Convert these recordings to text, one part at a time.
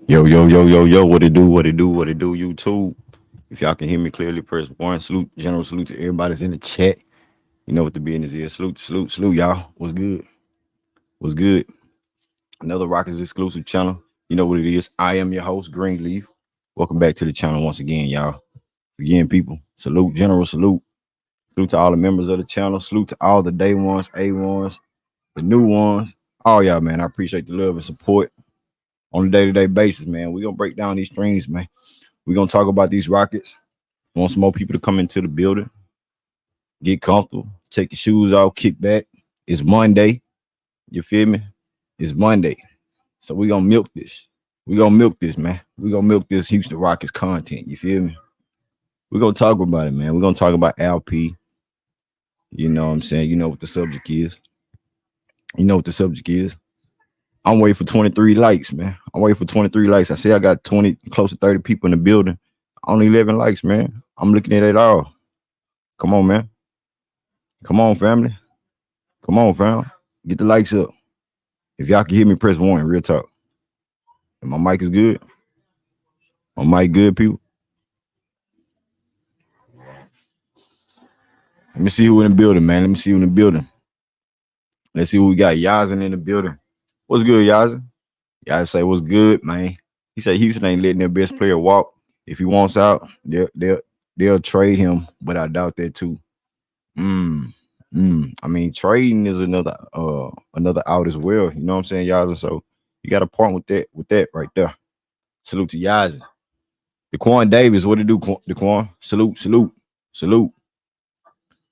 Yo, what it do, YouTube. If y'all can hear me clearly, press one. Salute, general salute to everybody that's in the chat. You know what the business is. Salute, y'all. What's good? What's good? Another Rockets exclusive channel. You know what it is. I am your host, Greenleaf. Welcome back to the channel once again, y'all. Again, people. Salute, general salute. Salute to all the members of the channel. Salute to all the day ones, A1s, the new ones. All y'all, man. I appreciate the love and support on a day-to-day basis, man. We're gonna break down these streams, man. We're gonna talk about these Rockets. Want some more people to come into the building, get comfortable, take your shoes off, kick back. It's Monday. You feel me? It's Monday. So we're gonna milk this. We're gonna milk this, man. We're gonna milk this Houston Rockets content. You feel me? We're gonna talk about it, man. We're gonna talk about LP. You know what I'm saying? You know what the subject is. You know what the subject is. I'm waiting for 23 likes, man. I'm waiting for 23 likes. I say I got 20, close to 30 people in the building. Only 11 likes, man. I'm looking at it all. Come on, man. Come on, family. Come on, fam. Get the likes up. If y'all can hear me, press one. Real talk. And my mic is good. My mic good, people. Let me see who in the building, man. Let me see who in the building. Let's see who we got. Yazin in the building. What's good, Yazin? Y'all say what's good, man. He said Houston ain't letting their best player walk. If he wants out, they'll trade him, but I doubt that too. I mean, trading is another out as well. You know what I'm saying, Yazin? So you got a point with that right there. Salute to Yazin. Daquan Davis, what it do, Daquan? Salute.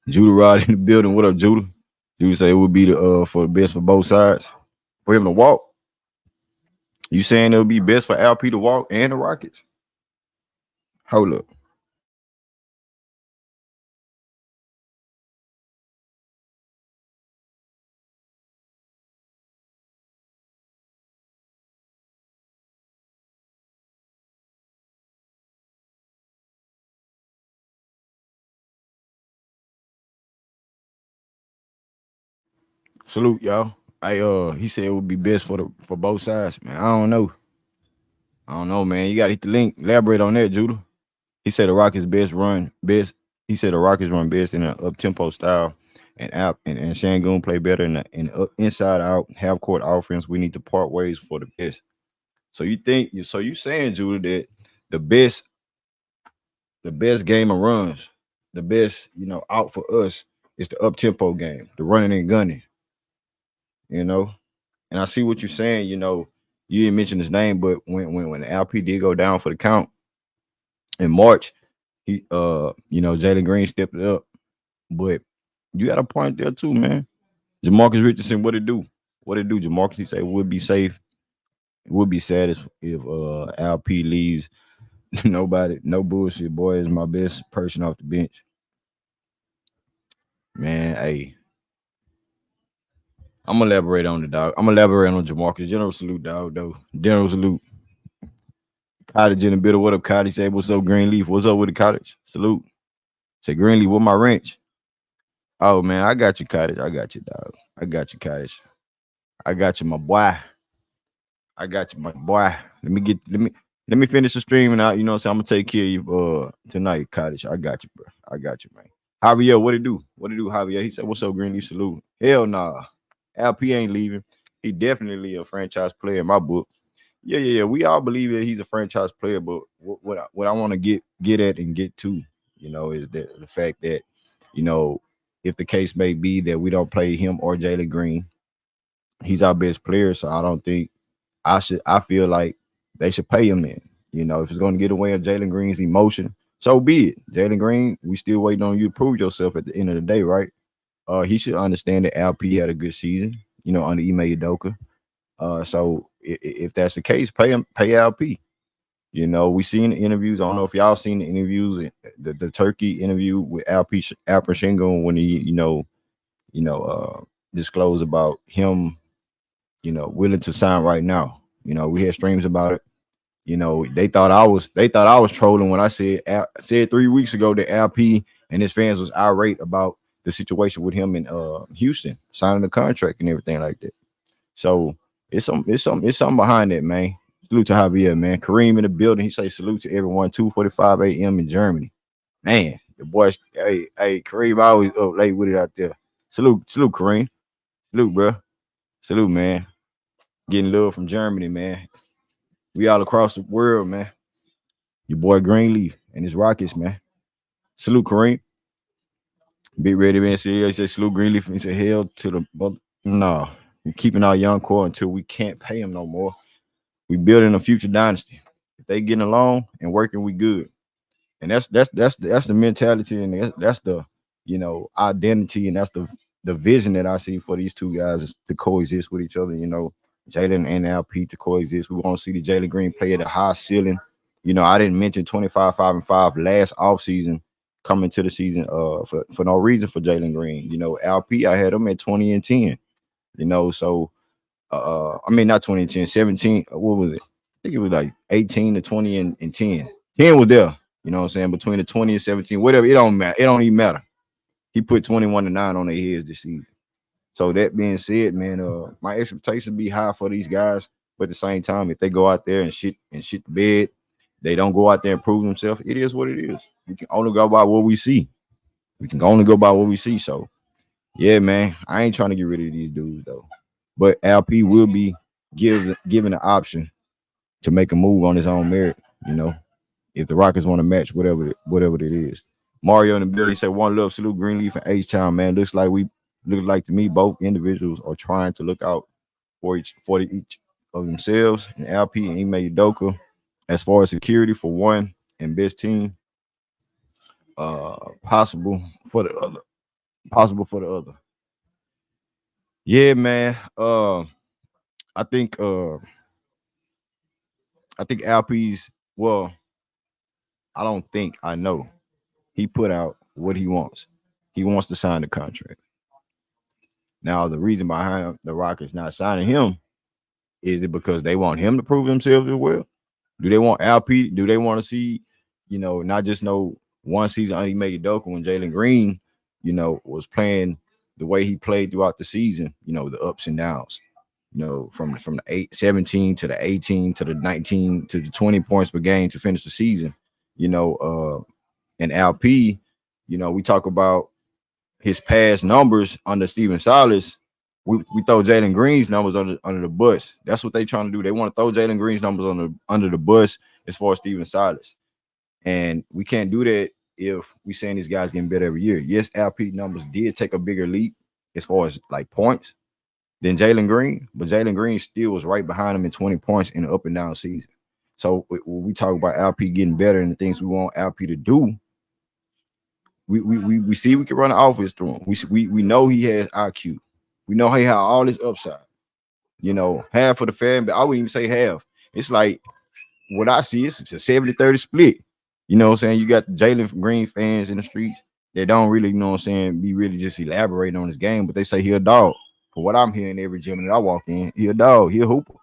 Judah Rod in the building. What up, Judah? Judah say it would be the for the best for both sides. For him to walk. You saying it would be best for LP to walk and the Rockets? Hold up. Salute, y'all. He said it would be best for both sides, man. I don't know. I don't know, man. You got to hit the link. Elaborate on that, Judah. He said the Rockets best run best. He said the Rockets run best in an up tempo style, and Shangoon play better in inside out half court offense. We need to part ways for the best. So you saying, Judah, that the best the best game of runs, the best out for us is the up tempo game, the running and gunning. You know, and I see what you're saying. You didn't mention his name, but when LP did go down for the count in March, Jalen Green stepped it up. But you got a point there too, man. Jamarcus Richardson, what it do? What it do? Jamarcus, he said would be safe. It would be sad if LP leaves. Nobody, no bullshit. Boy is my best person off the bench. Man, hey, I'm gonna elaborate on the dog. I'm gonna elaborate on Jamarcus. General salute, dog. Though general salute. Cottage in the middle. What up, Cottage? Say what's up, Greenleaf? What's up with the Cottage? Salute. Say Greenleaf, what my wrench? Oh man, I got you, Cottage. I got you, dog. I got you, Cottage. I got you, my boy. I got you, my boy. Let me finish the stream and you know what I'm saying? I'm gonna take care of you tonight, Cottage. I got you, bro. I got you, man. Javier, what it do? What it do, Javier? He said, what's up, Greenleaf? Salute. Hell nah. LP ain't leaving. He definitely a franchise player in my book. Yeah. We all believe that he's a franchise player, but what I want to get at and get to, is that the fact that, if the case may be that we don't play him or Jalen Green, he's our best player. So I don't think I feel like they should pay him then. If it's going to get away of Jalen Green's emotion, so be it. Jalen Green, we still waiting on you to prove yourself at the end of the day, right? He should understand that LP had a good season, under Ime Udoka. So if that's the case, pay LP. We seen the interviews. I don't know if y'all seen the interviews, the Turkey interview with Alperen Sengun when he, disclosed about him, willing to sign right now. We had streams about it. They thought I was trolling when I said 3 weeks ago that LP and his fans was irate about the situation with him in Houston signing the contract and everything like that. So it's something behind that, man. Salute to Javier, man. Kareem in the building. He say salute to everyone. 2:45 a.m. in Germany. Man, the boys. Hey, Kareem always up late with it out there. Salute, Kareem. Salute, bro. Salute, man. Getting love from Germany, man. We all across the world, man. Your boy Greenleaf and his Rockets, man. Salute, Kareem. Big ready, man. He said salute Greenleaf. He said hell to the. No, we're keeping our young core until we can't pay him no more. We building a future dynasty. If they getting along and working, we good. And that's the mentality, and that's the identity, and that's the vision that I see for these two guys is to coexist with each other. Jalen and LP to coexist. We want to see the Jalen Green play at a high ceiling. I didn't mention 25, 5, and 5 last offseason coming to the season for no reason for Jalen Green. LP, I had him at 20 and 10. So I mean, not 20 and 10, 17. What was it? I think it was like 18 to 20 and 10. 10 was there, what I'm saying? Between the 20 and 17, whatever, it don't matter. It don't even matter. He put 21 to 9 on their heads this season. So that being said, man, my expectations be high for these guys. But at the same time, if they go out there and shit the bed, they don't go out there and prove themselves. It is what it is. We can only go by what we see. We can only go by what we see. So, yeah, man, I ain't trying to get rid of these dudes though. But LP will be given the option to make a move on his own merit. If the Rockets want to match whatever it is. Mario in the building said, "One love, salute Greenleaf and H Town, man. Looks like to me both individuals are trying to look out for each of themselves and LP and Ime Udoka as far as security for one and best team possible for the other. Possible for the other. Yeah, man. I think LP's I don't think I know. He put out what he wants. He wants to sign the contract. Now, the reason behind the Rockets not signing him is it because they want him to prove themselves as well? Do they want LP? Do they want to see, not just know one season only made Udoka when Jalen Green, was playing the way he played throughout the season, the ups and downs, from the 17 to the 18 to the 19 to the 20 points per game to finish the season, and LP, we talk about his past numbers under Steven Silas. We throw Jalen Green's numbers under the bus. That's what they trying to do. They want to throw Jalen Green's numbers under the bus as far as Steven Silas. And we can't do that if we saying these guys getting better every year. Yes, LP numbers did take a bigger leap as far as like points than Jalen Green, but Jalen Green still was right behind him in 20 points in the up and down season. So when we talk about LP getting better and the things we want LP to do, we see we can run an offense through him. We know he has IQ. We know he has all this upside. Half of the fan, but I wouldn't even say half. It's like what I see is a 70-30 split. You know what I'm saying? You got the Jalen Green fans in the streets that don't really, be really just elaborating on his game, but they say he a dog. For what I'm hearing every gym that I walk in, he a dog, he a hooper.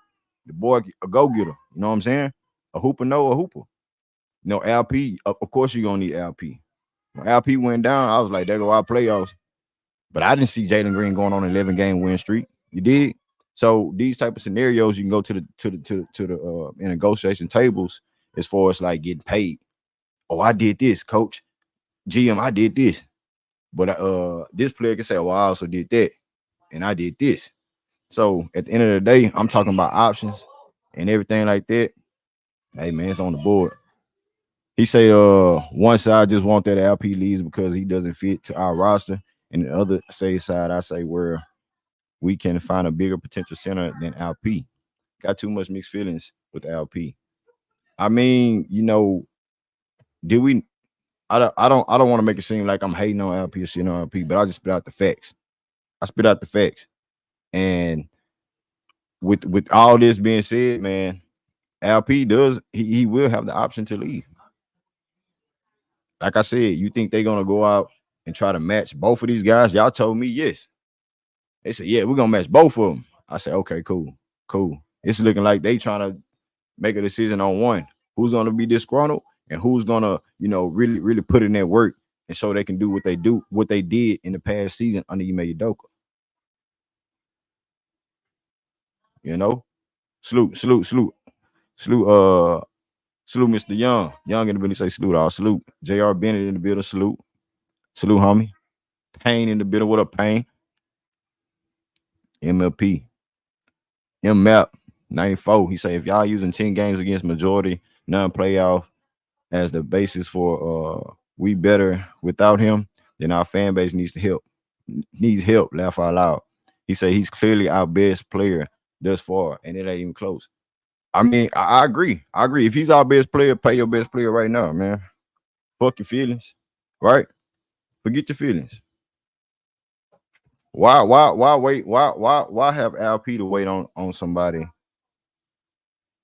The boy a go-getter. You know what I'm saying? A hooper, no, a hooper. LP, of course you're gonna need LP. When LP went down, I was like, there go our playoffs. But I didn't see Jalen Green going on an 11-game win streak. You did? So these type of scenarios, you can go to the in negotiation tables as far as like getting paid. Oh, I did this, coach. GM, I did this. But this player can say, oh, I also did that. And I did this. So at the end of the day, I'm talking about options and everything like that. Hey man, it's on the board. He say one side just want that LP leaves because he doesn't fit to our roster. And the other side, I say where we can find a bigger potential center than LP. Got too much mixed feelings with LP. I mean, did we? I don't want to make it seem like I'm hating on LP or shit on LP, but I just spit out the facts. And with all this being said, man, LP does he will have the option to leave. Like I said, you think they're gonna go out and try to match both of these guys? Y'all told me yes. They said, yeah, we're gonna match both of them. I said, okay, cool. It's looking like they trying to make a decision on one. Who's gonna be disgruntled and who's gonna, really, really put in their work and so they can do what they did in the past season under Ime Udoka. Salute, Mr. Young. Young in the building, say salute. All salute. JR Bennett in the building, salute, homie. Payne in the building, what up, Payne? MLP. MMAP 94. He say if y'all using 10 games against majority non-playoff as the basis for we better without him, then our fan base needs help. Laugh out loud. He say he's clearly our best player thus far, and it ain't even close. I mean, I agree. If he's our best player, pay your best player right now, man. Fuck your feelings, right? Forget your feelings. Why wait? Why have LP to wait on somebody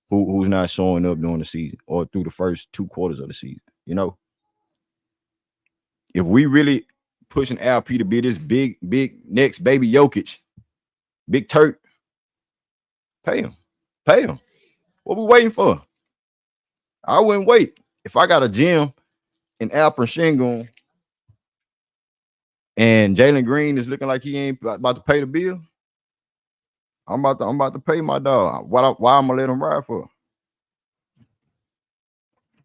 who's not showing up during the season or through the first 2 quarters of the season? If we really pushing LP to be this big next baby Jokic, Big Turk, pay him. What we waiting for? I wouldn't wait. If I got a gym in Alperen Sengun and Jalen Green is looking like he ain't about to pay the bill, I'm about to pay my dog. Why I'm gonna let him ride for?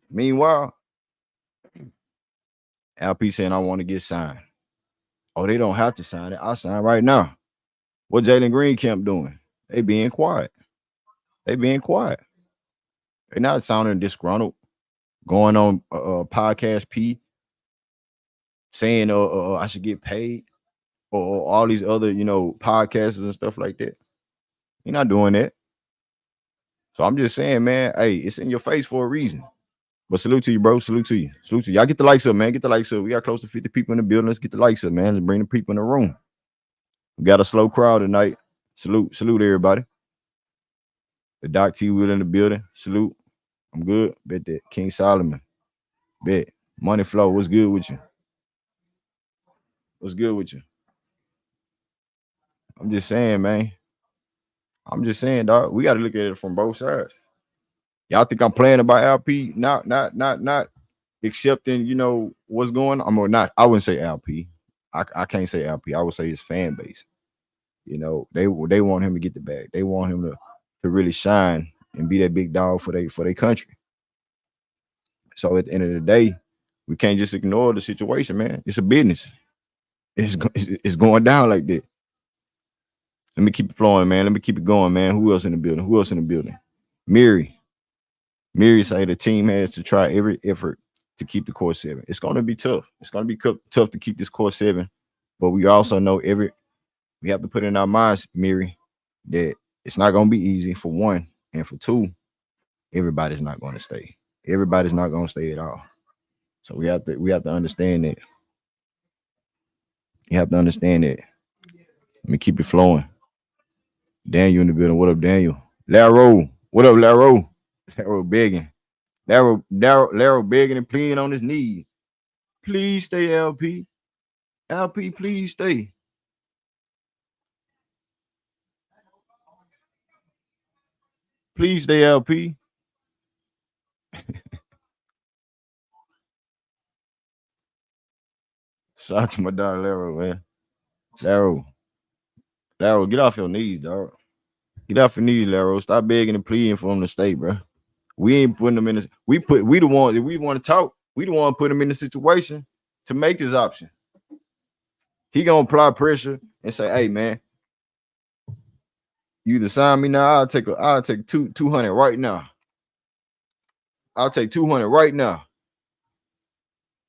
Meanwhile, LP saying I want to get signed. Oh, they don't have to sign it. I'll sign right now. What Jalen Green camp doing? They being quiet. They're not sounding disgruntled. Going on podcast P saying I should get paid or all these other podcasters and stuff like that. You're not doing that. So I'm just saying, man, hey, it's in your face for a reason. But salute to you, bro. Salute to you. Y'all get the likes up, man. Get the likes up. We got close to 50 people in the building. Let's get the likes up, man. Let's bring the people in the room. We got a slow crowd tonight. Salute everybody. The Doc T Wheel in the building. Salute. I'm good. Bet that. King Solomon. Bet. Money Flow. What's good with you? I'm just saying, man. Dog. We got to look at it from both sides. Y'all think I'm playing about LP? Not accepting, what's going on. I wouldn't say LP. I can't say LP. I would say his fan base. You know, they want him to get the bag. They want him to really shine and be that big dog for their country. So at the end of the day, we can't just ignore the situation, man. It's a business. It's going down like that. Let me keep it flowing, man. Let me keep it going, man. Who else in the building? Who else in the building? Miri. Miri say the team has to try every effort to keep the core seven. It's going to be tough. It's going to be tough to keep this core seven, but we also know we have to put in our minds, Miri, that it's not going to be easy for one, and for two, everybody's not going to stay. Everybody's not going to stay at all. So we have to understand that. You have to understand that. Let me keep it flowing. Daniel in the building. What up, Daniel? Laro. What up, Laro? Laro begging. Laro begging and pleading on his knees. Please stay, LP. LP, please stay. Please stay, LP. Shout out to my dog Laro, man. Laro, get off your knees, dog. Get off your knees, Laro. Stop begging and pleading for him to stay, bro. We ain't putting them in this. We the one that we want to talk. We the one put him in the situation to make this option. He gonna apply pressure and say, "Hey, man, you either sign me now. I'll take 200 right now. I'll take 200 right now.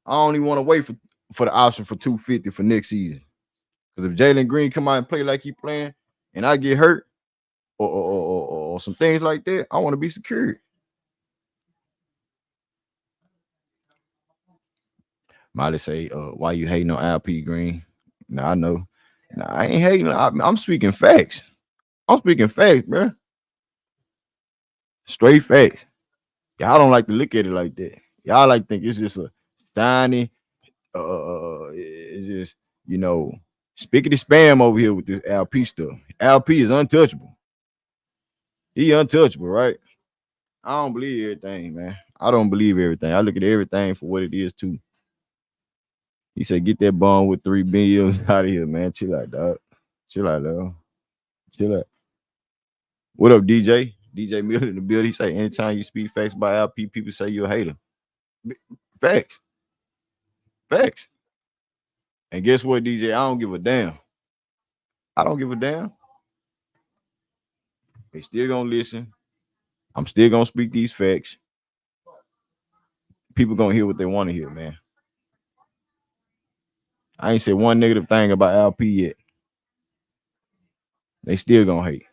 I don't even want to wait for the option for 250 for next season. Because if Jalen Green come out and play like he playing, and I get hurt or some things like that, I want to be secured." Miley say, "Why you hating on LP Green?" Nah, I know. Nah, I ain't hating. I'm speaking facts. I'm speaking facts, bro. Straight facts. Y'all don't like to look at it like that. Y'all like think it's just a shiny. It's just spickety spam over here with this LP stuff. LP is untouchable. He untouchable, right? I don't believe everything, man. I don't believe everything. I look at everything for what it is too. He said, "Get that bum with 3 billions out of here, man. Chill out, dog. Chill out, dog. Chill out." What up, DJ? DJ Miller in the building. He say, "Anytime you speak facts about LP, people say you're a hater." Facts. Facts. And guess what, DJ? I don't give a damn. I don't give a damn. They still gonna listen. I'm still gonna speak these facts. People gonna hear what they want to hear, man. I ain't said one negative thing about LP yet. They still gonna hate.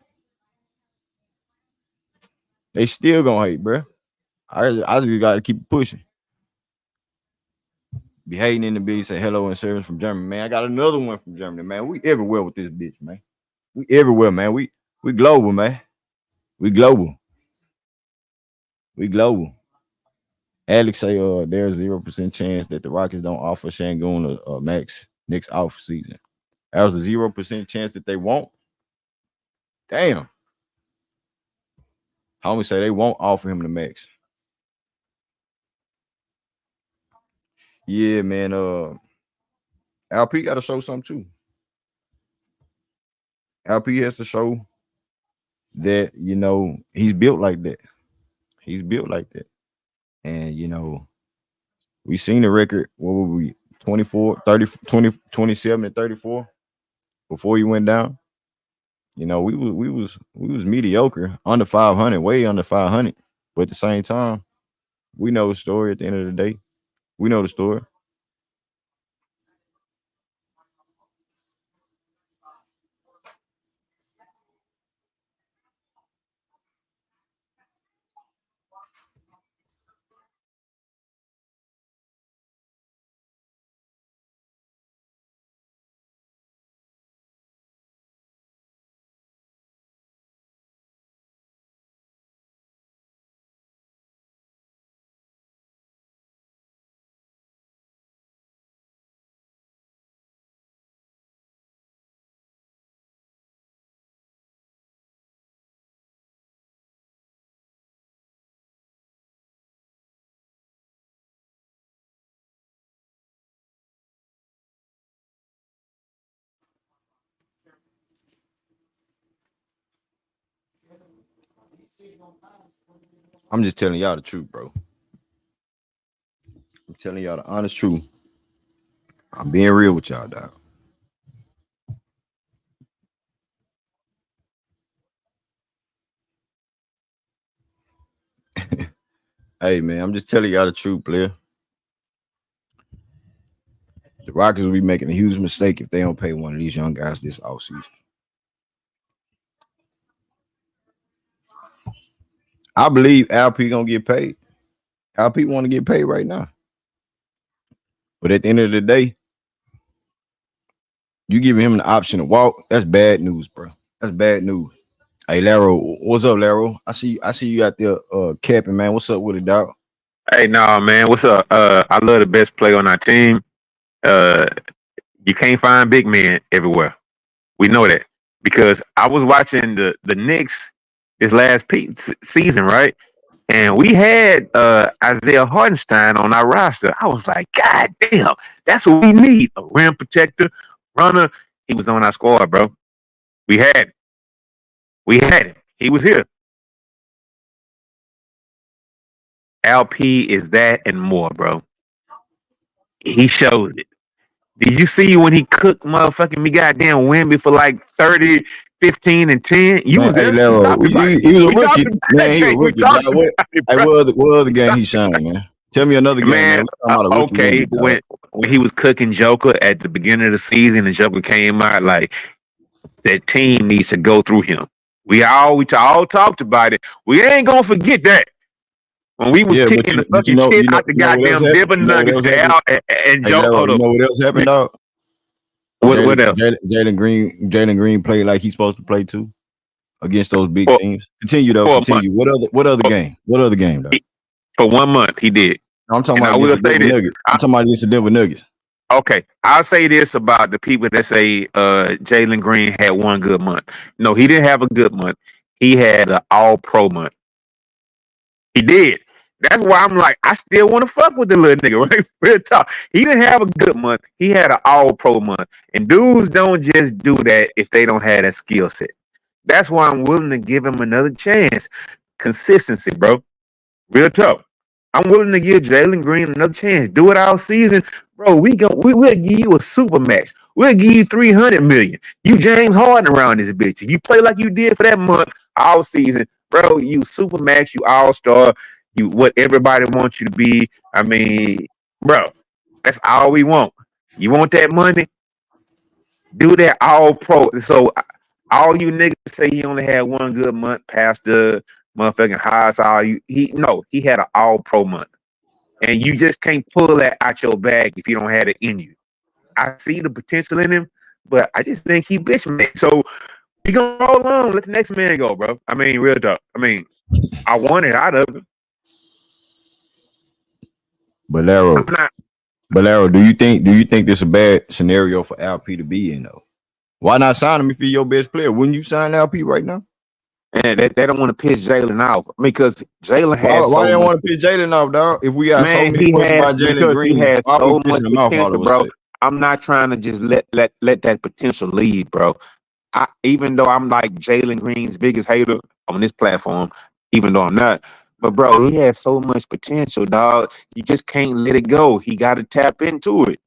They still gonna hate, bro. I just gotta keep pushing. Be hating in the bitch, say hello and service from Germany, man. I got another one from Germany, man. We everywhere with this bitch, man. We everywhere, man. We global, man. We global. We global. Alex say, there's 0% chance that the Rockets don't offer Shangun a max next off season. There's a 0% chance that they won't. Damn. Homie say they won't offer him the max. Yeah, man. LP got to show something too. LP has to show that he's built like that. He's built like that, and we seen the record. What were we? 24, 30, 20, 27, and 34 before he went down. We was mediocre, under 500, way under 500. But at the same time, we know the story. At the end of the day, we know the story. I'm just telling y'all the truth, bro. I'm telling y'all the honest truth. I'm being real with y'all, dog. Hey, man, I'm just telling y'all the truth, player. The Rockets will be making a huge mistake if they don't pay one of these young guys this offseason. I believe LP gonna get paid. LP want to get paid right now. But at the end of the day, you giving him the option to walk. That's bad news, bro. That's bad news. Hey, Laro, what's up, Laro? I see you out there capping, man. What's up with it, dog? Hey, nah, man. What's up? I love the best player on our team. Uh, you can't find big men everywhere. We know that because I was watching the Knicks this last season, right? And we had Isaiah Hardenstein on our roster. I was like, God damn, that's what we need. A rim protector, runner. He was on our squad, bro. We had it. We had it. He was here. LP is that and more, bro. He showed it. Did you see when he cooked motherfucking me goddamn Wimby for like 30, 15, and 10? You Man, was hey, there. We Laro, talked about it. he was a We talked rookie. about Man, that he was a game. We rookie, talked dog. about it, Hey, bro. what other game he shined, man? Tell me another game, man. Man, We talking about a rookie okay, Wimby, dog. when he was cooking Joker at the beginning of the season and Joker came out, like that team needs to go through him. We all talked about it. We ain't gonna forget that. When we was Yeah, kicking the but fucking shit out the you know what else goddamn happened? Denver You know what Nuggets else happened? and Hey, Joe. Laro, Hold you up. know what else happened, Man, dog? what else? Jalen Green played like he's supposed to play too against those big For teams. Continue though, for a month. continue. What other For, game? What other game, dog? for 1 month he did. I'm talking And about I against will the say Denver this. Nuggets. I'm talking about against the Denver Nuggets. Okay, I'll say this about the people that say Jalen Green had one good month. No, he didn't have a good month. He had an all pro month. He did. That's why I'm like, I still want to fuck with the little nigga, right? Real talk. He didn't have a good month. He had an all pro month. And dudes don't just do that if they don't have that skill set. That's why I'm willing to give him another chance. Consistency, bro. Real talk. I'm willing to give Jalen Green another chance. Do it all season, bro. We'll give you a super max. We'll give you 300 million. You James Harden around this bitch. If you play like you did for that month, all season, bro. You super max. You all star. You what everybody wants you to be. I mean, bro, that's all we want. You want that money? Do that all pro. So all you niggas say he only had one good month past the motherfucking highs. All you he had an all pro month. And you just can't pull that out your bag if you don't have it in you. I see the potential in him, but I just think he bitch man. So we gonna roll on, let the next man go, bro. I mean, real talk. I mean, I want it out of him. Bolero, I'm not do you think this is a bad scenario for LP to be in though? Why not sign him if he's your best player? Wouldn't you sign LP right now? and they don't want to piss Jalen off because Jalen has Why so they don't much. want to pick Jalen off, dog? If we got so Man, many questions about Jalen because he Green, has why are we so much pissing him off all potential, of a bro. sudden? I'm not trying to just let that potential lead, bro. Even though I'm like Jalen Green's biggest hater on this platform, even though I'm not, but bro, he has so much potential, dog. You just can't let it go. He got to tap into it.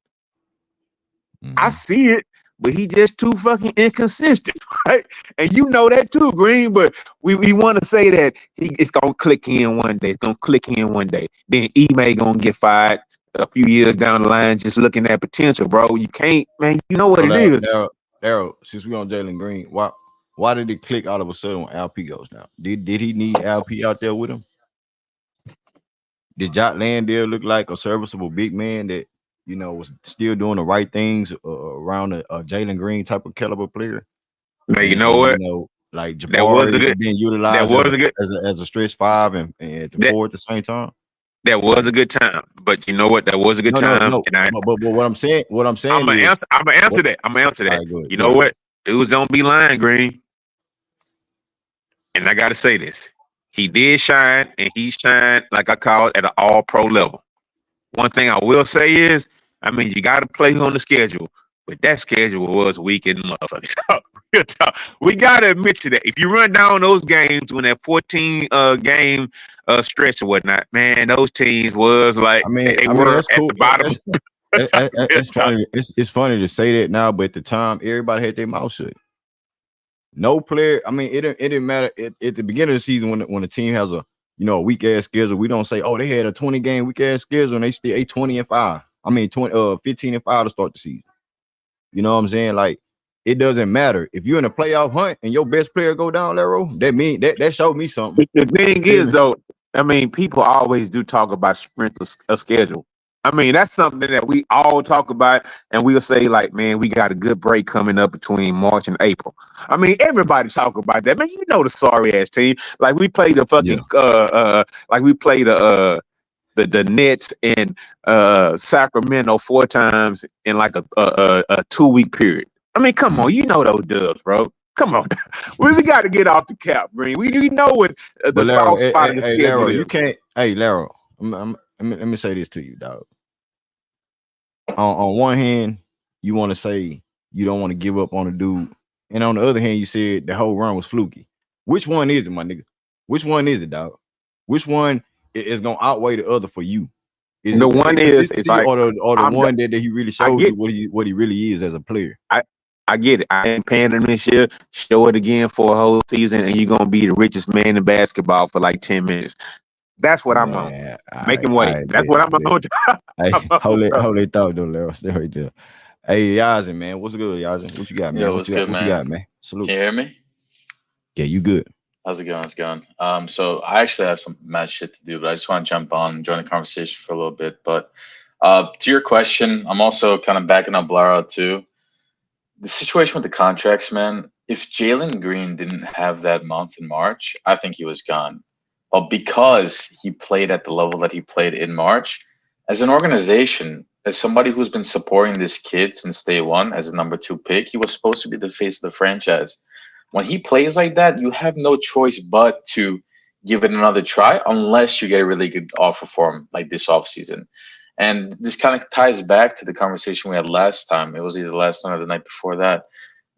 I Mm-hmm. see it, but he just too fucking inconsistent, right? And you know that too, Green. But we want to say that it's gonna click in one day. It's gonna click in one day. Then Ime gonna get fired a few years down the line. Just looking at potential, bro. You can't, man. You know what So it is. Daryl, since we on Jalen Green, why did it click all of a sudden when LP goes down? Did he need LP out there with him? Did Jock Landale look like a serviceable big man that was still doing the right things around a Jalen Green type of caliber player? Now you And know what? like That was a Jabari good. is being That utilized was a good. as a stretch five and at the That four at the same time. that was a good time. But you know what? That was a good time. No. And But what I'm I'm saying gonna is, answer. I'm gonna answer what? that. I'm gonna answer All that. right, go ahead, You go know ahead. what? It was gonna be lying, Green. And I gotta say this. He did shine, and he shined like I call it at an all pro level. One thing I will say is, I mean, you got to play on the schedule. But that schedule was weak in the motherfucker. Real talk. We gotta admit to that. If you run down those games when that 14 game stretch or whatnot, man, those teams was like they I mean were that's at cool. the bottom. Real It's talk. funny. It's funny to say that now, but at the time, everybody had their mouth shut. No player. I mean, it didn't matter at the beginning of the season when the team has a a weak ass schedule. We don't say, oh, they had a 20 game weak ass schedule and they still a 20-5. I mean 15-5 to start the season. You know what I'm saying? Like it doesn't matter if you're in a playoff hunt and your best player go down that road. That mean that showed me something. The thing You feel is, me? though, I mean, people always do talk about strength of schedule. I mean, that's something that we all talk about, and we'll say, like, man, we got a good break coming up between March and April. I mean, everybody talk about that. Man, you know the sorry ass team. Like we played the Yeah. fucking like we played the Nets in Sacramento 4 times in like a 2 week period. I mean, come on, you know those dubs, bro. Come on, we got to get off the cap, Green. We know what the But Laro, soft spot of the schedule Laro, is. you can't. Hey, Laro, let me say this to you, dog. On one hand, you want to say you don't want to give up on a dude, and on the other hand, you said the whole run was fluky. Which one is it, my nigga? Which one is it, dog? Which one is gonna outweigh the other for you? Is The it the one is inconsistency like or the I'm. one that he really I showed get. you what he really is as a player? I I get it. I ain't paying them this year. Show it again for a whole season, and you're gonna be the richest man in basketball for like 10 minutes. That's what I'm on. Man, Make him wait. I That's bet, what I'm bet. on. Hey, I'm on, bro. hold that thought though, Laro. Stay right there. Hey, Yazin, man, what's good, Yazin? What you got, man? Yo, what's good, What you man? got, man? Salute. Can you hear me? Yeah, you good. How's it going? How's it going? So I actually have some mad shit to do, but I just want to jump on and join the conversation for a little bit. But to your question, I'm also kind of backing up Lara too. The situation with the contracts, man. If Jalen Green didn't have that month in March, I think he was gone. But because he played at the level that he played in March, as an organization, as somebody who's been supporting this kid since day one as a number two pick, he was supposed to be the face of the franchise. When he plays like that, you have no choice but to give it another try unless you get a really good offer for him like this offseason. And this kind of ties back to the conversation we had last time. It was either last night or the night before that.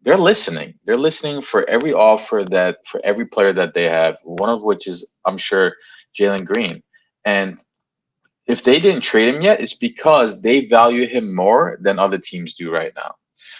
They're listening. They're listening for every offer that for every player that they have, one of which is, I'm sure, Jalen Green. And if they didn't trade him yet, it's because they value him more than other teams do right now.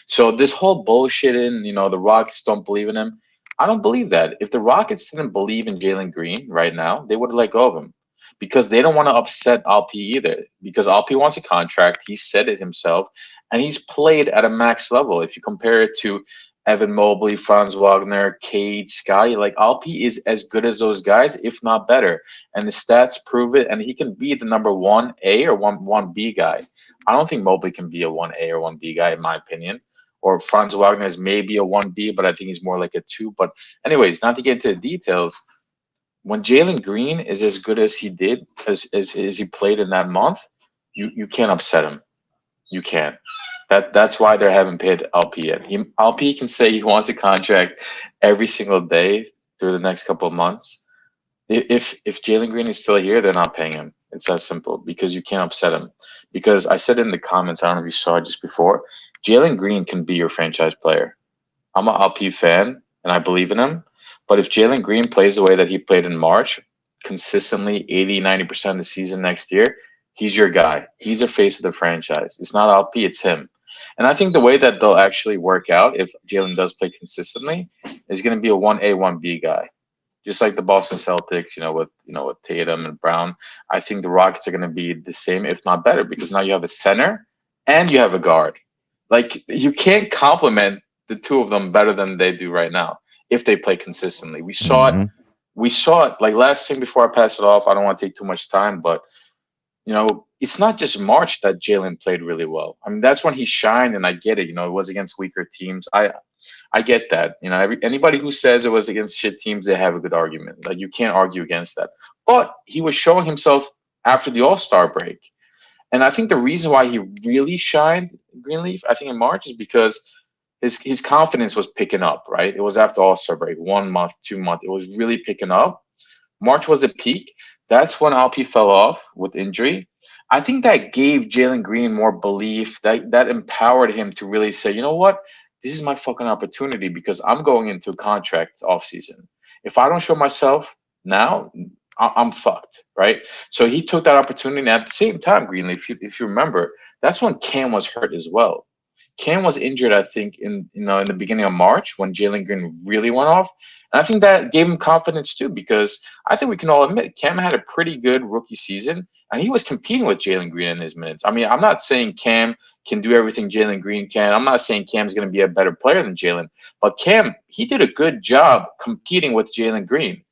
So this whole bullshit in, the Rockets don't believe in him. I don't believe that. If the Rockets didn't believe in Jalen Green right now, they would have let go of him because they don't want to upset Alp either. Because Alp wants a contract. He said it himself, and he's played at a max level. If you compare it to Evan Mobley, Franz Wagner, Cade, Scotty, like Alp is as good as those guys, if not better. And the stats prove it. And he can be the number 1A or one B guy. I don't think Mobley can be a 1A or 1B guy, in my opinion. Or Franz Wagner is maybe a 1B, but I think he's more like a 2. But anyways, not to get into the details, when Jalen Green is as good as he did, as he played in that month, you can't upset him. You can't. That's why they haven't paid LP yet. LP can say he wants a contract every single day through the next couple of months. If Jalen Green is still here, they're not paying him. It's that simple because you can't upset him. Because I said in the comments, I don't know if you saw it just before, Jalen Green can be your franchise player. I'm an LP fan and I believe in him. But if Jalen Green plays the way that he played in March, consistently 80, 90% of the season next year, he's your guy. He's the face of the franchise. It's not LP, it's him. And I think the way that they'll actually work out if Jalen does play consistently is going to be a 1A, 1B guy. Just like the Boston Celtics, with Tatum and Brown, I think the Rockets are going to be the same, if not better, because now you have a center and you have a guard. Like you can't complement the two of them better than they do right now if they play consistently. We saw it. Mm-hmm. We saw it. Like last thing before I pass it off, I don't want to take too much time, but it's not just March that Jalen played really well. I mean, that's when he shined, and I get it. It was against weaker teams. I get that. Anybody who says it was against shit teams, they have a good argument. Like you can't argue against that. But he was showing himself after the All-Star break. And I think the reason why he really shined, Greenleaf, I think in March, is because his confidence was picking up, right? It was after All-Star break, 1 month, 2 months. It was really picking up. March was a peak. That's when Alpi fell off with injury. I think that gave Jalen Green more belief. That empowered him to really say, you know what, this is my fucking opportunity because I'm going into a contract off season. If I don't show myself now, I'm fucked, right? So he took that opportunity. And at the same time, Greenlee, if you remember, that's when Cam was hurt as well. Cam was injured, I think, in the beginning of March when Jalen Green really went off, and I think that gave him confidence too because I think we can all admit Cam had a pretty good rookie season, and he was competing with Jalen Green in his minutes. I mean, I'm not saying Cam can do everything Jalen Green can. I'm not saying Cam's going to be a better player than Jalen, but Cam, he did a good job competing with Jalen Green.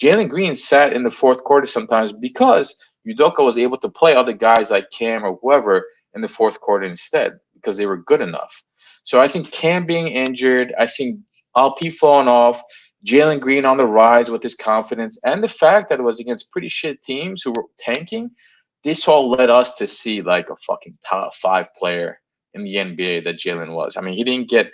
Jalen Green sat in the fourth quarter sometimes because Udoka was able to play other guys like Cam or whoever in the fourth quarter instead because they were good enough. So I think Cam being injured, I think LP falling off, Jalen Green on the rise with his confidence, and the fact that it was against pretty shit teams who were tanking, this all led us to see like a fucking top five player in the NBA that Jalen was. I mean, he didn't get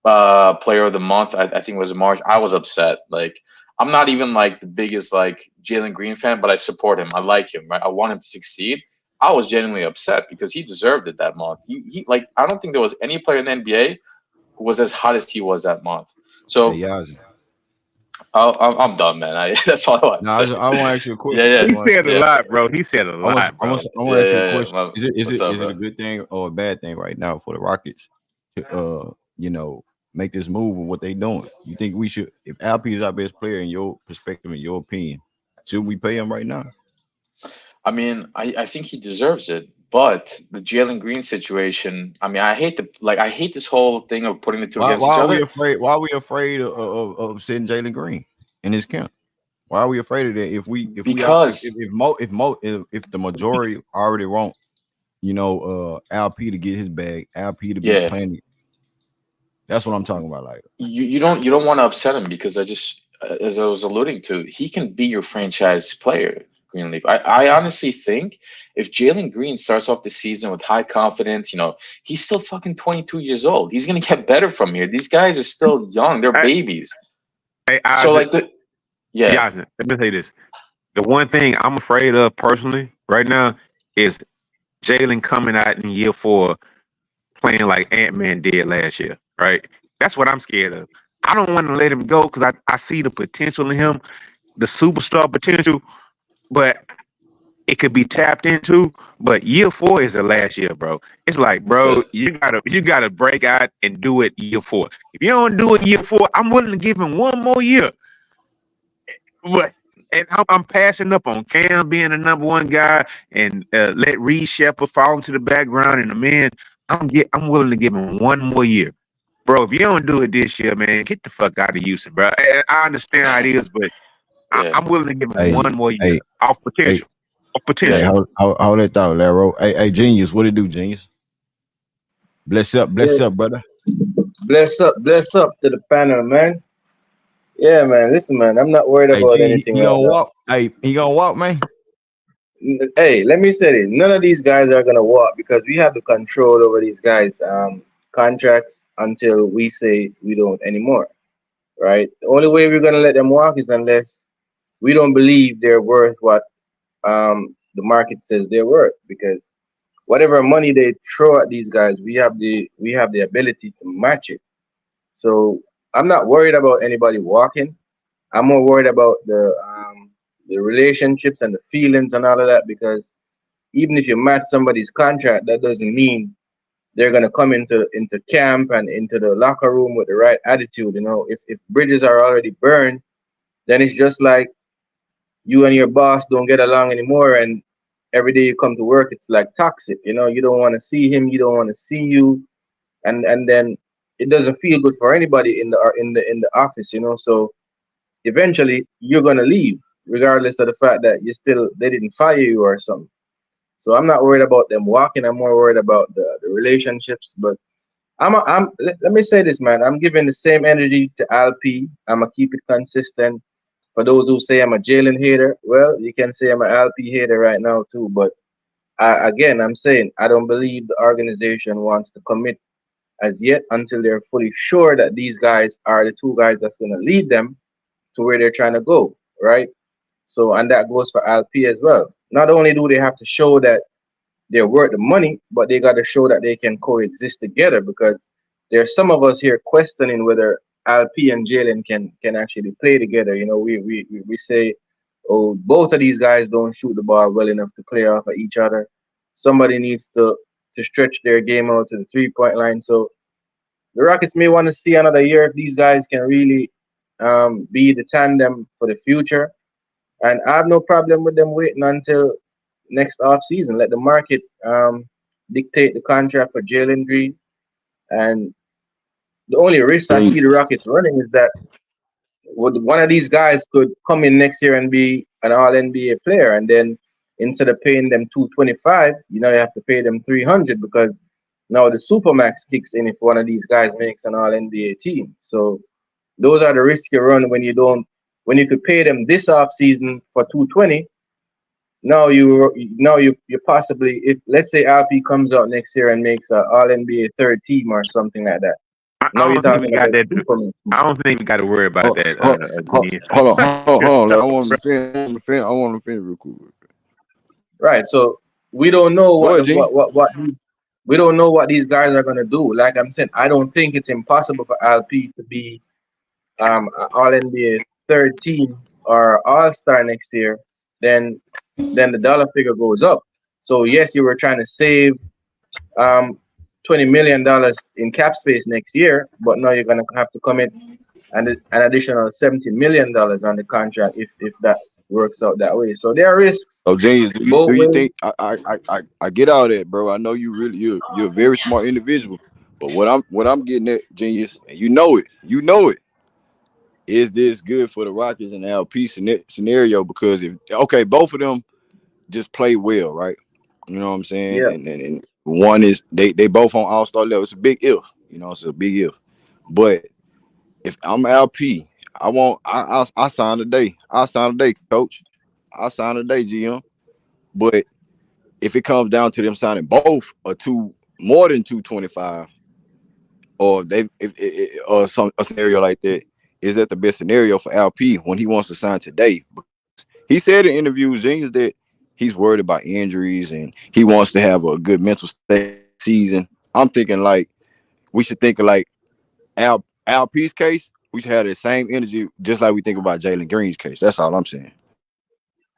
player of the month. I think it was March. I was upset. Like, I'm not even like the biggest like Jalen Green fan, but I support him. I like him. Right? I want him to succeed. I was genuinely upset because he deserved it that month. He like I don't think there was any player in the NBA who was as hot as he was that month. Hey, So Yazi. I'm done, man. That's all I want to Now, say. I want to ask you a Yeah, question. I yeah, He want to ask said you a a yeah, lot, question. bro. He said a lot, bro. I want yeah, to ask you a yeah, yeah. question. What's up, Is it bro? a good thing or a bad thing right now for the Rockets to make this move of what they doing? You think we should, if Alp is our best player in your perspective, in your opinion, should we pay him right now? I mean, I think he deserves it. But the Jalen Green situation, I mean, I hate this whole thing of putting the two against Why each are we other afraid? Why are we afraid of sitting Jalen Green in his camp? Why are we afraid of that? If we are because if the majority already want LP to get his bag, LP to be yeah, playing. That's what I'm talking about. Like, you don't want to upset him because I just as I was alluding to, he can be your franchise player, Greenleaf. I honestly think if Jalen Green starts off the season with high confidence, he's still fucking 22 years old. He's gonna get better from here. These guys are still young. They're Hey, babies. hey, So Isaac, like yeah, Isaac, let me say this. The one thing I'm afraid of personally right now is Jalen coming out in year four playing like Ant-Man did last year, right? That's what I'm scared of. I don't want to let him go because I see the potential in him, the superstar potential, but it could be tapped into. But year four is the last year, bro. It's like, that's bro, it. you gotta break out and do it year four. If you don't do it year four, I'm willing to give him one more year. But and I'm passing up on Cam being the number one guy and let Reed Shepard fall into the background and the man. I'm willing to give him one more year, bro. If you don't do it this year, man, get the fuck out of Houston, bro. I understand how it is, but Yeah, I'm willing to give him hey, one more year hey, off hey, potential, off hey, yeah. potential. hold that thought, Laro. Hey, genius, what it do, genius? Yeah, Bless up, brother. bless up to the panel, man. Yeah, man. Listen, man. I'm not worried Hey, about G, anything he right gonna now. walk. Hey, he gonna walk, man. Hey, let me say this. None of these guys are gonna walk because we have the control over these guys' contracts until we say we don't anymore. Right? The only way we're gonna let them walk is unless we don't believe they're worth what the market says they're worth. Because whatever money they throw at these guys, we have the ability to match it. So I'm not worried about anybody walking. I'm more worried about the relationships and the feelings and all of that because even if you match somebody's contract, that doesn't mean they're gonna come into camp and into the locker room with the right attitude. If bridges are already burned, then it's just like you and your boss don't get along anymore, and every day you come to work, it's like toxic. You don't want to see him, you don't want to see you, and then it doesn't feel good for anybody in the office. So eventually you're gonna leave, regardless of the fact that they didn't fire you or something. So I'm not worried about them walking. I'm more worried about the relationships. But let me say this, man. I'm giving the same energy to Alp. I'm gonna keep it consistent. For those who say I'm a Jalen hater, well, you can say I'm an Alp hater right now too. But again, I'm saying I don't believe the organization wants to commit as yet until they're fully sure that these guys are the two guys that's gonna lead them to where they're trying to go, right? So, and that goes for LP as well. Not only do they have to show that they're worth the money, but they got to show that they can coexist together because there's some of us here questioning whether LP and Jalen can actually play together. You know, we say, oh, both of these guys don't shoot the ball well enough to play off of each other. Somebody needs to stretch their game out to the 3 point line. So the Rockets may want to see another year if these guys can really be the tandem for the future. And I have no problem with them waiting until next off season. Let the market dictate the contract for Jalen Green. And the only risk I see the Rockets running is that one of these guys could come in next year and be an All NBA player, and then instead of paying them 225, you know you have to pay them 300 because now the supermax kicks in if one of these guys makes an All NBA team. So those are the risks you run when you could pay them this off season for 220. Now you possibly, if let's say LP comes out next year and makes an All NBA third team or something like that. Now I you're don't think we talking got about that. supermax. I don't think we got to worry about that. Again. Hold on. So, I want to finish. I want to finish real quick. Right. So we don't know Go what ahead, the Gene. we don't know what these guys are gonna do. Like I'm saying, I don't think it's impossible for LP to be All NBA third team or All Star next year. Then the dollar figure goes up. So yes, you were trying to save um $20 million in cap space next year, but now you're gonna have to commit an additional $70 million on the contract if that works out that way. So there are risks So, Genius, do both you ways. think I get all that, bro? I know you're a very smart individual, but what I'm getting at, Genius, and you know it. Is this good for the Rockets and LP scenario? Because if okay, both of them just play well, right? You know what I'm saying? Yeah. And one is they both on All Star level. It's a big if, it's a big if. But if I'm LP, I want I sign today. I sign today, coach. I sign today, GM. But if it comes down to them signing both or two more than 225, or they or some a scenario like that, is that the best scenario for LP when he wants to sign today? He said in interviews, James, that he's worried about injuries and he wants to have a good mental state season. I'm thinking like we should think of like LP's case. We should have the same energy just like we think about Jalen Green's case. That's all I'm saying.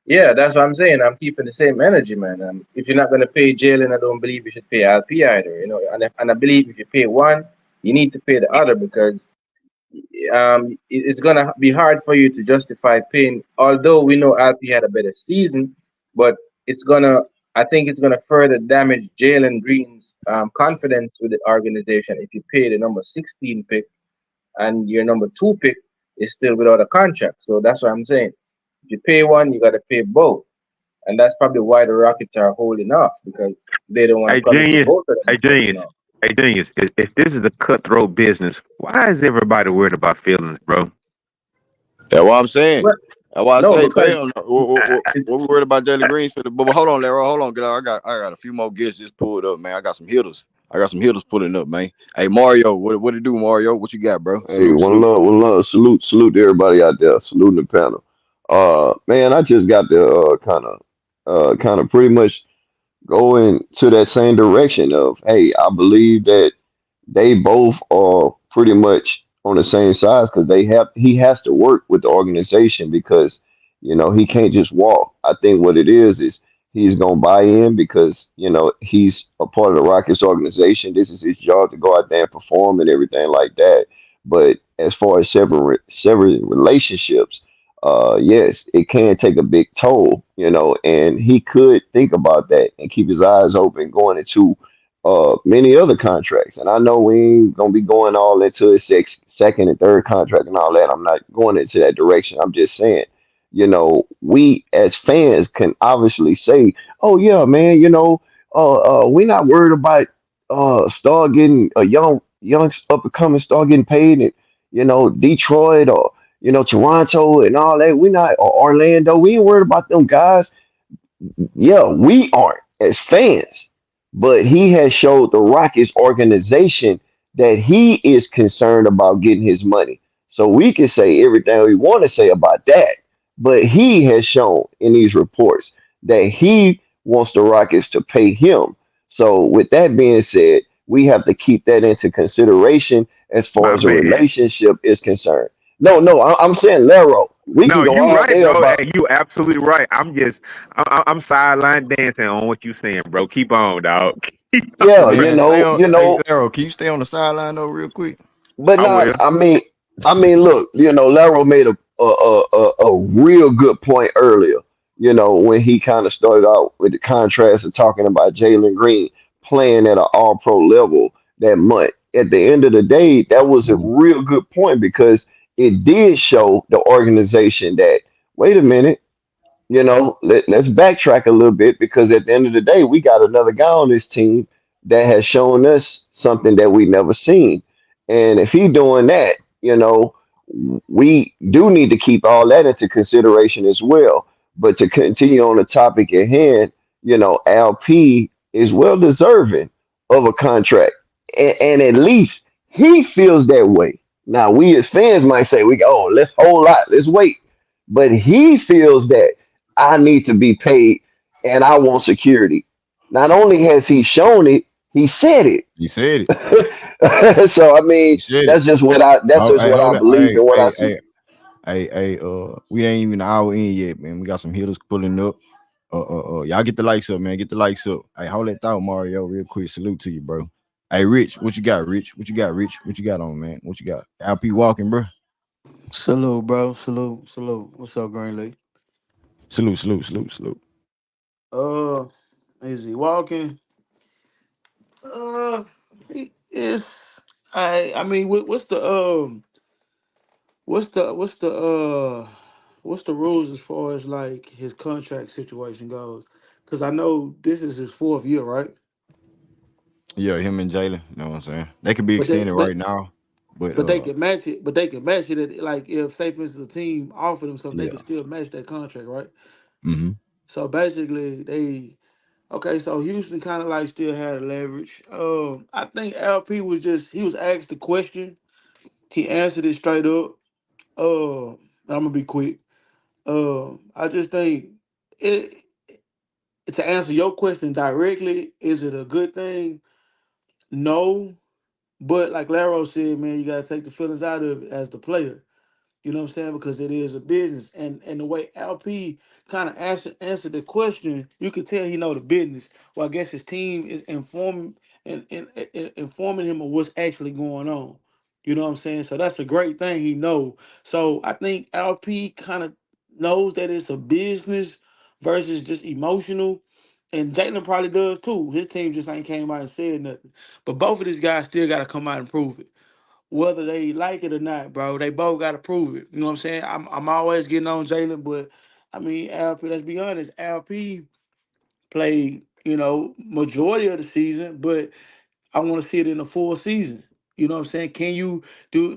Yeah, that's what I'm saying. I'm keeping the same energy, man. If you're not gonna pay Jalen, I don't believe you should pay LP either. You know, and I believe if you pay one, you need to pay the other because it's gonna be hard for you to justify paying. Although we know LP had a better season, but it's gonna, I think it's gonna further damage Jalen Green's confidence with the organization if you pay the number 16 pick and your number two pick is still without a contract. So that's what I'm saying. If you pay one, you got to pay both, and that's probably why the Rockets are holding off because they don't want to hey, commit to genius. both of Hey, them right genius. now. Hey, genius. If this is a cutthroat business, why is everybody worried about feelings, bro? That's what I'm saying. Well, That's why I no, say, because damn, it's what we worried about Jalen Green for the but hold on, Larry, hold on, get out. I got a few more guests just pulled up, man. I got some hitters. I got some hitters pulling up, man. Hey Mario, what it do, Mario? What you got, bro? Hey, Salute, salute. one love, salute to everybody out there, saluting the panel. Man, I just got to kind of pretty much go into that same direction of, hey, I believe that they both are pretty much on the same size because he has to work with the organization because he can't just walk. I think what it is he's gonna buy in because he's a part of the Rockets organization. This is his job to go out there and perform and everything like that. But as far as severing relationships, yes, it can take a big toll, and he could think about that and keep his eyes open going into many other contracts. And I know we ain't gonna be going all into his second and third contract and all that. I'm not going into that direction. I'm just saying, we as fans can obviously say, "Oh yeah, man, we're not worried about start getting a young up and coming start getting paid in Detroit or Toronto and all that. We not or Orlando. We ain't worried about them guys. Yeah, we aren't as fans, but he has showed the Rockets organization that he is concerned about getting his money. So we can say everything we want to say about that. But he has shown in these reports that he wants the Rockets to pay him. So, with that being said, we have to keep that into consideration as far My as a man. relationship is concerned. No, no, I'm saying Lero. We can No, go you all right, day bro. about. And you absolutely right. I'm sideline dancing on what you saying, bro. Keep on, dog. Keep Yeah, on, Hey bro. man, stay on. you Hey know, Arrow, can you stay on the sideline though, real quick? but I will. not. I mean, look, Lero made a real good point earlier. When he kind of started out with the contrast and talking about Jalen Green playing at an All Pro level that month. At the end of the day, that was a real good point because it did show the organization that wait a minute. Let's backtrack a little bit because at the end of the day, we got another guy on this team that has shown us something that we never seen. And if he doing that, we do need to keep all that into consideration as well. But to continue on the topic at hand, LP is well deserving of a contract. And at least he feels that way. Now, we as fans might say, let's hold out, let's wait. But he feels that I need to be paid and I want security. Not only has he shown it, he said it. He said it. So I He mean, said it. that's Oh, just hey, what I hold up. believe Hey, and what I hey, see. hey, hey. We ain't even an hour in yet, man. We got some hitters pulling up. Y'all get the likes up, man. Get the likes up. Hey, hold that thought, Mario, real quick. Salute to you, bro. Hey, Rich, what you got, Rich? What you got, Rich? What you got on, man? What you got? LP walking, bro. Salute, bro. Salute, salute. What's up, Greenlee? Salute, salute, salute, salute. Uh, is he walking? It's I mean, what's the what's the what's the rules as far as like his contract situation goes? Because I know this is his fourth year, right? Yeah, him and Jalen. You know what I'm saying? They could be But they extended but right now, but but they can match it. But they can match it. Like if say for instance a team offered him something, they can yeah. still match that contract, right? Mm-hmm. So basically, they okay. So Houston kind of like still had a leverage. I think LP was just he was asked the question. He answered it straight up. I'm gonna be quick. I just think it to answer your question directly. Is it a good thing? No, but like Laro said, man, you gotta take the feelings out of it as the player. You know what I'm saying? Because it is a business, and the way LP kind of answered the question, you could tell he know the business. Well, I guess his team is informing him of what's actually going on. You know what I'm saying? So that's a great thing he know. So I think LP kind of knows that it's a business versus just emotional. And Jalen probably does too. His team just ain't came out and said nothing. But both of these guys still got to come out and prove it whether they like it or not, bro. They both got to prove it. You know what I'm saying? I'm always getting on Jalen, but I mean, LP, let's be honest, LP played, majority of the season, but I want to see it in a full season. You know what I'm saying? Can you do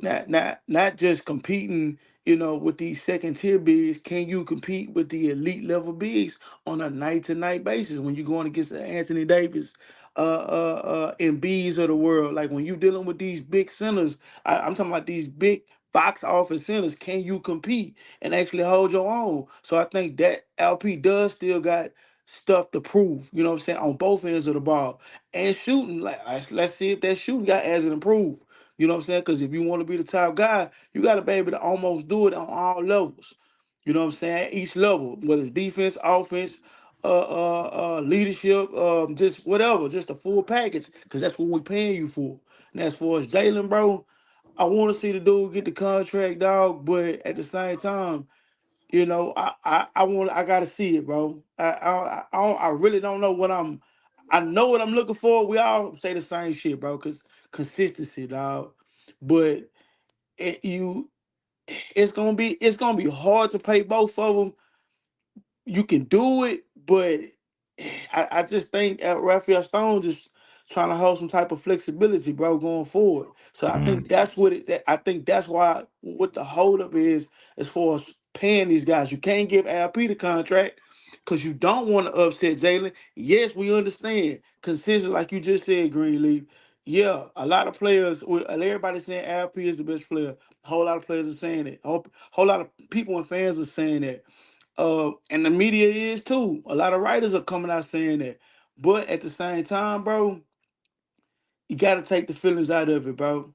not just competing, with these second tier bigs? Can you compete with the elite level bigs on a night to night basis when you're going against the Anthony Davis, and B's of the world? Like when you're dealing with these big centers, I'm talking about these big box office centers. Can you compete and actually hold your own? So I think that LP does still got stuff to prove. You know what I'm saying on both ends of the ball and shooting. Like let's see if that shooting got as an improved. You know what I'm saying? Because if you want to be the top guy, you got to be able to almost do it on all levels. You know what I'm saying? Each level, whether it's defense, offense, leadership, just whatever, just a full package. Because that's what we're paying you for. And as far as Jalen, bro, I want to see the dude get the contract, dog. But at the same time, I gotta see it, bro. I really don't know what I'm. I know what I'm looking for. We all say the same shit, bro. Cause consistency, dog. But you, it's gonna be hard to pay both of them. You can do it, but I just think Raphael Stone just trying to hold some type of flexibility, bro, going forward. So I think Mm. that's what I think that's why what the holdup is as far as paying these guys. You can't give LP the contract because you don't want to upset Jalen. Yes, we understand consensus, like you just said, Greenleaf. Yeah, a lot of players, everybody saying LP is the best player. A whole lot of players are saying it. Whole lot of people and fans are saying that. And the media is too. A lot of writers are coming out saying that. But at the same time, bro, you got to take the feelings out of it, bro.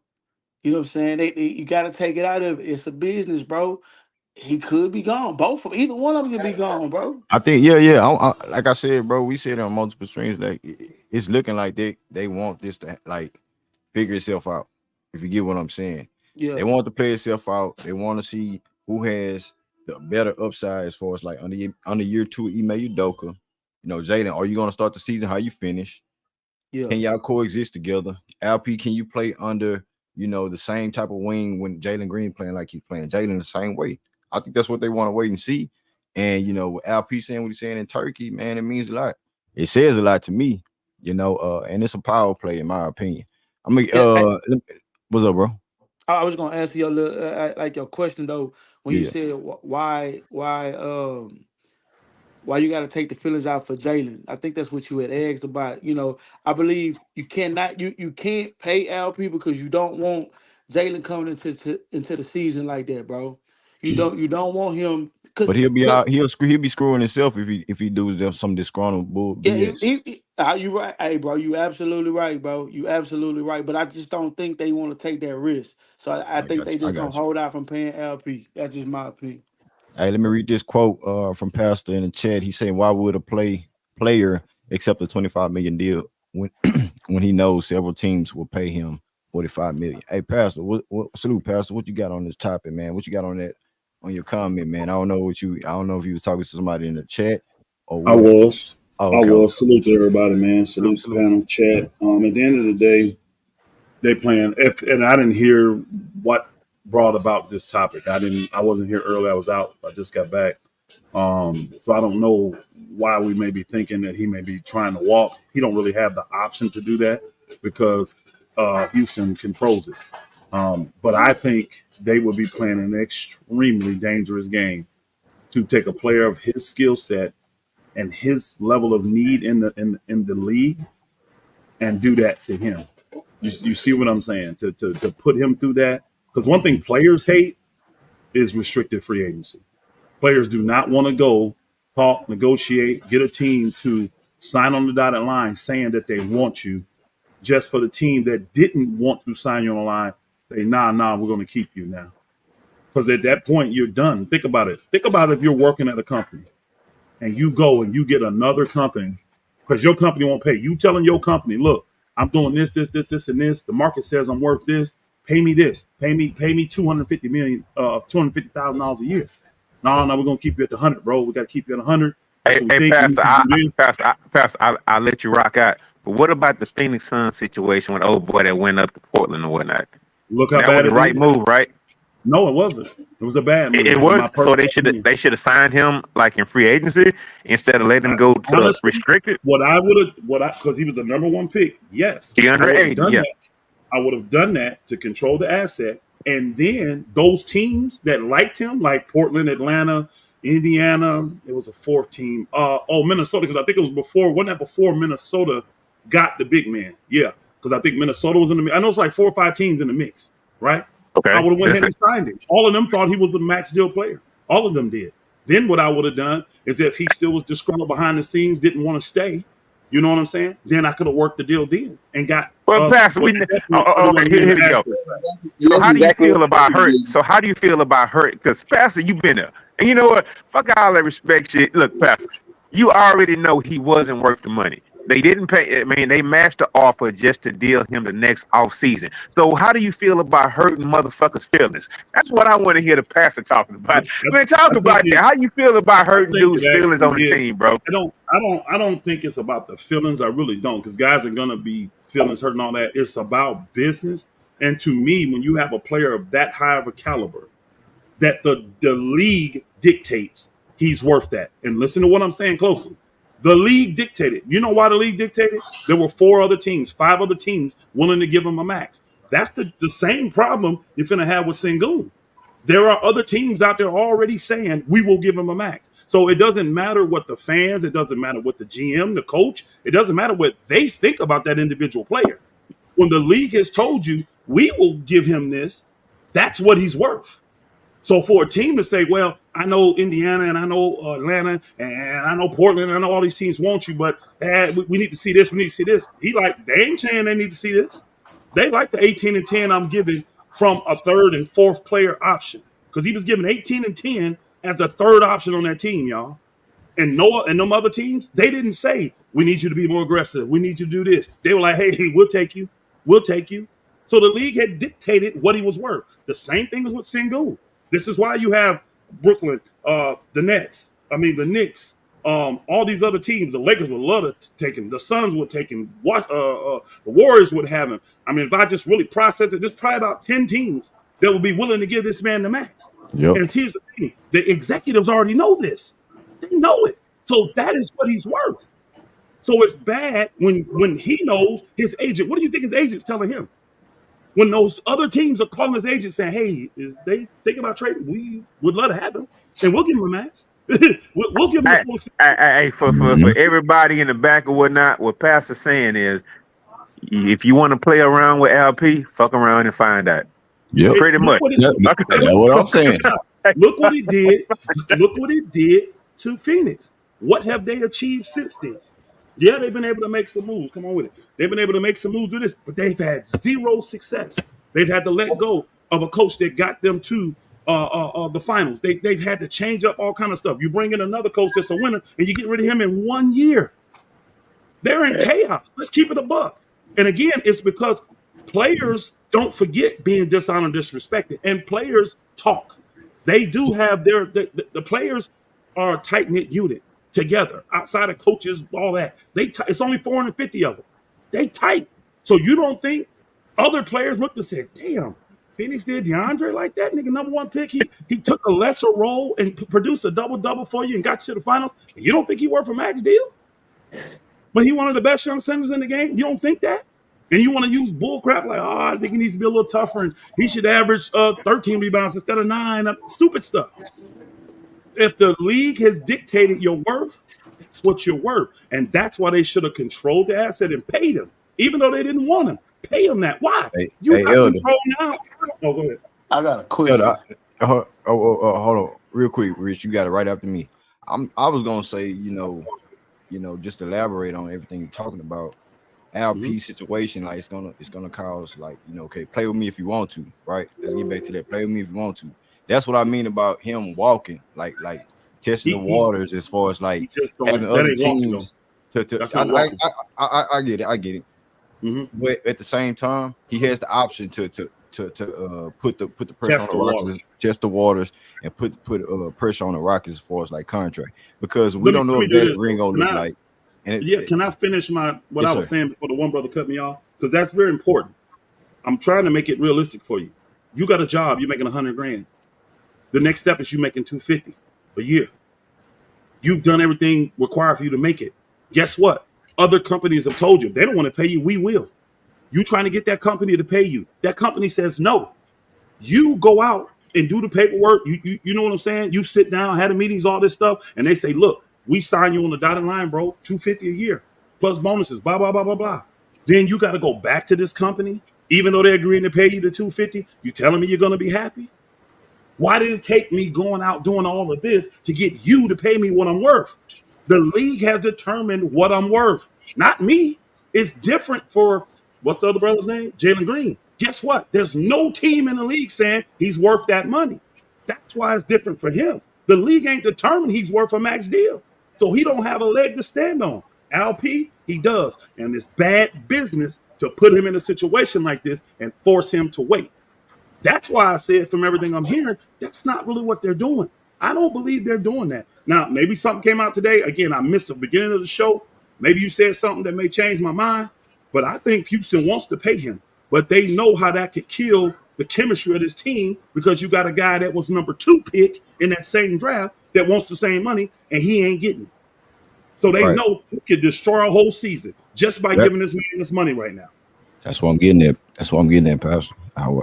You know what I'm saying? You got to take it out of it. It's a business, bro. He could be gone. Both of either one of them could be gone, bro. I think, yeah. Like I said, bro, we said it on multiple streams. Like it's looking like they want this to like figure itself out. If you get what I'm saying, Yeah, they want to play itself out. They want to see who has the better upside as far as like under year 2, Ime Udoka. You know, Jaden, are you going to start the season how you finish? yeah. Can y'all coexist together? LP, can you play under, the same type of wing when Jalen Green playing like he's playing Jalen the same way? I think that's what they want to wait and see. And with LP saying what he's saying in Turkey, man, it means a lot. It says a lot to me, and it's a power play in my opinion. I mean, Yeah, what's up, bro? I was gonna answer your like your question though when you Yeah. said why you got to take the feelings out for Jalen. I think that's what you had asked about. I believe you can't pay LP because you don't want Jalen coming into the season like that, bro. You don't want him But he'll be out. He'll be screwing himself if he does some disgruntled bull yeah, BS. you right. Hey, bro, you absolutely right, bro. You absolutely right. But I just don't think they want to take that risk. So I I think got they you. I just gonna got you. hold out from paying LP. That's just my opinion. Hey, let me read this quote from Pastor in the chat. He said, "Why would a player accept a 25 million deal when when he knows several teams will pay him 45 million?" Hey, Pastor, salute, Pastor. What you got on this topic, man? What you got on that on your comment, man? I don't know if you was talking to somebody in the chat or I what. was. Oh, I okay, okay, was. Salute to everybody, man. salute, Salute the salute. panel, chat. At the end of the day, they playing. And I didn't hear what brought about this topic. I wasn't here early. I was out. I just got back. So I don't know why we may be thinking that he may be trying to walk. He don't really have the option to do that because Houston controls it. But I think they would be playing an extremely dangerous game to take a player of his skill set and his level of need in the league and do that to him. You see what I'm saying? To put him through that, because one thing players hate is restricted free agency. Players do not want to go talk, negotiate, get a team to sign on the dotted line saying that they want you, just for the team that didn't want to sign you on the line say, nah, we're going to keep you now. Because at that point you're done. Think about it. Think about if you're working at a company and you go and you get another company because your company won't pay. You telling your company, look, I'm doing this, and this. The market says I'm worth this. Pay me this. Pay me $250,000 a year. No, we're gonna keep you at the 100, bro. We gotta keep you at 100. That's what we Hey, think. We Pastor, can do this. I'll let you rock out. But what about the Phoenix Suns situation with old boy that went up to Portland or whatnot? Look how That was bad the it right is. move, right? No, it wasn't. It was a bad It move, in was. my So personal opinion. they should have signed him like in free agency instead of letting him go to Honestly, restricted. because he was the number one pick. Yes, I DeAndre would have Ayton, done yeah. that. I would have done that to control the asset. And then those teams that liked him, like Portland, Atlanta, Indiana, it was a fourth team. Minnesota, because I think it was before, wasn't that before Minnesota got the big man? Yeah, because I think Minnesota was in the mix. I know it's like 4 or 5 teams in the mix, right? I Okay. would have went That's ahead it. and signed him. All of them thought he was a max deal player. All of them did. Then what I would have done is if he still was disgruntled behind the scenes, didn't want to stay, you know what I'm saying? Then I could have worked the deal then and got Well, Pastor, what at that point I okay, would have here been we an go. asset. So That's how do you exactly feel what about hurt? happened. So how do you feel about hurt? Because Pastor, you've been there, and you know what? Fuck all that respect shit. Look, Pastor, you already know he wasn't worth the money. They didn't pay. I mean, they matched the offer just to deal him the next off season. So how do you feel about hurting motherfuckers' feelings? That's what I want to hear the pastor talking about. Man, talk I think about that. How you feel about I hurting think dudes' it feelings actually on the did. team, bro? I don't think it's about the feelings. I really don't, because guys are gonna be feelings hurt and all that. It's about business. And to me, when you have a player of that high of a caliber, that the league dictates he's worth that. And listen to what I'm saying closely. The league dictated. You know why the league dictated? There were 4 other teams, 5 other teams willing to give him a max. That's the same problem you're gonna have with Sengun. There are other teams out there already saying we will give him a max. So it doesn't matter what the fans, it doesn't matter what the GM, the coach, it doesn't matter what they think about that individual player. when the league has told you we will give him this, that's what he's worth. So for a team to say, well, I know Indiana and I know Atlanta and I know Portland and I know all these teams want you, but we need to see this, we need to see this. He like, they ain't saying they need to see this. They like the 18 and 10 I'm giving from a third and fourth player option. Because he was given 18 and 10 as the third option on that team, y'all. And Noah and them other teams, they didn't say, we need you to be more aggressive. We need you to do this. They were like, hey, we'll take you. We'll take you. So the league had dictated what he was worth. The same thing is with Sengun. This is why you have Brooklyn, the Knicks, all these other teams. The Lakers would love to take him. The Suns would take him. The Warriors would have him. I mean, if I just really process it, there's probably about 10 teams that would be willing to give this man the max. Yep. And here's the thing. The executives already know this. They know it. So that is what he's worth. So it's bad when he knows his agent. What do you think his agent's telling him? When those other teams are calling his agent saying, hey, is they thinking about trading? We would love to have him. And we'll give him a max. we'll give him a full For everybody in the back or whatnot, what Pastor's saying is, if you want to play around with LP, fuck around and find out. Yep. Pretty much. That's what I'm saying. Look what it did. Look what it did to Phoenix. What have they achieved since then? Yeah, they've been able to make some moves. Come on with it. They've been able to make some moves with this, but they've had zero success. They've had to let go of a coach that got them to the finals. They've had to change up all kind of stuff. You bring in another coach that's a winner, and you get rid of him in 1 year. They're in chaos. Let's keep it a buck. And again, it's because players don't forget being dishonored, disrespected, and players talk. They do have the players are a tight knit unit together, outside of coaches, all that. It's only 450 of them. They tight. So you don't think other players looked and said, damn, Phoenix did DeAndre like that? Nigga, number one pick. He took a lesser role and produced a double-double for you and got you to the finals. And you don't think he worth a max deal? But he one of the best young centers in the game? You don't think that? And you want to use bull crap like, I think he needs to be a little tougher and he should average 13 rebounds instead of 9. Stupid stuff. If the league has dictated your worth, that's what you're worth. And that's why they should have controlled the asset and paid him, even though they didn't want him. Pay him that. Why? You have control now. Oh, go ahead. I got a question. Hold on. Real quick, Rich, you got it right after me. I was going to say, just elaborate on everything you're talking about. LP situation, like it's gonna cause, like, okay, play with me if you want to, right? Let's get back to that. Play with me if you want to. That's what I mean about him walking, like testing the waters, as far as like having other teams. I get it. Mm-hmm. But at the same time, he has the option to put the pressure on the Rockets, test the waters, and put pressure on the Rockets as far as like contract, because we don't know what that ring gonna look like. Can I finish I was saying before the one brother cut me off? Because that's very important. I'm trying to make it realistic for you. You got a job, you're making $100,000. The next step is you making $250 a year. You've done everything required for you to make it. Guess what? Other companies have told you if they don't want to pay you, we will. You trying to get that company to pay you. That company says no. You go out and do the paperwork. You know what I'm saying? You sit down, had the meetings, all this stuff, and they say, look, we sign you on the dotted line, bro, $250 a year, plus bonuses, blah, blah, blah, blah, blah. Then you got to go back to this company, even though they're agreeing to pay you the $250. You telling me you're going to be happy? Why did it take me going out doing all of this to get you to pay me what I'm worth? The league has determined what I'm worth, not me. It's different for, what's the other brother's name? Jalen Green. Guess what? There's no team in the league saying he's worth that money. That's why it's different for him. The league ain't determined he's worth a max deal. So he don't have a leg to stand on. LP, he does. And it's bad business to put him in a situation like this and force him to wait. That's why I said, from everything I'm hearing, that's not really what they're doing. I don't believe they're doing that. Now, maybe something came out today. Again, I missed the beginning of the show. Maybe you said something that may change my mind. But I think Houston wants to pay him. But they know how that could kill the chemistry of this team, because you got a guy that was number 2 pick in that same draft that wants the same money, and he ain't getting it. So they know he could destroy a whole season just by giving this man this money right now. That's what I'm getting at. Pastor.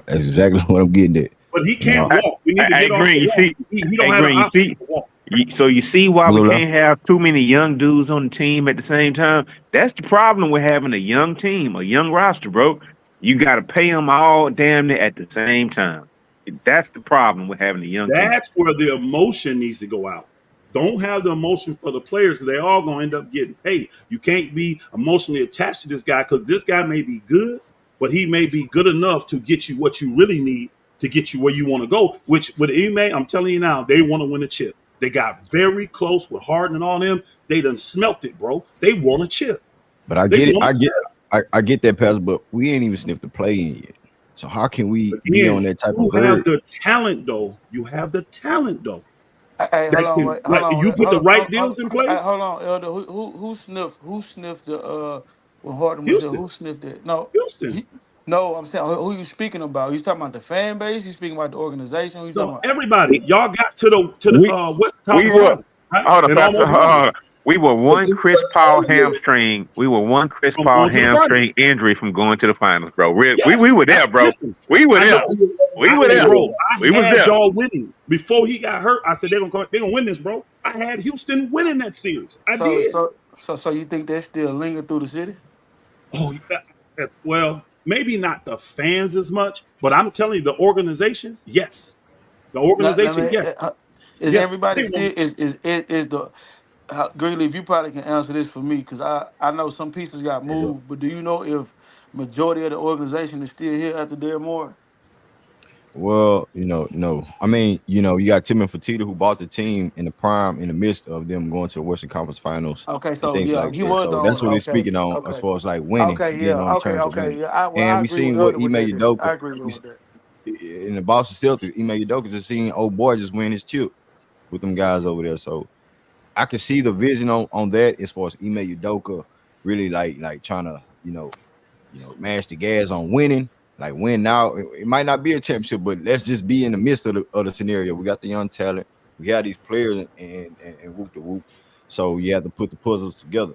That's exactly what I'm getting at. But he can't walk. We need to get off the wall. He don't have an option to walk. So you see why we can't have too many young dudes on the team at the same time? That's the problem with having a young team, a young roster, bro. You got to pay them all damn near at the same time. That's the problem with having a young team. That's where the emotion needs to go out. Don't have the emotion for the players because they all gonna end up getting paid. You can't be emotionally attached to this guy because this guy may be good, but he may be good enough to get you what you really need to get you where you want to go. Which with Ime, I'm telling you now, they want to win a chip. They got very close with Harden and all them. They done smelt it, bro. They want a chip. But I They get it. want a chip. I get that pass, but we ain't even sniffed the play in yet. So how can we be on Again, that type of you have hurt? the talent though. You have the talent though. Hey, hold That on, can wait, hold like on, you put the right deals in place. hold on, Elder. Who sniffed the when Harden was here? Houston, Who sniffed it? No, Houston. he, no. I'm saying who you speaking about? You talking about the fan base? You speaking about the organization? Who you talking No, about? everybody, y'all got to the We Western we Conference were Final, right? hold up, And Pastor. almost won it. We were But one this Chris was Paul earlier. hamstring. We were one Chris I'm Paul going to the final. hamstring injury from going to the finals, bro. Yes, We were there, that's bro. listen. We were I there. know. We were Hey, there. bro, I We was had there. y'all winning before he got hurt. I said they're gonna win this, bro. I had Houston winning that series. I So did. so so you think that still linger through the city? Oh, well, maybe not the fans as much, but I'm telling you, the organization, yes, the Let organization, me. yes, Is yeah, everybody they still want. is the Greeley? If you probably can answer this for me, because I know some pieces got What's up? moved, but do you know if majority of the organization is still here after Daryl Moore? Well, no. I mean, you got Tim and Fertitta who bought the team in the prime in the midst of them going to the Western Conference Finals Okay, and so things yeah, like he that. was the So that's owner. what he's Okay, speaking on as okay, far as like winning, okay, being yeah, on okay, terms of okay, winning. yeah. And I we agree with seen what Elder with Ime that. Then Udoka I agree we, with that. in the Boston Celtics. Ime Udoka just seen old boy just win his chip with them guys over there. So I can see the vision on that as far as Ime Udoka really like trying to mash the gas on winning. Like win now, it might not be a championship, but let's just be in the midst of the scenario. We got the young talent, we got these players, and whoop the whoop. So you have to put the puzzles together.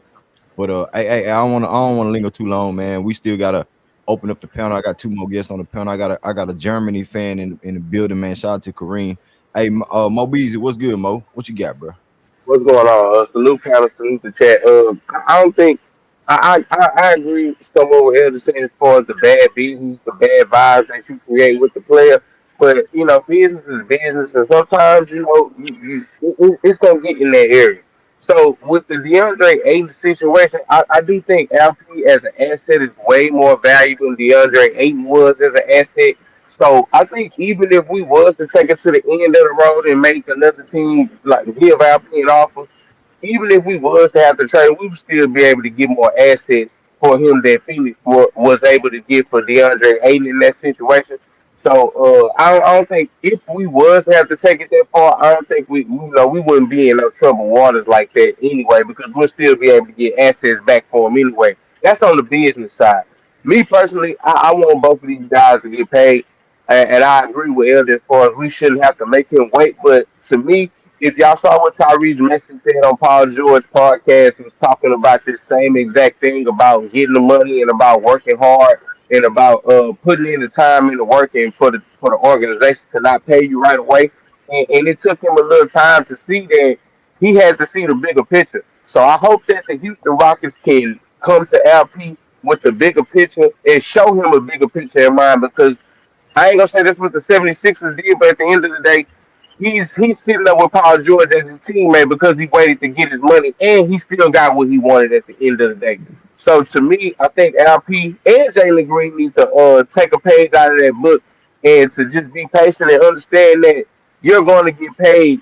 But I don't want to linger too long, man. We still gotta open up the panel. I got two more guests on the panel. I got a Germany fan in the building, man. Shout out to Kareem. Hey, Mo Beasley, what's good, Mo? What you got, bro? What's going on? Salute, panel, salute the chat. I don't think I agree with someone with Elder saying as far as the bad business, the bad vibes that you create with the player. But business is business, and sometimes it's gonna get in that area. So with the DeAndre Ayton situation, I do think LP as an asset is way more valuable than DeAndre Ayton was as an asset. So I think even if we was to take it to the end of the road and make another team like give LP an offer, even if we was to have to trade, we would still be able to get more assets for him than Phoenix was able to get for DeAndre Ayton in that situation. So I don't think if we was to have to take it that far, I don't think we wouldn't be in no trouble waters like that anyway because we'll still be able to get assets back for him anyway. That's on the business side. Me personally, I want both of these guys to get paid, and I agree with Elder as far as we shouldn't have to make him wait. But to me, if y'all saw what Tyrese Maxey said on Paul George podcast, he was talking about this same exact thing about getting the money and about working hard and about putting in the time and the work and for the organization to not pay you right away. And it took him a little time to see that he had to see the bigger picture. So I hope that the Houston Rockets can come to LP with the bigger picture and show him a bigger picture in mind because I ain't gonna say this what the 76ers did, but at the end of the day, he's sitting up with Paul George as his teammate because he waited to get his money and he still got what he wanted at the end of the day. So to me, I think LP and Jalen Green need to take a page out of that book and to just be patient and understand that you're going to get paid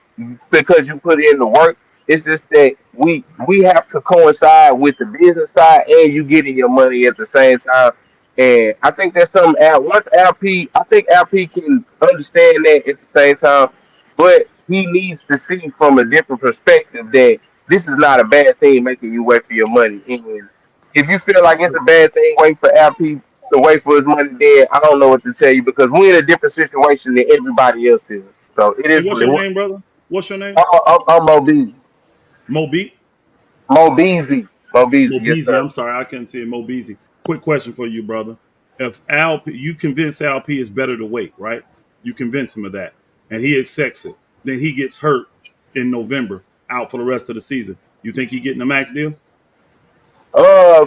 because you put in the work. It's just that we have to coincide with the business side and you getting your money at the same time. And I think that's something once LP, I think LP can understand that at the same time, but he needs to see from a different perspective that this is not a bad thing making you wait for your money. And if you feel like it's a bad thing wait for LP to wait for his money, then I don't know what to tell you because we're in a different situation than everybody else is. So it Hey, is what's what it your is. name, brother? What's your name? I'm Mo Beasley. Mo Beat? Mo Beasley. Mo Mo Beasley, yes, Beasley. sir. I'm sorry, I couldn't see it. Mo Beasley. Quick question for you, brother. If Alp, you convince LP it's better to wait, right? You convince him of that, and he accepts it. Then he gets hurt in November, out for the rest of the season. You think he getting a max deal? Uh,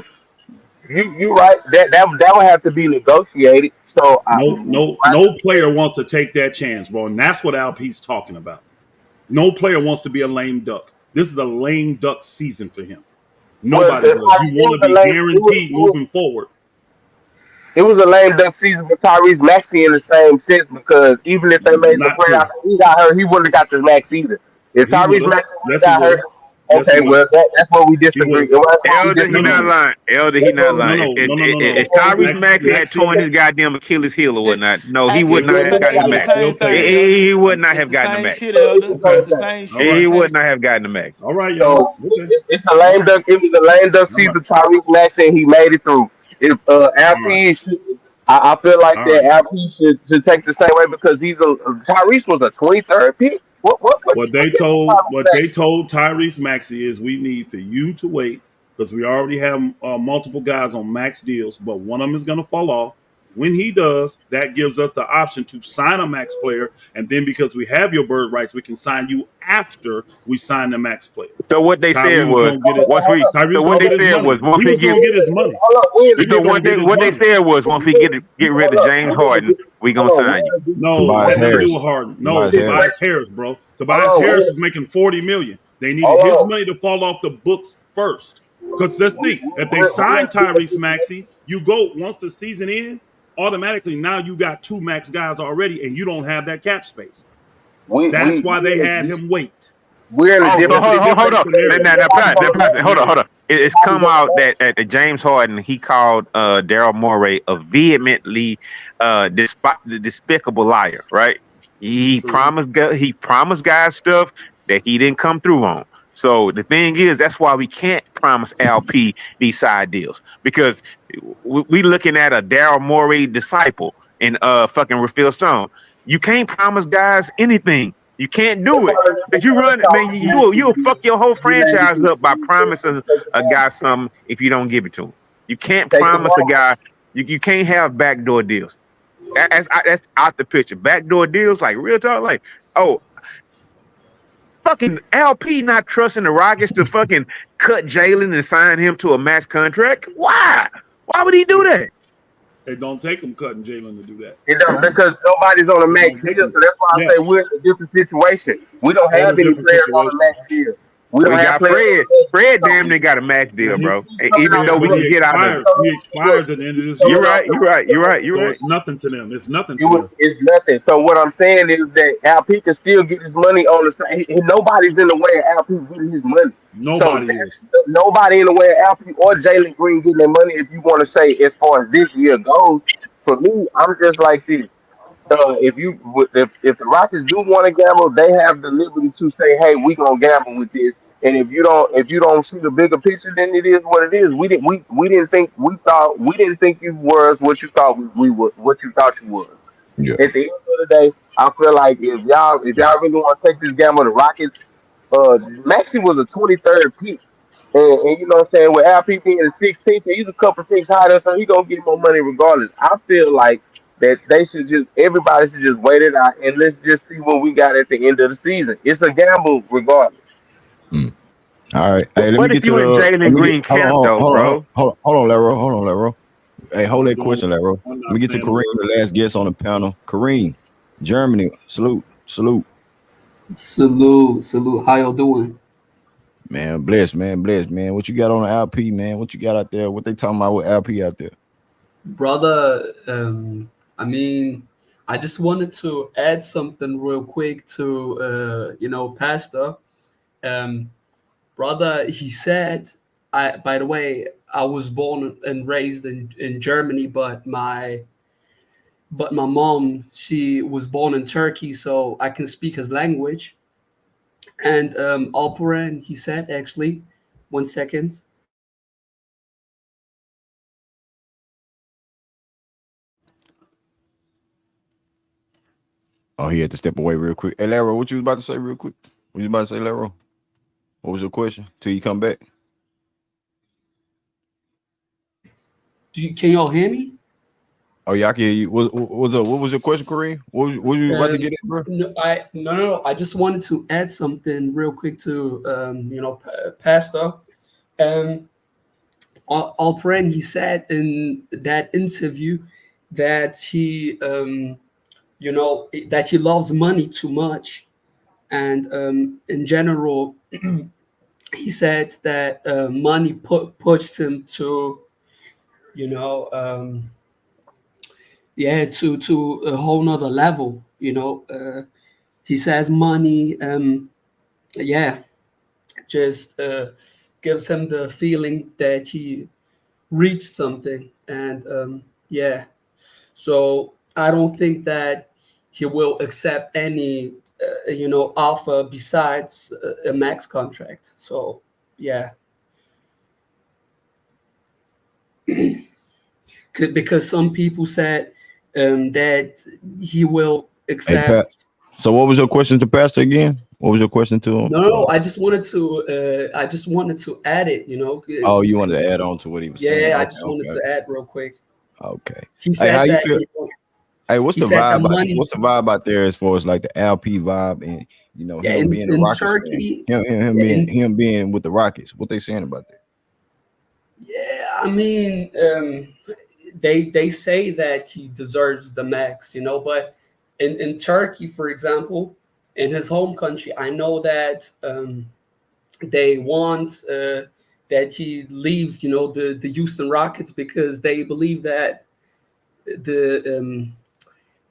You right. That would have to be negotiated. So No player wants to take that chance, bro. And that's what Alp's talking about. No player wants to be a lame duck. This is a lame duck season for him. Nobody does. You want to be guaranteed moving forward. It was a lame duck season for Tyrese Maxey in the same sense because even if they made the Not playoffs true. and he got hurt, he wouldn't have got the max either. If He would Tyrese have. Maxey would have Yes, he got would hurt, have. Yes, he okay, would well have. that's what we He would disagree. have. That's what we Elder, he disagree. not No. lying. Elder, he not lying. No. If Tyrese Maxey had Maxey, torn his goddamn Achilles heel or whatnot, no, he would It's not the have gotten the it's the max. same okay. thing, Elder. He would not It's have the gotten the same max. shit, Elder. Okay, It's the same All shit. right. He You would can't. not have gotten the max. All right, y'all. So Okay. it's a lame duck. It was a lame duck All right. season. Tyrese Maxey, he made it through. If All right. LP should, I feel like All that right. LP should take the same way because Tyrese was a 23rd pick. What What you they get from told Tyrese what they Maxey? told Tyrese Maxey is we need for you to wait because we already have multiple guys on max deals, but one of them is going to fall off. When he does, that gives us the option to sign a max player, and then because we have your bird rights, we can sign you after we sign the max player. So what they said Tyrese was was gonna get his Okay, hold up. so Tyrese what gonna they get his said money. was once He he was get gonna get his money. Hold up. We're in a He was so gonna get his what they money. said was once we get rid of hold up. James Harden, we gonna Hold on. sign you. No, it Tobias had nothing to do Harris. with Harden. No, Tobias Harris. Tobias Harris, bro. Tobias Hold on. Harris was making $40 million. They needed his Hold money to fall off the books first. Because let's think, if they sign on. Tyrese Maxey, you go once the season ends, automatically now you got two max guys already, and you don't have that cap space. We That's we why they had him wait. we're in a Oh, so different That's a hold different up. scenario. Hold on. It's come out that James Harden he called Daryl Morey a vehemently despicable liar. Right? True. He promised guys stuff that he didn't come through on. So the thing is, that's why we can't promise LP these side deals because we looking at a Daryl Morey disciple in fucking Refill Stone. You can't promise guys anything. You can't do it. If you run, man, you'll fuck your whole franchise up by promising a guy something if you don't give it to him. You can't take the promise a ball. guy. You can't have backdoor deals. That's out the picture. Backdoor deals, like real talk, like oh, fucking LP not trusting the Rockets to fucking cut Jalen and sign him to a max contract. Why? Why would he do that? It don't take them cutting Jalen to do that. It don't because nobody's on a It max don't take deal, them. so that's why I Yeah, say we're in a different situation. We don't total have any different players on a situation. max deal. We don't We have got players on Fred. a max Fred deal. damn near got a max Yeah, deal, bro. Coming Even out yeah, though we but can he get out of it. expires. He expires at the end of this You're year. right. You're right. You're right. You're So right. it's nothing to them. It's nothing It to was them. it's nothing. So what I'm saying is that LP can still get his money on the same. Nobody's in the way of LP getting his money. So Nobody is. nobody in the way of LP or Jalen Green getting their money. If you want to say as far as this year goes, for me, I'm just like this. If the Rockets do want to gamble, they have the liberty to say, "Hey, we gonna gamble with this." And if you don't see the bigger picture, then it is what it is. We didn't think you was what you thought we were, what you thought you was. Yeah. At the end of the day, I feel like if y'all really want to take this gamble, the Rockets, Maxi was a 23rd pick. And you know what I'm saying, with LP being the 16th, he's a couple picks higher, so he gonna get more money regardless. I feel like that everybody should just wait it out and let's just see what we got at the end of the season. It's a gamble regardless. Mm. All right. Hey, let me What if get to you in the. Let Jalen me get. Green camp though, bro? Hold on, Laro. Hold on, Laro. Hey, hold I'm that doing. question, Laro. I'm Let me not get to saying Kareem, what. the last guest on the panel. Kareem, Germany. Salute. Salute. How y'all doing? Man, bless, man. What you got on the LP, man? What you got out there? What they talking about with LP out there? Brother, I mean, I just wanted to add something real quick to, Pastor. Um, Brother, he said, by the way, I was born and raised in Germany, but my mom, she was born in Turkey, so I can speak his language. And Alperen, he said, actually, 1 second. Oh, he had to step away real quick. Hey, Laro, what you was about to say real quick? What you about to say, Laro? What was your question? Till you come back. Can y'all hear me? Oh yeah, I can hear you. What was your question, Kareem? What was you about to get at, bro? No. I just wanted to add something real quick to Pastor. Um, Alperen, he said in that interview that he, that he loves money too much, and in general, he said that money pushes him to, you know, to a whole nother level. He says money, yeah, just gives him the feeling that he reached something, and yeah. So I don't think that he will accept any, offer besides a max contract. So yeah, because some people said that he will Hey Pat. accept. So what was your question to Pastor again? What was your question to him? No, I just wanted to add it. Oh, you wanted to add on to what he was saying. Yeah, I Okay, just wanted okay, to add real quick. okay. He Hey, how said you that feel? Hey, what's he the said that vibe out? money. What's the vibe out there as far as like the LP vibe and Yeah, him being a in Rockets fan, Turkey. him Yeah, being with the Rockets? What they saying about that? yeah, I mean, they say that he deserves the max, but in Turkey, for example, in his home country, I know that they want that he leaves, the Houston Rockets, because they believe that the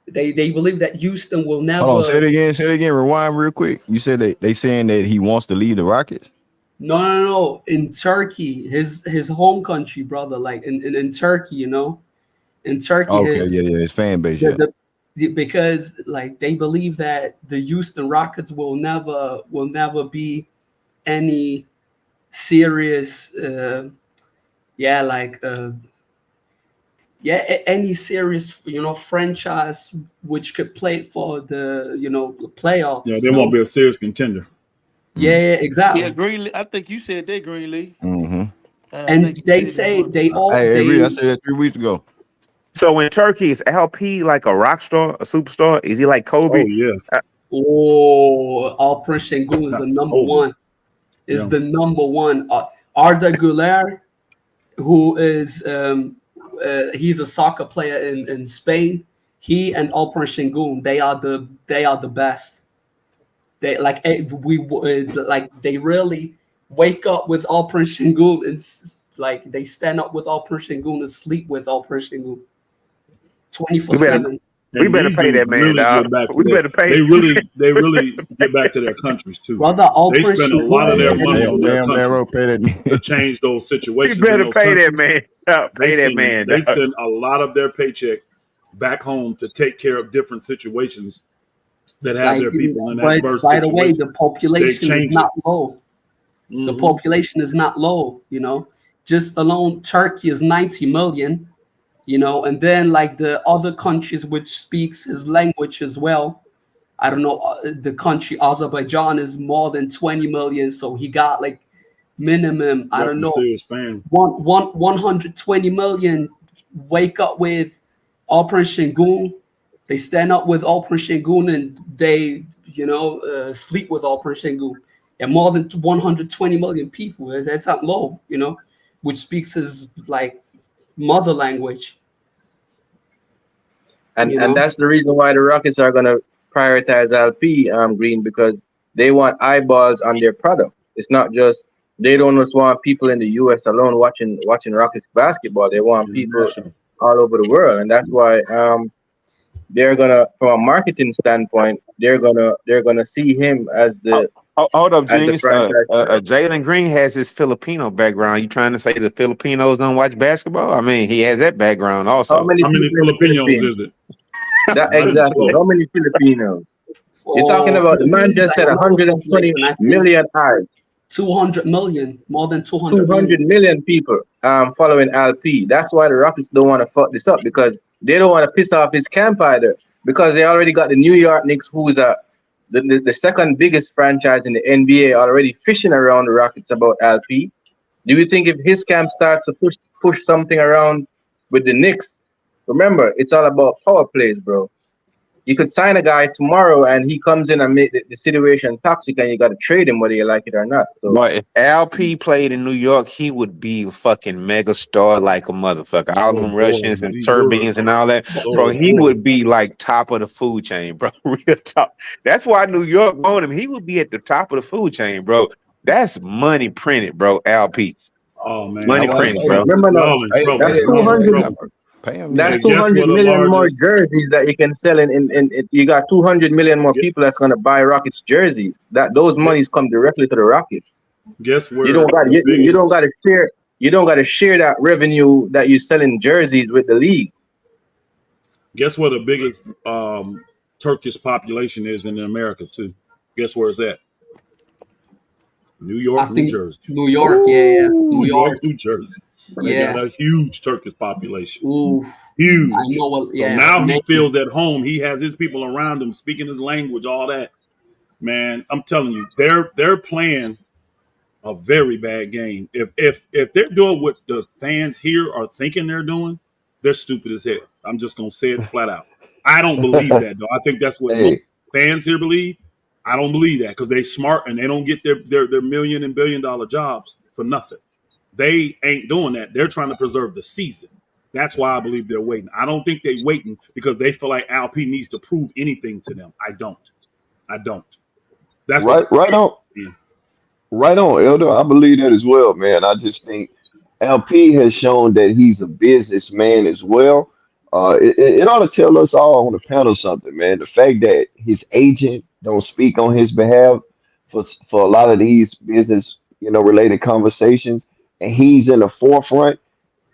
they believe that Houston will Hold on, say never. it again. Say it again. Rewind real quick. You said that they saying that he wants to leave the Rockets. No, no, no. In Turkey, his home country, brother. Like in Turkey, in Turkey, Okay, yeah. His fan base, yeah. because like they believe that the Houston Rockets will never be any serious, like any serious franchise which could play for the Yeah, playoffs. they won't be a serious contender. Yeah, Yeah, exactly. Greenlee. I think you said that, Greenlee. Mm-hmm. I And think you they said that, say bro. they all I agree. I they said that 3 weeks ago. So in Turkey, is LP like a rock star, a superstar? Is he like Oh Kobe? yeah. Uh, Oh, Alperen Sengun is Not the number Kobe. one. Is Yeah. the number one. Arda Güler, who is he's a soccer player in Spain. He and Alperen Sengun, they are the best. They like like they really wake up with Alperen Sengun, and like they stand up with Alperen Sengun and sleep with Alperen Sengun twenty four we better seven. we And better these pay dudes that man, really dog. get back to We their better pay. they really they really get back to their countries too. Brother, They Alperen spend a lot of Sengun their Hey, money on their damn, country pay to that. change those We situations in better those pay that countries. man. Pay that man, They dog. send a lot of their paycheck back home to take care of different situations that have Like, their people in but adverse by the way, the situations. They population is change it. not low. The Hmm. population is not low. Just alone Turkey is 90 million. And then like the other countries which speaks his language as well. I don't know. The country Azerbaijan is more than 20 million, so he got like minimum. I Got don't some know, serious fans. 120 million wake up with Alperen Sengun. They stand up with Alperen Sengun, and they, sleep with Alperen Sengun. And more than 120 million people. That's not low, which speaks his like mother language, And that's the reason why the Rockets are gonna prioritize LP Green, because they want eyeballs on their product. It's not just they don't just want people in the US alone watching Rockets basketball. They want people International. all over the world, and that's why they're gonna, from a marketing standpoint, they're gonna see him as Oh, the hold up, as the James. franchise player. Jalen Green has his Filipino background. You trying to say the Filipinos don't watch basketball? I mean, he has that background How also. many How many people in the Filipinos Philippines? is it? That Not even exactly. close. How many Filipinos? You're talking for about the man Philippines. just I said don't know the 120 population. I think million eyes. 200 million, more than 200 200 million. million people following LP. That's why the Rockets don't want to fuck this up, because they don't want to piss off his camp either. Because they already got the New York Knicks, who is the second biggest franchise in the NBA, already fishing around the Rockets about LP. Do you think if his camp starts to push something around with the Knicks, remember it's all about power plays, bro. You could sign a guy tomorrow, and he comes in and make the situation toxic, and you got to trade him whether you like it or not. So, But if LP played in New York, he would be a fucking mega star like a motherfucker. All Oh them boy, Russians and he would. Serbians and all that, bro. Oh He boy. would be like top of the food chain, bro. Real top. That's why New York wanted him. He would be at the top of the food chain, bro. That's money printed, bro. LP, Oh man, That's money why I printed, say, bro. remember now, y'all in pay, trouble. pay that's that Y'all two man, in hundred. man. trouble. Pay him, That's And man. guess 200 what? The million more largest. jerseys that you can sell you got 200 million more people that's going to buy Rockets jerseys. That those monies come directly to the Rockets. Guess You where don't got the you don't biggest. got to share. You don't got to share that revenue that you selling jerseys with the league. Guess where the biggest Turkish population is in America too? Guess where it's at? New I York, New think Jersey. New York, yeah, Ooh, New New York, York, New Jersey. They got yeah. a huge Turkish population. Oof, I Huge. know. Well, So yeah, now he amazing. feels at home. He has his people around him speaking his language, all that. Man, I'm telling you, they're playing a very bad game. If they're doing what the fans here are thinking they're doing, they're stupid as hell. I'm just gonna say it flat out. I don't believe that though. I think that's what most Hey, fans here believe. I don't believe that because they smart and they don't get their million and $1 billion jobs for nothing. They ain't doing that. They're trying to preserve the season. That's why I believe they're waiting. I don't think they're waiting because they feel like Alp needs to prove anything to them. I don't. I don't. That's what the right, right on. fans. Right on, Elder. I believe that as well, man. I just think LP has shown that he's a businessman as well. It ought to tell us all on the panel something, man. The fact that his agent don't speak on his behalf for a lot of these business, related conversations, and he's in the forefront.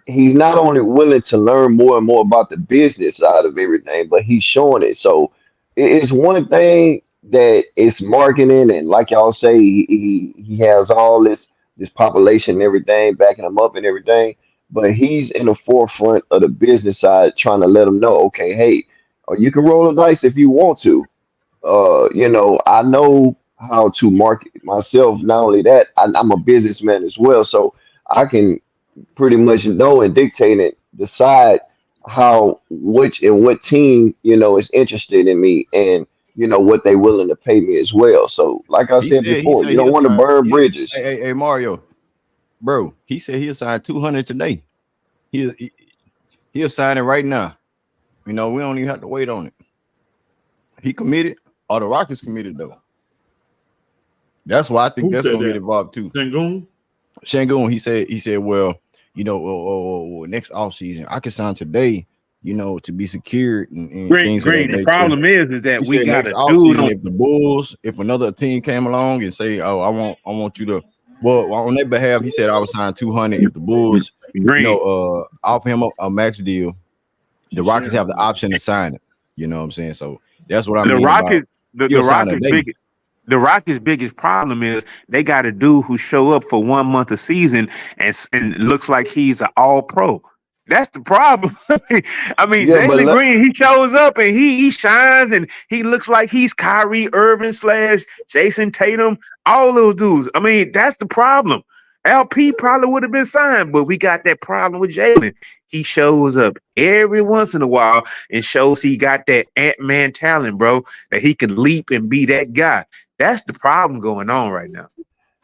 He's not only willing to learn more and more about the business side of everything, but he's showing it. So it's one thing that it's marketing, and like y'all say, he has all this population and everything backing him up and everything. But he's in the forefront of the business side, trying to let them know, okay, hey, you can roll the dice if you want to. I know how to market myself. Not only that, I'm a businessman as well, so I can pretty much know and dictate it, decide how which and what team is interested in me, and what they willing to pay me as well. So, like I said he before, said you don't he'll want to sign. burn He, bridges. hey, Mario, bro. He said he'll sign 200 today. He'll sign it right now. We don't even have to wait on it. He committed, or the Rockets committed though. That's why I think Who that's said gonna get that? involved too. Sengun? Shangoon, he said, well, next offseason, I can sign today, to be secured and Green, things of that Green. The nature. problem is He that we said got next a dude offseason, on if another team came along and say, oh, I want you to, well, on their behalf, he said I would sign 200 if the Bulls, Green. offer him a max deal. The She's Rockets have sharing the that. option to sign it. You know what I'm saying? So that's what I The mean about Rockets, the, he'll the sign a Rockets day. big. The Rockets' biggest problem is they got a dude who show up for 1 month a season and looks like he's an all pro. That's the problem. I mean, Yeah, but Jalen Green, he shows up and he shines and he looks like he's Kyrie Irving / Jason Tatum, all those dudes. I mean, that's the problem. LP probably would have been signed, but we got that problem with Jalen. He shows up every once in a while and shows he got that Ant-Man talent, bro, that he can leap and be that guy. That's the problem going on right now.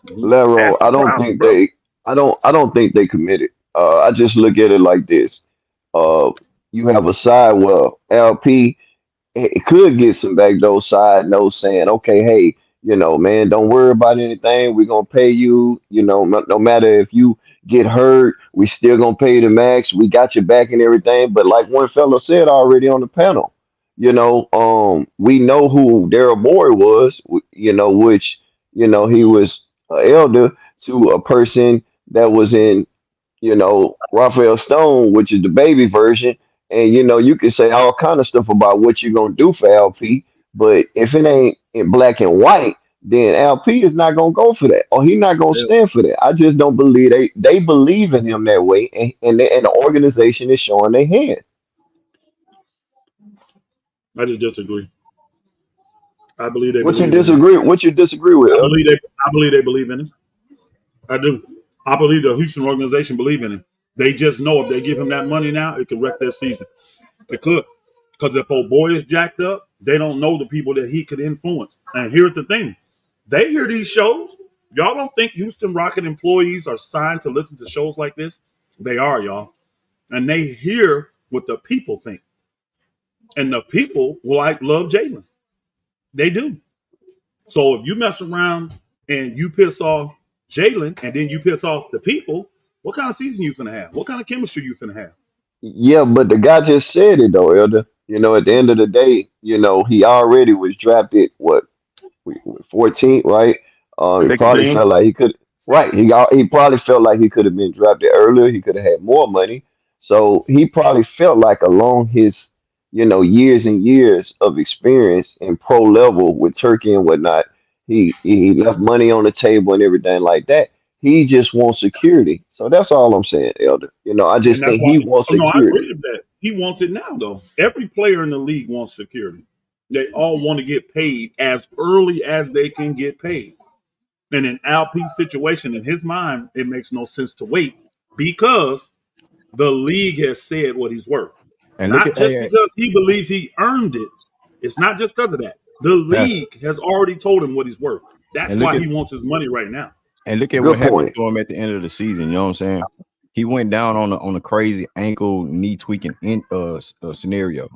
Mhm. Lero, That's the problem, bro. I don't think they committed. I just look at it like this. Uh, you have a side where LP it could get some backdoor side notes saying, okay, hey, man, don't worry about anything. We're gonna pay you. No matter if you get hurt, we still gonna pay you the max. We got your back and everything. But like one fella said already on the panel, we know who Daryl Morey was. Which he was an elder to a person that was in Raphael Stone, which is the baby version. And you can say all kind of stuff about what you're gonna do for LP, but if it ain't in black and white, then LP is not gonna go for that, or he's not gonna Well, stand for that. I just don't believe they believe in him that way, and the organization is showing their hand. I just disagree. I believe they What you believe in him. disagree? What you disagree with, I Elder? believe they. I believe they believe in him. I do. I believe the Houston organization believe in him. They just know if they give him that money now, it could wreck their season. It could. Because if old boy is jacked up, they don't know the people that he could influence. And here's the thing: they hear these shows. Y'all don't think Houston Rocket employees are signed to listen to shows like this? They are, y'all, and they hear what the people think, and the people like love Jalen. They do. So if you mess around and you piss off Jalen, and then you piss off the people, what kind of season you finna have? What kind of chemistry you finna have? Yeah, but the guy just said it though, Elder. At the end of the day, he already was drafted what 14th, right? He probably 16. felt like he could, right? He probably felt like he could have been drafted earlier. He could have had more money. So he probably felt like along his, years and years of experience in pro level with Turkey and whatnot, he left money on the table and everything like that. He just wants security. So that's all I'm saying, Elder. I just And that's think why. he wants Oh no, I security. agree with that. He wants it now, though. Every player in the league wants security. They all want to get paid as early as they can get paid. And in Alp's situation, in his mind, it makes no sense to wait because the league has said what he's worth. And look Not at just hey, because he believes he earned it. It's not just because of that. The Pastor, league has already told him what he's worth. That's and look why at he wants his money right now. what Good happened point. to him at the end of the season. You know what I'm saying? He went down on a crazy ankle knee tweaking scenario.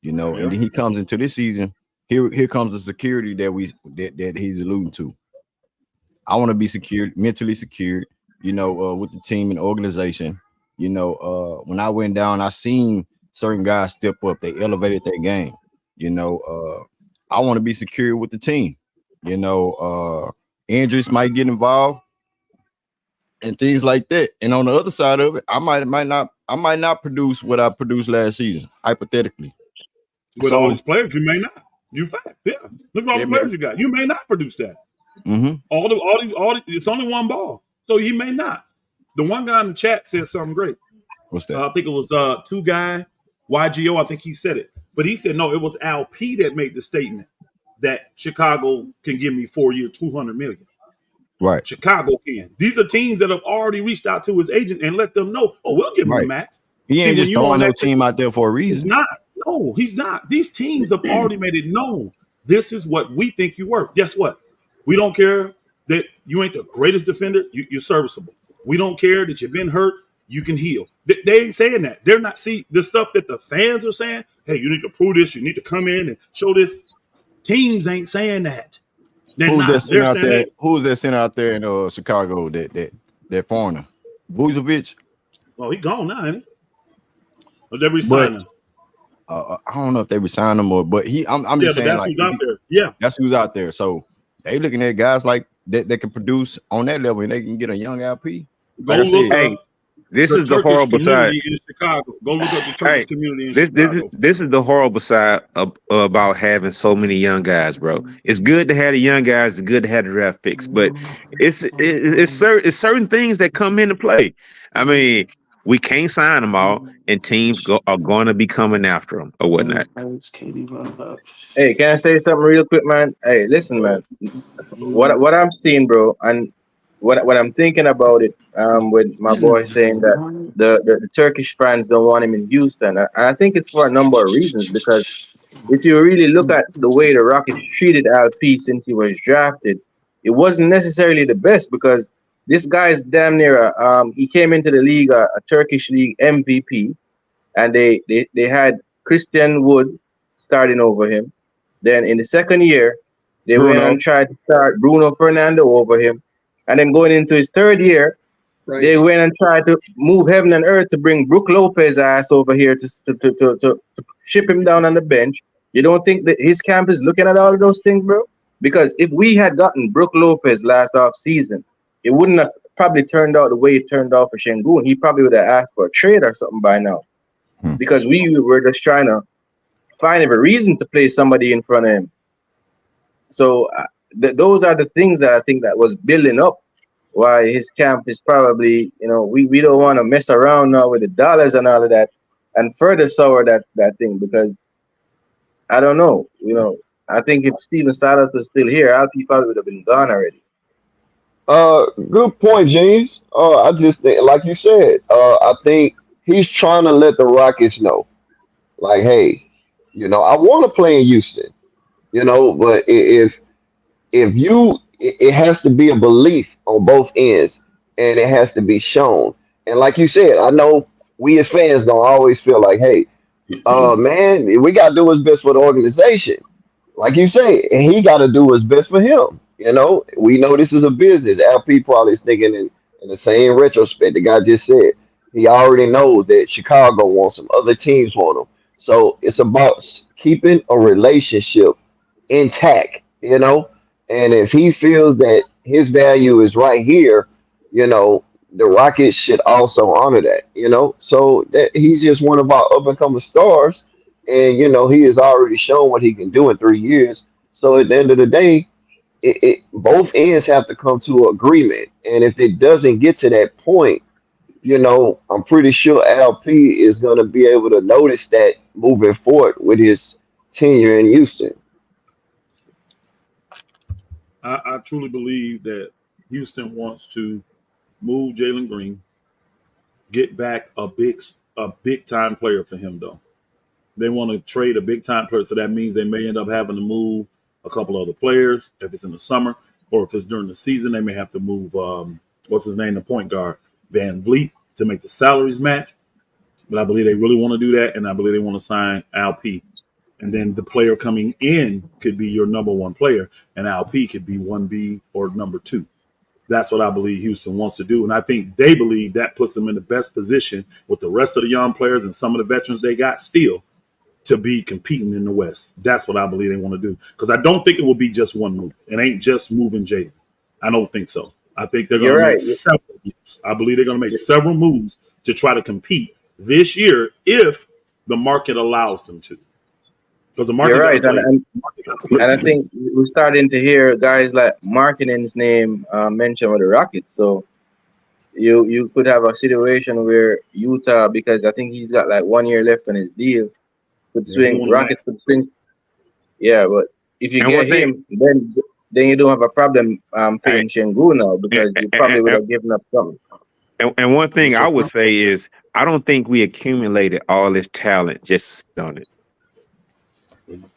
And Yeah. then he comes into this season. Here comes the security that he's alluding to. I want to be secured, mentally secured. With the team and organization. When I went down, I seen certain guys step up. They elevated their game. I want to be secure with the team. Injuries might get involved and things like that. And on the other side of it, I might not produce what I produced last season, hypothetically. With all So these players, you may not. You fact, yeah. Look at all the it may, players you got. You may not produce that. mm-hmm. It's only one ball, so he may not. The one guy in the chat said something great. What's that? I think it was two guy YGO. I think he said it, but he said no. It was Al P that made the statement that Chicago can give me 4 year, 200 million. Right, Chicago can. These are teams that have already reached out to his agent and let them know. Oh, we'll give him the right. max. He See, ain't when just you on throwing no that, team out there for a he's reason. not. No, he's not. These teams have already made it known. This is what we think you worth. Guess what? We don't care that you ain't the greatest defender. You're serviceable. We don't care that you've been hurt. You can heal. They ain't saying that. They're not. See, the stuff that the fans are saying, hey, you need to prove this. You need to come in and show this. Teams ain't saying that. They're Who's that not. center They're out saying, there? hey, Who's that center out there in Chicago? That foreigner, Vucevic. well, he gone now, ain't he? Or they But resign him. I don't know if they resign him but I'm Yeah, just but saying that's like who's out there. Yeah. that's who's out there. So they looking at guys like that can produce on that level and they can get a young LP. Go Like I look said, Hey, up this the is the Turkish horrible side. community in Chicago. Go look up the Turkish Hey, community in this is Chicago. this is the horrible side about having so many young guys, bro. It's good to have the young guys. It's good to have the draft picks, but it's certain things that come into play. I mean, we can't sign them all, and are going to be coming after them or whatnot. It's Katie Van Hey, can I say something real quick, man? Hey, listen, Go ahead. man. What I'm seeing, bro, and what I'm thinking about it, with my boy saying that the Turkish fans don't want him in Houston. I think it's for a number of reasons because if you really look at the way the Rockets treated LP since he was drafted, it wasn't necessarily the best because this guy is damn near he came into the league a Turkish league MVP, and they had Christian Wood starting over him. Then in the second year, they went Bruno, and tried to start Bruno Fernando over him, and then going into his third year, Right. they went and tried to move heaven and earth to bring Brook Lopez ass over here to ship him down on the bench. You don't think that his camp is looking at all of those things, bro? Because if we had gotten Brook Lopez last off season, it wouldn't have probably turned out the way it turned out for Shengun. He probably would have asked for a trade or something by now. Hmm. Because we were just trying to find every reason to play somebody in front of him. So those are the things that I think that was building up why his camp is probably, we don't want to mess around now with the dollars and all of that and further sour that thing because I don't know, I think if Steven Silas was still here, LP probably would have been gone already. Good point, James. I just think, like you said, I think he's trying to let the Rockets know, like, hey, I want to play in Houston. But if it has to be a belief on both ends, and it has to be shown. And like you said, I know we as fans don't always feel like, hey, man, we gotta do what's best for the organization. Like you say, and he got to do what's best for him. We know this is a business. LP probably is thinking in the same retrospect. The guy just said he already knows that Chicago wants him, other teams want him. So it's about keeping a relationship intact. And if he feels that his value is right here, the Rockets should also honor that. So that he's just one of our up and coming stars, and he has already shown what he can do in 3 years. So at the end of the day, both ends have to come to an agreement, and if it doesn't get to that point, I'm pretty sure LP is going to be able to notice that moving forward with his tenure in Houston. I truly believe that Houston wants to move Jalen Green, get back a big time player for him though. They want to trade a big time player, so that means they may end up having to move a couple other players if it's in the summer, or if it's during the season, they may have to move what's his name, the point guard, Van Vliet, to make the salaries match. But I believe they really want to do that, and I believe they want to sign LP. And then the player coming in could be your number one player, and LP could be 1B or number 2. That's what I believe Houston wants to do. And I think they believe that puts them in the best position with the rest of the young players and some of the veterans they got still to be competing in the West. That's what I believe they want to do. Because I don't think it will be just one move. It ain't just moving Jalen. I don't think so. I think they're going to make several moves. I believe they're going to make several moves to try to compete this year if the market allows them to. Because the market, you're right, and I think we're starting to hear guys like Markkinen's name mentioned with the Rockets. So you could have a situation where Utah, because I think he's got like 1 year left on his deal, could swing. Rockets could swing. Yeah, but if you get him, then you don't have a problem paying Sengun now, because you probably would have given up something. And one thing I would say is I don't think we accumulated all this talent just on it.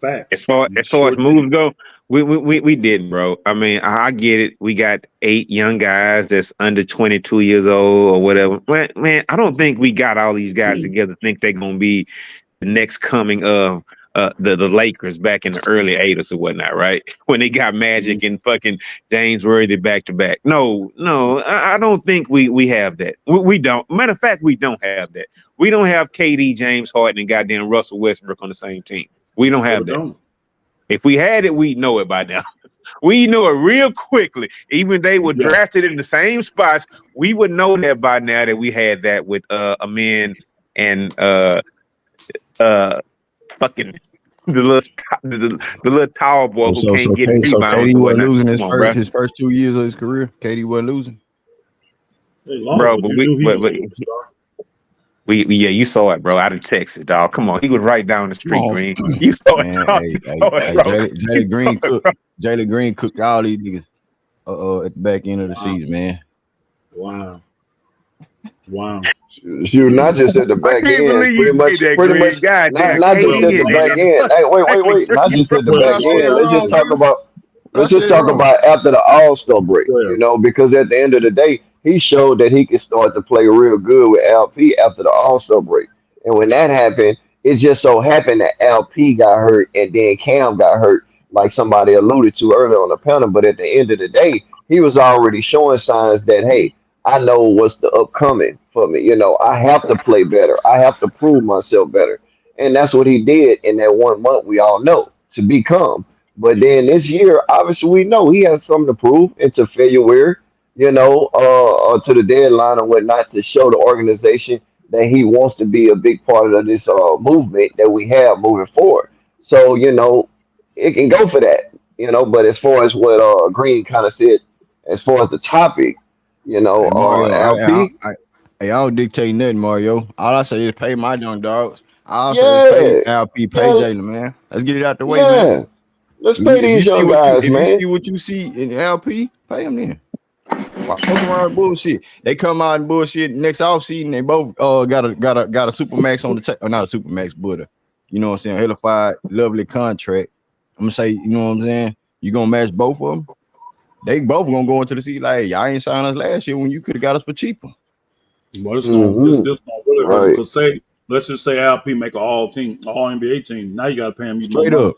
Facts. As far as moves go, we didn't, bro. I mean, I get it. We got 8 young guys that's under 22 years old or whatever. Man, I don't think we got all these guys together think they're gonna be the next coming of the Lakers back in the early 80s or whatnot, right? When they got Magic and fucking James Worthy back to back. No, I don't think we have that. We don't. Matter of fact, we don't have that. We don't have KD, James Harden, and goddamn Russell Westbrook on the same team. We don't have that. If we had it, we'd know it by now. We know it real quickly. Even they were drafted in the same spots. We would know that by now that we had that with Amin and fucking the little tall boy who can't get rebounds. So KD wasn't losing his first 2 years of his career. KD wasn't losing. Bro, you saw it, bro, out of Texas, dog. Come on, he was right down the street, Green. You saw it, dog. Jalen Green cooked all these niggas at the back end of the season, man. Wow. You not just at the back end, pretty much. Not just at the back end. Hey, wait. Not just at the back end. Let's just talk about after the All-Star break. Because at the end of the day, he showed that he could start to play real good with LP after the All-Star break. And when that happened, it just so happened that LP got hurt and then Cam got hurt, like somebody alluded to earlier on the panel. But at the end of the day, he was already showing signs that, hey, I know what's the upcoming for me. I have to play better. I have to prove myself better. And that's what he did in that 1 month, we all know, to become. But then this year, obviously, we know he has something to prove. It's a February, to the deadline and whatnot, to show the organization that he wants to be a big part of this movement that we have moving forward. So, it can go for that, But as far as what Green kind of said, as far as the topic, LP. I don't dictate nothing, Mario. All I say is pay my young dogs. I say is pay LP, pay Jalen, man. Let's get it out the way, man. Let's pay these young guys, man. If you see what you see in LP, pay them then. Fuck around bullshit. They come out and bullshit next offseason. They both got a supermax on the table. Not a supermax, but you know what I'm saying, hellified, lovely contract. I'm gonna say, you know what I'm saying, you gonna match both of them. They both gonna go into the season like, hey, y'all ain't signed us last year when you could have got us for cheaper. Well, it's gonna Hmm. this gonna really hurt Right. because let's just say LP make an all NBA team. Now you got to pay him even more Straight money. up,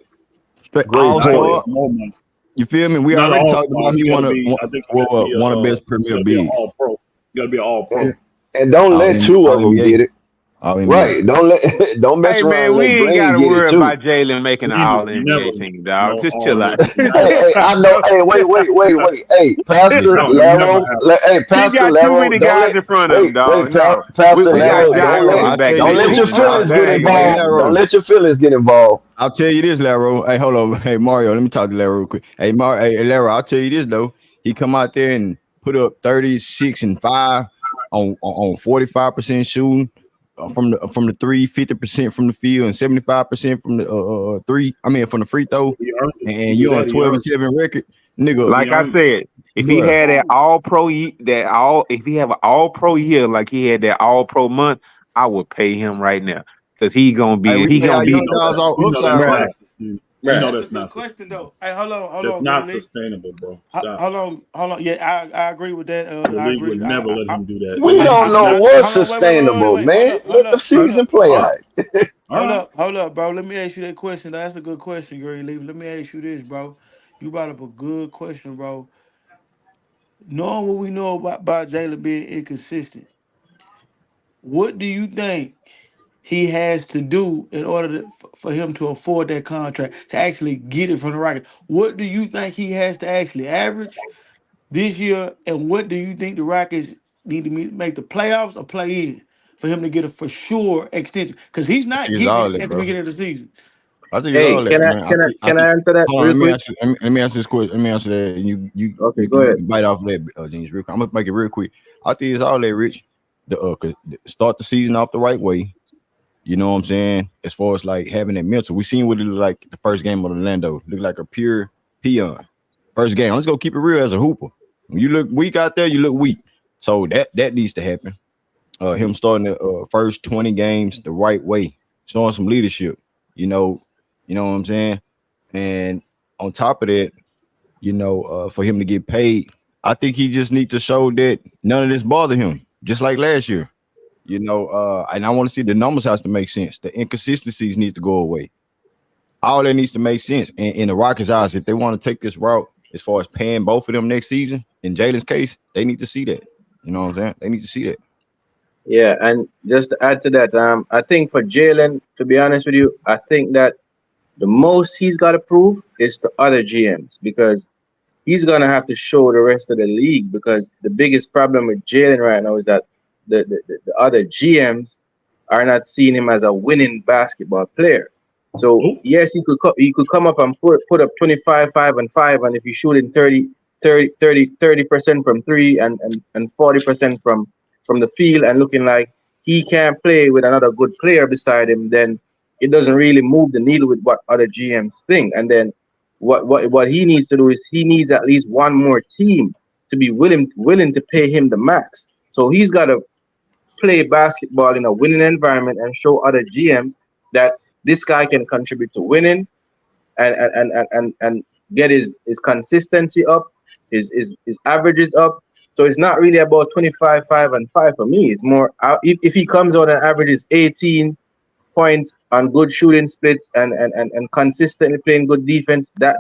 straight Great all Now you got to pay point. star. him more money. You feel me? We Not an already all talked star. about he You got to wanna be. I think you got to be one of the best you premier got to be an bigs. all pro. You got to be an all pro. And don't All let two of them NBA, get it. all NBA. Right. Don't mess Hey around man, and we let ain't Green gotta get it worry too. about Jalen making an He all will never NBA team, dog. no Just all chill out. NBA Hey, team. hey, I know. Hey, wait. Hey, It's Pastor gonna never Laro. happen. Hey, He Pastor got too Laro. many Don't guys let. in front of him, Wait, dog. No, Pastor we got Laro. Josh Laro, coming I'll back tell you Don't next let this. your season, dog. feelings That get ain't gonna involved. happen, Don't Laro, bro. let your feelings get involved. I'll tell you this, Laro. Hey, hold on. Hey, Mario, let me talk to Laro real quick. Hey, Laro, I'll tell you this though. He come out there and put up 36 and 5 on 45% shooting from the three, 50% from the field, and 75% from the three. I mean from the free throw. He earned it. And He did you on a that. He 12 and earned 7 record, nigga. it. He Like I earned it. said, if he Bruh. had that all pro, if he have an all pro year, like he had that all pro month, I would pay him right now because Hey, we he pay gonna our You be. young know dogs that. all You know upside, that's right? not Right, sustainable. You right. know That's a that's good not question sustainable. though. Hey, hold That's on, not Gray. sustainable, bro. Stop. Hold on. Yeah, I agree with that. The I league would agree. never let him do that. The We league don't would know never. what's Hold on. sustainable, Wait. man. Let the season play All right. out. All right. Hold up, bro. Let me ask you that question. That's a good question, Gray. Let me ask you this, bro. You brought up a good question, bro. Knowing what we know about Jalen being inconsistent, what do you think he has to do in order for him to afford that contract to actually get it from the Rockets? What do you think he has to actually average this year, and what do you think the Rockets need to make the playoffs or play in for him to get a for sure extension? Because he's I not think it's getting all it that, at the bro. beginning of the season. I think it's Hey, all that, man. I can think. I answer that Hold on, real quick? let me answer this question. Let me answer that, and Okay, go you ahead. can bite off of that, James. Real quick. I'm gonna make it real quick. I think it's all that, Rich. Start the season off the right way. You know what I'm saying? As far as like having that mental, we seen what it looked like the first game of Orlando. Looked like a pure peon. First game. Let's go keep it real as a hooper. When you look weak out there, you look weak. So that needs to happen. Him starting the first 20 games the right way, showing some leadership. You know, you know what I'm saying? And on top of that, for him to get paid, I think he just needs to show that none of this bother him, just like last year. And I want to see the numbers has to make sense. The inconsistencies needs to go away. All that needs to make sense. And in the Rockets' eyes, if they want to take this route as far as paying both of them next season, in Jalen's case, they need to see that. You know what I'm saying? They need to see that. Yeah, and just to add to that, I think for Jalen, to be honest with you, I think that the most he's got to prove is to other GMs because he's gonna have to show the rest of the league because the biggest problem with Jalen right now is that the other GMs are not seeing him as a winning basketball player. So Nope. yes, he could come up and put up 25, 5 and 5, and if he's shooting 30% from three and 40% from the field and looking like he can't play with another good player beside him, then it doesn't really move the needle with what other GMs think. And then what he needs to do is he needs at least one more team to be willing to pay him the max. So he's got to play basketball in a winning environment and show other GMs that this guy can contribute to winning and get his consistency up, his averages up. So it's not really about 25, 5 and 5 for me. It's more if he comes out and averages 18 points on good shooting splits and consistently playing good defense, that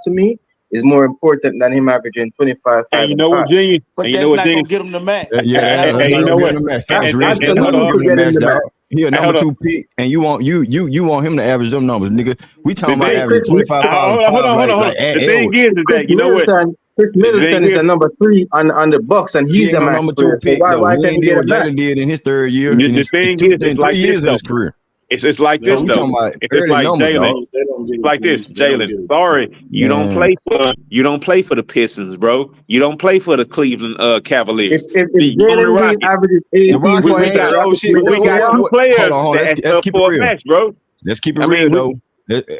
to me is more important than him averaging 25, And 5 you and know 5. what, Genius? But And you know that's what, not Genius? gonna get him the max. Yeah, That's that's And not you not know gonna gonna give what? him get the match. Facts, And, Rich. and, That's not hold gonna Absolutely on. give to him the get him match, the dog. max. He a And number hold on. two pick, and you want him to average them numbers, nigga. We The talking about thing, averaging 25, 5, and 5 hold on. like at The thing Edwards. is Chris that, you know what? Middleton, Chris The thing Middleton is is, a number 3 on the Bucks, and He he's ain't a no max number two player. So pick though. why He can't ain't he did get a what max? Jalen did in his third year the, in the his thing two is, it's in like 3 this years of though. his career. It's like They this So we don't get though. talking it. about It's just early like numbers, Jalen. dog. They don't get It's it, like this, James. They don't Jalen. get it. Sorry, Man, you don't play for the Pistons, bro. You don't play for the Cleveland If Cavaliers. if You on the Jalen Green Rockets. averages the 18 Rockets We points, ain't the got show Rockets shit. make the we got playoffs. two Hold players on, hold on. that's Let's up keep it for a real. match, bro. Let's keep it I mean, real though.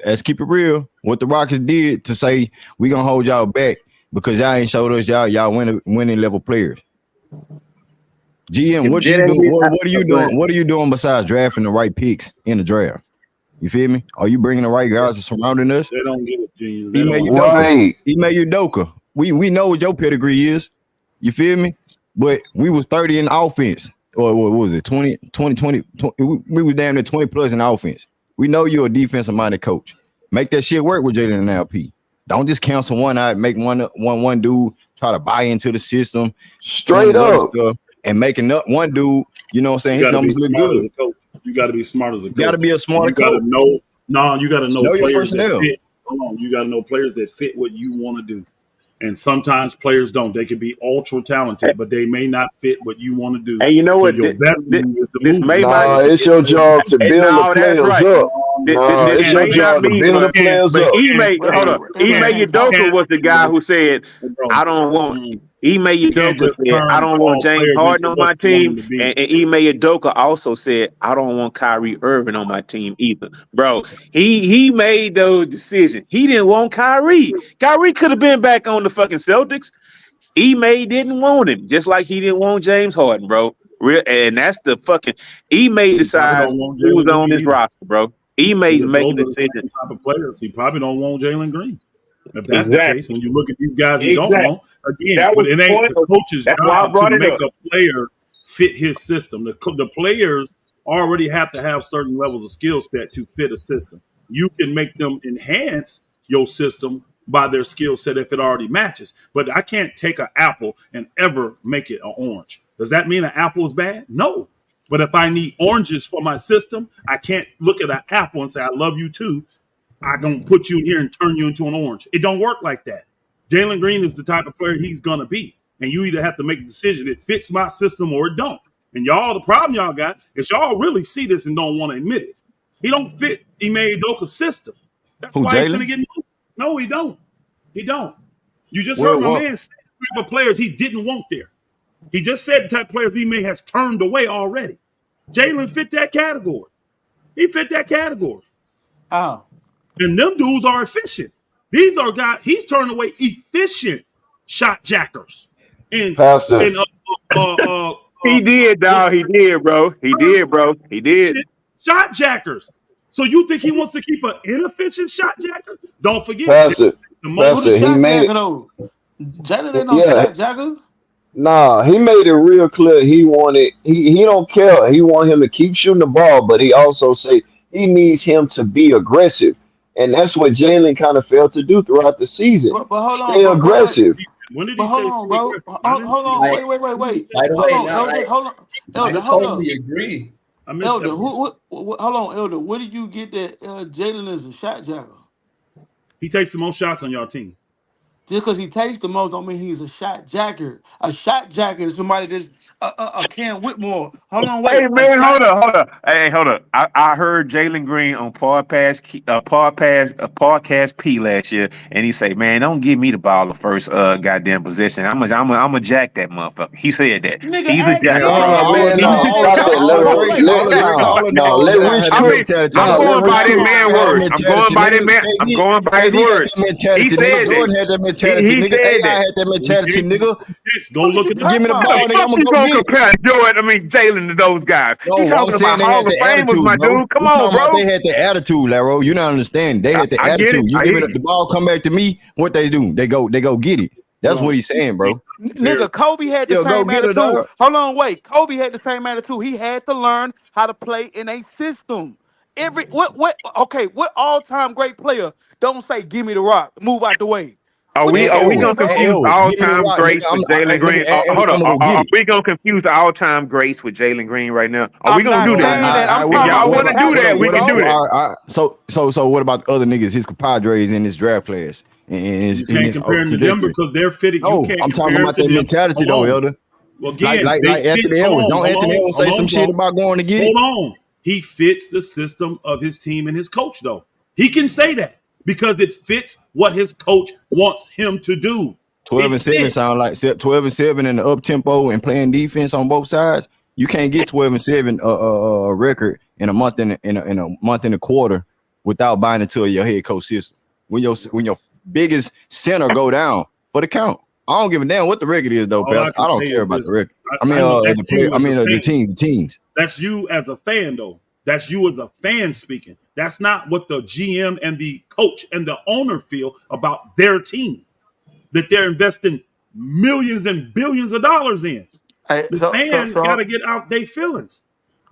Let's keep it real. What the Rockets did to say we gonna hold y'all back because y'all ain't showed us y'all winning level players. GM, If what you Jalen do? Green, What are you go ahead. doing? What are you doing besides drafting the right picks in the draft? You feel me? Are you bringing the right guys surrounding us? They don't get it, genius. They Ime don't. Right. Udoka. We know what your pedigree is. You feel me? But we was 30 in offense. Or what was it? 20, we was damn near 20 plus in offense. We know you're a defensive minded coach. Make that shit work with Jalen and LP. Don't just cancel one out, make one dude try to buy into the system, Straight up. stuff, and making up one dude, you know what I'm saying? You His got to be numbers look smart as good. a coach. You got to be smart as a coach. You got to be a smarter You got coach. to know. No, you got to know your players that personnel. fit. Hold on. You got to know players that fit what you want to do. And sometimes players don't. They can be ultra talented, but they may not fit what you want to do. And you know So what? your best move is to This move. may Nah, not. it's your job to build the No, that's players right. up. Nah, This it's your may not job to be, build the but players up. Hold up. Ime Udoka was the guy who said, Bro, "I don't want." mm, Ime you can't Udoka just said, "I turn don't want all James players Harden into on what my you want team," them to be. and Ime Udoka also said, "I don't want Kyrie Irving on my team either." Bro, he made those decisions. He didn't want Kyrie. Kyrie could have been back on the fucking Celtics. Ime didn't want him, just like he didn't want James Harden, bro. And that's the fucking Ime He probably decides don't want who's Jalen on Green this either. roster, bro. Ime's making Those are the decisions. same type of players. He probably don't want Jalen Green. If that's the case, Exactly. when you look at these guys he don't Exactly. want, again, That but was it the ain't point. the coach's That's why I job to brought it make up. a player fit his system. The players already have to have certain levels of skill set to fit a system. You can make them enhance your system by their skill set if it already matches. But I can't take an apple and ever make it an orange. Does that mean an apple is bad? No. But if I need oranges for my system, I can't look at an apple and say, I love you too. I'm going to put you in here and turn you into an orange. It don't work like that. Jalen Green is the type of player he's going to be. And you either have to make a decision. It fits my system or it don't. And y'all, the problem y'all got is y'all really see this and don't want to admit it. He don't fit Ime Udoka's system. That's Who, why he's going to Jalen? get moved. No, he don't. He don't. You just heard Well, my well, man say the type of players he didn't want there. He just said the type of players Ime has turned away already. Jalen fit that category. He fit that category. Oh. And them dudes are efficient. These are guys, he's turning away efficient shot jackers. And Pastor, and He did, what's dog. He did, bro. He did, bro. He did. efficient shot jackers. So you think he wants to keep an inefficient shot jacker? Don't forget, Pastor, the most Who the Pastor, he shot made jacker it. though? Jalen ain't no Yeah, shot jacker. nah, he made it real clear. He don't care. He want him to keep shooting the ball, but he also say he needs him to be aggressive, and that's what Jalen kind of failed to do throughout the season. But hold on, Stay but wait. aggressive. when did But he hold say on, stay bro. aggressive? I didn't Hold see on. that. I, When did he Wait. say by the stay Hold way, on, aggressive? now Elder. Hold on. I Elder, hold totally up. agree. I missed that Elder, part. hold on, Elder. Where did you get that Jalen is a shot jacker? He takes the most shots on y'all team. Just because he takes the most don't mean he's a shot jacker. A shot jacker is somebody that's a Cam Whitmore. Hold on, Hey wait. A man, shot. hold up. Hey, hold up. I heard Jalen Green on podcast P last year, and he say, "Man, don't give me the ball the first goddamn possession. I'm a jack that motherfucker." He said that. Nigga, He's a ask jack. man, nigga, Oh nigga, man, nigga, no, nigga, stop that. hold on, wait. No, all let the guys Rich had I that mean, cook. mentality. I'm No, let going Rich by that cook. man Had that word. I'm going mentality, by that nigga. man. I'm going by his KD had word. that mentality, He nigga. said that. Jordan had that mentality, He nigga. said AI that. had that We mentality, gave you nigga. picks. Go What is look you at the Give talking me the How the ball, about? nigga. fuck I'm gonna you go gonna get it. compare Jalen to those guys? You No, I'm talking saying about they had Hall of the Famers, attitude, my bro. dude? Come We on, talking about bro. they had the attitude, Laro. You don't understand. They had the I get it. attitude. You I give hear it you. the ball, come back to me. What they do? They go get it. hold That's what on. he's saying, bro. Nigga, Kobe had the Yo, go same get it, attitude. dog. Hold on, wait. Kobe had the same attitude. He had to learn how to play in a system. What all-time great player don't say give me the rock, move out the way. Are What we you Hey, are we gonna Els, saying, hey, bro? confuse Els, all give me the time rock, nigga. greats with Jalen Nigga, Green? Els, Hold I'm up. gonna go Are get it. we gonna confuse the all time greats with Jalen Green right now? Are we I'm gonna not do All that? right, saying that. I'm If talking y'all about want to do that, we mentality, can do bro. that. So what about the other niggas, his compadres in his draft class and You can't his compare them to them trajectory? because they're fitted. You No, can't I'm talking compare them about to their them. mentality Hold though, on. Elder. Well, Like again, like they like fit. Anthony Edwards. Don't Anthony Edwards say some shit Bro. about going to get it? Hold on. He fits the system of his team and his coach, though. He can say that because it fits what his coach wants him to do. 12 It and 7 fits. sound like 12 and 7 in the up tempo and playing defense on both sides. You can't get 12 and 7 record in a month in a month and a quarter without buying into your head coach system. When your biggest center go down for the count. I don't give a damn what the record is though, All I Pastor. can I don't say care is about this. the record. I I mean know that's the player, you I as a mean the fan. teams. That's you as a fan, though. That's you as a fan speaking. That's not what the GM and the coach and the owner feel about their team that they're investing millions and billions of dollars in. Hey, The so so fan got to so get out their feelings.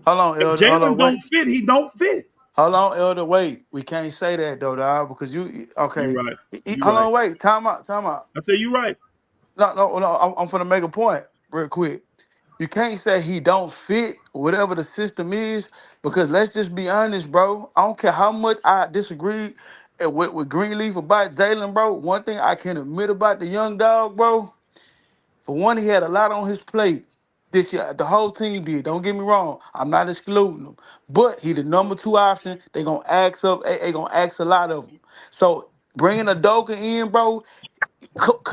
hold on, If Elder. Hold Jalen on, wait. don't fit, he don't fit. Hold on, Elder. Wait. We can't say that though, dog, because you You okay. right. You Hold right. on, wait. Time out. Time out. I say you right. No. I'm gonna make a point real quick. You can't say he don't fit whatever the system is because let's just be honest, bro. I don't care how much I disagree with Greenleaf about Jalen, bro. One thing I can admit about the young dog, bro. For one, he had a lot on his plate this year. The whole team did. Don't get me wrong. I'm not excluding him, but he the number two option. They gonna ask up. They gonna ask a lot of him. So bringing a Doka in, bro.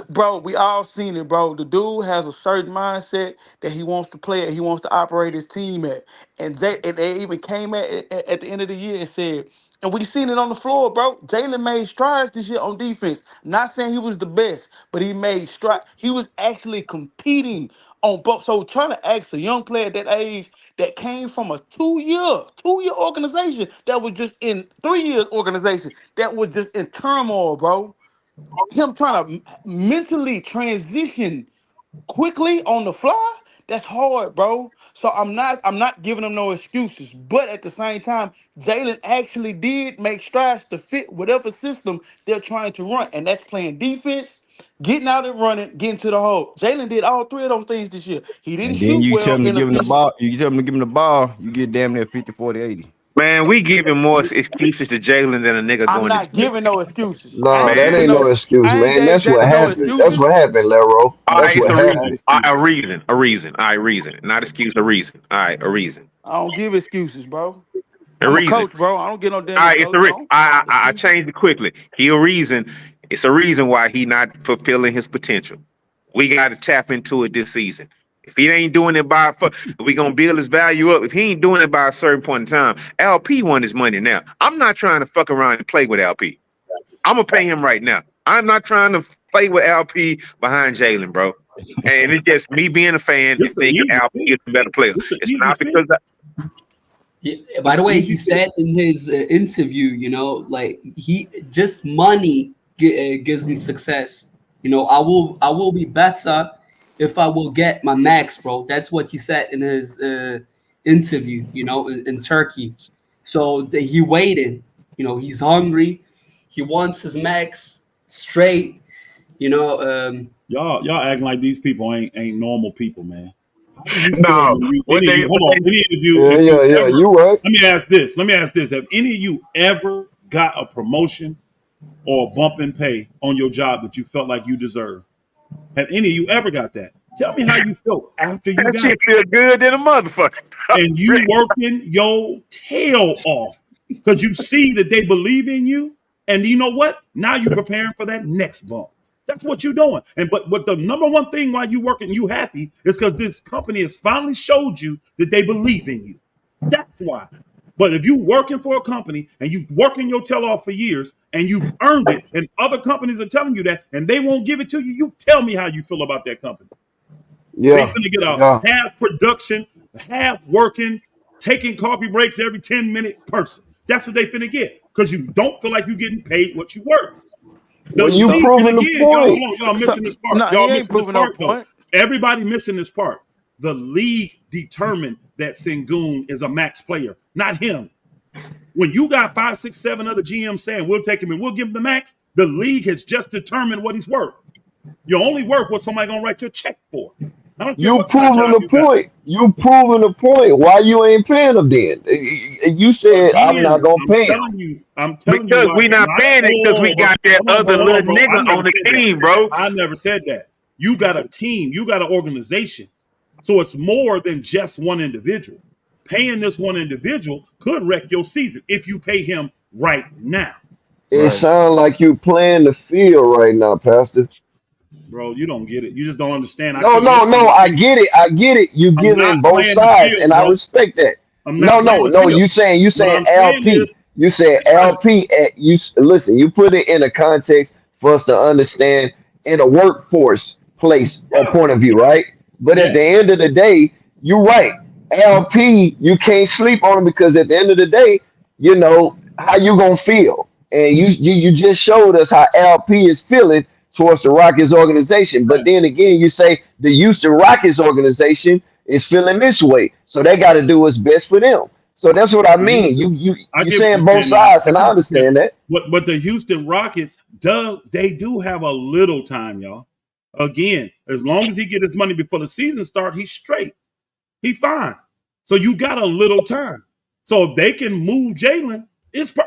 Bro, we all seen it, bro. The dude has a certain mindset that he wants to play at. He wants to operate his team at. And they even came at the end of the year and said, and we seen it on the floor, bro. Jalen made strides this year on defense. Not saying he was the best, but he made strides. He was actually competing on both. So trying to ask a young player at that age that came from a two-year organization that was just in 3 years organization that was just in turmoil, bro, him trying to mentally transition quickly on the fly, that's hard, bro. So I'm not giving him no excuses. But at the same time, Jalen actually did make strides to fit whatever system they're trying to run. And that's playing defense, getting out and running, getting to the hole. Jalen did all three of those things this year. He didn't And then shoot you tell well him to in give him the efficient. ball. You tell him to give him the ball. You get damn near 50, 40, 80. Man, we giving more excuses to Jalen than a nigga I'm going to not jail. giving no excuses. I No, ain't that giving ain't Man. no no excuse, I ain't man. gave That's what Jalen no happened. That's excuses. what happened, Lero. All That's right, it's what a Not reason. happened. All right, a excuses. reason. A reason. All right, reason. Not excuse, a reason. All right, a reason. I don't give excuses, bro. A I'm a reason. coach, bro. I don't get no All damn right, it's a excuses. I reason. don't I, I excuses. changed it quickly. He a reason. It's a reason why he not fulfilling his potential. We got to tap into it this season. If he ain't doing it we gonna build his value up. If he ain't doing it by a certain point in time, LP won his money now. I'm not trying to fuck around and play with LP. I'm gonna pay him right now. I'm not trying to play with LP behind Jalen, bro. And it's just me being a fan This and an thinking easy LP is fit. a better player. This an It's easy not fit. because By This the an way, easy he fit. said in his interview, like he just money gives me success. I will be better if I will get my max, bro. That's what he said in his interview, in Turkey. So he waited. He's hungry. He wants his max straight. You know, um, Y'all acting like these people ain't normal people, man. How do you feel no. when you What any of they you what hold on, they any of you Yeah, if you yeah, yeah. ever You right. let me ask this. Have any of you ever got a promotion or a bump in pay on your job that you felt like you deserved? Have any of you ever got that? Tell me how you felt after you that got shit it. feel good than a motherfucker. And you working your tail off because you see that they believe in you. And you know what? Now you preparing for that next bump. That's what you're doing. And but the number one thing why you working, you happy, is because this company has finally showed you that they believe in you. That's why. But if you working for a company and you working your tail off for years and you've earned it, and other companies are telling you that and they won't give it to you, you tell me how you feel about that company. They Yeah, finna get a yeah. half production, half working, taking coffee breaks every 10-minute person. That's what they finna get. Because you don't feel like you're getting paid what you worth. The Well, you So league, and proving the again, y'all hold point. on, y'all missing this part. no, he Y'all ain't missing this proving no part though. point. Everybody missing this part. The league determined that Sengun is a max player, not him. When you got 5, 6, 7 other GMs saying we'll take him and we'll give him the max, the league has just determined what he's worth. You're only worth what somebody gonna write you a check for. I don't care You what kind of proving job the you got. point. You proving the point. Why you ain't paying them then? You said I'm not Again, gonna pay him. I'm telling you Because why. we not paying it because we got that other Hold little on, bro. I nigga never on the said that. team, bro. I never said that. You got a team. You got an organization. So it's more than just one individual. Paying this one individual could wreck your season if you pay him right now. It Right. sounds like you playing the field right now, Pastor. Bro, you don't get it. You just don't understand. I No, couldn't no, listen no. to I you. get it. I get it. You I'm not giving both playing the sides, field, and I bro. respect that. I'm No, not no, playing the no. field. You What saying I'm saying LP. is, You said brother, LP. Listen. You put it in a context for us to understand in a workforce place or yeah, point of view, right? But at yeah. the end of the day, you're right. LP, you can't sleep on him because at the end of the day, you know how you gonna feel, and you just showed us how LP is feeling towards the Rockets organization. But then again, you say the Houston Rockets organization is feeling this way, so they got to do what's best for them. So that's what I mean. I You get what you're saying both saying now. sides, I and get I what you're saying. understand that. But the Houston Rockets, they do have a little time, y'all. Again, as long as he get his money before the season start, he's straight. He fine. So you got a little time. So if they can move Jalen,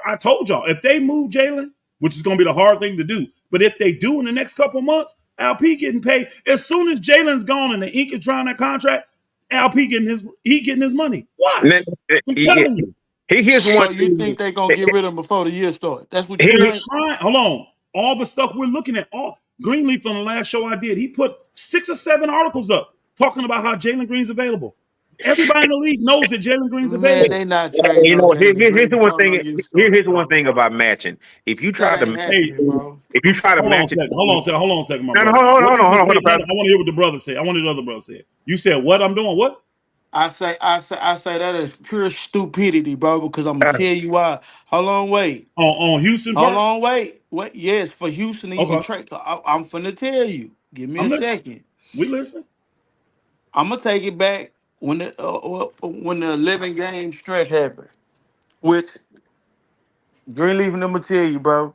I told y'all, if they move Jalen, which is going to be the hard thing to do, but if they do in the next couple months, LP getting paid. As soon as Jalen's gone and the ink is drawing that contract, LP getting his money. Watch. I'm telling you. Here's one So you thing. think they're gonna get rid of him before the year start? That's what you They're think? trying. Hold on. All the stuff we're looking at, all Greenleaf on the last show I did, he put 6 or 7 articles up talking about how Jalen Green's available. Everybody in the league knows that Jalen Green's Man, available. they not trading no Jalen Here's Green the one before no thing. year Here's start, the one bro. thing about matching. If you try That to ain't Hey, happening, bro. if you try to hold on a match it, second. Hold on a second, my no, no, brother. hold What on, you hold on, just hold said? on, No, brother. I want to hear what the brother said. I want to hear the other brother say. You said what I'm doing? What? I say that is pure stupidity, bro. Because I'm gonna Uh, tell you why. Hold on, wait. On Houston Hold part? on, wait. Wait. Yes, for Houston to even Okay. trade. I'm finna tell you. Give me I'm a listening. second. We listening. I'm gonna take it back when the 11 game stretch happened. Which Greenleaf and I'm gonna tell you, bro.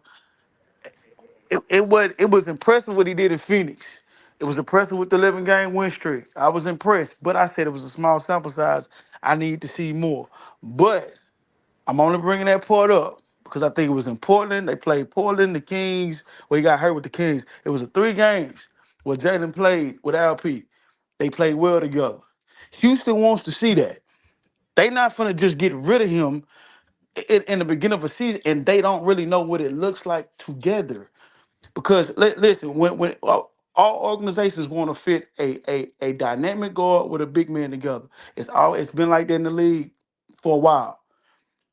It was impressive what he did in Phoenix. It was impressive with the 11 game win streak. I was impressed, but I said it was a small sample size. I need to see more. But I'm only bringing that part up because I think it was in Portland. They played Portland, the Kings. Well, he got hurt with the Kings. It was a 3 games where Jalen played with LP. They played well together. Houston wants to see that. They not gonna just get rid of him in the beginning of a season, and they don't really know what it looks like together. Because listen, when all organizations want to fit a dynamic guard with a big man together. It's been like that in the league for a while.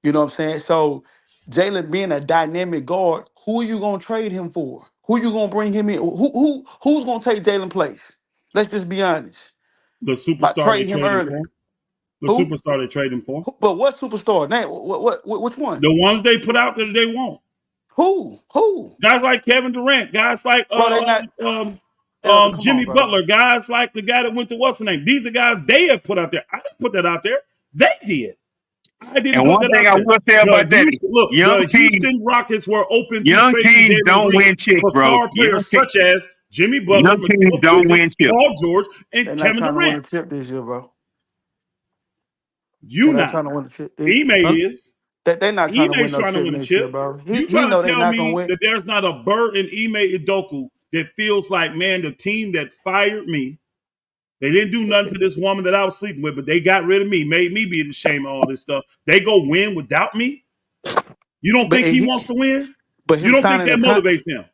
You know what I'm saying? So Jalen being a dynamic guard, who are you gonna trade him for? Who you gonna bring him in? Who's gonna take Jalen place? Let's just be honest. The By superstar they trading him traded early. for. The Who? superstar they traded for. But what superstar? Name which one? The ones they put out that they want. Who? Who? Guys like Kevin Durant. Guys like Bro, they not Elder, come on, Jimmy bro. Butler. Guys like the guy that went to what's the name. These are guys they have put out there. I didn't put that out there. They did. I didn't and put one that thing out I there. will say about that is young The teams, Houston Rockets were open to young trading teams Jalen don't Green win chicks, for bro. star players such as Jimmy Butler, Young teams Michaela don't Bridges, win chips. Paul George, and They're not Kevin trying to win Durant. a chip this year, bro. You They're not not. trying to win the chip. Ime Huh? is. They're not trying to win Ime's no trying to chip win a next year, chip. bro. You He trying to know they tell not gonna me win. that there's not a bird in Ime Idoku that feels like, man, the team that fired me, they didn't do nothing to this woman that I was sleeping with, but they got rid of me, made me be ashamed of all this stuff. They go win without me? You don't But think he wants to win? You him don't think signing that the con, motivates him?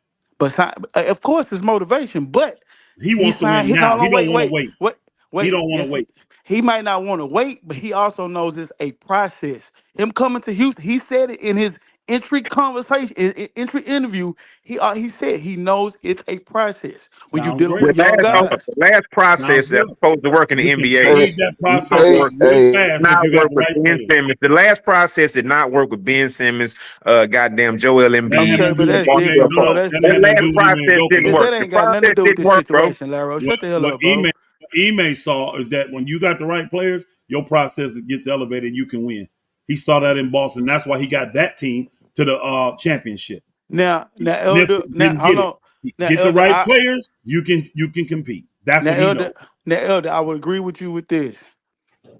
of course it's motivation. But He he wants to signed. win Hold now. He on, don't wait, want to wait, wait. wait, He wait. don't want to Yes, wait. he might not want to wait, but he also knows it's a process. Him coming to Houston, he said it in his entry conversation, entry interview. He said he knows it's a process when you're Sounds dealing great. with young Sounds The guys. last sounds process that's good. supposed to work in the You can NBA Hey, speed that not process work. up hey, real hey, fast if Not you got work the with right Ben players. Simmons. The last process did not work with Ben Simmons. Goddamn Joel That ain't had Embiid. Okay, nothing to but do with that's Ime. different, No, bro. no. That's That ain't The had nothing different. to last do with Ime process didn't Doku. work. That The ain't got nothing to process do with didn't this work, bro. situation, Larry. Shut the hell What up, bro. Ime saw is that when you got the right players, your process gets elevated and you can win. He saw that in Boston. That's why he got that team to the championship. Now, Smith Elder. Now, didn't hold get it. on. Now, Get the Elder. right players, you can compete. That's Now, what he Elder. knows. Now, Elder. I would agree with you with this.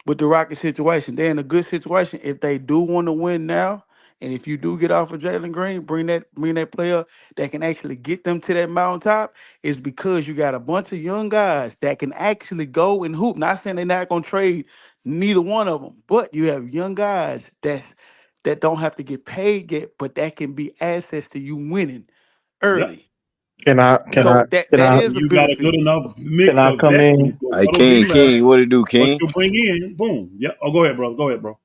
With the Rocket situation, they're in a good situation. If they do want to win now, and if you do get off of Jalen Green, bring that player that can actually get them to that mountaintop, is because you got a bunch of young guys that can actually go and hoop. Not saying they're not gonna trade neither one of them, but you have young guys that don't have to get paid yet, but that can be assets to you winning Yep. early. Can I can Yep. I So that can that I is a You got a good benefit. enough can mix I of come veterans. in? So Hey, don't be King, mad. King, what it do, What King? you bring in, boom. Yeah. Oh, go ahead, bro. Go ahead, bro.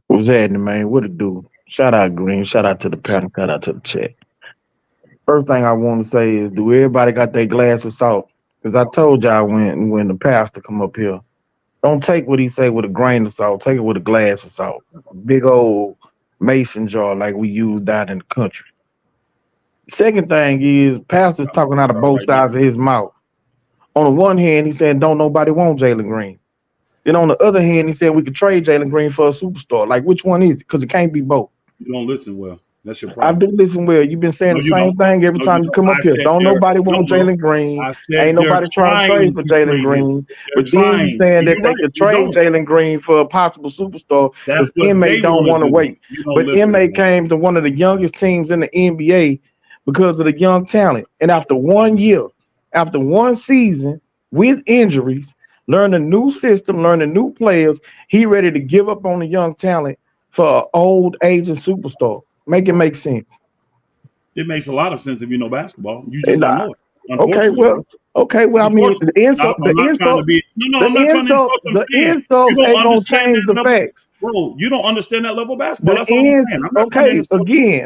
What's happening, man? What it do? Shout out Green. Shout out to the panel. Shout out to the chat. First thing I want to say is, do everybody got their glass of salt? Because I told y'all when the pastor come up here, Don't take what he say with a grain of salt. Take it with a glass of salt. Big old mason jar like we use down in the country. Second thing is, Pastor's talking out of both Right there. sides of his mouth. On the one hand, he's saying don't nobody want Jalen Green. Then on the other hand, he said we could trade Jalen Green for a superstar. Like, which one is it? Because it can't be both. You don't listen well. That's your I problem. do listen well. You've been saying No, the you same don't. thing every No, time you you don't. come up I here. said Don't nobody no, want bro. Jalen Green. I said Ain't they're nobody trying to trade trying for to Jalen trade him. Green. They're But then you trying. saying that You're they right. could You trade don't. Jalen Green for a possible superstar That's because what inmate they don't want want to to do. wait. You don't But listen, inmate man. came to one of the youngest teams in the NBA because of the young talent. And after 1 year, after one season with injuries, learn a new system, learn a new players, he ready to give up on the young talent for an old aging superstar. Make it make sense. It makes a lot of sense if you know basketball. You just And don't know it. okay, Unfortunately, well, bro. okay, well, I mean, Unfortunately. I'm not trying to be. No, I'm not trying to insult you. I'm the saying you insults don't ain't gonna understand change that the level, facts. bro. You don't understand that level of basketball. The That's all I'm ins, saying. I'm not trying to okay, insult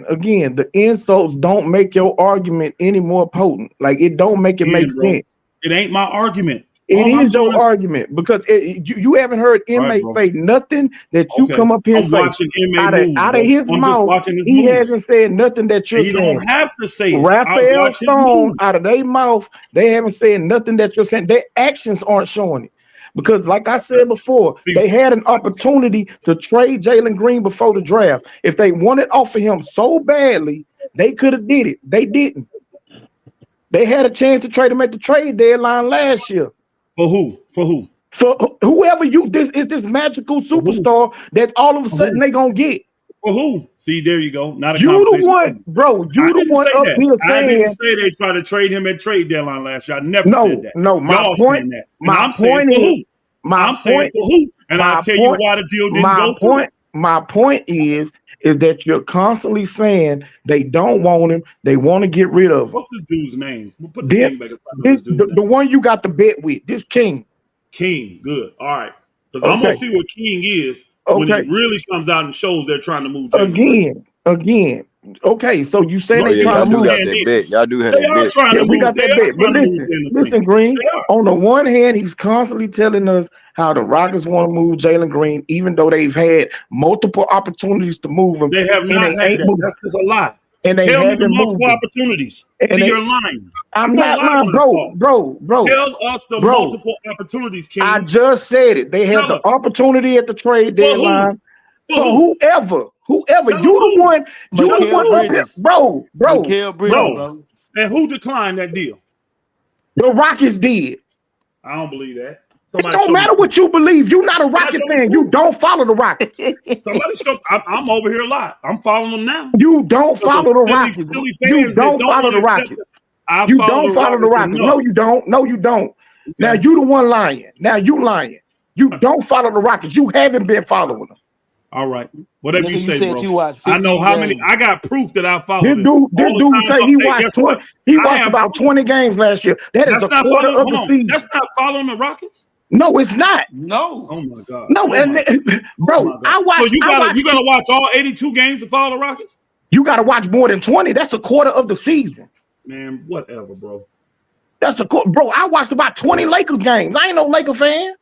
again, the insults don't make your argument any more potent. Like it don't make it you, make again, bro. sense. It ain't my argument. It All I'm is doing your is argument because you haven't heard all right, inmates bro. say nothing that you Okay, come up here and I'm say watching inmate out of moves, bro. his I'm just mouth. watching his He moves. hasn't said nothing that you're And you don't saying. have to say it. I Raphael watch his Stone moves. out of their mouth, they haven't said nothing that you're saying. Their actions aren't showing it. Because, like I said before, See, they had an opportunity to trade Jalen Green before the draft. If they wanted off of him so badly, they could have did it. They didn't. They had a chance to trade him at the trade deadline last year. for who? For who? For whoever this is this magical For who? superstar that all of a For sudden who? they gonna get. For who? See, there you go. Now the You the conversation. one, bro. I You the didn't one say up that. here I didn't saying say they tried to trade him at trade deadline last year. I never said no, that. no. My Y'all point, saying that. And my I'm saying point for is, who? my I'm saying point, for who? And I'll my tell you point, why the deal didn't my go through. point, my point is that you're constantly saying they don't want him, they want to get rid of him. What's this dude's name? We'll put the This, thing back aside of this dude's the name. one you got the bet with, this King. King. Good. All right. Because I'm going Okay, to see what King is when he okay. really comes out and shows they're trying to move Jalen Green. Again. Okay, so you saying No, Oh they yeah, you trying y'all to don't do move? got understand that this. bet. Y'all do have They that are bet. trying Yeah, to we move. got They that are bet. But trying to move Jalen Green. listen, Green. They are. On the one hand, he's constantly telling us how the Rockets want to move Jalen Green, even though they've had multiple opportunities to move him, They have and not they had ain't that. moved, That's just a lie. and they Tell me the haven't multiple moved him. opportunities. And See, they, you're lying. I'm You don't not lie lying, on this bro, call. bro, bro, Tell us the bro. multiple opportunities, I King. just said it. They had Tell the us. opportunity at the trade For who? deadline For for who? whoever. Tell us You the who. one, you Tell the us Mikael one who. up here, Bridges. Mikael Bridges, bro. No. bro. And who declined that deal? The Rockets did. I don't believe that. It Somebody don't show me matter proof. what you believe. You're not a Somebody Rocket show me fan. You proof. don't follow the Rockets. Somebody show. I'm over here a lot. I'm following them now. You don't For the follow the silly, Rockets. silly You fans that don't don't follow want the to accept Rockets. it. I You follow don't the follow the Rockets Rockets. enough. No, you don't. No, you don't. Now Okay. you the one lying. Now you lying. You don't follow the Rockets. You haven't been following them. All right. Whatever you Nigga, you say, said bro. you watched I know 15 how many. games. I got proof that I This followed it dude, this all the dude time. say he Hey, watched guess what? 20. He I watched have about proof. 20 games last year. That is That's a not quarter following. of Hold the on. That's season. not following the Rockets. No, it's not. No. Oh my God. No, Oh my. Oh bro, my God. So you I gotta watched watch all 82 games to follow the Rockets. you got to watch more than 20. That's a quarter of the season. Man, whatever, bro. That's a quarter. Bro, I watched about 20 Lakers games. I ain't no Laker fan.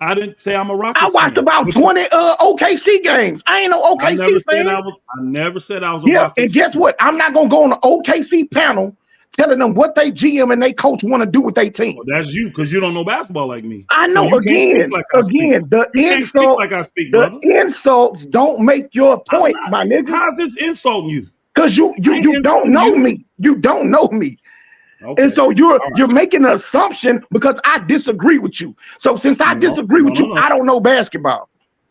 I didn't say I'm a I Rockets watched fan. about 20 OKC games. I ain't no I never OKC said fan. I was. I never said I was a Yeah, and Rockets guess fan. what? I'm not gonna go on the OKC panel telling them what they GM and they coach want to do with their team. Well, that's you because you don't know basketball like me. I So know you can't speak like I speak. the You can't speak like I speak, brother. insults don't make your I'm point, not. my nigga. How's this insulting you? Because you I you ain't you don't insulting know you. me. You don't know me. And Okay. so you're All right. you're making an assumption because I disagree with you. So since I No, disagree no, with no, you, no. I don't know basketball.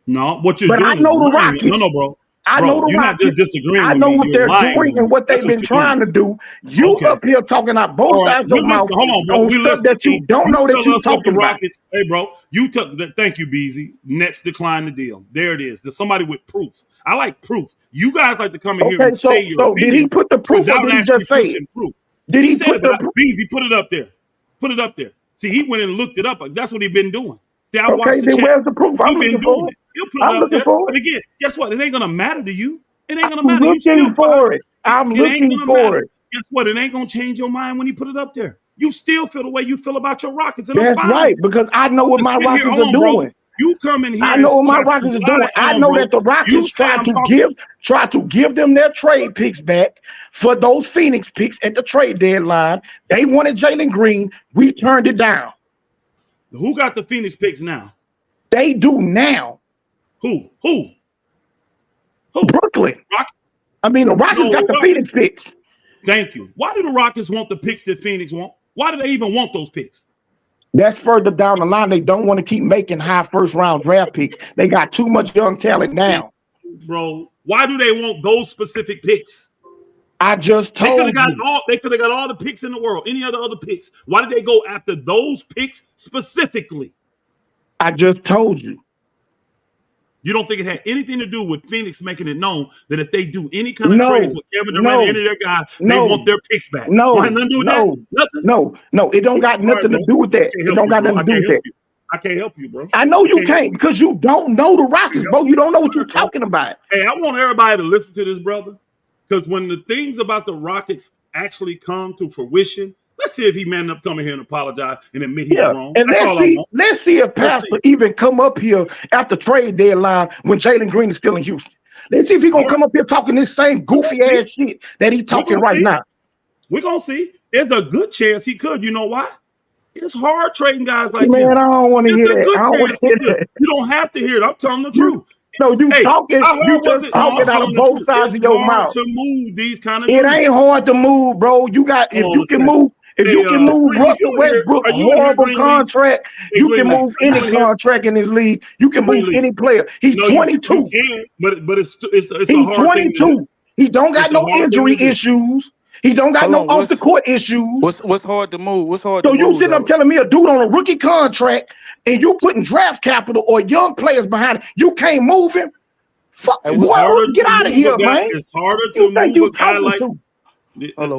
No, what you're But I doing is know the lying. No, Rockets. no, bro. I know Bro, the you're not just Rockets. disagreeing I with know me. what You're they're lying doing on and me. what That's they've what been you're doing. trying to do. You Okay. up here talking out both All right. sides of We're your mouth listening. Hold on, bro. on We're stuff listening. that you don't You know that tell you us what the talking about. Rockets. Hey, bro. You took. Thank you, Beezy. Nets declined the deal. There it is. There's somebody with proof. I like proof. You guys like to come in here Okay, and say so your so did he opinions put the proof or without did he actually just say it? pushing proof. Did He he said put it, but the Beezy put it up there. Put it up there. See, he went and looked it up. That's what he been doing. See, I okay? watched the Then chat. where's the proof? I'm You've been looking doing for it. it. He'll put it I'm up looking there. for But it. again, guess what? It ain't gonna matter to you. It ain't gonna I'm matter. You still looking fine. for it. I'm It ain't looking gonna matter. for it. Guess what? It ain't gonna change your mind when he put it up there. You still feel the way you feel about your Rockets, and I'm That's fine. right, because I know what my Rockets are doing. You come in here. I know what my Rockets are doing. I know that the Rockets try to give them their trade picks back for those Phoenix picks at the trade deadline. They wanted Jalen Green. We turned it down. Who got the Phoenix picks now? They do now. Who? Brooklyn. The Rockets got the Phoenix picks. Thank you. Why do the Rockets want the picks that Phoenix want? Why do they even want those picks? That's further down the line. They don't want to keep making high first-round draft picks. They got too much young talent now. Bro, why do they want those specific picks? I just told you. They could have got all the picks in the world. Any other picks. Why did they go after those picks specifically? I just told you. You don't think it had anything to do with Phoenix making it known that if they do any kind of trades with Kevin Durant or any of their guys, they want their picks back? Why nothing to do with that? No. It don't got nothing to do with that. It don't got nothing to do with that. I can't help you, bro. I know you can't because you don't know the Rockets, bro. You don't know what you're talking about. Hey, I want everybody to listen to this, brother, because when the things about the Rockets actually come to fruition, let's see if he man enough to come in here and apologize and admit he was wrong. And let's see if Pastor even come up here after trade deadline when Jalen Green is still in Houston. Let's see if he's going to come up here talking this same goofy ass shit that he's talking right now. We're going to see. There's a good chance he could. You know why? It's hard trading guys like him. Man, I don't want to hear that. I don't want to hear that. You don't have to hear it. I'm telling the truth. No, you talking out of both sides of your mouth. To move these kind of it ain't hard to move, bro. You got if you can move Russell Westbrook horrible contract, you can move any contract in this league. You can move any player. He's 22. But it's a hard 22. He don't got no injury issues. He don't got no off the court issues. What's hard to move? So you sitting up telling me a dude on a rookie contract and you putting draft capital or young players behind it, you can't move him? Fuck, get out of here, man. It's harder to move a guy like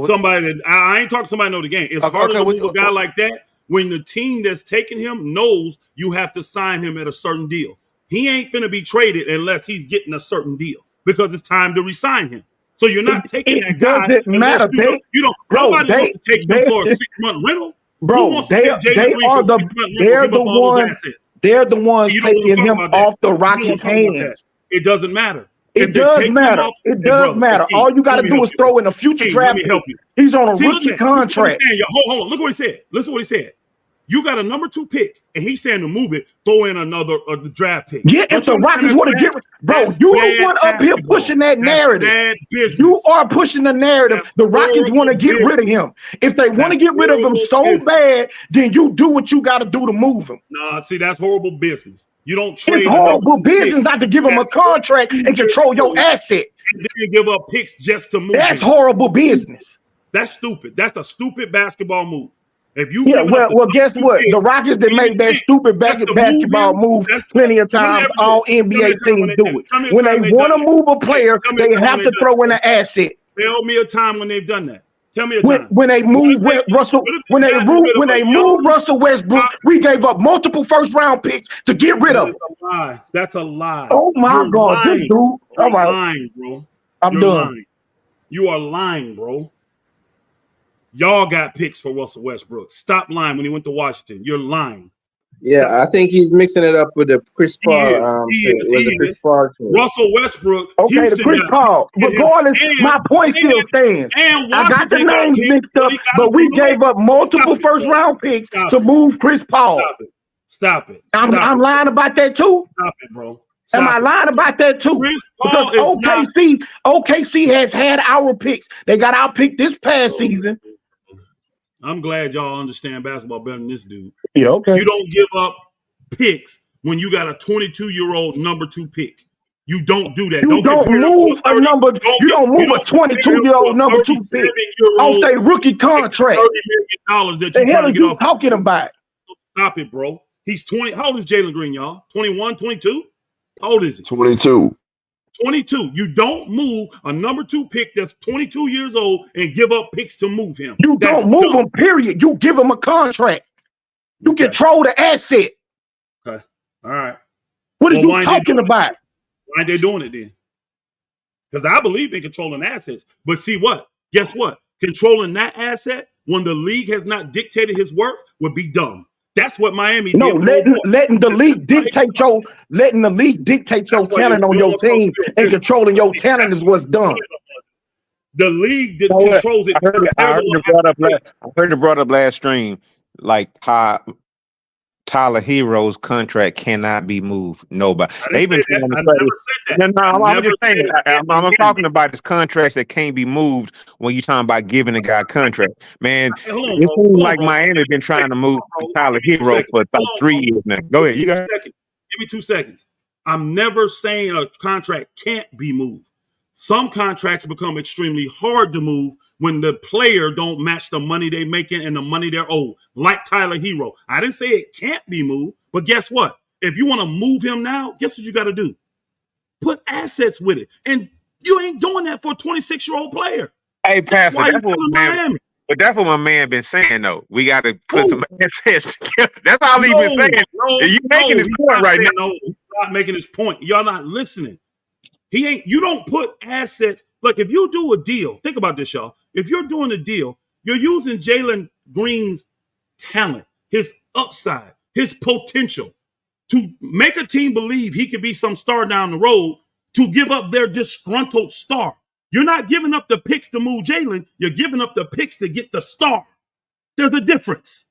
somebody that I ain't talking somebody know the game. It's harder to move a guy like that when the team that's taking him knows you have to sign him at a certain deal. He ain't finna be traded unless he's getting a certain deal because it's time to resign him. So you're not taking that guy. Doesn't matter. Nobody wants to take him for a 6-month rental. Bro, they're the ones taking him off the Rockets' hands. It doesn't matter. It does matter. It does matter. All you got to do is throw in a future draft. He's on a rookie contract. Hold on. Look what he said. Listen to what he said. You got a number 2 pick, and he's saying to move it, throw in another draft pick. Yeah, if the Rockets want to get, bro, you the one up here pushing that narrative. You are pushing the narrative. The Rockets want to get rid of him. If they want to get rid of him so bad, then you do what you got to do to move him. Nah, see, that's horrible business. You don't trade. It's horrible business not to give him a contract and control your asset. And then you give up picks just to move. That's horrible business. That's stupid. That's a stupid basketball move. If you well, guess what? The Rockets that made that stupid basketball move plenty of times. All NBA teams do it. When they want to move a player, they have to throw in an asset. Tell me a time when they've done that. Tell me a time. When they move Russell Westbrook, we gave up multiple first-round picks to get rid of him. That's a lie. Oh my God, this dude! You're lying, bro. I'm done. You are lying, bro. Y'all got picks for Russell Westbrook. Stop lying when he went to Washington. You're lying. Yeah, I think he's mixing it up with the Chris Paul. He is. Russell Westbrook. Okay, the Chris Paul. Regardless, my point still stands. I got the names mixed up, but we gave up multiple first-round picks to move Chris Paul. Stop it. I'm lying about that too. Stop it, bro. Am I lying about that too? Because OKC has had our picks. They got our pick this past season. I'm glad y'all understand basketball better than this dude. Yeah, okay. You don't give up picks when you got a 22-year-old number 2 pick. You don't do that. You don't move a number. You don't move a 22-year-old number 2 pick off their rookie contract. $30 million that the hell are you talking about? Stop it, bro. He's 20. How old is Jalen Green, y'all? 21, 22? How old is he? 22. 22. You don't move a number 2 pick that's 22 years old and give up picks to move him. You don't move him, period. You give him a contract. You control the asset. Okay. All right. What are you talking about? Why ain't they doing it then? Because I believe in controlling assets. But see what? Guess what? Controlling that asset when the league has not dictated his worth would be dumb. That's what Miami No, did. letting the league dictate your talent on your team and controlling your talent is what's done. The league controls it. I heard it brought up last stream, like how Tyler Hero's contract cannot be moved. Nobody. They've been trying to say that. No, I'm just saying. I'm talking about his contracts that can't be moved when you're talking about giving a guy a contract. Man, it seems like Miami been trying to move Tyler Hero for about 3 years now. Go ahead. You got give me 2 seconds. I'm never saying a contract can't be moved. Some contracts become extremely hard to move when the player don't match the money they making and the money they're owed, like Tyler Hero. I didn't say it can't be moved, but guess what? If you want to move him now, guess what you got to do? Put assets with it. And you ain't doing that for a 26-year-old player. Hey, Pastor, that's what my man been saying, though. We got to put some assets together. That's all he's been saying. You're making his point right now. No, he's not making his point. Y'all not listening. You don't put assets. Look, if you do a deal, think about this, y'all. If you're doing a deal, you're using Jalen Green's talent, his upside, his potential to make a team believe he could be some star down the road to give up their disgruntled star. You're not giving up the picks to move Jalen. You're giving up the picks to get the star. There's a difference.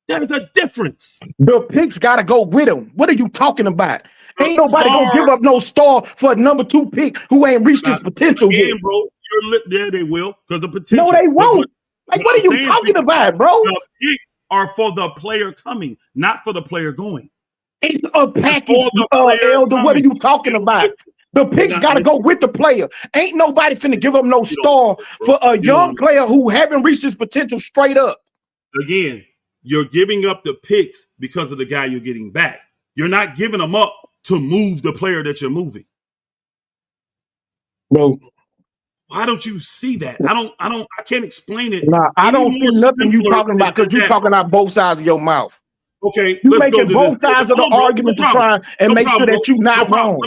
There's a difference. The picks got to go with him. What are you talking about? Ain't nobody gonna give up no star for a number 2 pick who ain't reached his potential yet. Bro, yeah, they will, because the potential. No, they won't. What are you talking about, bro? The picks are for the player coming, not for the player going. It's a package, Elder. What are you talking about? The picks got to go with the player. Ain't nobody finna give up no star for a young player who haven't reached his potential straight up. Again, you're giving up the picks because of the guy you're getting back. You're not giving them up to move the player that you're moving. Bro, why don't you see that? I can't explain it. Nah, I don't see nothing you talking about because you're talking out both sides of your mouth. Okay, you making both sides of the argument to try and make sure that you're not wrong.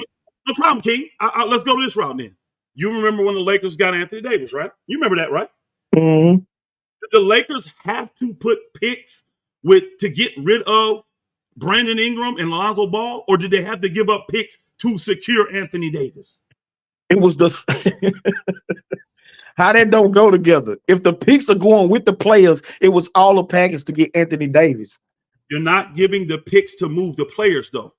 No problem, King. Let's go this route then. You remember when the Lakers got Anthony Davis, right? You remember that, right? Mm-hmm. Did the Lakers have to put picks to get rid of Brandon Ingram and Lonzo Ball, or did they have to give up picks to secure Anthony Davis? It was how that don't go together. If the picks are going with the players, it was all a package to get Anthony Davis. You're not giving the picks to move the players, though.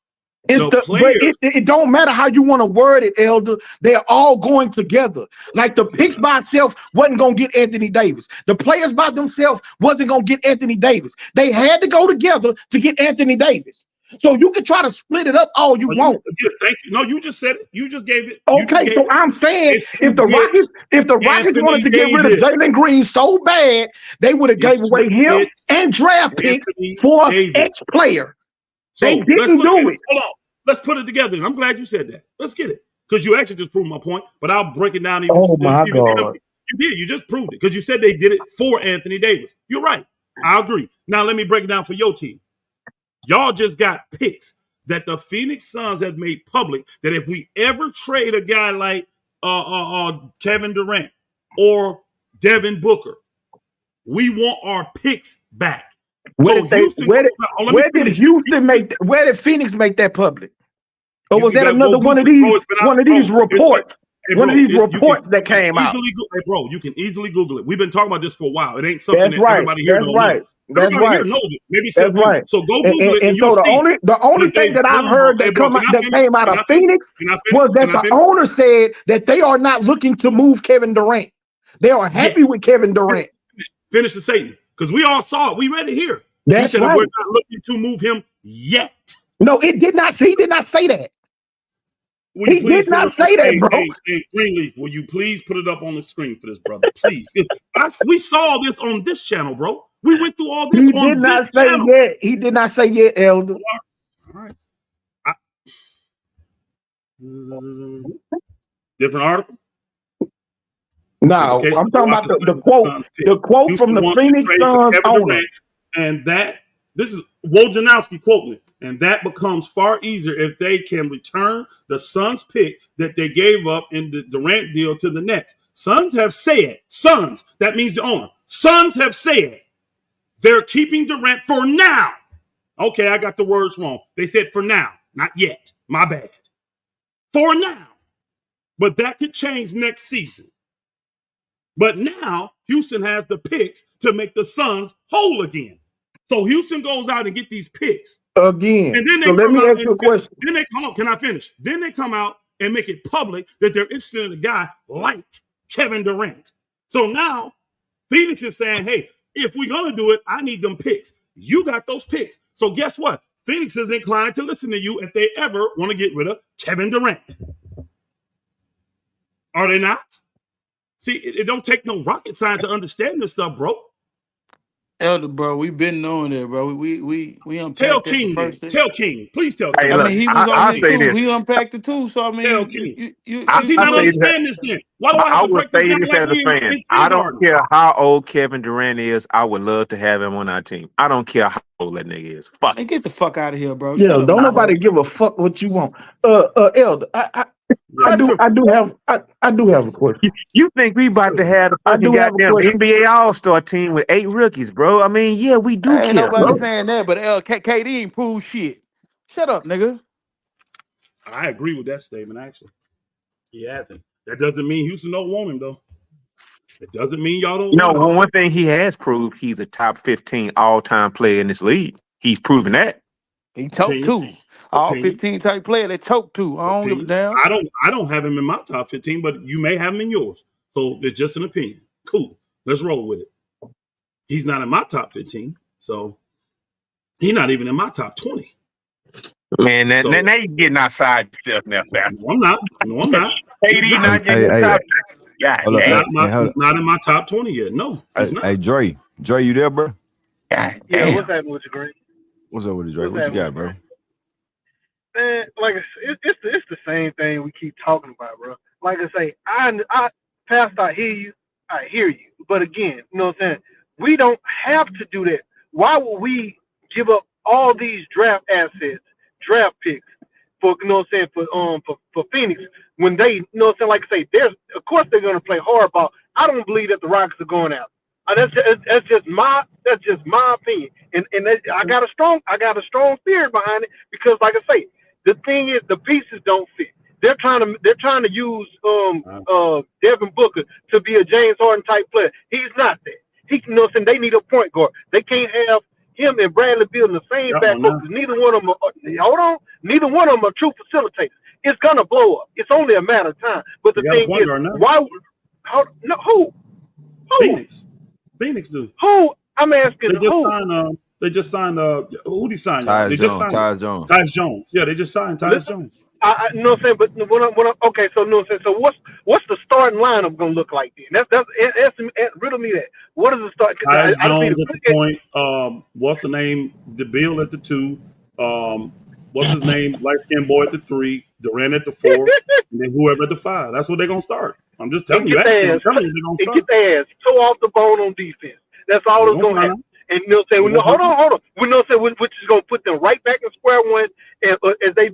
It don't matter how you want to word it, Elder. They're all going together. Like the picks by itself wasn't going to get Anthony Davis. The players by themselves wasn't going to get Anthony Davis. They had to go together to get Anthony Davis. So you can try to split it up all you want. Thank you. No, you just said it. You just gave it. Okay, so I'm saying if the Rockets wanted to get rid of Jalen Green so bad, they would have gave away him and draft picks for X player. So they didn't do it. Hold on. Let's put it together. And I'm glad you said that. Let's get it. Because you actually just proved my point, but I'll break it down even. Oh, my God. You did. You just proved it. Because you said they did it for Anthony Davis. You're right. I agree. Now, let me break it down for your team. Y'all just got picks that the Phoenix Suns have made public that if we ever trade a guy like Kevin Durant or Devin Booker, we want our picks back. Where did Phoenix make that public? Or was that another one of these reports? One of these reports that came out. Bro, you can easily Google it. We've been talking about this for a while. It ain't something that everybody here knows. That's right. Here knows it. Maybe that's right. So go Google it. And so the only thing that I've heard that came out of Phoenix was that the owner said that they are not looking to move Kevin Durant. They are happy with Kevin Durant. Finish the statement. Because we all saw it. We read it here. That's he said right. We're not looking to move him yet. No, it did not. He did not say that. He did not say that, bro. Hey, Greenleaf, will you please put it up on the screen for this, brother? Please. We saw this on this channel, bro. We went through all this on this channel. He did not say yet, Elder. All right. Different article? No, okay, I'm talking about the quote. The quote from the Phoenix Suns owner. And this is Wojnarowski quoting it. And that becomes far easier if they can return the Suns pick that they gave up in the Durant deal to the Nets. Suns have said, Suns, that means the owner. Suns have said they're keeping Durant for now. Okay, I got the words wrong. They said for now, not yet. My bad. For now. But that could change next season. But now Houston has the picks to make the Suns whole again. So Houston goes out and get these picks. Again. And then they So let come me out ask you a question. Then they come up. Can I finish? Then they come out and make it public that they're interested in a guy like Kevin Durant. So now Phoenix is saying, hey, if we're going to do it, I need them picks. You got those picks. So guess what? Phoenix is inclined to listen to you if they ever want to get rid of Kevin Durant. Are they not? See, it don't take no rocket science to understand this stuff, bro. Elder, bro, we've been knowing that, bro. We unpacked Tell that the King then. first thing. Tell King. Please tell Hey, King. I look, mean, he was on I'll here say too. this. He unpacked it too. So I Tell mean, King. you Does he I not say this. understand this then? Why do I have I to would break this say down this like as a we fan. in I don't kindergarten? care how old Kevin Durant is. I would love to have him on our team. I don't care how old that nigga is. Fuck man, it. get the fuck out of here, bro. Yeah, Shut up, don't bro. nobody give a fuck what you want. Elder, I Yes. do have a question. You think we about to have the I fucking do have a goddamn question. NBA All-Star team with 8 rookies, bro? I mean, yeah, we do Ain't care. nobody No, saying that, but KD ain't proved shit. Shut up, nigga. I agree with that statement, actually. He hasn't. That doesn't mean Houston don't want him, though. It doesn't mean y'all don't No, want him. one thing he has proved, he's a top 15 all-time player in this league. He's proven that. He choked Opinion. too. All Opinion. 15 type player that choked too. I don't give a Opinion. damn. I don't have him in my top 15, but you may have him in yours. So it's just an opinion. Cool. Let's roll with it. He's not in my top 15. So he's not even in my top 20. Man, So- now you're getting outside yourself now, fam. No, I'm not. No, I'm not. He's KD not. not getting Hey, top. God hold up, He's damn. not, he's not in my top 20 yet. No, he's not. Hey, Dre, you there, bro? God Yeah, damn. what's happening with you, Green? What's up with you, Dre? What's What you happening got, with bro? Man, like it's the same thing we keep talking about, bro. Like I say, Pastor, I hear you. But again, you know what I'm saying? We don't have to do that. Why would we give up all these draft assets, draft picks for you know what I'm saying for Phoenix when they you know what I'm saying? Like I say, there's of course they're gonna play hardball. I don't believe that the Rockets are going out. That's just my opinion, and I got a strong theory behind it because, like I say, the thing is the pieces don't fit. They're trying to use Devin Booker to be a James Harden type player. He's not that. He you know what I'm saying? They need a point guard. They can't have him and Bradley Beal in the same Got backcourt one because neither one of them neither one of them are true facilitators. It's gonna blow up. It's only a matter of time. But the You got a thing point is, guard now. who? Phoenix do. Who? I'm asking They just who? signed. They just signed. Who did he sign? Tyus They just Jones. signed Tyus Jones. Tyus Jones. Yeah, they just signed Tyus Jones. I know what I'm saying, but when I'm okay, so no, so what's the starting lineup gonna look like then? That's riddle me that. What is the start? Tyus I see Jones at the point. What's the name? The Bill at the 2. What's his name? Light skinned boy at the 3. Durant at the 4. And then whoever at the 5. That's what they're gonna start. I'm just telling you. Actually, I'm telling you they're gonna and start. get their ass toe off the bone on defense. That's all They're that's gonna gonna find happen. And you know what I'm saying? Hold on. We know what I'm saying, which is gonna put them right back in square one as they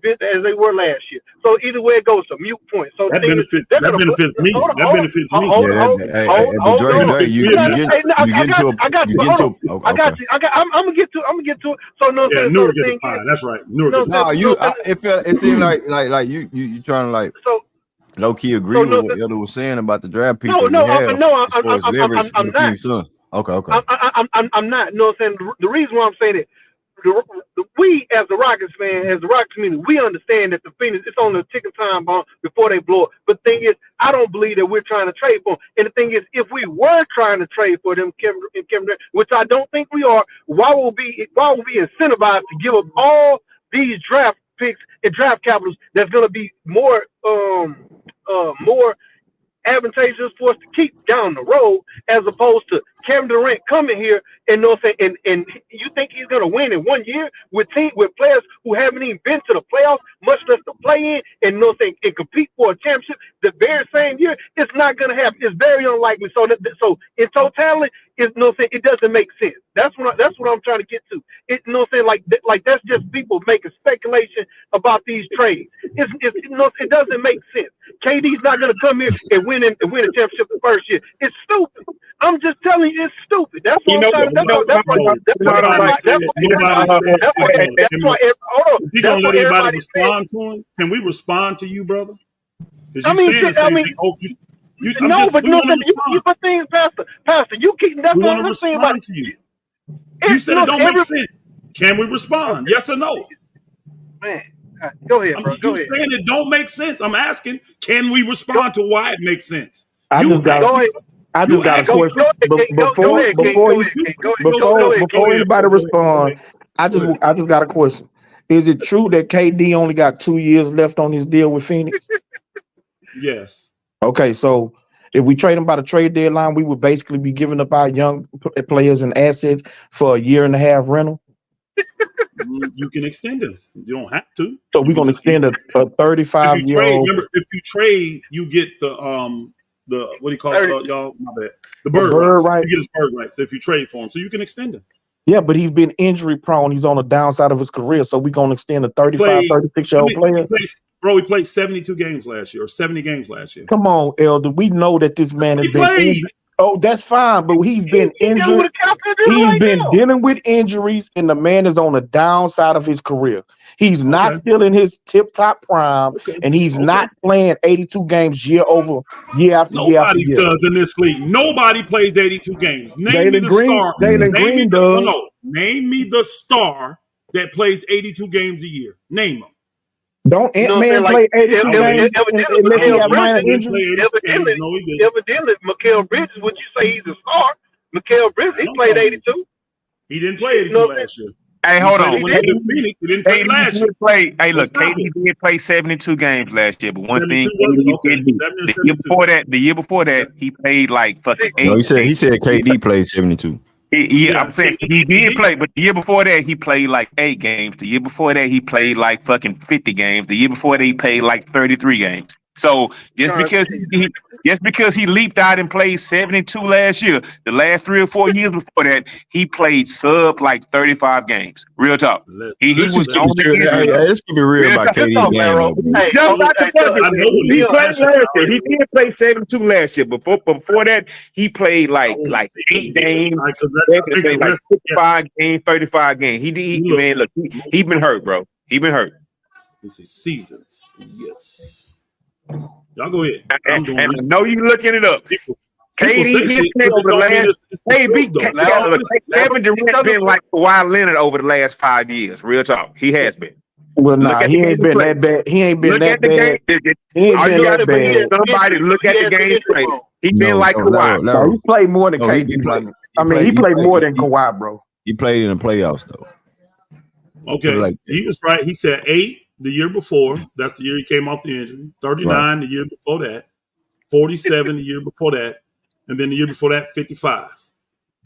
were last year. So either way it goes, it's a mute point. So That the thing is, benefits. they're That gonna benefits me. That benefits me. But Dre, on. benefits you me a get bit. I you get into a got you you. get Hold into on. a I got okay. you. I'm gonna get to it. So no, Yeah, so Newark the get the thing 5. is, That's right. Newark no, get the 5. No, it seemed like you trying to like so low key agree so with no, what Elder was saying about the draft pick no, that we no, have no, as far as leverage for I'm the not. Phoenix Suns. Okay. I'm not. You know what I'm saying? The reason why I'm saying it, we as the Rockets fan, as the Rockets community, we understand that the Phoenix, it's on the ticking time bomb before they blow up. But the thing is, I don't believe that we're trying to trade for them. And the thing is, if we were trying to trade for them, Kevin Durant, which I don't think we are, why would we incentivized to give up all these draft picks and draft capitals that's going to be more advantageous for us to keep down the road as opposed to Kevin Durant coming here and know saying and you think he's gonna win in 1 year with players who haven't even been to the playoffs, much less the play in and know saying and compete for a championship the very same year? It's not gonna happen. It's very unlikely. So in totality, it's no saying it doesn't make sense. That's what I'm trying to get to. It no saying like that's just people making speculation about these trades. It doesn't make sense. KD's not gonna come here and win a championship the first year. It's stupid. I'm just telling you, it's stupid. That's what I'm trying to. Nobody said that. That's why. Hold on. If he That's gonna why let everybody everybody said. respond to him, can we respond to you, brother? Because I you mean, saying the same thing. Oh, we no, want but to respond. but things, Pastor, you keep. That's We what want to I'm saying about respond to you. it. You said it don't make sense. Can we respond? Yes or no? Man, go ahead, bro. Go You ahead. saying it don't make sense. I'm asking, can we respond to why it makes sense? I just got a question. Before anybody respond, I just got a question. Is it true that KD only got 2 years left on his deal with Phoenix? Yes. Okay, so if we trade him by the trade deadline, we would basically be giving up our young players and assets for a 1.5 year rental. You can extend him. You don't have to. So we're gonna extend a 35-year-old. Remember, if you trade, you get the what do you call it, y'all? My bad. The bird rights. You get his bird rights if you trade for him, so you can extend him. Yeah, but he's been injury prone. He's on the downside of his career, so we're gonna extend a 36-year-old player. He played 72 games last year or 70 games last year. Come on, Elder. We know that this man has been injured. Oh, that's fine, but he's been injured. He's been dealing with injuries, and the man is on the downside of his career. He's not still in his tip-top prime, and he's not playing 82 games year after year after year. Nobody does in this league. Nobody plays 82 games. Name me the star. Jalen Green does. No. Name me the star that plays 82 games a year. Name him. Don't Ant-Man play 82 games unless he have minor injuries? Evidently, Mikal Bridges, would you say he's a star? Mikal Bridges, he played 82. He didn't play 82 last year. Hey, hold on. When he was in Phoenix, he didn't play last year. Hey, look, KD did play 72 games last year, but one thing the year before that, he played like fucking 8. No, he said KD played 72. I'm saying he did play, but the year before that he played like 8 games. The year before that he played like fucking 50 games. The year before that he played like 33 games. So just because he leaped out and played 72 last year, the last 3 or 4 years before that he played sub like 35 games. Real talk. Let's keep it real about KD. He played last year. He did play 72 last year. Before that, he played like 8 games, like 55 games, 35 games. He been hurt, bro. He been hurt. This is seasons. Yes. Y'all go ahead. And I know you looking it up. KD been over the last. Kevin Durant been like Kawhi Leonard over the last 5 years. Real talk. He has been. Well, he ain't been that bad. He ain't been that bad. Somebody look at the game play. He been like Kawhi. No, he played more than KD. He played more than Kawhi, bro. He played in the playoffs though. Okay, he was right. He said 8 the year before. That's the year he came off the injury. 39 the year before that. 47 the year before that. And then the year before that, 55.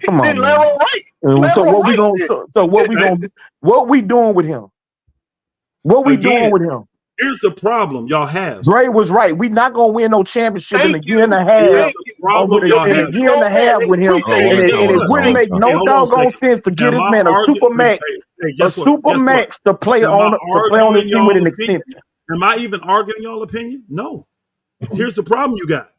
Come on, man. So what we gonna what we doing with him? What we doing with him? Here's the problem y'all have. Dre was right. We not gonna win no championship in a year and a half. In a year and a half with him, and it wouldn't make no doggone sense to get this man a super max to play on this team with an extension. Am I even arguing y'all opinion? No. Here's the problem you got.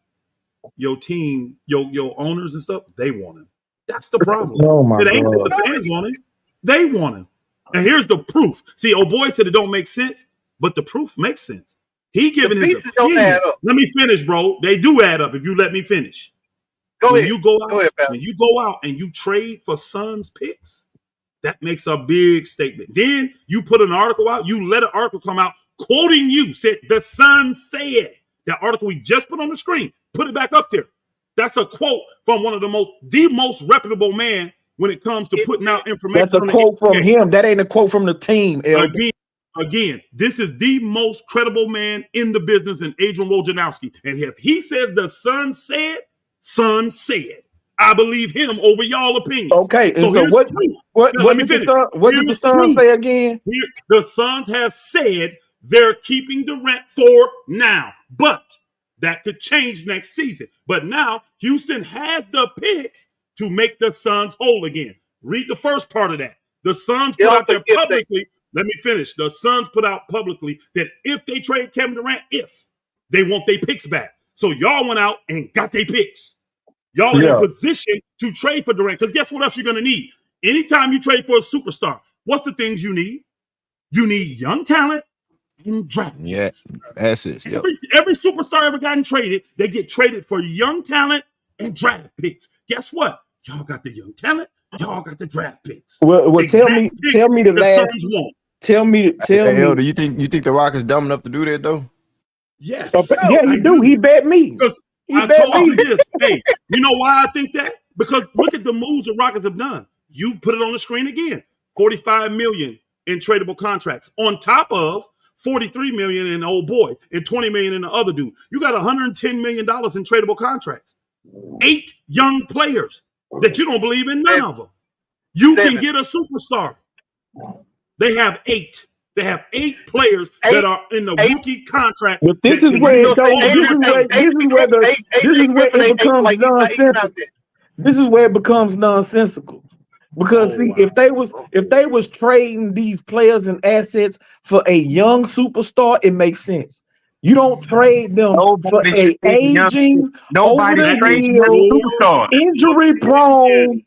Your team, your owners and stuff, they want him. That's the problem. Oh my it ain't God. that the fans want him. They want him. And here's the proof. See, old boy said it don't make sense, but the proof makes sense. He giving his opinion. Let me finish, bro. They do add up if you let me finish. When you go out and you trade for Suns picks, that makes a big statement. Then you put an article out, you let an article come out quoting you, said the Suns said. That article we just put on the screen, put it back up there. That's a quote from one of the most reputable man when it comes to putting out information. That's a quote from him. That ain't a quote from the team. Again, this is the most credible man in the business in Adrian Wojnarowski. And if he says the Suns said, I believe him over y'all opinions. Okay, and so what did the Suns say again? The Suns have said they're keeping Durant for now, but that could change next season. But now Houston has the picks to make the Suns whole again. Read the first part of that. The Suns put out there publicly. Let me finish. The Suns put out publicly that if they trade Kevin Durant, They want their picks back. So y'all went out and got their picks. Y'all are in position to trade for Durant. Because guess what else you're going to need? Anytime you trade for a superstar, what's the things you need? You need young talent and draft picks. Yeah, assets. Yep. Every superstar ever gotten traded, they get traded for young talent and draft picks. Guess what? Y'all got the young talent. Y'all got the draft picks. Well, tell me the last. Suns want. Tell me. Elder, you think the Rockets dumb enough to do that though? Yes. Yeah, he do. He bet me. Because I told you this. Hey, you know why I think that? Because look at the moves the Rockets have done. You put it on the screen again. $45 million in tradable contracts on top of $43 million in old boy and $20 million in the other dude. You got $110 million in tradable contracts. 8 young players that you don't believe in none of them. You can get a superstar. They have 8. They have 8 players that are in the rookie contract. But this is where it becomes nonsensical. This is where it becomes nonsensical. Because if they was trading these players and assets for a young superstar, it makes sense. You don't trade them for a aging, over the injury prone.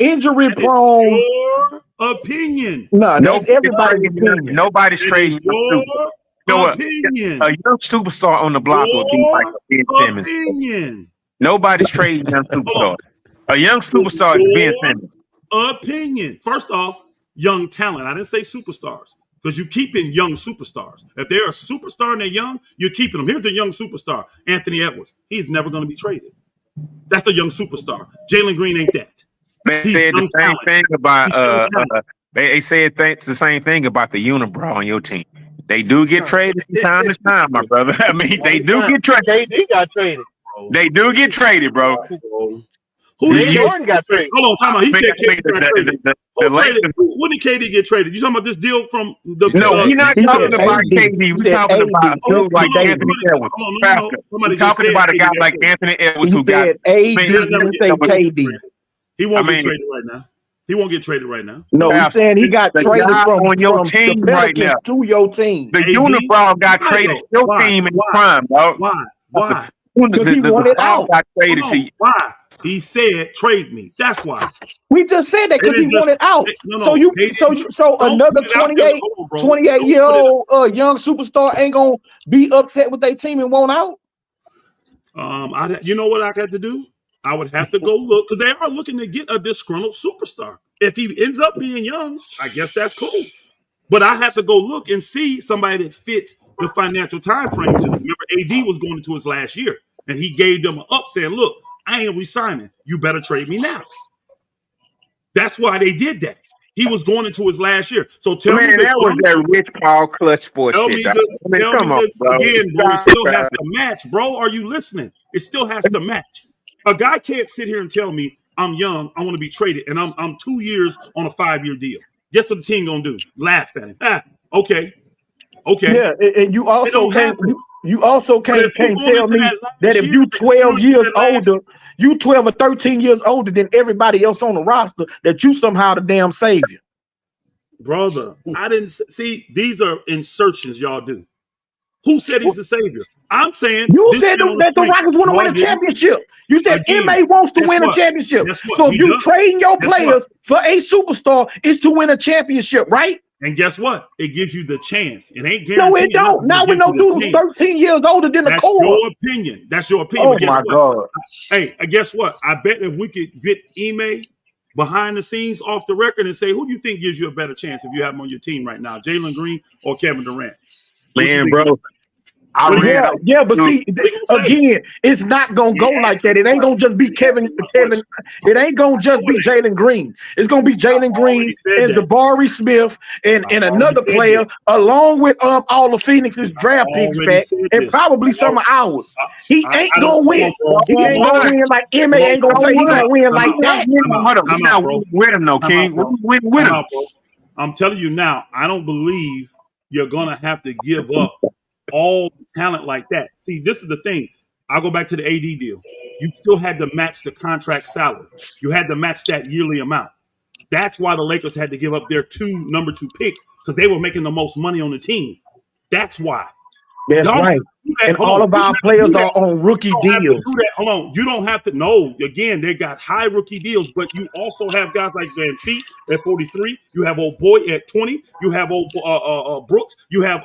Your opinion. No, that's everybody's opinion. Nobody's trading your opinion. A young superstar on the block would be like Ben Simmons. Opinion. Nobody's trading young superstar. A young superstar is Ben Simmons. Opinion. First off, young talent. I didn't say superstars because you keeping young superstars. If they're a superstar and they're young, you're keeping them. Here's a young superstar, Anthony Edwards. He's never going to be traded. That's a young superstar. Jalen Green ain't that. They said the same thing about they said the same thing about the unibrow on your team. They do get traded from time to time, my brother. I mean, they do get traded. KD got traded. They do get traded, bro. Who did Jordan got traded? Hold on, time out. He said KD got traded. When did KD get traded? You talking about this deal from the? No, we're not talking about KD. We're talking about a dude like Anthony Edwards. We're talking about a guy like Anthony Edwards who got KD. He won't get traded right now. He won't get traded right now. No, he's saying he got traded from your team right now to your team. The unibrow got traded to your team in the prime, dog. Why? Because he wanted out. Got traded to you. Why? He said, "Trade me." That's why. We just said that because he wanted out. So another 28-year-old young superstar ain't gonna be upset with their team and want out. You know what I got to do? I would have to go look because they are looking to get a disgruntled superstar. If he ends up being young, I guess that's cool. But I have to go look and see somebody that fits the financial time frame too. Remember, AD was going into his last year, and he gave them an up saying, "Look, I ain't resigning. You better trade me now." That's why they did that. He was going into his last year. So tell me that was that Rich Paul clutch sports shit. Come on, bro. Again, bro, it still has to match, bro. Are you listening? It still has to match. A guy can't sit here and tell me I'm young, I want to be traded, and I'm 2 years on a 5-year deal. Guess what the team gonna do? Laugh at him. Okay. Yeah, and you also can't tell me that if you 12 years older, you 12 or 13 years older than everybody else on the roster, that you somehow the damn savior. Brother, I didn't see. These are insertions y'all do. Who said he's the savior? I'm saying you said that the Rockets want to win a championship. You said MA wants to win a championship. So if you trading your players for a superstar, is to win a championship, right? And guess what? It gives you the chance. It ain't guaranteed. No, it don't. Now we know dude who's 13 years older than the core. That's your opinion. That's your opinion. Oh my God. Hey, guess what? I bet if we could get Ime behind the scenes off the record and say, who do you think gives you a better chance if you have him on your team right now? Jalen Green or Kevin Durant? Man, bro. But see, again, it's not gonna go like that. It ain't gonna just be Kevin. It ain't gonna just be Jalen Green. It's gonna be Jalen Green and Jabari Smith and another player, along with all of Phoenix's draft picks back, and probably some of ours. He ain't gonna win. He ain't gonna win like MA ain't gonna say he gonna win like that. We're not with him, though, King. We're with him. I'm telling you now, I don't believe you're gonna have to give up all talent like that. See, this is the thing. I'll go back to the AD deal. You still had to match the contract salary. You had to match that yearly amount. That's why the Lakers had to give up their number 2 picks, because they were making the most money on the team. That's why. That's Y'all right. do that. And Hold all on. of You don't our have to players do that. are on rookie You don't have to deals. do that. Hold on. You don't have to. No, again, they got high rookie deals, but you also have guys like Van Fleet at 43. You have old boy at 20. You have old Brooks. You have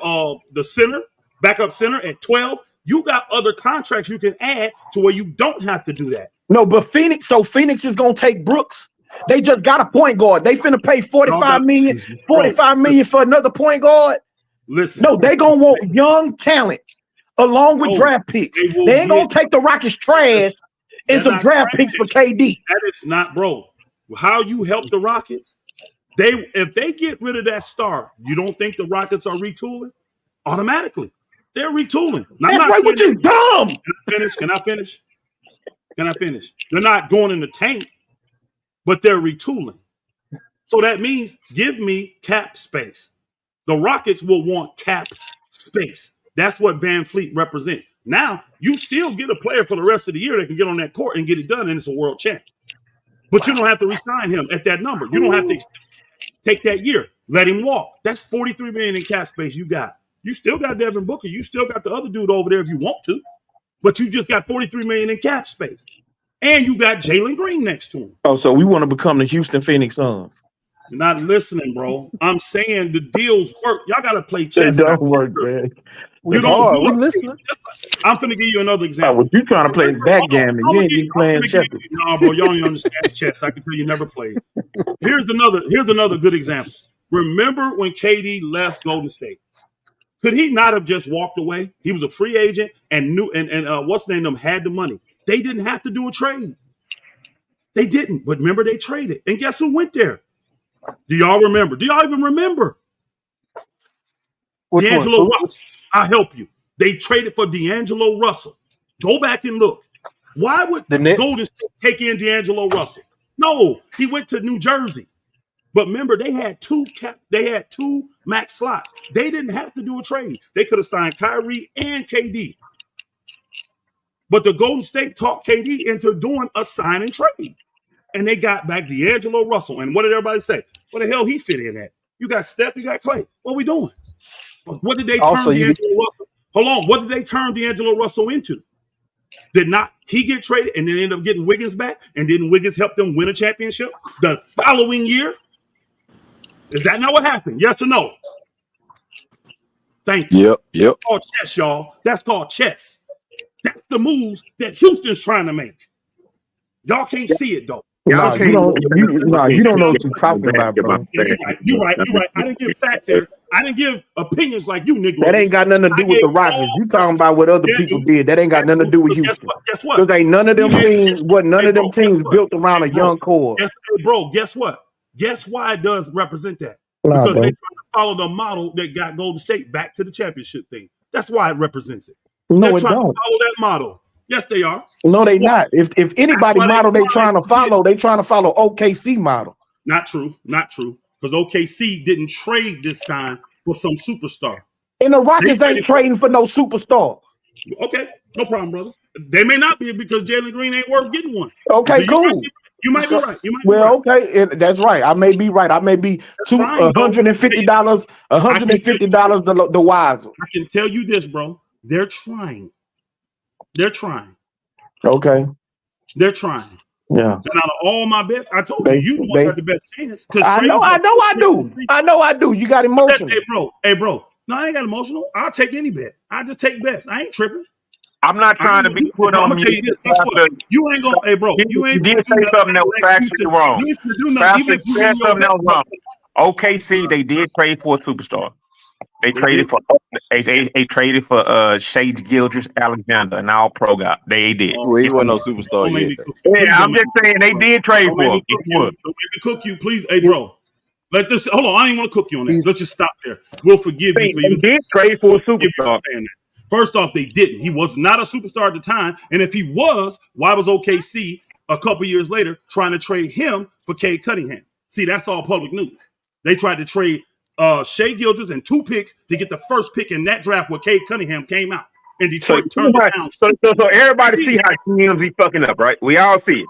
the center, backup center at 12. You got other contracts you can add to where you don't have to do that. No, but Phoenix is gonna take Brooks. They just got a point guard. They finna pay 45 million for another point guard. Listen. No, they gonna want young talent along with draft picks. They ain't gonna take the Rockets trash and some draft picks for KD. That is not, bro. How you help the Rockets? If they get rid of that star, you don't think the Rockets are retooling? Automatically, they're retooling. That's right, which is dumb. Can I finish? They're not going in the tank, but they're retooling. So that means give me cap space. The Rockets will want cap space. That's what Van Fleet represents. Now, you still get a player for the rest of the year that can get on that court and get it done, and it's a world champ. But you don't have to re-sign him at that number. You don't have to take that year. Let him walk. That's $43 million in cap space you got. You still got Devin Booker. You still got the other dude over there if you want to. But you just got $43 million in cap space. And you got Jalen Green next to him. Oh, so we want to become the Houston Phoenix Suns. You're not listening, bro. I'm saying the deals work. Y'all got to play chess. It don't work, man. You don't do it. Listening. I'm finna give you another example. What you trying to play backgammon? You ain't even playing chess. No, bro, y'all don't understand chess. I can tell you never played. Here's another good example. Remember when KD left Golden State? Could he not have just walked away? He was a free agent and what's the name of them had the money. They didn't have to do a trade. They didn't. But remember, they traded. And guess who went there? Do y'all remember? Do y'all even remember? D'Angelo Russell. I'll help you. They traded for D'Angelo Russell. Go back and look. Why would Golden State take in D'Angelo Russell? No, he went to New Jersey. But remember, they had two max slots. They didn't have to do a trade. They could have signed Kyrie and KD. But the Golden State talked KD into doing a sign and trade. And they got back D'Angelo Russell. And what did everybody say? What the hell he fit in at? You got Steph, you got Clay. What are we doing? What did they turn D'Angelo Russell? Hold on. What did they turn D'Angelo Russell into? Did not he get traded and then end up getting Wiggins back? And didn't Wiggins help them win a championship the following year? Is that not what happened? Yes or no? Thank you. Yep. That's called chess, y'all. That's called chess. That's the moves that Houston's trying to make. Y'all can't see it though. You don't know what you're talking about, bro. You're right. I didn't give facts here. I didn't give opinions like you, nigga. That ain't got nothing to do with the Rockets. You talking about what other people did. That ain't got nothing to do with Houston. Guess what? Because ain't none of them teams built around a young core. Bro, guess what? Guess why it does represent that? Because they try to follow the model that got Golden State back to the championship thing. That's why it represents it. No, They're it trying don't. to follow that model. Yes, they are. No, they not. If anybody model they trying to follow, they trying to follow OKC model. Not true. Because OKC didn't trade this time for some superstar. And the Rockets ain't trading for no superstar. Okay, no problem, brother. They may not be because Jalen Green ain't worth getting one. Okay, so cool. You might be right. Okay, that's right. I may be right. I may be $150. $150 the wiser. I can tell you this, bro. They're trying. Okay. They're trying. Yeah. And out of all my bets, I told you got the best chance. I know I do. You got emotional. Hey, bro. No, I ain't got emotional. I'll take any bet. I just take bets. I ain't tripping. I'm not trying to be put on. I'm gonna tell you this. Guess what? You ain't gonna. Hey, bro. You ain't. You did say something that was factually wrong. You ain't do nothing. Even if you said something that was wrong. OKC, they did trade for a superstar. They traded for Shai Gilgeous-Alexander, an all-pro guy. They did. Well, he wasn't no superstar yet. Yeah, I'm just saying they did trade for him. Don't make me cook you, please. Hey, bro. Hold on. I ain't want to cook you on that. Let's just stop there. We'll forgive you for even. They did trade for a superstar. Saying that. First off, they didn't. He was not a superstar at the time. And if he was, why was OKC a couple years later trying to trade him for Cade Cunningham? See, that's all public news. They tried to trade Shai Gilgeous and 2 picks to get the first pick in that draft where Cade Cunningham came out. And Detroit turned it down. So everybody see how TMZ fucking up, right? We all see it.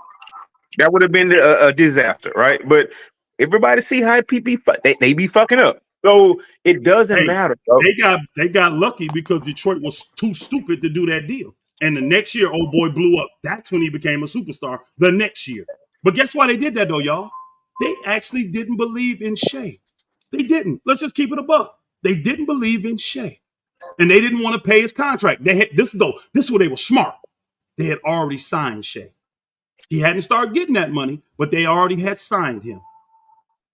That would have been a disaster, right? But everybody see how PP they be fucking up. So it doesn't Hey, matter, bro. they got lucky because Detroit was too stupid to do that deal. And the next year, old boy blew up. That's when he became a superstar. The next year. But guess why they did that though, y'all? They actually didn't believe in Shea. They didn't. Let's just keep it a buck. They didn't believe in Shea. And they didn't want to pay his contract. They had this is where they were smart. They had already signed Shea. He hadn't started getting that money, but they already had signed him.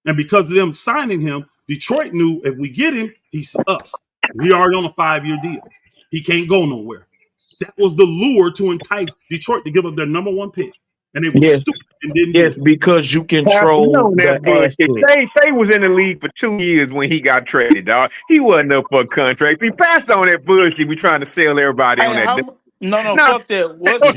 And because of them signing him, Detroit knew if we get him, he's us. He already on a 5-year deal. He can't go nowhere. That was the lure to entice Detroit to give up their number 1 pick. And they were stupid and didn't do it. because you control the asset. Shea was in the league for 2 years when he got traded, dog. He wasn't up for a contract. He passed on that bullshit. We trying to sell everybody on that. No, Nah. fuck that. What? No.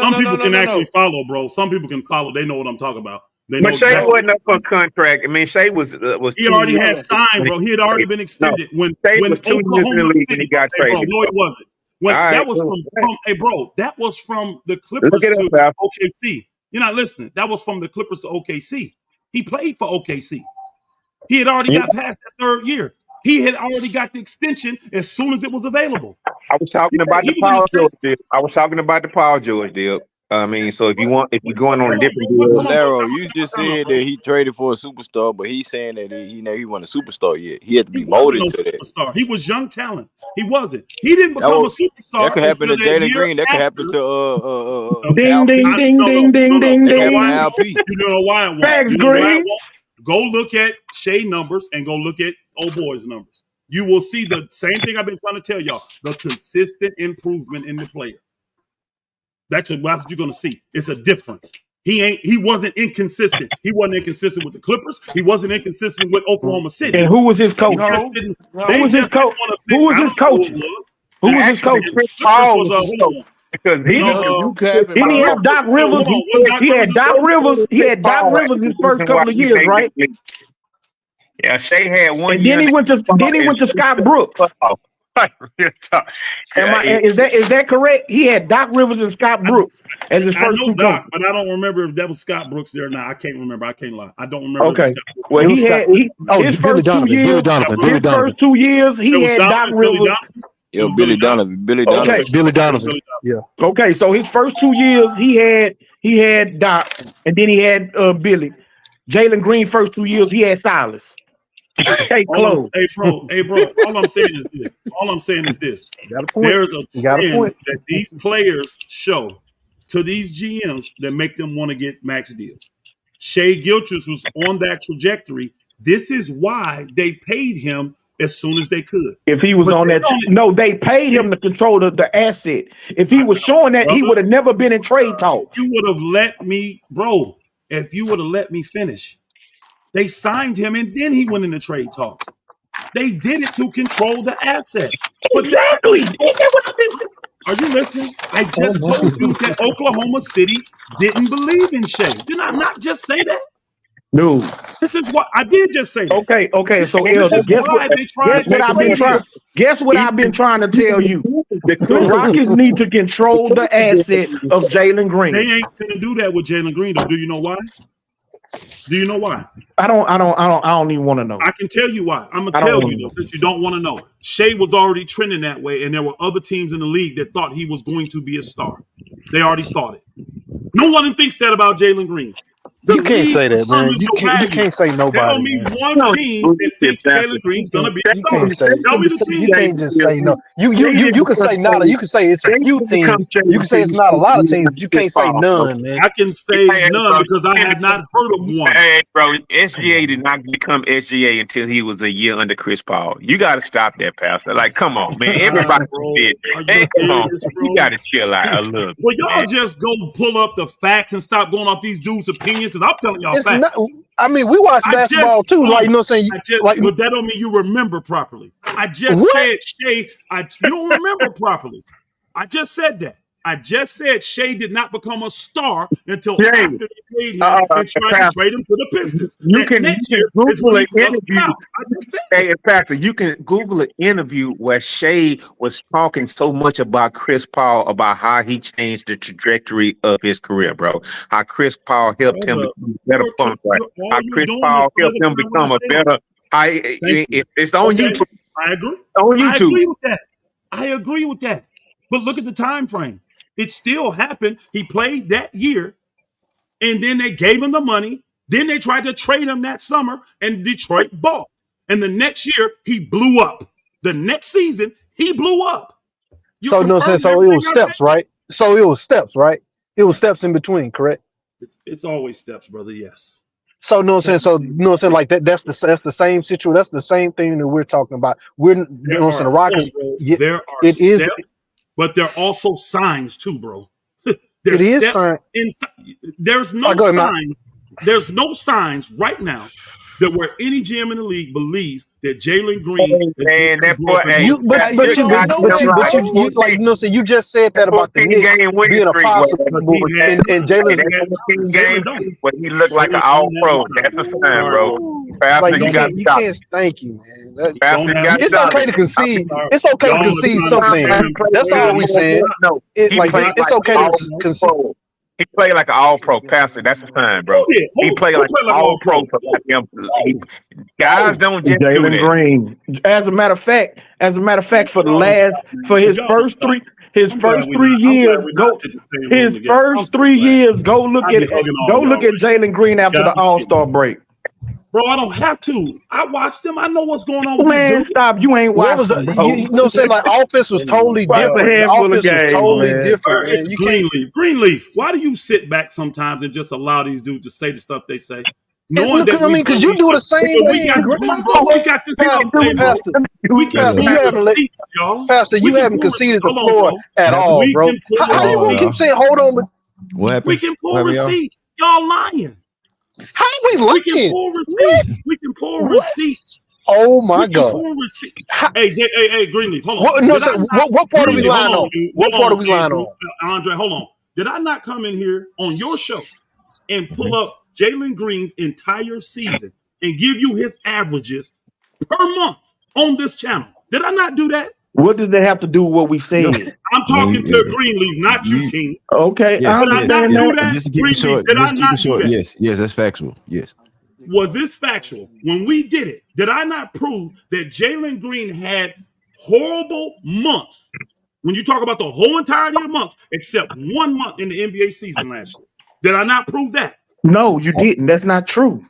Some people can actually follow, bro. Some people can follow. They know what I'm talking about. They know But Shea exactly. wasn't up for a contract. I mean, Shea was He already had signed, bro. He had already been extended. When was 2 years in the league when he got traded. Bro, no, it wasn't. When All that right, was from hey, bro, that was from the Clippers Look it to up, Al. OKC. You're not listening. That was from the Clippers to OKC. He played for OKC. He had already got past that 3rd year. He had already got the extension as soon as it was available. I was talking about the Paul George deal. I was talking about the Paul George deal. I mean, so if you're going on a different deal, Valero, you just said that he traded for a superstar, but he's saying that he wasn't a superstar yet. He had to be molded to that. Superstar. He was young talent. He wasn't. He didn't become a superstar. That could happen to Jalen Green. That could happen to Ding, ding, ding, ding, ding, ding, ding. You know why it won't? Thanks, Green. Go look at Shea numbers and go look at old boy's numbers. You will see the same thing I've been trying to tell y'all: the consistent improvement in the player. That's what you're going to see. It's a difference. He wasn't inconsistent. He wasn't inconsistent with the Clippers. He wasn't inconsistent with Oklahoma City. And who was his coach? Who was his coach? Who was his coach? Who was his coach? Chris Paul was because didn't he have Doc Rivers? He had Doc Rivers. He had Doc Rivers his first couple of years, right? Yeah, Shea had 1 and year. Then he went to Scott Brooks. Is that correct? He had Doc Rivers and Scott Brooks as his first 2 Doc, but I don't remember if that was Scott Brooks there or not. I can't remember. I can't lie. I don't remember. Okay. Well, his first 2 years. His first 2 years, he had Doc Rivers. Billy Donovan. Okay. Billy Donovan. Yeah. Okay, so his first 2 years, he had Doc, and then he had Billy. Jalen Green first 2 years, he had Silas. Hey, bro. All I'm saying is this. There's a trend that these players show to these GMs that make them want to get max deals. Shea Gilchrist was on that trajectory. This is why they paid him as soon as they could. If he was on that, no, they paid him to control the asset. If he was showing that, he would have never been in trade talks. You would have let me, bro. If you would have let me finish. They signed him and then he went into trade talks. They did it to control the asset. But exactly. Are you listening? I just told you that Oklahoma City didn't believe in Shea. Did I not just say that? No. This is what I did just say that. Okay. So guess what I've been trying to tell you. The Rockets need to control the asset of Jalen Green. They ain't gonna do that with Jalen Green, though. Do you know why? Do you know why? I don't even want to know. I can tell you why. I'm gonna tell you though, since you don't want to know. Shea was already trending that way, and there were other teams in the league that thought he was going to be a star. They already thought it. No one thinks that about Jalen Green. You can't say that, man. You can't say nobody. Tell me one team that thinks Jalen Green's gonna be a star. Tell me the team. You can't just say no. You can say nada. You can say it's a few teams. You can say it's not a lot of teams. But you can't say none, man. I can say none because I had not heard of one. Hey, bro, SGA did not become SGA until he was a year under Chris Paul. You got to stop that, Pastor. Like, come on, man. Everybody did. Hey, come on. You got to chill out a little. Well, y'all just go pull up the facts and stop going off these dudes' opinions because I'm telling y'all it's facts. Not, I mean, we watch basketball too. Like, you know what I'm saying? But that don't mean you remember properly. I just said Shea. You don't remember properly. I just said that. I just said Shea did not become a star until after they paid him and tried to trade him to the Pistons. You can Google an interview. Hey, in fact, you can Google an interview where Shea was talking so much about Chris Paul, about how he changed the trajectory of his career, bro. How Chris Paul helped him become a better point guard. How Chris Paul helped him become a better It's on Okay, YouTube. I agree. On I YouTube. agree with that. I agree with that. But look at the time frame. It still happened. He played that year, and then they gave him the money. Then they tried to trade him that summer, and Detroit bought. And the next year, he blew up. The next season, he blew up. You So no sense. So it was steps, right? So it was steps, right? It was steps in between, correct? It's always steps, brother. Yes. So no sense. So no sense. Like that. That's the same situation. That's the same thing that we're talking about. We're the Rockets. There are it steps, is, but there are also signs too, bro. it is sign. There's no sign. There's no signs right now that where any GM in the league believes that Jalen Green is like you just said that about the Knicks being a possible and Jalen, but he looked like an all-pro. That's a sign, bro. Like you can't. Thank you, man. It's okay to concede. It's okay to concede something. That's all we saying. It's okay to concede. He played like an all-pro passer. That's a sign, bro. He played like an all-pro. Guys don't just do that. Green. As a matter of fact, for his first 3 years, go look at Jalen Green after the All-Star break. Bro, I don't have to. I watched him. I know what's going on with this dude. Stop. You ain't watching. You know what I'm saying? Like, offense was totally different. Offense was totally different. Greenleaf, why do you sit back sometimes and just allow these dudes to say the stuff they say? Because you do the same thing. We got this. Pastor, you haven't conceded the floor at all, bro. How you gonna keep saying, hold on? What happened? We can pull receipts. Y'all lying. How we looking? We can pull receipts. Oh my God! Hey, Greenleaf, hold on. What part are we lying on? What part are we lying on? Andre, hold on. Did I not come in here on your show and pull up Jalen Green's entire season and give you his averages per month on this channel? Did I not do that? What does that have to do with what we said? I'm talking to Greenleaf, not you, King. Okay. Did I not do that? Just to keep it short. Did I not do that? Yes, that's factual. Yes. Was this factual? When we did it, did I not prove that Jalen Green had horrible months? When you talk about the whole entirety of the months, except 1 month in the NBA season last year. Did I not prove that? No, you didn't. That's not true.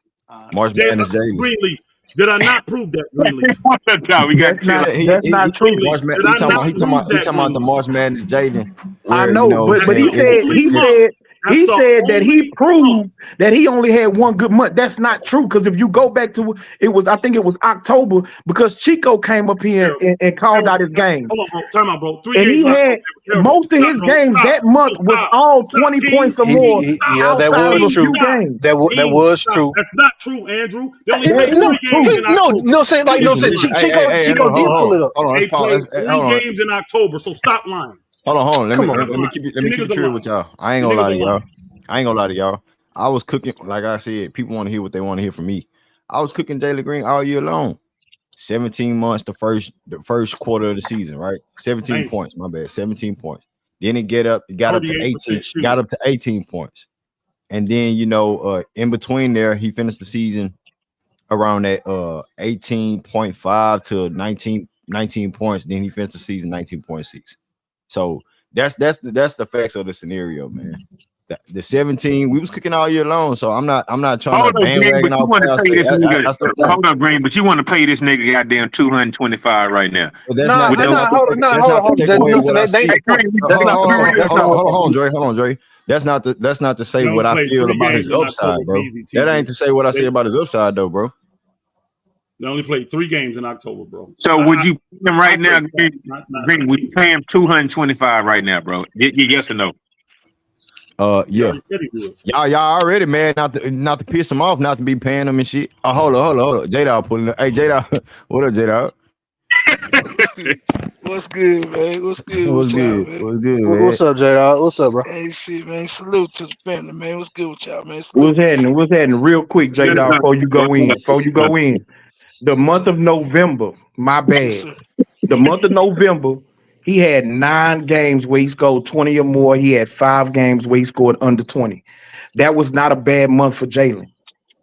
March Madness Jalen. Greenleaf. Did I not prove that, Greenleaf? That's not true. He talking about the March Madness Jaden. I know, but he said that he proved that he only had 1 good month. That's not true, because if you go back to I think it was October, because Chico came up here and called out his games. Hold on, bro. Time out, bro. 3 and games. He had most of his games that month was all 20 points or more. Yeah, that was true. That was true. That's not true, Andrew. They only played 3 games in October. Chico did pull it up. They played 3 games in October, so stop lying. Hold on. Let me keep it true with y'all. I ain't gonna lie to y'all. I was cooking, like I said, people want to hear what they want to hear from me. I was cooking Jalen Green all year long. 17 months, the first quarter of the season, right? 17 points, my bad. 17 points. Then it got up to 18 points. And then, in between there, he finished the season around that 18.5 to 19 points. Then he finished the season 19.6. So that's the facts of the scenario, man. The 17, we was cooking all year long, so I'm not trying to bandwagon off. Hold up, Green, but you want to pay this nigga goddamn 225 right now. Hold on, Dre. That's not to say what I feel about his upside, bro. That ain't to say what I say about his upside, though, bro. They only played 3 games in October, bro. So would you pay him right now, Green? Would you pay him 225 right now, bro? Yes or no? Yeah. Y'all already, man, not to piss him off, not to be paying him and shit. Oh, hold on. J-Dog pulling up. Hey, J-Dog. What up, J-Dog? What's good, man? What's good, man? What's up, J-Dog? What's up, bro? Hey, shit, man. Salute to the family, man. What's good with y'all, man? What's happening? Real quick, J-Dog, before you go in. The month of November, my bad. The month of November, he had 9 games where he scored 20 or more. He had 5 games where he scored under 20. That was not a bad month for Jalen.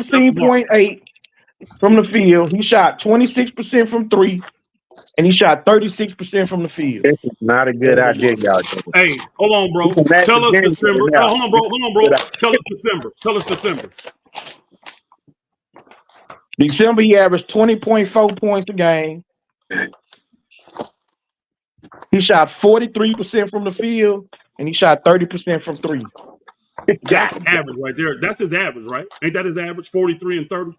15.8 from the field. He shot 26% from three, and he shot 36% from the field. This is not a good idea, y'all doing. Hey, hold on, bro. You can match Tell us again December. now. Hold on, bro. Hold on, bro. Tell us December. Tell us December. December, he averaged 20.4 points a game. He shot 43% from the field, and he shot 30% from three. That's average right there. That's his average, right? Ain't that his average? 43 and 30,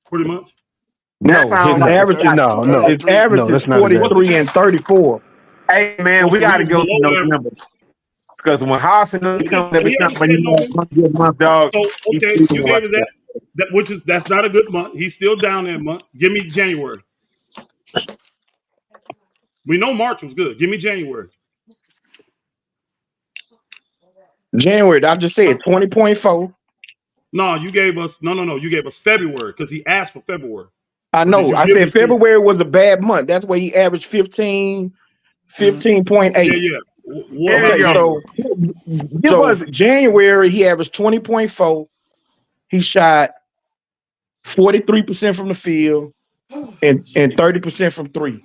pretty much. That No, his sounds like average is No, his average is that's not his average. 43 and 34. Hey man, Oh, we so got to he's go to below average. November because when Harrison comes every He time hasn't when said he no. has one good month, dog. So He's okay, sleeping you right gave us there. that, that's not a good month. He's still down that month. Give me January. We know March was good. Give me January. January, I just said 20.4. No, you gave us no. You gave us February because he asked for February. I Or did know. you I give said us January? February was a bad month. That's why he averaged 15.8. Yeah. What There about you Okay, go. January? so January he averaged 20.4. He shot 43% from the field and 30% from three.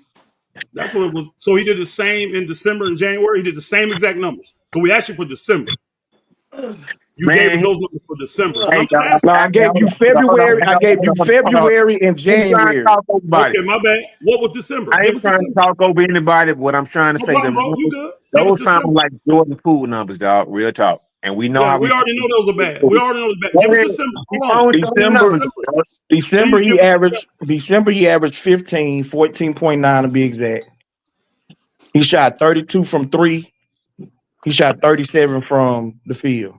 That's what it was. So he did the same in December and January. He did the same exact numbers. But we asked you for December. You gave us Man, those numbers for December. And hey, I'm just dog. asking. No, I gave you February. I gave you February and I ain't trying to January. talk over anybody. Okay, my bad. What was December? I Give ain't us trying to December. talk over anybody. But what I'm trying to No say, problem, them bro. You numbers, good? Give us those sound December. like Jordan Poole numbers, dog. Real talk. And we know Yeah, how we we. already know those are bad. We already know those are bad. Go Give us ahead. December. Keep Hold on. on showing the December, numbers. dog. December Please he give us averaged 15, 14.9 to be exact. He shot 32 from three. He shot 37 from the field.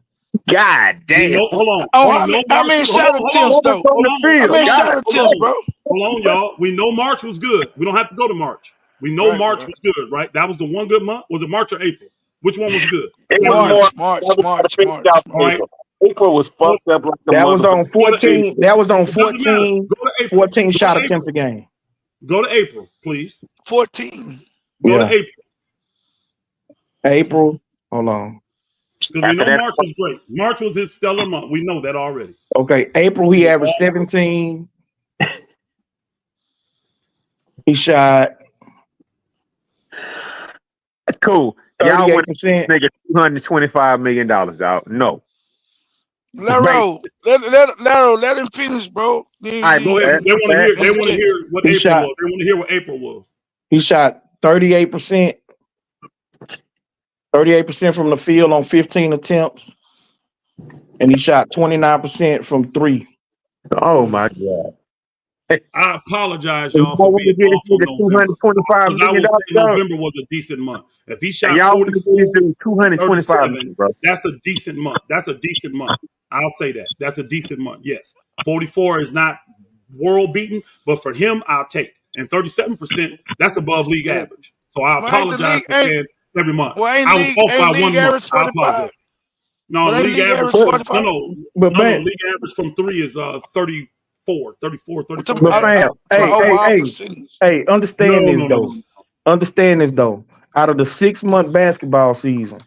God we damn. know. Hold on. Oh, We know how March. many Hold shot on. Hold on. attempts though? From Hold the on. How field. many Hold God. shot on. Hold attempts, on. bro? Hold on, y'all. We know March was good. We don't have to go to March. We know Right, March right. was good, right? That was the one good month. Was it March or April? Which one was good? It Tell was me more. one. March, That was March, finish March, out All March. right. April. April was Go, fucked up like the That was on motherfucker. go to April. 14. That was on It doesn't matter. 14, Go to April. 14 Go shot to attempts April. a game. Go to April, please. 14. Go to Yeah. April. April. Hold on. Because we After know that, March was great. March was his stellar month. We know that already. Okay. April he averaged 17. He shot cool. Y'all want 38%. nigga $225 million, dog. No. Base. Let him finish, bro. I Go ahead. bet, They want to bet. hear. They Let him want to finish. hear what He April shot was. They want to hear what April was. he shot 38%. 38% from the field on 15 attempts. And he shot 29% from three. Oh my god. I apologize, And y'all, y'all for want to being get this off on nigga November. $225 Because I million, will say dog? November was a decent month. If he And shot y'all want to get 44 this dude and 225 million, 37, bro. that's a decent month. That's a decent month. I'll say that. That's a decent month. Yes. 44 is not world beating, but for him, I'll take. And 37%, that's above league Yeah. average. So I Well, ain't the apologize league for saying every month. I was off ain't by league 1 month. average I apologize. 45? No, But the ain't league league average average But from 45? man, league average from three is 34, 34, I'm 34 talking and a but half. about fam, hey, hey, overall hey, percentage. hey, No, understand this no, no, though. no. Understand this though. Out of the 6-month basketball season,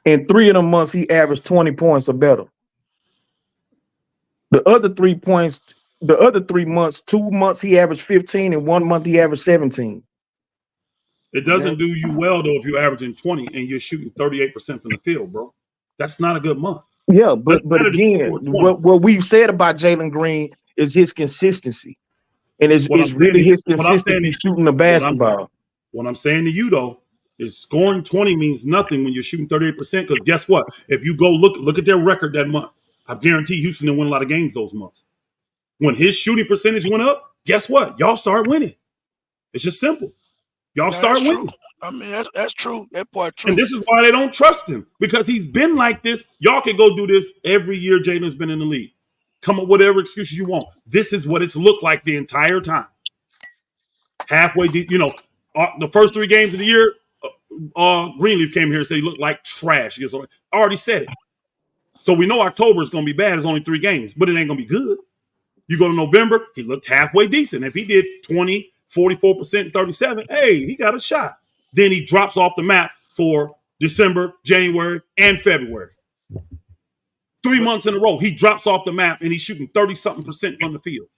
in 3 of them months, he averaged 20 points or better. The other 3 points, the other 3 months, 2 months he averaged 15, and 1 month he averaged 17. It Yeah. doesn't do you well though if you're averaging 20 and you're shooting 38% from the field, bro. That's not a good month. Yeah, Doesn't but matter that you again, scored 20. what we've said about Jalen Green is his consistency, and What I'm it's saying really to his what I'm saying consistency to shooting the what I'm basketball. what I'm saying to you though is scoring 20 means nothing when you're shooting 38%. Because guess what? If you go look at their record that month, I guarantee Houston didn't win a lot of games those months. When his shooting percentage went up, guess what? Y'all start winning. It's just simple. Y'all No, that's start true. winning. I mean, that's true. That part And true. this is why they don't trust him because he's been like this. Y'all can go do this every year Jalen's been in the league. Come up with whatever excuses you want. This is what it's looked like the entire time. Halfway deep, the first 3 games of the year, Greenleaf came here and said he looked like trash. He already said it. So we know October is going to be bad. It's only 3 games, but it ain't going to be good. You go to November, he looked halfway decent. If he did 20, 44%, 37, hey, he got a shot. Then he drops off the map for December, January, and February. 3 But months in a row, he drops off the map and he's shooting 30-something% from the field.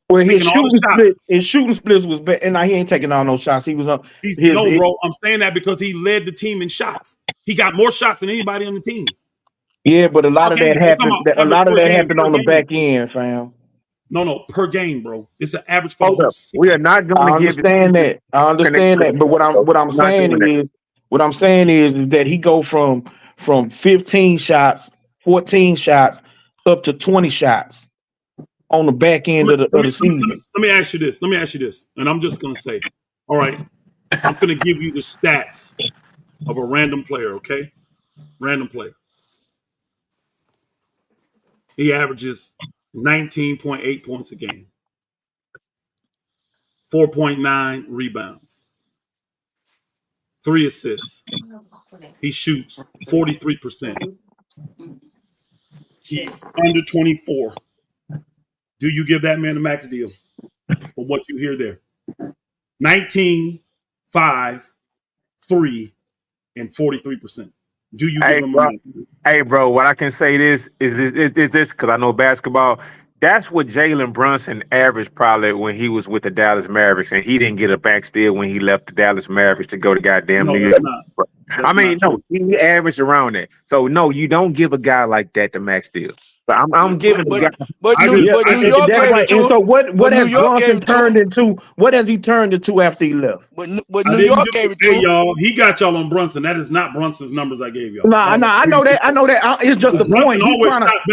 Well, Taking all the shots. his shooting splits was bad, and he ain't taking all no shots. He was on No, bro. I'm saying that because he led the team in shots. He got more shots than anybody on the team. Yeah, but a lot Per of that game. We're talking happened. about A average lot of per that game, happened per on the game. back end, fam. No, per game, bro. It's an average for the Hold whole up. We are season. not going I to give understand that. I understand that. But what I'm not saying doing that. is that he go from 15 shots 14 shots up to 20 shots on the back end of the season. Let me ask you this. Let me ask you this. And I'm just going to say, all right, I'm going to give you the stats of a random player, okay? Random player. He averages 19.8 points a game, 4.9 rebounds, 3 assists. He shoots 43%. He's under 24. Do you give that man a max deal for what you hear there? 19, 5, 3, and 43%. Do you give him a max deal? Hey, bro, what I can say is this because I know basketball. That's what Jalen Brunson averaged probably when he was with the Dallas Mavericks, and he didn't get a max deal when he left the Dallas Mavericks to go to goddamn New York. I mean, no, he averaged around that. So no, you don't give a guy like that the max deal. But I'm giving the guy. But New York gave it to and so him. what has New York Brunson gave it to turned him. into? What has he turned into after he left? But New York gave it to Hey, him. y'all, he got y'all on Brunson. That is not Brunson's numbers I gave y'all. No, I know that. I know that. It's just a point.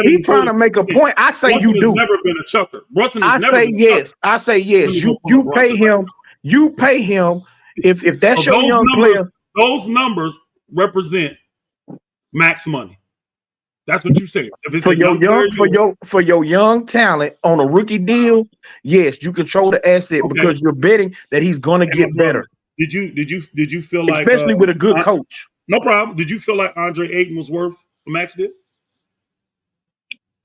He's trying to make a point. I say Brunson you do. has never been a chucker. Brunson has I never say been a yes. chucker. I say yes. You pay him. You pay him. If that's So your young player, those numbers represent max money. That's what you say. If it's for a young player, for your young talent on a rookie deal, yes, you control the asset because you're betting that he's gonna get better. Did you feel like, especially with a good coach? No problem. Did you feel like Andre Ayton was worth a max deal?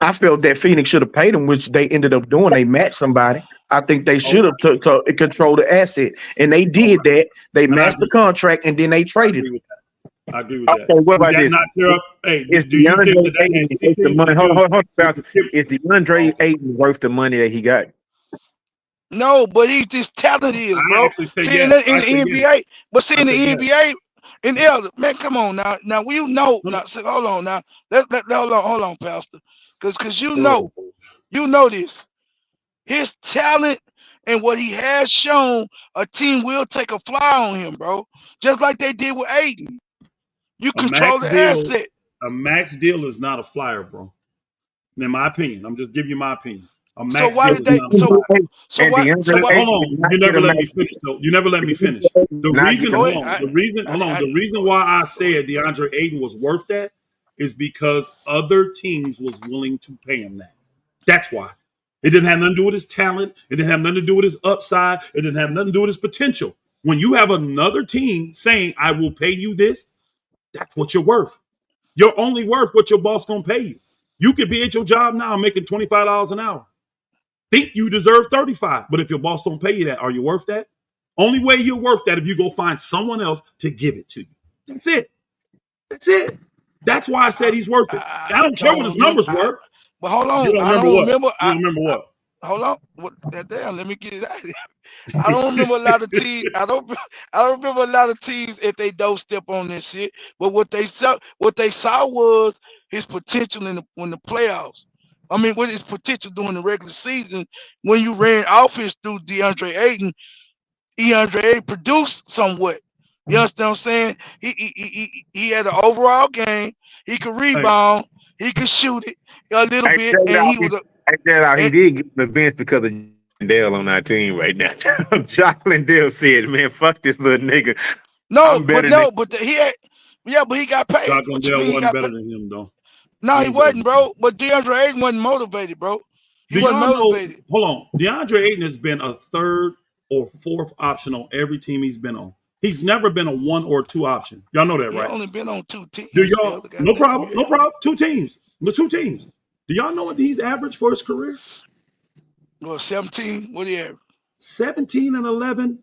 I felt that Phoenix should have paid him, which they ended up doing. They matched somebody. I think they should have to control the asset, and they did that. They matched the contract, and then they traded. I agree with that. Okay, what about this? Not tear up? Hey, Is do you think DeAndre that Ayton had worth the money? Hold on. Is DeAndre Oh. Ayton worth the money that he got? No, but he's just talent is, bro. I actually say See, yes. in the NBA, but see, in the yes. NBA, in the elder, man, come on now. Now we know. Now, so, hold on now. Hold on, Pastor, because you know this. His talent and what he has shown, a team will take a fly on him, bro. Just like they did with Aiden. You control the asset. A max deal is not a flyer, bro. In my opinion, I'm just giving you my opinion. A max So why deal did they? is not a flyer. So why? Hold on. You never let me finish, though. You never let me finish. The reason why I said DeAndre Ayton was worth that is because other teams was willing to pay him that. That's why. It didn't have nothing to do with his talent. It didn't have nothing to do with his upside. It didn't have nothing to do with his potential. When you have another team saying, I will pay you this, that's what you're worth. You're only worth what your boss gonna pay you. You could be at your job now making $25 an hour. Think you deserve 35, but if your boss don't pay you that, are you worth that? Only way you're worth that if you go find someone else to give it to you. That's it. That's it. That's why I said he's worth it. I don't care what his numbers were. But hold on, You don't remember what? You don't remember what? Hold on. Damn, let me get it out of here. I don't remember a lot of teams. I don't remember a lot of teams if they don't step on this shit. But what they saw was his potential in the playoffs. I mean, what his potential during the regular season when you ran offense through DeAndre Ayton. DeAndre Ayton produced somewhat. You understand what I'm saying? He had an overall game. He could rebound. He could shoot it a little bit, and he was he did get the bench because of Dale on our team right now. Jacqueline Dale said, "Man, fuck this little nigga." But he got paid. Jacqueline Dale wasn't better than him, though. No, he wasn't, bro. But DeAndre Ayton wasn't motivated, bro. He wasn't motivated. Hold on. DeAndre Ayton has been a third or fourth option on every team he's been on. He's never been a 1 or 2 option. Y'all know that, right? He only been on 2 teams. Do y'all? No problem. No problem. 2 teams. The 2 teams. Do y'all know what he's averaged for his career? Well, 17. What do you average? 17 and 11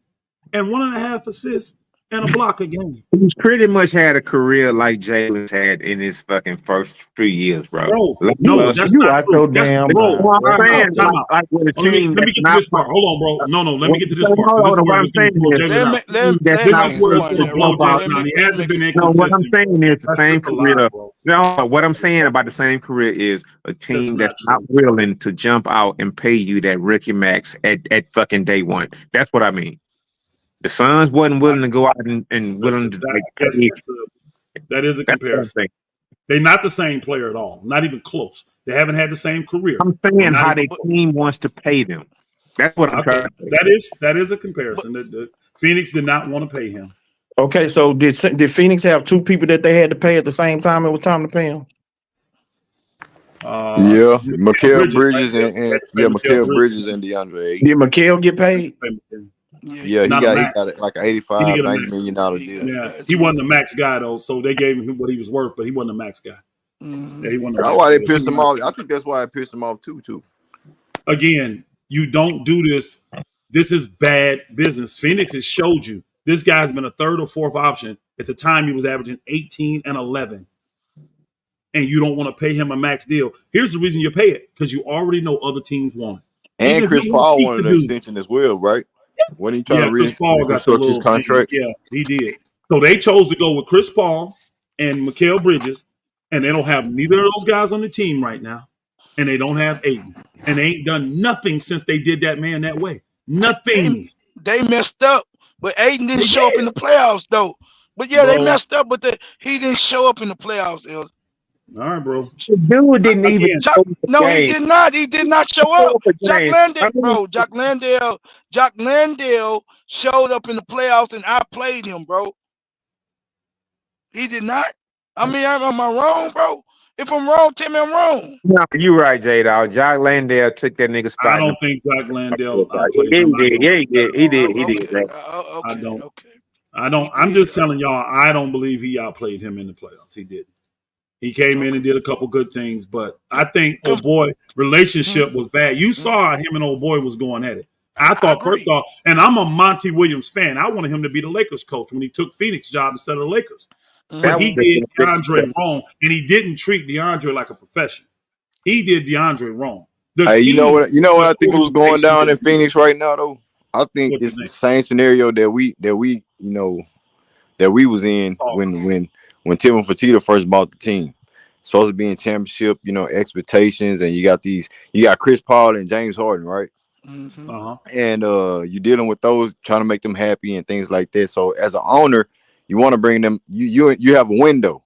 and 1.5 assists and a block a game. He's pretty much had a career like Jalen's had in his fucking first 3 years, bro. No, that's not true. Damn, bro. I'm saying, like with a team. Let me get to this part. Hold on, bro. No. Let me get to this part. Hold on. What I'm saying is, this is where it's going to blow Jalen out. He hasn't been inconsistent. No, what I'm saying is the same career. No, what I'm saying about the same career is a team that's not willing to jump out and pay you that rookie max at fucking day one. That's what I mean. The Suns wasn't willing to go out and willing to like. That is a comparison. They're not the same player at all. Not even close. They haven't had the same career. I'm They're saying not how even their team wants to pay them. That's what I'm okay. trying to say. That is a But comparison. The Phoenix did not want to pay him. Okay, so did Phoenix have two people that they had to pay at the same time? It was time to pay them. Yeah, Mikal Mikael Bridges, right? Bridges They and, had and to pay yeah, Mikal Mikael Bridges. Bridges and DeAndre Ayton. Did McHale get paid? yeah, Yeah, Not a he max. got it like an He didn't 85, get a $90 max. million deal. Yeah, that's he wasn't it. a max guy though, so they gave him what he was worth, but he wasn't a max guy. Mm-hmm. Yeah, he wasn't a That's max why guy. they pissed him off. I think that's why I pissed him off too. Again, you don't do this. This is bad business. Phoenix has showed you this guy's been a third or fourth option. At the time, he was averaging 18 and 11, and you don't want to pay him a max deal. Here's the reason you pay it, because you already know other teams want it. And Even if you Chris want to Paul keep the wanted an dude. extension as well, right? When he trying Yeah, to Chris Paul got the reconstruct his little thing. contract? Yeah, he did. So they chose to go with Chris Paul and Mikal Bridges, and they don't have neither of those guys on the team right now, and they don't have Aiden, and they ain't done nothing since they did that man that way. They Nothing. they messed up, but Aiden didn't They show up in did, the playoffs though. But yeah, they bro. messed up, but he didn't show up in the playoffs. All right, bro. The dude didn't even Again, show up a No, he game. did not. He did not show Show up. up a Jack game. Landale, I mean, bro. Jack Landale showed up in the playoffs, and I played him, bro. He did not. I mean, am I wrong, bro? If I'm wrong, tell me I'm wrong. no, you right, J Dog. Jock Landale took that nigga I spot in don't think Jack Landale the outplayed yeah, him. he I did. don't Yeah, think he that did. at He all. did. He did, Okay, bro. I okay, don't. okay. I don't. He I'm did. just telling y'all. I don't believe he outplayed him in the playoffs. He didn't. He came in Okay. and did a couple good things, but I think If, old boy mm, relationship was bad. You mm, saw him and old boy was going at it. I I thought first agree. off, and I'm a Monty Williams fan. I wanted him to be the Lakers coach when he took Phoenix job instead of the Lakers. But That Mm-hmm. he would have did been a different DeAndre story. wrong, and he didn't treat DeAndre like a professional. He did DeAndre wrong. The Hey, you know team, what? You know what the I think was going organization down in didn't do it. Phoenix right now, though. I think What you it's the think? same scenario that we was in Oh, when Tim and Fertitta first bought the team. Supposed to be in championship, expectations, and you got Chris Paul and James Harden, right? Mm-hmm. uh-huh. And you're dealing with those, trying to make them happy and things like that. So as an owner, you want to bring them. You have a window.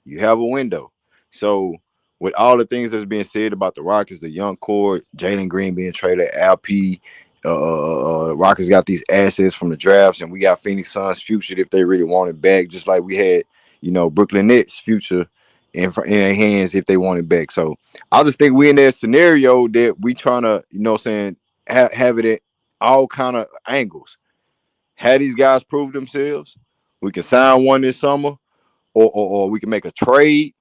You have a window. So with all the things that's being said about the Rockets, the young core, Jalen Green being traded, LP, the Rockets got these assets from the drafts, and we got Phoenix Suns future if they really want it back, just like we had, Brooklyn Nets future in their hands if they want it back. So I just think we in that scenario that we trying to, have it at all kind of angles. Have these guys prove themselves. We can sign one this summer, or we can make a trade.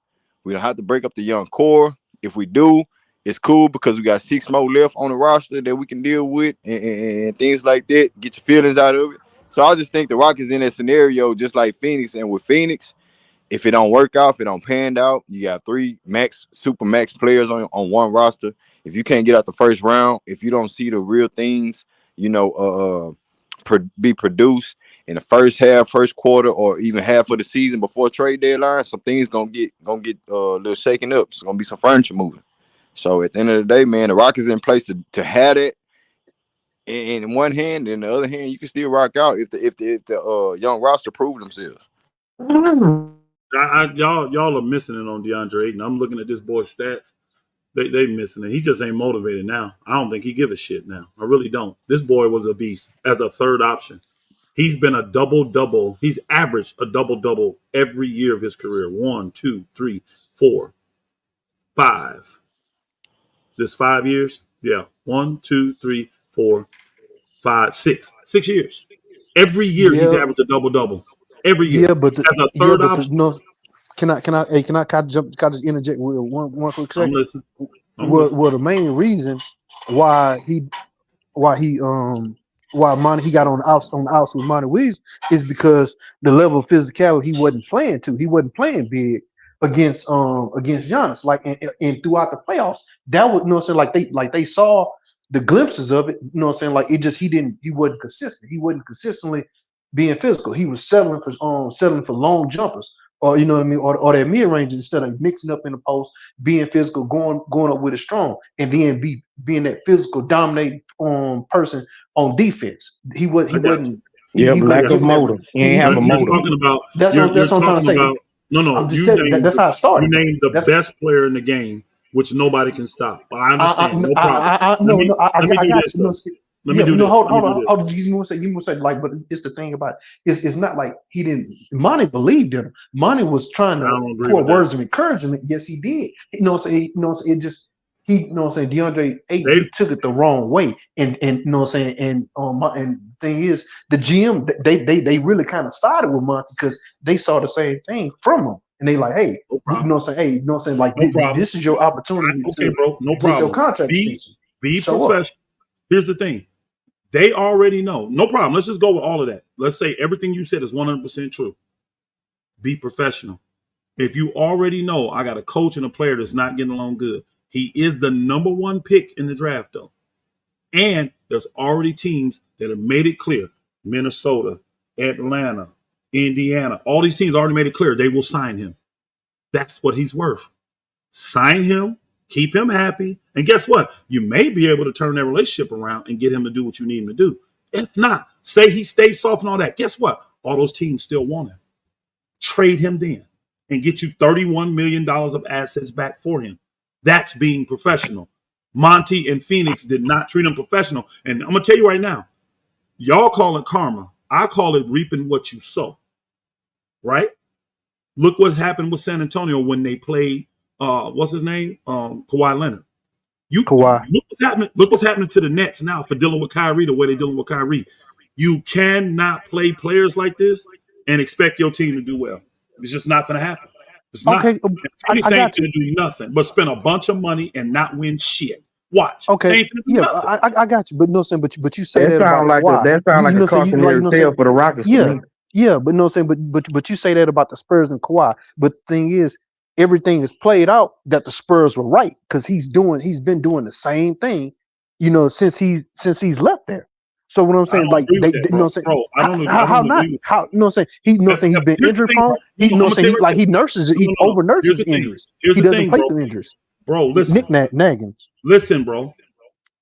We don't have to break up the young core. If we do, it's cool because we got 6 more left on the roster that we can deal with and things like that. Get your feelings out of it. So I just think the Rockets in that scenario, just like Phoenix, and with Phoenix, if it don't work out, if it don't pan out, you got 3 super max players on one roster. If you can't get out the first round, if you don't see the real things, be produced in the first half, first quarter, or even half of the season before trade deadline, some things gonna get a little shaken up. It's gonna be some furniture moving. So at the end of the day, man, the Rockets in place to have it in one hand, and the other hand, you can still rock out if the young roster prove themselves. Y'all are missing it on DeAndre Ayton. I'm looking at this boy's stats. They missing it. He just ain't motivated now. I don't think he give a shit now. I really don't. This boy was a beast as a third option. He's been a double-double. He's averaged a double-double every year of his career. 1, 2, 3, 4, 5. This 5 years? Yeah. 1, 2, 3, 4, 5, 6. 6 years. Every year he's Yeah, averaged a double-double. Every year. yeah, but As a third option. no. Can I just interject with one quick I'm second? listening. I'm listening. Well, the main reason why he why he why Monty he got on the outs with Monty Williams is because the level of physicality he wasn't playing to. He wasn't playing big against Giannis. Like and throughout the playoffs, that was they saw the glimpses of it. Like he wasn't consistent. He wasn't consistently being physical. He was settling for long jumpers. Or you know what I mean, or that mid range instead of mixing up in the post, being physical, going up with it strong, and then being that physical dominating person on defense. He I got you. wasn't. Yep, I lack got of you. motive. He ain't have a You're motive. talking about That's you're what I'm trying to talking say. about No. I'm just telling you that's how it You started. named the That's best player in the game, which nobody can stop. I understand. No problem. no, Let me I do got this you. No, though. Let me yeah, do no, this. hold, Let me hold do on, this. hold on. You want to say, like, but it's the thing about it. It's not like he didn't. Monty believed in him. Monty was trying I to don't agree pour with that. words of encouragement. Yes, he did. You know what I'm saying? You know what I'm saying? It just he, you know what I'm saying? DeAndre Ayton, They he took it the wrong way, and you know what I'm saying? And the thing is, the GM they really kind of sided with Monty because they saw the same thing from him, and they like, hey, no you problem. know what I'm saying? Hey, you know what I'm saying? Like No problem. this is your opportunity Okay, to bro. No get your problem. contract Be extension. be Show up. professional. Here's the thing. They already know. No problem. Let's just go with all of that. Let's say everything you said is 100% true. Be professional. If you already know I got a coach and a player that's not getting along good, he is the number one pick in the draft, though. And there's already teams that have made it clear. Minnesota, Atlanta, Indiana, all these teams already made it clear they will sign him. That's what he's worth. Sign him, keep him happy, and guess what? You may be able to turn that relationship around and get him to do what you need him to do. If not, say he stays soft and all that. Guess what? All those teams still want him. Trade him then and get you $31 million of assets back for him. That's being professional. Monty and Phoenix did not treat him professional. And I'm going to tell you right now, y'all call it karma. I call it reaping what you sow, right? Look what happened with San Antonio when they played, what's his name? Kawhi Leonard. Kawhi. Look what's happening to the Nets now for dealing with Kyrie the way they're dealing with Kyrie. You cannot play players like this and expect your team to do well. It's just not going to happen. It's not. Okay, And Phoenix I ain't got going you. to do nothing but spend a bunch of money and not win shit. Watch. They Okay, ain't going to do yeah, nothing. I got you. But no saying, but you say That that about sound like Kawhi. You know a saying you like cautionary you know saying tale for the Rockets to yeah, me. yeah. But no saying but you say that about the Spurs and Kawhi. But the thing is, everything is played out that the Spurs were right because he's been doing the same thing, you know, since he's left there. So what I'm I saying, don't like agree with they that, you know bro. what I'm saying, Bro, I how don't not agree with that. how you know what I'm saying he you know what I'm saying he's been Here's the injury thing, bro. prone. He No, you no, know I'm what going to tell I'm saying you he right like this. he nurses it. No, He no, no. over Here's nurses the the thing. injuries. Here's He the doesn't thing, play bro. through injuries. Bro, listen. Nick Naggins. Listen, bro.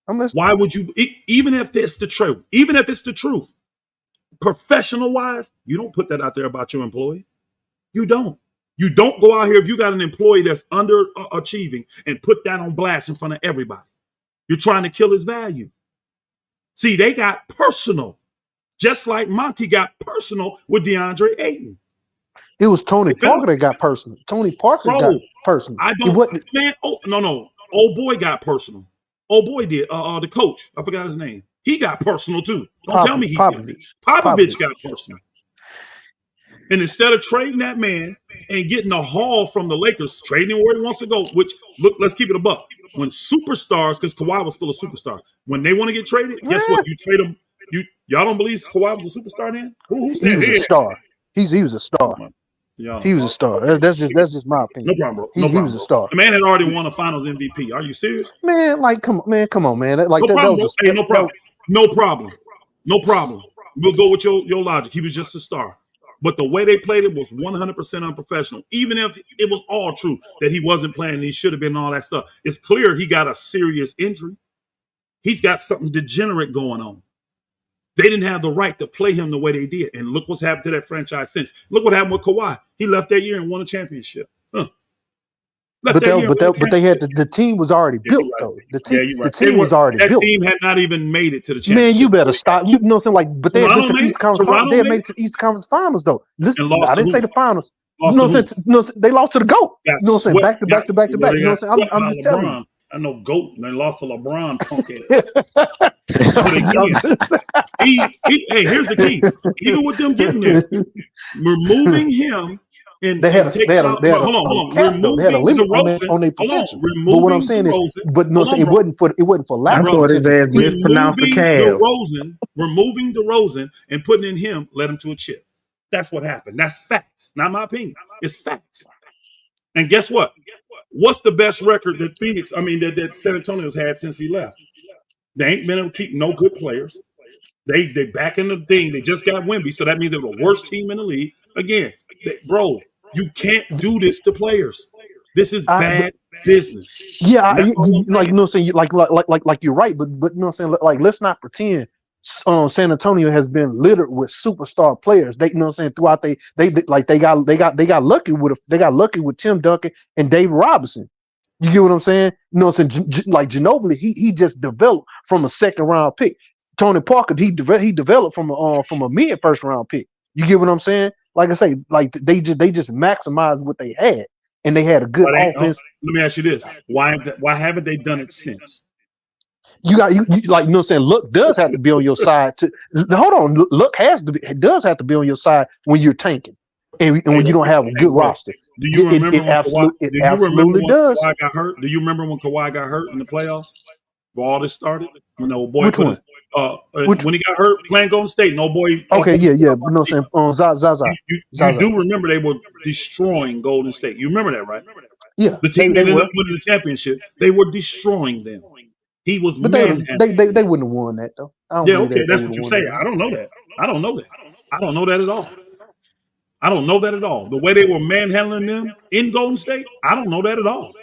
I'm listening. Why would you, even if it's the truth, even if it's the truth, professional wise, you don't put that out there about your employee. You don't. You don't go out here if you got an employee that's underachieving and put that on blast in front of everybody. You're trying to kill his value. See, they got personal, just like Monty got personal with DeAndre Ayton. It was Tony They felt, Parker that got personal. Tony Parker got bro, personal. I It don't, wasn't man. Oh, no. Old boy got personal. Old boy did. The coach, I forgot his name. He got personal too. Don't tell me he did. Popovich. Popovich Popovich. got personal. And instead of trading that man and getting a haul from the Lakers, trading him where he wants to go, which, look, let's keep it a buck. When superstars, because Kawhi was still a superstar, when they want to get traded, guess what? Eh, You trade them. Y'all don't believe Kawhi was a superstar then? Who he said, was a hey, star. He was a star. y'all He don't. was a star. That's just my No opinion. problem, bro. No He problem, was a bro. star. The man had already won a finals MVP. Are you serious? Man, like come on, man. Like No that problem, was bro. just Hey, no that problem. No problem. No problem. We'll go with your logic. He was just a star. But the way they played it was 100% unprofessional. Even if it was all true that he wasn't playing and he should have been and all that stuff, it's clear he got a serious injury. He's got something degenerate going on. They didn't have the right to play him the way they did. And look what's happened to that franchise since. Look what happened with Kawhi. He left that year and won a championship. Left but that year and won a they had championship. the team was already Yeah, built you're right. though. The Yeah, team you're the right. They team were was already that built. team had not even made it to the Man, you championship. better stop. You know what I'm saying? Like, but they had been Toronto to the made Eastern it. Conference Finals. Toronto They had made made it it to the Eastern Conference Finals though. Listen, and lost I to didn't say who? the finals. You Lost know to what I'm who? saying? No, they lost to the GOAT. Got You know what I'm saying? swept. Back to back to back to Well, back. they You know got what I'm saying? swept I'm by just telling you. LeBron. I know GOAT. And they lost to LeBron punk ass. But I'm again, just- hey, here's the key. Even with them getting there, removing him and, they had and a taking they had a out, they had hold a on, cap though. They had a removing limit DeRozan. on their Hold on, potential. But what I'm removing saying is, DeRozan. but no, Hold saying on, bro. it wasn't for My lack I of brother, thought his potential. ass It was mispronounced the removing DeRozan and putting in him led him to a chip. That's what happened. That's facts. Not my opinion. It's facts. And guess what? What's the best record that that San Antonio's had since he left? They ain't been able to keep no good players. They back in the thing. They just got Wemby, so that means they're the worst team in the league. Again, bro, you can't do this to players. This is I bad business, Yeah, and that's all I'm like saying. you know, what I'm saying like you're right, but you know, what I'm saying like let's not pretend San Antonio has been littered with superstar players. They, you know what I'm saying, throughout they got lucky with Tim Duncan and Dave Robinson. You get what I'm saying? You know what I'm saying? Like Ginobili, he just developed from a second round pick. Tony Parker, he developed from a mid first round pick. You get what I'm saying? Like I say, like they just maximized what they had, and they had a good offense. Let me ask you this: why haven't they done it since? You got you like, you know what I'm saying. Luck does have to be on your side. Hold on, luck does have to be on your side when you're tanking, and when you don't have a good roster. Do you remember it absolutely when does. Kawhi got hurt? Do you remember when Kawhi got hurt in the playoffs? Where all this started? You know, boy, Which one? When he got hurt playing Golden State, no boy. Okay, yeah. You know what I'm saying? Zaza. You do remember they were destroying Golden State. You remember that, right? Yeah. The team that ended up winning the championship, they were destroying them. He was manhandling. They wouldn't have won that though. I don't Yeah, believe okay, that that's what you say. I don't know that. I don't know that. I don't know that at all. I don't know that at all. The way they were manhandling them in Golden State, I don't know that at all.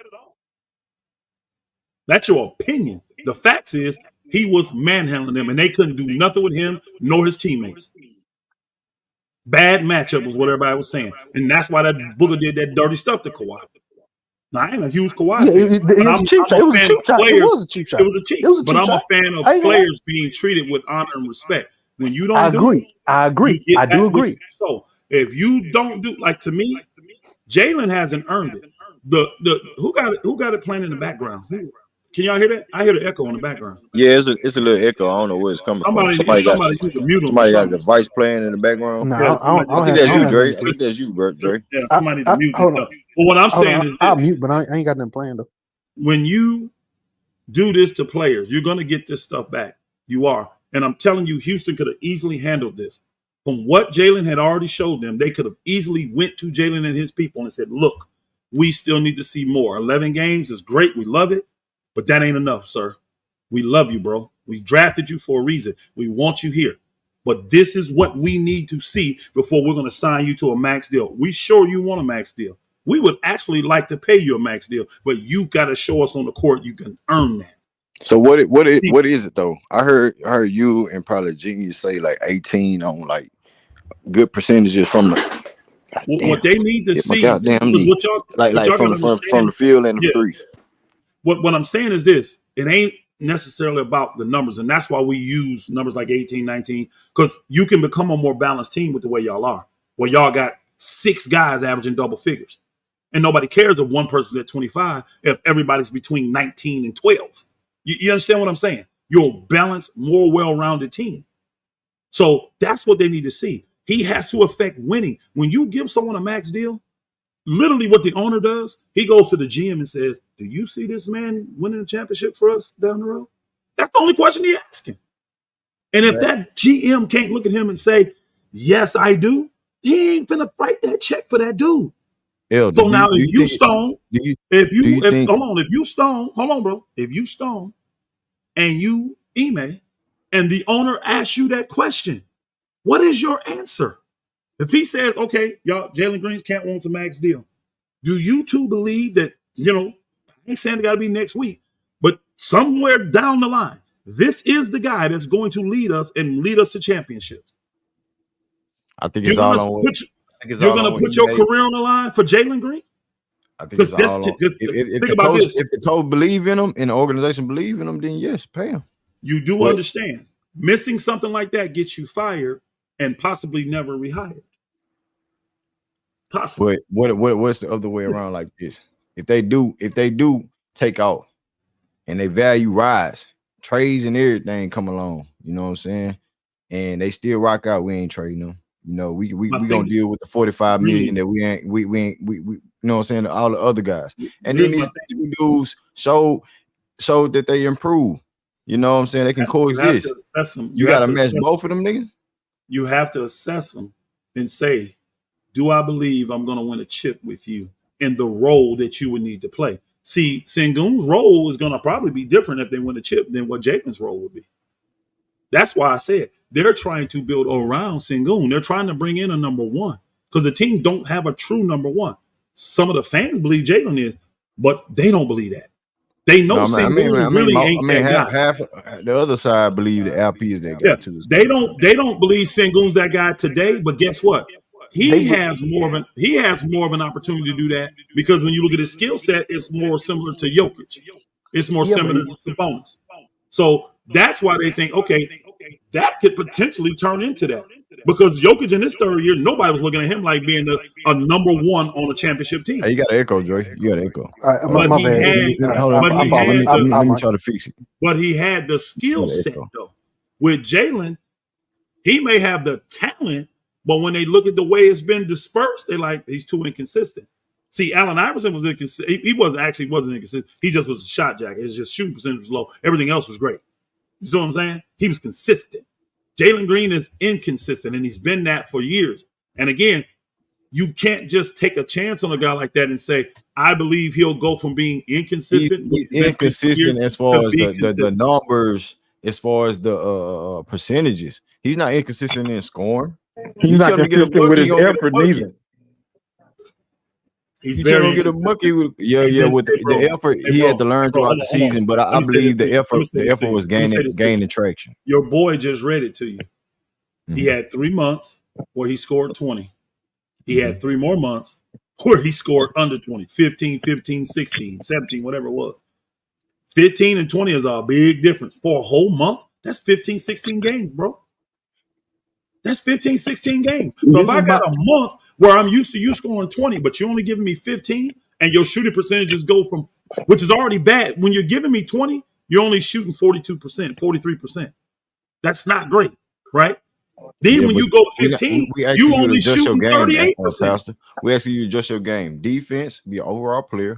That's your opinion. The facts is he was manhandling them, and they couldn't do nothing with him nor his teammates. Bad matchup was what everybody was saying, and that's why that booger did that dirty stuff to Kawhi. Now, I ain't a huge Kawhi fan, but I'm a fan of players. It was a cheap shot. It was a cheap, but I'm a fan of players being treated with honor and respect. When you don't, I agree. I do agree. So if you don't do, like, to me, Jalen hasn't earned it. Who got it playing in the background? Can y'all hear that? I hear the echo in the background. Yeah, it's a little echo. I don't know where it's coming from. Somebody got a device playing in the background. No, I think that's you, Dre. I think that's you, Dre. Yeah, somebody to mute this stuff. But what I'm saying is this. I'll mute, but I ain't got nothing playing though. When you do this to players, you're going to get this stuff back. You are. And I'm telling you, Houston could have easily handled this. From what Jalen had already showed them, they could have easily went to Jalen and his people and said, look, we still need to see more. 11 games is great. We love it. But that ain't enough, sir. We love you, bro. We drafted you for a reason. We want you here. But this is what we need to see before we're going to sign you to a max deal. We sure you want a max deal. We would actually like to pay you a max deal, but you got to show us on the court you can earn that. So what is it though? I heard you and probably Genius say like 18 on like good percentages from the. What they need to see is what y'all like from the field and the three. What I'm saying is this: it ain't necessarily about the numbers, and that's why we use numbers like 18, 19, because you can become a more balanced team with the way y'all are. Well, y'all got 6 guys averaging double figures, and nobody cares if one person's at 25 if everybody's between 19 and 12. You understand what I'm saying? You're a balanced, more well-rounded team. So that's what they need to see. He has to affect winning. When you give someone a max deal, literally what the owner does, he goes to the GM and says, do you see this man winning a championship for us down the road? That's the only question he's asking. And if that GM can't look at him and say, yes, I do, he ain't finna write that check for that dude. So now if you stone and you email and the owner asks you that question, what is your answer? If he says, okay, y'all, Jalen Green's can't want a max deal, do you two believe that, I ain't saying it got to be next week, but somewhere down the line, this is the guy that's going to lead us to championships? I think it's all on. You're going to put your career on the line for Jalen Green? I think it's all on. If the coach believe in him and the organization believe in him, then yes, pay him. You do understand. Missing something like that gets you fired and possibly never rehired. Possibly. But what's the other way around like this? If they do take out and they value rise, trades and everything come along, you know what I'm saying? And they still rock out, we ain't trading them. We gonna deal with the 45 million that we you know what I'm saying, all the other guys. And then these 2 dudes show that they improve. You know what I'm saying? They can coexist. You gotta match both of them niggas. You have to assess them and say, do I believe I'm going to win a chip with you in the role that you would need to play? See, Sengun's role is going to probably be different if they win a chip than what Jalen's role would be. That's why I said they're trying to build around Sengun. They're trying to bring in a number one because the team don't have a true number one. Some of the fans believe Jalen is, but they don't believe that. They know No, man, Sengun really ain't that guy. half the other side believe the LP is that guy Yeah, too. they don't believe Sengun's that guy today. But guess what? They He has more of an opportunity to do that because when you look at his skill set, it's more similar to Jokic. It's more yeah, but similar to Sabonis. So that's why they think, okay, that could potentially turn into that. Because Jokic in his third year, nobody was looking at him like being a number one on a championship Hey, team. you got an echo, Dre. You got an echo. My, But my he bad. had, Hold on. but I he Let apologize. me had let me, the, let me try to fix it. but he had the You skill got an set echo. though. With Jalen, he may have the talent, but when they look at the way it's been dispersed, they're like, he's too inconsistent. See, Allen Iverson was inconsistent. He wasn't inconsistent. He just was a shot jacket. His just shooting percentage was low. Everything else was great. You know what I'm saying? He was consistent. Jalen Green is inconsistent, and he's been that for years. And again, you can't just take a chance on a guy like that and say, I believe he'll go from being inconsistent, which He's has been for years, inconsistent as to far as be the consistent. numbers, as far as the percentages. He's not inconsistent in scoring. he's You not tell him to get a consistent with bucket, he his gonna get a effort bucket. neither. He's You tell him very to get a inconsistent. bucket. He's in, With hey, bro, the effort hey, he had bro, to hey, learn bro, throughout hold the on, hold on. season. But Let I me say this believe to you. Let me say the this to effort you. was Let me say this to you. gaining traction. Your boy just read it to you. He Mhm. had 3 months where he scored 20. He Mhm. had 3 more months where he scored under 20, 15, 15, 16, 17, whatever it was. 15 and 20 is a big difference. For a whole month, that's 15, 16 games, bro. That's 15, 16 games. So if This I is got my a month where I'm used to you scoring 20, but you're only giving me 15, and your shooting percentages go from, which is already bad. When you're giving me 20, you're only shooting 42%, 43%. That's not great, right? Then Yeah, when but you go to we 15, we asking you you to only adjust your shooting game, 38%. Pastor. We asking you to adjust your game. Defense, be an overall player.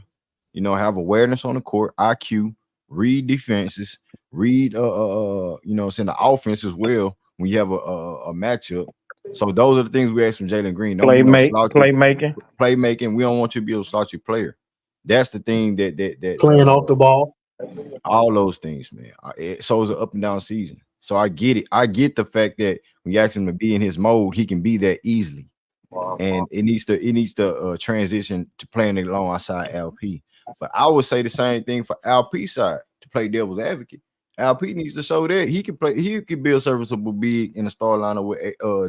Have awareness on the court, IQ, read defenses, read saying the offense as well when you have a matchup. So those are the things we ask from Jalen Green. Don't be no slouchy playmaking. playmaking. We don't want you to be a slouchy player. That's the thing Playing off the ball. all those things, man. So it's an up and down season. So I get it. I get the fact that when you ask him to be in his mode, he can be that easily. And it needs to transition to playing alongside LP. But I would say the same thing for LP side to play devil's advocate. LP needs to show that he can play. He could be a serviceable big in the star lineup with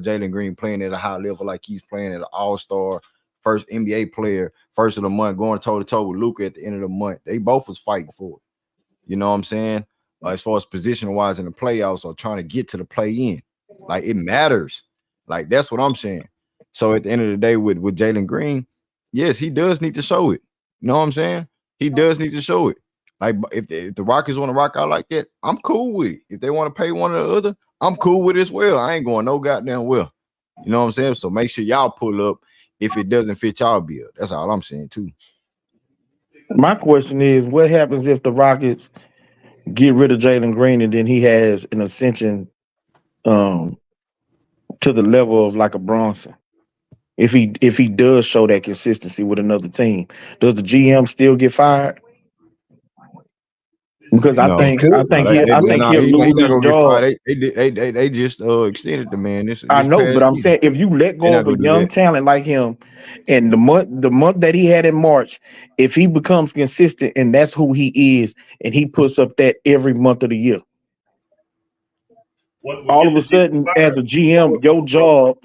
Jalen Green playing at a high level like he's playing at an all-star, first NBA player, first of the month, going toe to toe with Luka at the end of the month. They both was fighting for it. You know what I'm saying? As far as position wise in the playoffs or trying to get to the play in, like it matters. Like that's what I'm saying. So at the end of the day, with Jalen Green, yes, he does need to show it. You know what I'm saying? He does need to show it. Like if the Rockets want to rock out like that, I'm cool with it. If they want to pay one or the other, I'm cool with it as well. I ain't going no goddamn well. You know what I'm saying? So make sure y'all pull up if it doesn't fit y'all bill. That's all I'm saying too. My question is, what happens if the Rockets get rid of Jalen Green and then he has an ascension um, to the level of like a Bronson? If he does show that consistency with another team, does the GM still get fired? Because I He No, think could. I no, think he I think he'll he lose not his gonna get job. fired. They just extended the man I this know, but past I'm season. saying if you let They're go not of a gonna do young that. talent like him, and the month that he had in March, if he becomes consistent and that's who he is, and he puts up that every month of the year, What would all get of the a GM sudden, as fired? a GM, your job,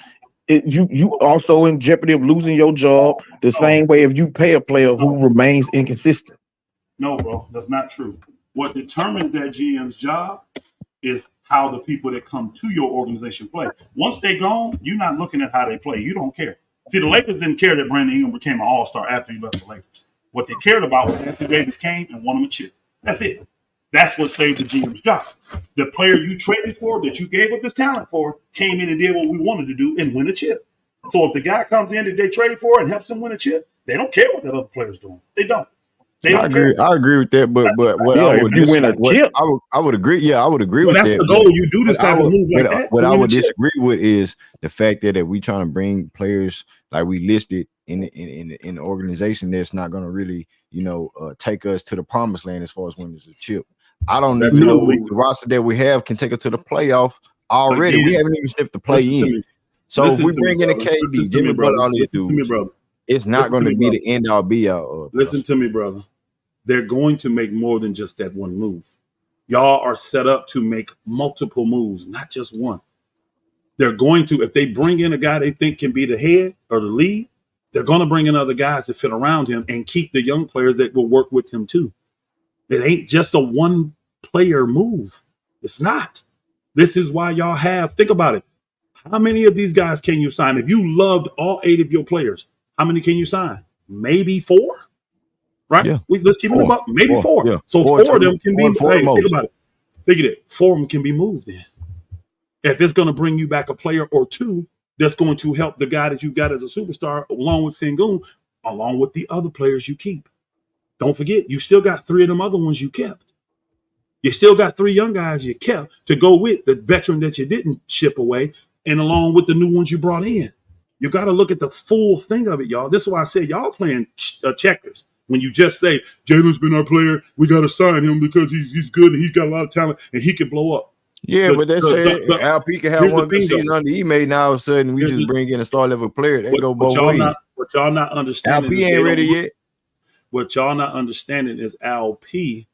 you also in jeopardy of losing your job the No, same way if you pay a player who no, remains inconsistent. no, bro. That's not true. What determines that GM's job is how the people that come to your organization play. Once they're gone, you're not looking at how they play. You don't care. See, the Lakers didn't care that Brandon Ingram became an all-star after he left the Lakers. What they cared about was Anthony Davis came and won him a chip. That's it. That's what saved the GM's job. The player you traded for, that you gave up this talent for, came in and did what we wanted to do and win a chip. So if the guy comes in that they traded for and helps them win a chip, they don't care what that other player's doing. They don't. They I don't care. agree. I agree with that. But That's the fact. what I Yeah, if would you win a what chip, I would agree. Yeah, I would agree Well, with that's that. the goal. You do this type of move like that What to I win a would chip. disagree with is the fact that if we trying to bring players like we listed in the organization that's not going to really take us to the promised land as far as winning a chip. I don't That's even your know belief. if the roster that we have can take us to the playoff already. We Again, haven't even sniffed the play listen to in. me. So if Listen we to me, bring in a brother. Listen KD, to me, Jimmy Butler, brother. all these Listen to me, dudes, brother. it's not Listen going to to me, be brother. the end all be all. Listen Pastor. to me, brother. they're going to make more than just that one move. Y'all are set up to make multiple moves, not just one. They're going to, if they bring in a guy they think can be the head or the lead, they're going to bring in other guys that fit around him and keep the young players that will work with him too. It ain't just a one player move. It's not. This is why y'all have, think about it. How many of these guys can you sign? If you loved all 8 of your players, how many can you sign? Maybe 4, right? Yeah. Let's keep it about maybe 4. Yeah. So 4 of them can be, four hey, most. think about it. Think of it. 4 of them can be moved then. If it's going to bring you back a player or 2 that's going to help the guy that you got as a superstar, along with Sengun, along with the other players you keep. Don't forget, you still got 3 of them other ones you kept. You still got 3 young guys you kept to go with the veteran that you didn't ship away, and along with the new ones you brought in. You got to look at the full thing of it, y'all. This is why I say y'all playing checkers. When you just say, Jalen's been our player, we got to sign him because he's good and he's got a lot of talent and he can blow up. Yeah, but they say Alperen can have one good season under Ime. Now all of a sudden we just bring in a star level player. They go both ways. What y'all not understanding? Alperen ain't ready yet. What y'all not understanding is Alperen,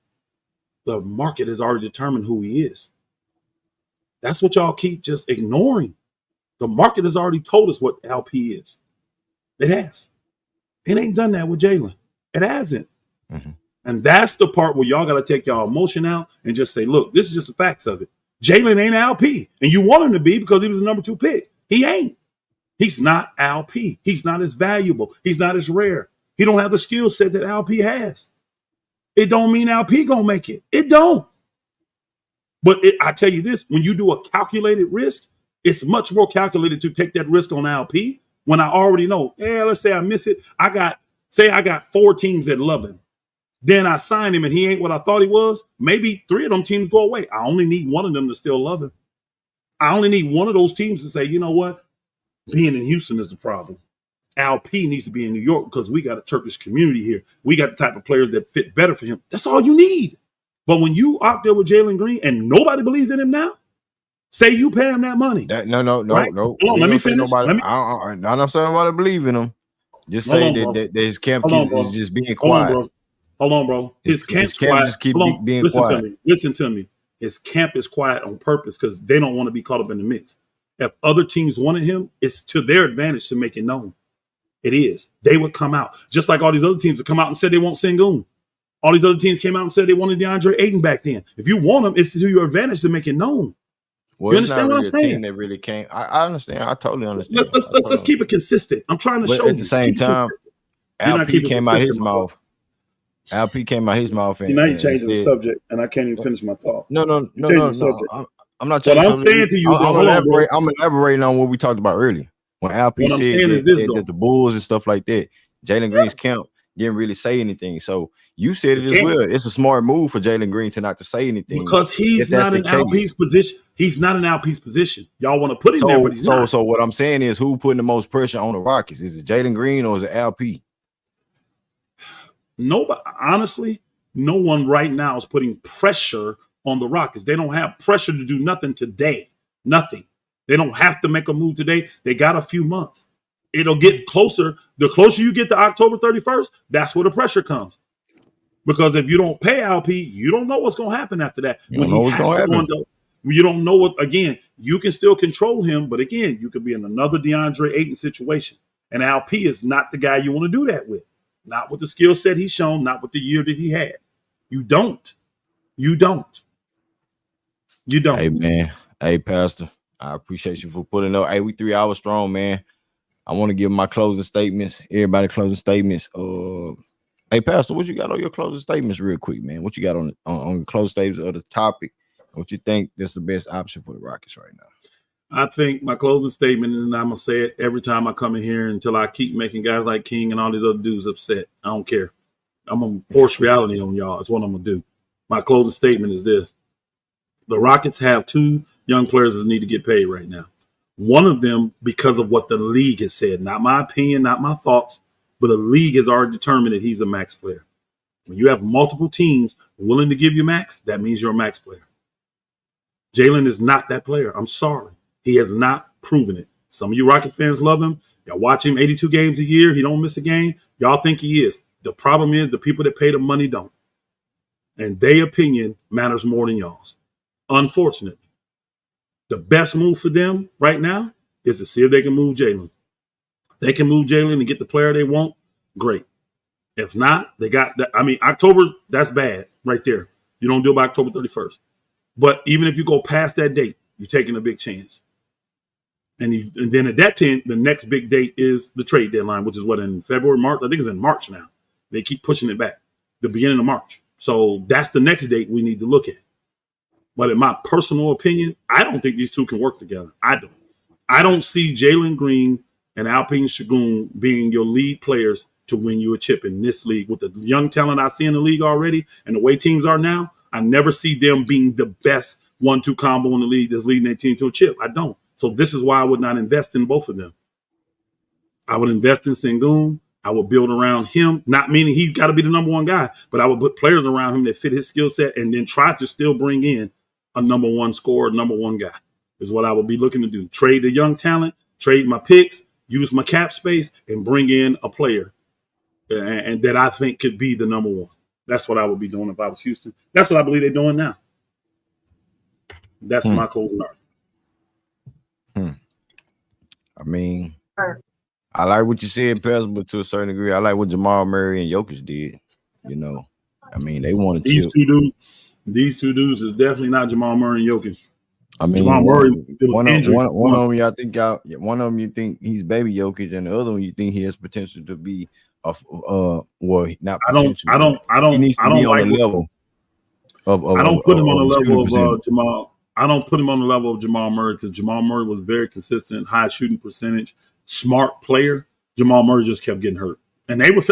the market has already determined who he is. That's what y'all keep just ignoring. The market has already told us what Alperen is. It has. It ain't done that with Jalen. It hasn't. Mm-hmm. And that's the part where y'all got to take y'all emotion out and just say, look, this is just the facts of it. Jalen ain't Alperen. And you want him to be because he was the number 2 pick. He ain't. He's not Alperen. He's not as valuable. He's not as rare. He don't have the skill set that Alperen has. It don't mean Alperen gonna make it. It don't. But I tell you this, when you do a calculated risk, it's much more calculated to take that risk on Alperen when I already know, let's say I miss it. I got 4 teams that love him. Then I sign him and he ain't what I thought he was. Maybe 3 of them teams go away. I only need one of them to still love him. I only need one of those teams to say, you know what? Being in Houston is the problem. Alperen needs to be in New York because we got a Turkish community here. We got the type of players that fit better for him. That's all you need. But when you out there with Jalen Green and nobody believes in him now, say you pay him that money. No. Hold on, let me finish. I'm not saying nobody believe in him. Just say that his camp is just being quiet. Hold on, bro. His camp's quiet. Just keep being Listen quiet. to me. Listen to me. His camp is quiet on purpose because they don't want to be caught up in the mix. If other teams wanted him, it's to their advantage to make it known. It is. They would come out. Just like all these other teams that come out and said they want Sengun. All these other teams came out and said they wanted DeAndre Ayton back then. If you want them, it's to your advantage to make it known. Well, you understand what I'm saying? That really came. I understand. I totally understand. Let's keep it consistent. I'm trying to show you. At the same time, Alperen came out his mouth. Alperen came out his mouth. See, now you're changing the subject, and I can't even finish my thought. No. I'm not changing. What I'm saying to you, I'm elaborating on what we talked about earlier. When Alperen said that the Bulls and stuff like that, Jalen Green's camp didn't really say anything. So you said it as well. It's a smart move for Jalen Green to not to say anything because he's not in Alperen's position. He's not in Alperen's position. Y'all want to put him there, but he's not. So what I'm saying is, who putting the most pressure on the Rockets? Is it Jalen Green or is it Alperen? Nobody, honestly, no one right now is putting pressure on the Rockets. They don't have pressure to do nothing today. Nothing. They don't have to make a move today. They got a few months. It'll get closer. The closer you get to October 31st, that's where the pressure comes. Because if you don't pay Alperen, you don't know what's going to happen after that. You don't know what's going to happen. You don't know what, again, you can still control him, but again, you could be in another DeAndre Ayton situation. And Alperen is not the guy you want to do that with. Not with the skill set he's shown, not with the year that he had. You don't. Hey, man. Hey, Pastor. I appreciate you for putting up. Hey, we 3 hours strong, man. I want to give my closing statements. Everybody closing statements. Hey, Pastor, what you got on your closing statements real quick, man? What you got on your closing statements of the topic? What you think is the best option for the Rockets right now? I think my closing statement, and I'm going to say it every time I come in here until I keep making guys like King and all these other dudes upset. I don't care. I'm going to force reality on y'all. That's what I'm going to do. My closing statement is this. The Rockets have 2 young players that need to get paid right now. One of them, because of what the league has said, not my opinion, not my thoughts, but the league has already determined that he's a max player. When you have multiple teams willing to give you max, that means you're a max player. Jalen is not that player. I'm sorry. He has not proven it. Some of you Rocket fans love him. Y'all watch him 82 games a year. He don't miss a game. Y'all think he is. The problem is the people that pay the money don't. and their opinion matters more than y'all's. Unfortunately, the best move for them right now is to see if they can move Jalen. They can move Jalen and get the player they want. Great. If not, they got that. I mean, October, that's bad right there. You don't do it by October 31st. But even if you go past that date, you're taking a big chance. And then at that time, the next big date is the trade deadline, which is what, in February, March? I think it's in March now. They keep pushing it back, the beginning of March. So that's the next date we need to look at. But in my personal opinion, I don't think these two can work together. I don't see Jalen Green and Alperen Sengun being your lead players to win you a chip in this league. With the young talent I see in the league already and the way teams are now, I never see them being the best 1-2 combo in the league that's leading their team to a chip. I don't. So this is why I would not invest in both of them. I would invest in Sengun. I would build around him, not meaning he's got to be the number one guy, but I would put players around him that fit his skill set and then try to still bring in a number one scorer, number one guy is what I would be looking to do. Trade the young talent, trade my picks, use my cap space, and bring in a player and that I think could be the number one. That's what I would be doing if I was Houston. That's what I believe they're doing now. That's my closing argument. I mean, I like what you said, Pez, but to a certain degree, I like what Jamal Murray and Jokic did. You know, I mean, they wanted these two dudes is definitely not Jamal Murray and Jokic. I mean, Jamal Murray was injured. One of them, you think he's baby Jokic, and the other one you think he has potential to be not potential. He needs to be on the level of I don't put him on the level of Jamal. I don't put him on the level of Jamal Murray because Jamal Murray was very consistent, high shooting percentage, smart player. Jamal Murray just kept getting hurt. And they were,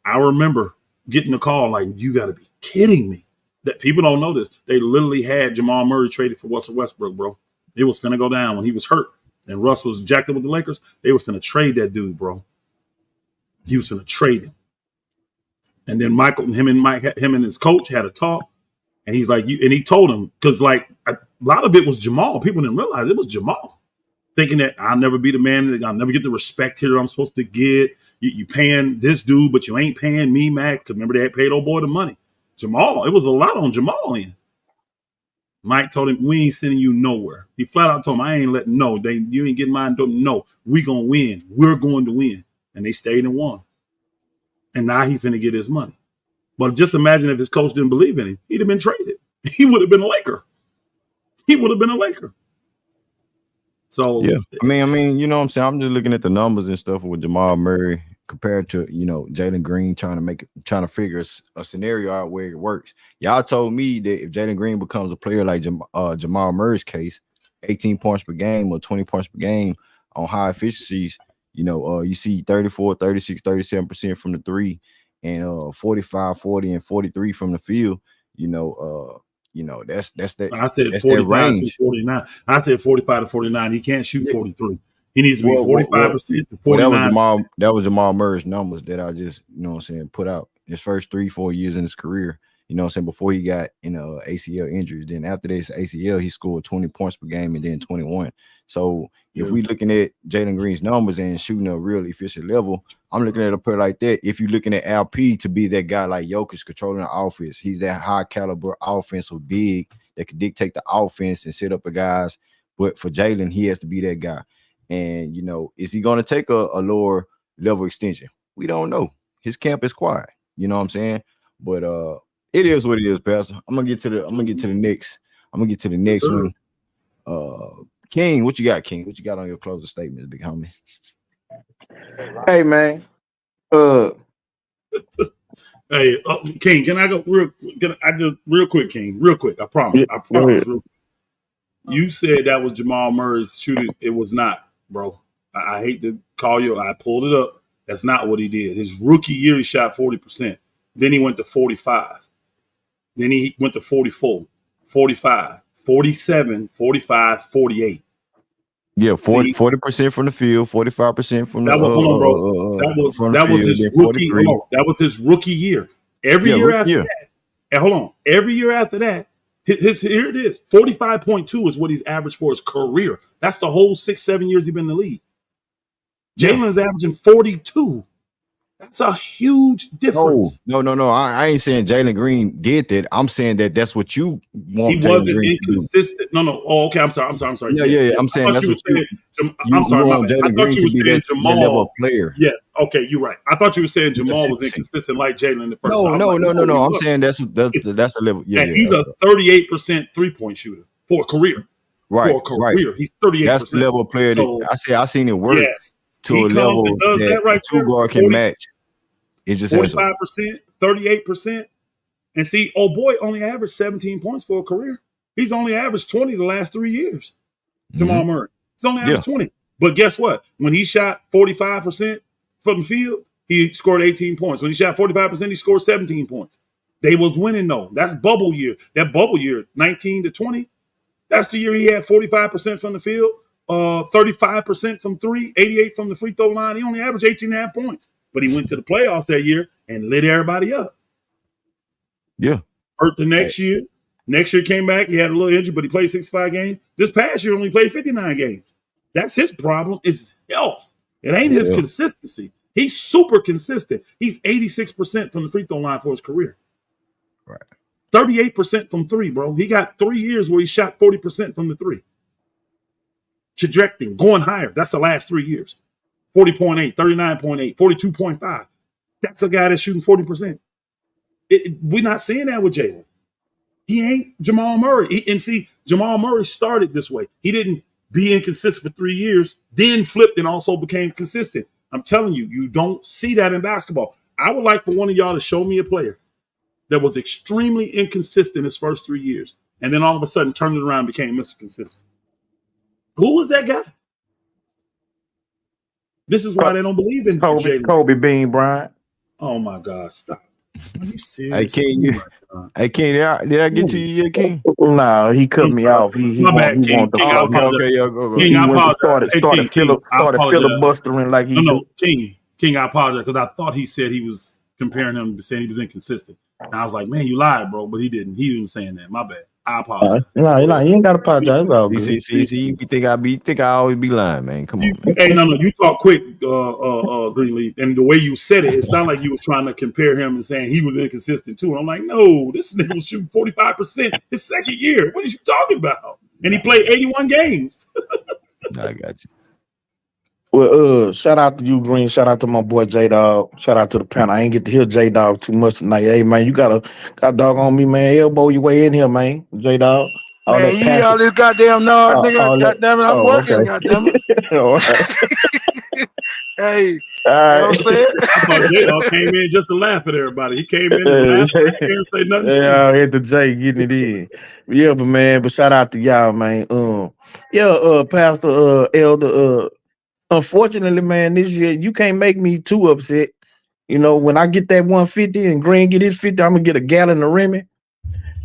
I remember getting a call like, you got to be kidding me. That people don't know this. They literally had Jamal Murray traded for Russell Westbrook, bro. It was finna go down when he was hurt. And Russ was jacked up with the Lakers. They was finna trade that dude, bro. He was finna trade him. And then him and his coach had a talk. And he's like, and he told him, because like a lot of it was Jamal. People didn't realize it was Jamal. Thinking that I'll never be the man, I'll never get the respect here I'm supposed to get. You paying this dude, but you ain't paying me, Mac. Because remember, they had paid old boy the money. Jamal, it was a lot on Jamal in. Mike told him, we ain't sending you nowhere. He flat out told him, I ain't letting no. You ain't getting mine. Don't know. We gonna win. We're going to win. And they stayed and won. And now he finna get his money. But just imagine if his coach didn't believe in him, he'd have been traded. He would have been a Laker. So yeah, I mean, you know what I'm saying? I'm just looking at the numbers and stuff with Jamal Murray compared to, Jalen Green trying to figure a scenario out where it works. Y'all told me that if Jalen Green becomes a player like Jamal Murray's case, 18 points per game or 20 points per game on high efficiencies, you see 34, 36, 37% from the three and 45, 40, and 43 from the field, that's that. I said 45 to 49. I said 45 to 49. He can't shoot 43. He needs to be 45% to 49. That was Jamal Murray's numbers that I just, put out his first 3-4 years in his career. Before he got ACL injuries. Then after this ACL, he scored 20 points per game and then 21. So if we looking at Jalen Green's numbers and shooting a real efficient level, I'm looking at a player like that. If you're looking at LP to be that guy like Jokic controlling the offense, he's that high caliber offensive big that can dictate the offense and set up the guys. But for Jalen, he has to be that guy. And, is he going to take a lower level extension? We don't know. His camp is quiet. You know what I'm saying? But it is what it is, Pastor. I'm gonna get to the next one. King, what you got, King? What you got on your closing statement, big homie? Hey, man. Hey, King, can I go real quick, King? Real quick. I promise. You said that was Jamal Murray's shooting. It was not, bro. I hate to call you. I pulled it up. That's not what he did. His rookie year, he shot 40%. Then he went to 45. Then he went to 44, 45, 47, 45, 48. Yeah, 40% from the field, 45% from the hold on, bro. That was his rookie. That was his rookie year. Every year after that, and hold on. Every year after that, here it is. 45.2 is what he's averaged for his career. That's the whole 6-7 years he's been in the league. Jalen's averaging 42. That's a huge difference. No. I ain't saying Jalen Green did that. I'm saying that that's what you want He Jalen wasn't Green to do. inconsistent. No. Oh, okay. I'm sorry. Yeah, Yes. I'm I saying thought that's you were what saying. you I'm sorry. My want bad. I Jalen thought Green you to were be saying that level of Jamal. player. Yes. Okay. You're right. I thought you were saying The Jamal was consistency. inconsistent like Jalen in the first. No, I was like, no, he I'm wasn't. saying that's the level. And he's a 38% 3-point shooter for a career. Right. He's That's the 38%. level of player that So I seen it work yes, to he a comes and level does that that a right two there. guard can match. It just has a 45%, 38%. And see, oh boy, only averaged 17 points for a career. He's only averaged 20 the last 3 years. Jamal Murray. He's only averaged 20. But guess what? When he shot 45% from the field, he scored 18 points. When he shot 45%, he scored 17 points. They was winning though. That's bubble year. That bubble year, 19 to 20. That's the year he had 45% from the field, 35% from three, 88 from the free throw line. He only averaged 18 and a half points. But he went to the playoffs that year and lit everybody up. Yeah. Hurt the next year. Next year came back. He had a little injury, but he played 65 games. This past year only played 59 games. That's his problem. Is health. It ain't his consistency. He's super consistent. He's 86% from the free throw line for his career. Right. 38% from three, bro. He got 3 years where he shot 40% from the three. Trajecting, going higher. That's the last 3 years. 40.8, 39.8, 42.5. That's a guy that's shooting 40%. We're not seeing that with Jalen. He ain't Jamal Murray. And see, Jamal Murray started this way. He didn't be inconsistent for 3 years, then flipped and also became consistent. I'm telling you, you don't see that in basketball. I would like for one of y'all to show me a player that was extremely inconsistent his first 3 years, and then all of a sudden turned it around and became Mr. Consistent. Who was that guy? This is why they don't believe in Jalen. Kobe Bean Bryant. Oh my God, stop. Are you Hey serious? King, did I get to you yet, King? No, he cut I'm me sorry. off. He My want bad, he King. want the King, I fuck. apologize. Okay, yeah, go. King, He I went to apologize. Hey, King, I apologize. filibustering like he No, do. King, I apologize because I thought he said he was comparing him, saying he was inconsistent. And I was like, man, you lied, bro. But he didn't. He didn't saying that. My bad. I apologize. No, you ain't got to apologize. It's all good. See, you think I always be lying, man. Come on, man. Hey, no, you talk quick, Greenleaf, and the way you said it, it sounded like you was trying to compare him and saying he was inconsistent too. And I'm like, no, this nigga was shooting 45% his second year. What are you talking about? And he played 81 games. I got you. Well, shout out to you, Green. Shout out to my boy J Dog. Shout out to the panel. I ain't get to hear J Dog too much tonight. Hey man, you got dog on me, man. Elbow your way in here, man. J Dog. All Man, that you hear passion. all this goddamn noise, nigga. All that. Goddamn it, I'm Oh, working, okay. goddamn it. All right. Hey, you All know what I'm right. saying? I thought J-Dog came in just to laugh at everybody. He came in and laughed. I can't say nothing to Yeah, see. I hit the J getting it in. Yeah, but shout out to y'all, man. Pastor Elder, unfortunately, man, this year you can't make me too upset. You know, when I get that 150 and Green get his 50, I'm gonna get a gallon of Remy.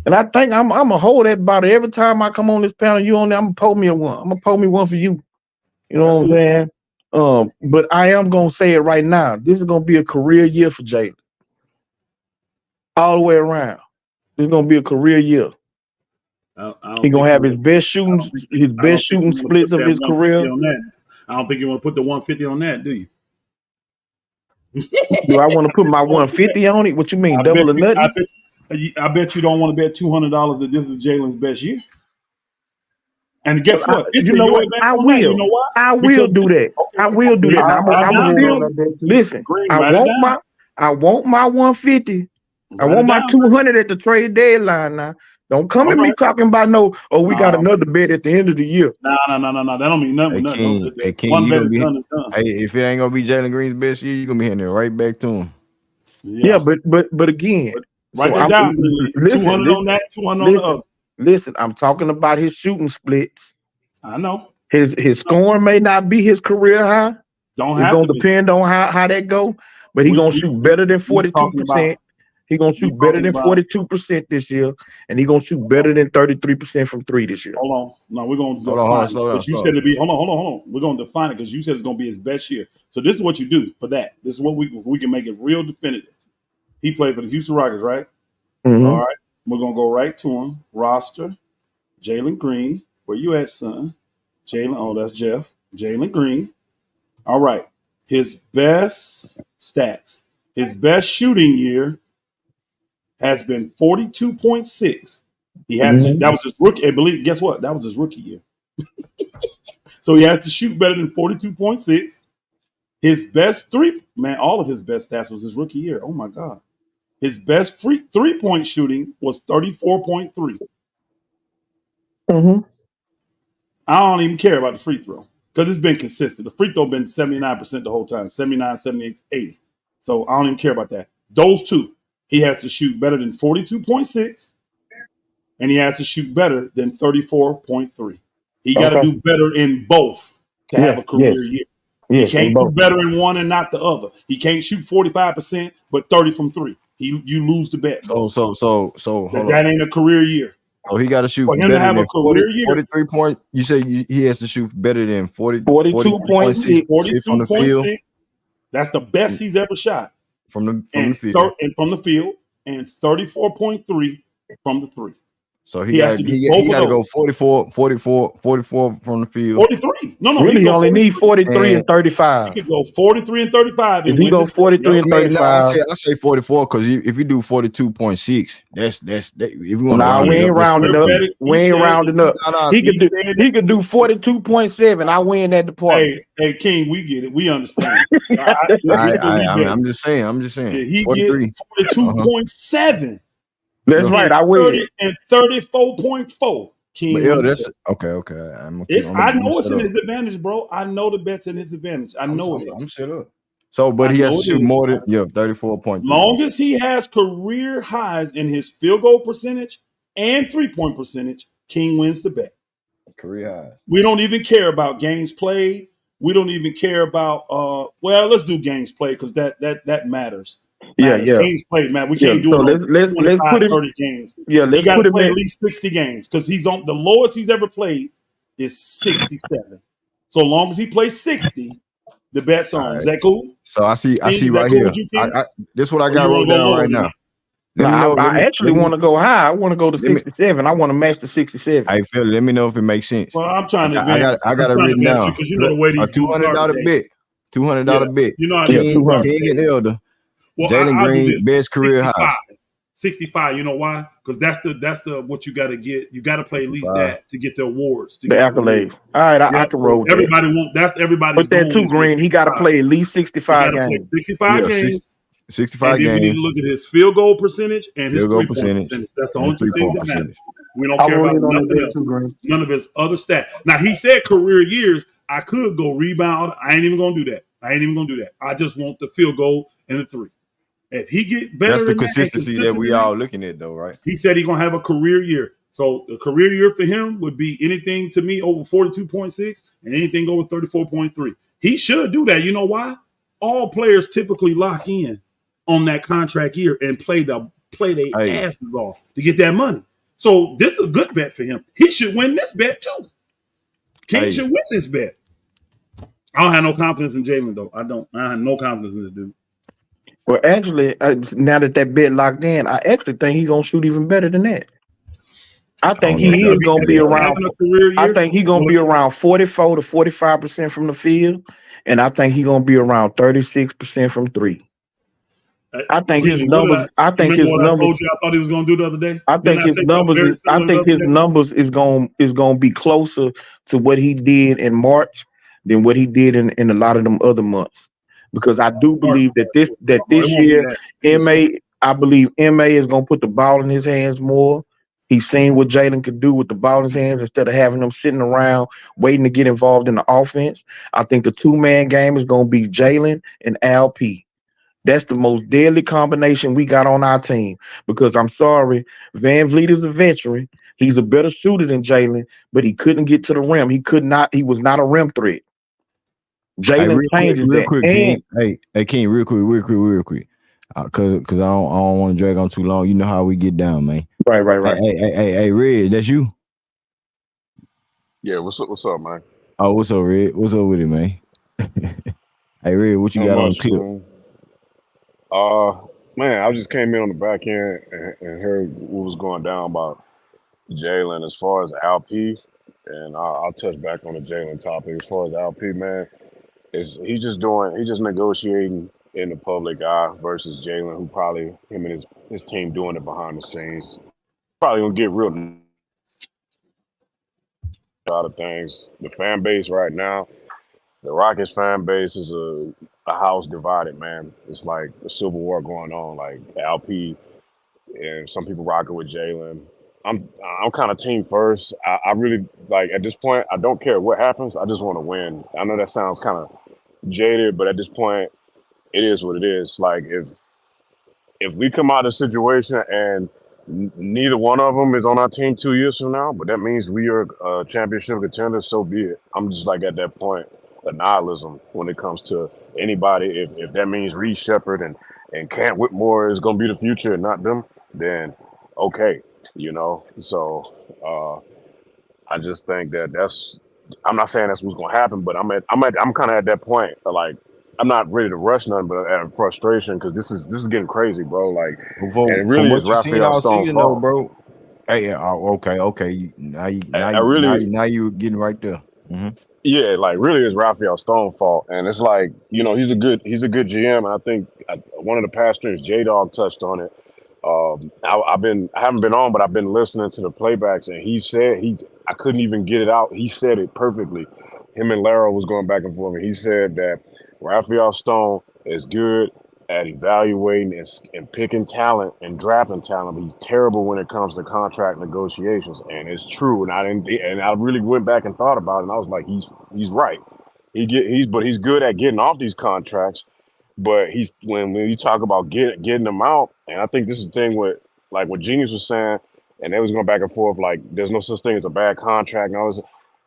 And I think I'm gonna hold that bottle every time I come on this panel. You on there, I'm gonna pour me a one. I'm gonna pour me one for you. You know That's what I'm cool. saying? But I am gonna say it right now. This is gonna be a career year for Jalen. All the way around. This is gonna be a career year. I He don't gonna think have you. his I don't best think shooting you want to splits put of that his 150 career. on that. I don't think you want to put the 150 on that, do you? Do I want to put my 150 on it? What you mean, I bet double or you. nothing? I bet you don't want to bet $200 that this is Jalen's best year. And guess what? It's You in know your what? event I on that. You will. know why? I will Because do that. okay, I will do that. Green, Now write it I'm down, still Green. listen. Green, I write it want down. my 150. I Write it want my down. 200 at the trade deadline. Now, don't come All at me right. talking about no. Oh, we got No, another bet at the end of the year. no. That don't mean nothing with nothing. No, King, one you bet gonna is be. done is done. Hey, if it ain't gonna be Jalen Green's best year, you gonna be hitting it right back to him. Yeah, Yeah. but again, But write so that I'm down, Green. 200 on that, 200 on the other. listen. I'm talking about his shooting splits. I know. His scoring may not be his career high. Don't It's have gonna to be. depend on how that go. But he gonna shoot better than We talking about 42%. He gonna we shoot better talking than about 42% this year, and he gonna shoot better than 33% from three this year. hold on. No, we're gonna Hold on, define it. slow down, But you slow said down. to be hold on. We're gonna define it because you said it's gonna be his best year. So this is what you do for that. This is what we can make it real definitive. He played for the Houston Rockets, right? All Mm-hmm. right. We're gonna go right to him. Roster, Jalen Green. Where you at, son? Jalen. Oh, that's Jeff. Jalen Green. All right. His best stats. His best shooting year has been 42.6. He has to, that was his rookie. I believe, guess what? That was his rookie year. So he has to shoot better than 42.6. His best all of his best stats was his rookie year. Oh my God. His best free 3-point shooting was 34.3. Mm-hmm. I don't even care about the free throw because it's been consistent. The free throw been 79% the whole time, 79, 78, 80. So I don't even care about that. Those two, he has to shoot better than 42.6 and he has to shoot better than 34.3. He got to Okay. do better in both to have a career year. He Yes, in can't do both. better in one and not the other. He can't shoot 45%, but 30 from three. You lose the bet, bro. So hold That up. ain't a career year. So he got to shoot For him to better have a than 40, career year, 43 points. You say he has to shoot better than 42.6. 42.6 from the field. 42.6. That's the best he's ever shot. From the And field. and from the field, and 34.3 from the three. So He has to do both he of got to those. go 44 from the field. 43. No, he Really, go only 43. need 43 and He 35. could go 43 and 35 If and he win go this. 43 Yep. and I mean, no, I 35, say 44 because if you do 42.6, that's if you want to nah, round we it up, ain't that's rounding up. 48. We ain't rounding up. He He could do said he could do 42.7. I win that department. hey, King, we get it. We understand. This what we I mean, bet. I'm just saying. Yeah, he get 43. 42.7 That's Yeah. right. I win. and 34.4. But King yo, wins the that's bet. okay. I'm gonna I I'm gonna know it's shut in up. his advantage, bro. I know the bet's in his advantage. I know it I'm is. shut up. So, but I he has know to it shoot is. more than 34.3 then. Long as he has career highs in his field goal percentage and 3-point percentage, King wins the bet. Career high. We don't even care about games played. We don't even care about well, let's do games played because that matters. Yeah, Games played, man. We yeah. can't do So it on let's 25, put him. 30 games. Yeah, He let's got to put him play at in. least 60 games because he's on the lowest he's ever played is 67. So long as he plays 60, the bet's All on. Is right. that cool? So I see King, is that right cool here. with you, King? This is what I Or you got want wrote to go down lower right than now. that? Let me Nah, know. I actually want to go high. I want to go to let me 67. I want to match the 67. I feel let me know if it makes sense. Well, I'm trying to I advance. I'm got it trying to written advance you down. because you know the way A these dudes are $200 today. bet. Yeah, $200 bet. you know how Yeah, these dudes are 200. King today. and Elder. Well, Jalen I'll do Green, this. best career 65. highs. 65. You know why? Because that's the what you got to get. You got to play at least 65. that to get the awards. To The get the awards. accolades. All right, I Yep. can So roll with that. everybody want. That's everybody's Put that goal too, is get Green. He got to 65. play at least He 65 got to play games. 65 Yeah, games, and 65 then we need to games. look at his field goal percentage and his Field goal 3-point percentage percentage. That's the and only two things 3-point that matter. percentage. We don't I care want about in on that nothing bet else. too, Green. None of his other stats. Now he said career years. I could go rebound. I ain't even gonna do that. I just want the field goal and the three. If he get That's better the than that and consistency that consistent we in that, all looking at though, right? he said he's gonna have a career year. So the career year for him would be anything to me over 42.6 and anything over 34.3. He should do that. You know why? All players typically lock in on that contract year and play their Hey, asses off to get that money. So this is a good bet for him. He should win this bet too. King hey, should win this bet. I don't have no confidence in Jalen though. I don't. I have no confidence in this dude. Well, actually, now that bet locked in, I actually think he's gonna shoot even better than that. I I think don't know if he that'll is be gonna If be he's fair though. around. having a career I year, think he's gonna well, be around 44 to 45% from the field, and I think he's gonna be around 36% from three. I think his Green, what did I? numbers. I You think remember his what I numbers. told you? I thought he was going to do the other day. I Didn't think I his say something numbers very is. I similar the think other his day? numbers is going to be closer to what he did in March than what he did in a lot of them other months. Because I do March, believe that no, it this won't be year, that. It'll be slow. I believe Ma is going to put the ball in his hands more. He's seen what Jalen could do with the ball in his hands instead of having them sitting around waiting to get involved in the offense. I think the two-man game is going to be Jalen and LP. That's the most deadly combination we got on our team. Because I'm sorry, Van Vliet is a veteran. He's a better shooter than Jalen, but he couldn't get to the rim. He could not. He was not a rim threat. Hey, Jalen changes real that. quick, And King. Hey, King, real quick. Cause I don't want to drag on too long. You know how we get down, man. right. Hey, Red, that's you? Yeah, what's up, man? Oh, what's up, Red? What's up with it, man? Hey, Red, what you Not got on the much, clip? man. Man, I just came in on the back end and heard what was going down about Jalen as far as LP, and I'll touch back on the Jalen topic. As far as LP, man, is he just negotiating in the public eye versus Jalen, who probably him and his team doing it behind the scenes. Probably gonna get real out of things. The fan base right now, the Rockets fan base is a house divided, man. It's like a civil war going on. Like LP and some people rocking with Jalen. I'm kind of team first. I really like at this point. I don't care what happens. I just want to win. I know that sounds kind of jaded, but at this point, it is what it is. Like if we come out of the situation and neither one of them is on our team 2 years from now, but that means we are championship contenders, so be it. I'm just like at that point, of nihilism when it comes to anybody. If that means Reed Shepard and Cam Whitmore is going to be the future and not them, then okay, you know. So I just think that that's. I'm not saying that's what's going to happen, but I'm kind of at that point. Like I'm not ready to rush nothing, but at frustration because this is getting crazy, bro. Like, and it From really is what you seen Raphael all Stone's season, though, fault. bro. Hey, yeah, okay. I really, Now you getting right there. yeah, like really is Raphael Stone's fault, and it's like he's a good GM, and I think one of the pastors, J Dog, touched on it. I haven't been on, but I've been listening to the playbacks, and he said I couldn't even get it out. He said it perfectly. Him and Lara was going back and forth, and he said that Raphael Stone is good at evaluating and picking talent and drafting talent, but he's terrible when it comes to contract negotiations, and it's true. And I really went back and thought about it, and I was like, he's right. He's good at getting off these contracts, but he's when you talk about getting them out, and I think this is the thing with like what Genius was saying, and they was going back and forth like there's no such thing as a bad contract. And all this,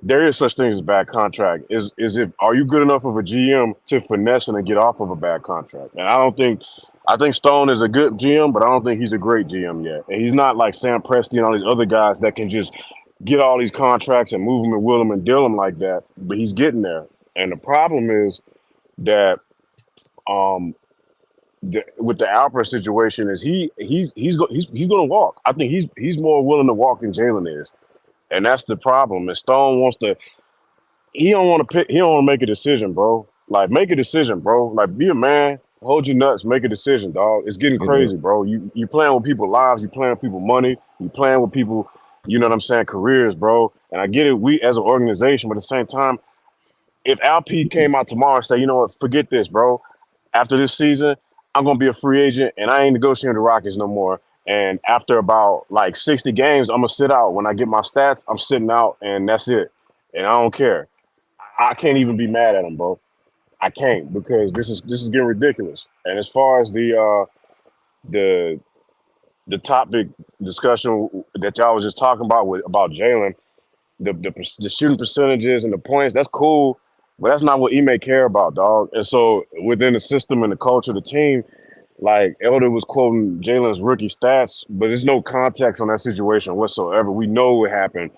there is such thing as a bad contract. Is if are you good enough of a GM to finesse and get off of a bad contract? And I think Stone is a good GM, but I don't think he's a great GM yet. And he's not like Sam Presti and all these other guys that can just get all these contracts and move them and will them and deal them like that. But he's getting there. And the problem is that um with the Alperen situation is he's going to walk. I think he's more willing to walk than Jalen is, and that's the problem. And Stone wants to. He don't want to pick. He don't want to make a decision, bro. Like make a decision, bro. Like be a man. Hold your nuts. Make a decision, dog. It's getting It is. crazy, bro. You playing with people's lives. You playing with people money. You playing with people. You know what I'm saying? Careers, bro. And I get it. We as an organization, but at the same time, if LP came out tomorrow and say, you know what, forget this, bro. After this season, I'm gonna be a free agent and I ain't negotiating with the Rockets no more. And after about like 60 games, I'm gonna sit out. When I get my stats, I'm sitting out and that's it. And I don't care. I can't even be mad at him, bro. I can't because this is getting ridiculous. And as far as the the topic discussion that y'all was just talking about about Jalen, the shooting percentages and the points, that's cool, but that's not what Ime care about, dog. And so within the system and the culture of the team, like Elder was quoting Jalen's rookie stats, but there's no context on that situation whatsoever. We know what happened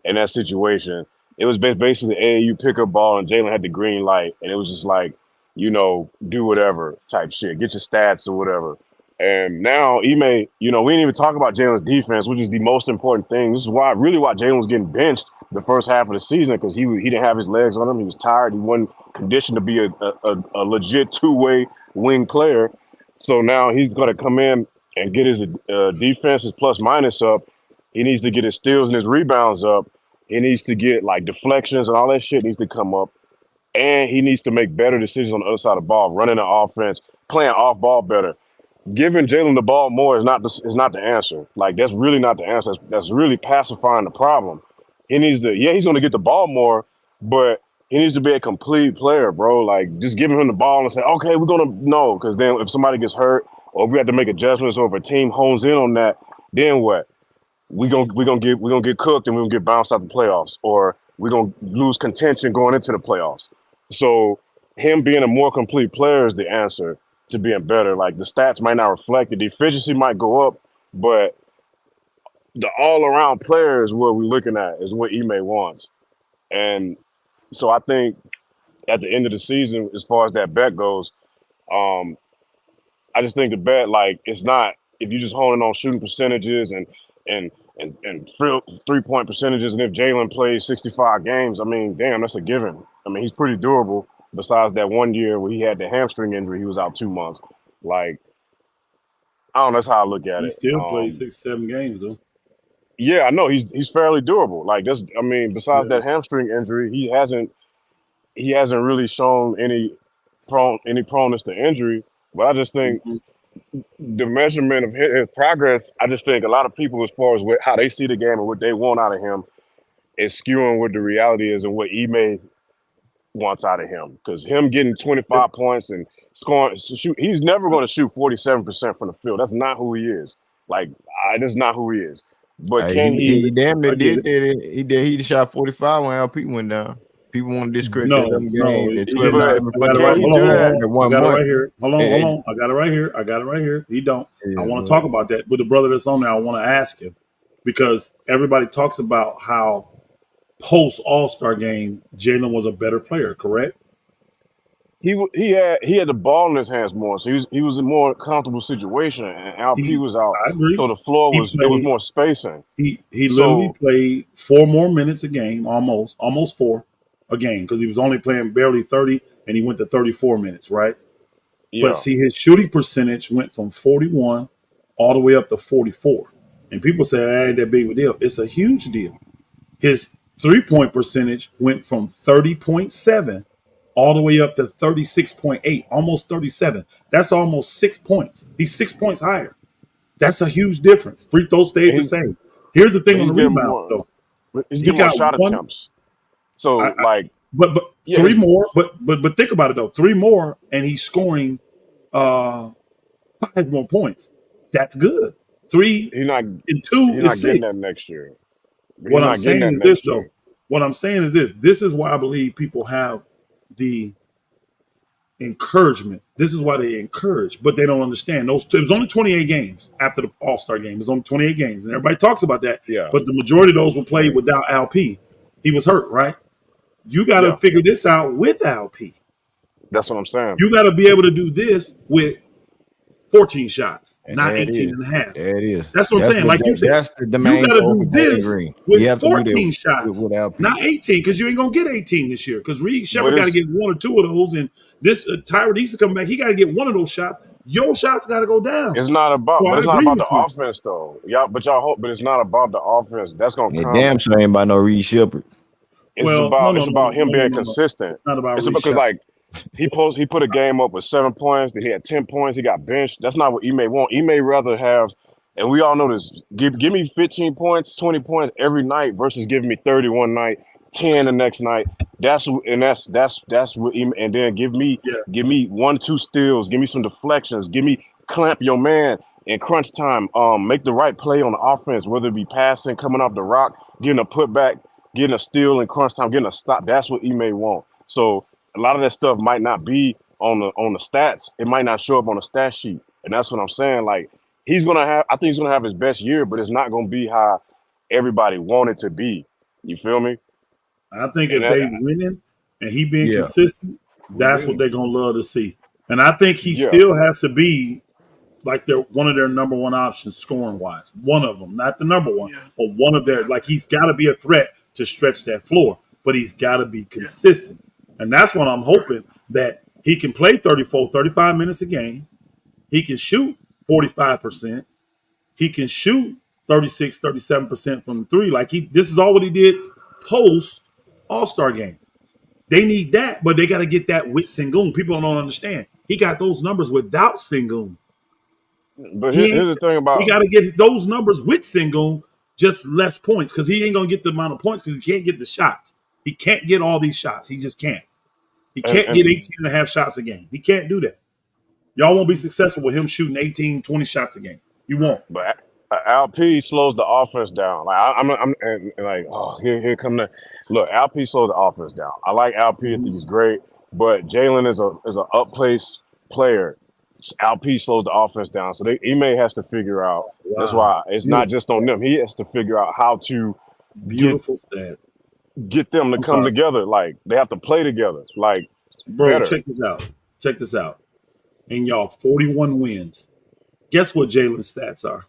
in that situation. It was basically AAU pickup ball, and Jalen had the green light, and it was just like, do whatever type shit, get your stats or whatever. And now Ime, we didn't even talk about Jalen's defense, which is the most important thing. This is why Jalen was getting benched the first half of the season because he didn't have his legs on him. He was tired. He wasn't conditioned to be a legit two-way wing player. So now he's going to come in and get his defense, his plus minus up. He needs to get his steals and his rebounds up. He needs to get like deflections and all that shit needs to come up. And he needs to make better decisions on the other side of the ball, running the offense, playing off ball better. Giving Jalen the ball more is not the answer. Like that's really not the answer. That's really pacifying the problem. He needs to, he's going to get the ball more, but he needs to be a complete player, bro. Like just giving him the ball and say, okay, we're gonna no, because then if somebody gets hurt or if we have to make adjustments or if a team hones in on that, then what? We're gonna get cooked and we're gonna get bounced out the playoffs, or we're gonna lose contention going into the playoffs. So him being a more complete player is the answer to being better. Like the stats might not reflect it, the efficiency might go up, but the all around player is what we're looking at, is what Ime wants. And so I think at the end of the season, as far as that bet goes, um, I just think the bet, like, it's not if you just honing on shooting percentages and and 3 point percentages, and if Jalen plays 65 games, I mean, damn, that's a given. I mean, he's pretty durable, besides that one year where he had the hamstring injury, he was out 2 months. Like, I don't know. That's how I look at He it. still played 6, 7 games though. Yeah, I know he's fairly durable. Like, that's, I mean, besides Yeah. that hamstring injury, he hasn't really shown any proneness to injury. But I just think Mhm. the measurement of his progress, I just think a lot of people, as far as how they see the game and what they want out of him, is skewing what the reality is and what Ime wants out of him. Because him getting 25 points and scoring, he's never going to shoot 47% from the field. That's not who he is. Like, that's not who he is. But Hey, can he? he damn near I get did it. that. He shot 45 when LP went down. People want to discredit that No, 11 no, game, that he 12 did and not. 7 I from got the it right. Can he right Hold do on, hold that? on. that I 1 got it month. right here. Hold on, hold And on. I got it right here. I got it right here. He don't. I yeah, want to man. talk about that. But the brother that's on there, I want to ask him because everybody talks about how post All-Star game, Jalen was a better player, correct? He had the ball in his hands more, so he was in a more comfortable situation, and LP He, was out, I agree. so the floor He was played. more spacing. He literally So played 4 more minutes a game, almost 4 a game, because he was only playing barely 30, and he went to 34 minutes, right? But yeah, see, his shooting percentage went from 41 all the way up to 44. And people say, "Hey, that big of a deal." It's a huge deal. His 3-point percentage went from 30.7 all the way up to 36.8, almost 37. That's almost 6 points. He's 6 points higher. That's a huge difference. Free throw stayed and the he same. Here's the thing but on he's the getting rebound, more though. he's He getting more got shot one. attempts. So, I, like, but yeah, three more. But think about it though. 3 more, and he's scoring uh 5 more points. That's good. Three he's not and two he's is not getting 6. that next year. He's What I'm not getting saying that is this next though. year. What I'm saying is this. This is why I believe people have the encouragement. This is why they encourage, but they don't understand. It was only 28 games after the All Star game. It was only 28 games, and everybody talks about that. Yeah, But the majority of those were played 20. without LP. He was hurt, right? You got to Yeah, figure this out with LP. that's what I'm saying. You got to be able to do this with 14 shots, And not there it 18 is. and a half. There it is. That's what I'm saying. Like you said, That's the you main got to goal for do Jalen this Green. with You have to do that 14 shots, with LP. not 18, because you ain't going to get 18 this year. Because Reed But Shepard got to get one or two of those. And this Tyra needs to come back. He got to get one of those shots. Your shots got to go down. So it's I not agree about the with you. offense though. Y'all hope, but it's not about the offense. That's gonna And come. damn sure ain't by no Reed Shepard. Well, no, It's no, no, about him no, no, being no, no. consistent. It's not about It's Reed about because, Shepard. like, he put a game up with 7 points. Then he had 10 points. He got benched. That's not what Ime want. Ime rather have, and we all know this. Give me 15 points, 20 points every night versus giving me 30 one night, 10 the next night. That's what Ime, and then Yeah. give me 1 2 steals. Give me some deflections. Give me clamp your man in crunch time. Make the right play on the offense, whether it be passing, coming off the rock, getting a putback, getting a steal in crunch time, getting a stop. That's what Ime want. So a lot of that stuff might not be on the stats. It might not show up on the stat sheet, and that's what I'm saying. Like, I think he's gonna have his best year, but it's not gonna be how everybody want it to be. You feel me? I think And if that, they winning and he being Yeah. consistent, We that's what ready. they're going to love to see. And I think he yeah, still has to be like they're one of their number one options scoring wise. One of them, not the number one, Yeah, but one of their, yeah, like, he's got to be a threat to stretch that floor, but he's got to be yeah. consistent. And that's what I'm Right. hoping, that he can play 34, 35 minutes a game. He can shoot 45%. He can shoot 36, 37% from the three. Like, this is all what he did post All-Star game. They need that, but they got to get that with Sengun. People don't understand. He got those numbers without Sengun. but He ain't. here's the thing He about got to get those numbers with Sengun, just less points, because he ain't gonna get the amount of points because he can't get the shots. He can't get all these shots. He just can't. He can't and get 18 and a half shots a game. He can't do that. Y'all won't be successful with him shooting 18, 20 shots a game. You won't. but LP slows the offense down. Like, I'm and like, oh, here come the look. LP slows the offense down. I like LP. I think he's great, but Jalen is a up place player. LP slows the offense down, so Ime has to figure out. That's Wow. why it's not Beautiful just on stat. them. He has to figure out how to get Beautiful stat. get them to I'm come sorry. together. Like, they have to play together. Like, Bro, better. check this out. Check this out. In y'all 41 wins, guess what Jalen's stats are?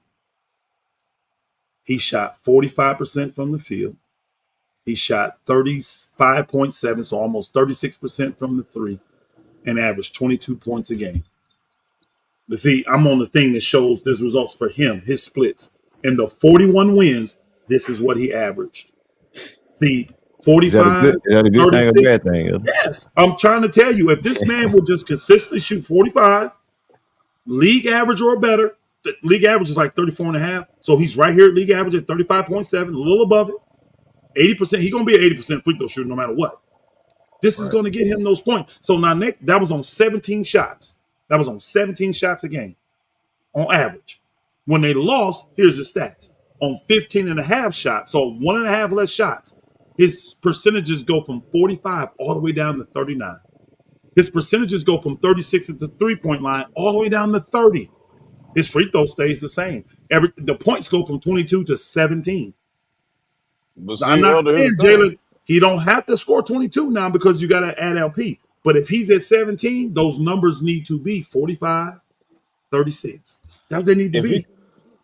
He shot 45% from the field. He shot 35.7, so almost 36% from the three, and averaged 22 points a game. But see, I'm on the thing that shows this results for him, his splits. In the 41 wins, this is what he averaged. See, Is that a 45, good? Is that a good thing or 36. bad thing? Yes, I'm trying to tell you, if this man will just consistently shoot 45, league average or better, the league average is like 34 and a half. So he's right here at league average at 35.7, a little above it. 80%, he's going to be an 80% free throw shooter no matter what. This is Right. going to get him those points. So now next, that was on 17 shots. That was on 17 shots a game on average. When they lost, here's the stats. On 15 and a half shots, so 1.5 less shots, his percentages go from 45 all the way down to 39. His percentages go from 36 at the three-point line all the way down to 30. His free throw stays the same. The points go from 22 to 17. But Now, I'm see, not Elder, here's saying the thing. Jalen, he don't have to score 22 now because you got to add LP. But if he's at 17, those numbers need to be 45, 36. That's what they need to If he be.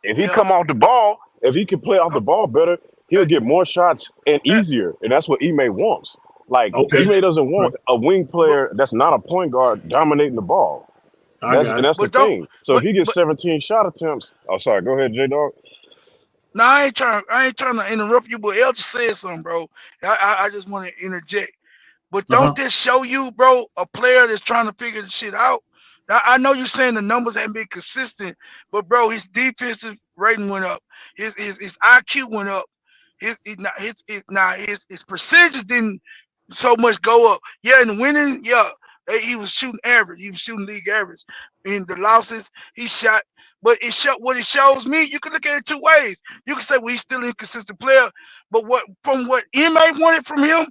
if he Yeah. come off the ball, if he can play off the ball better, he'll Hey, get more shots and hey, easier. And that's what Ime wants. Like Okay. Ime doesn't Right. want a wing but player that's not a point guard dominating the ball. I got it. That's the but don't thing. So if he gets but 17 shot attempts, oh sorry, go ahead, J Dog. no, I ain't trying to interrupt you, but El just said something, bro. I just want to interject. But don't Uh-huh. this show you, bro, a player that's trying to figure the shit out? I know you're saying the numbers haven't been consistent, but bro, his defensive rating went up. His IQ went up. His percentages didn't so much go up. Yeah, in the winning, yeah, he was shooting average. He was shooting league average. In the losses, he shot. But what it shows me, you can look at it two ways. You can say, well, he's still an inconsistent player. But what MA wanted from him,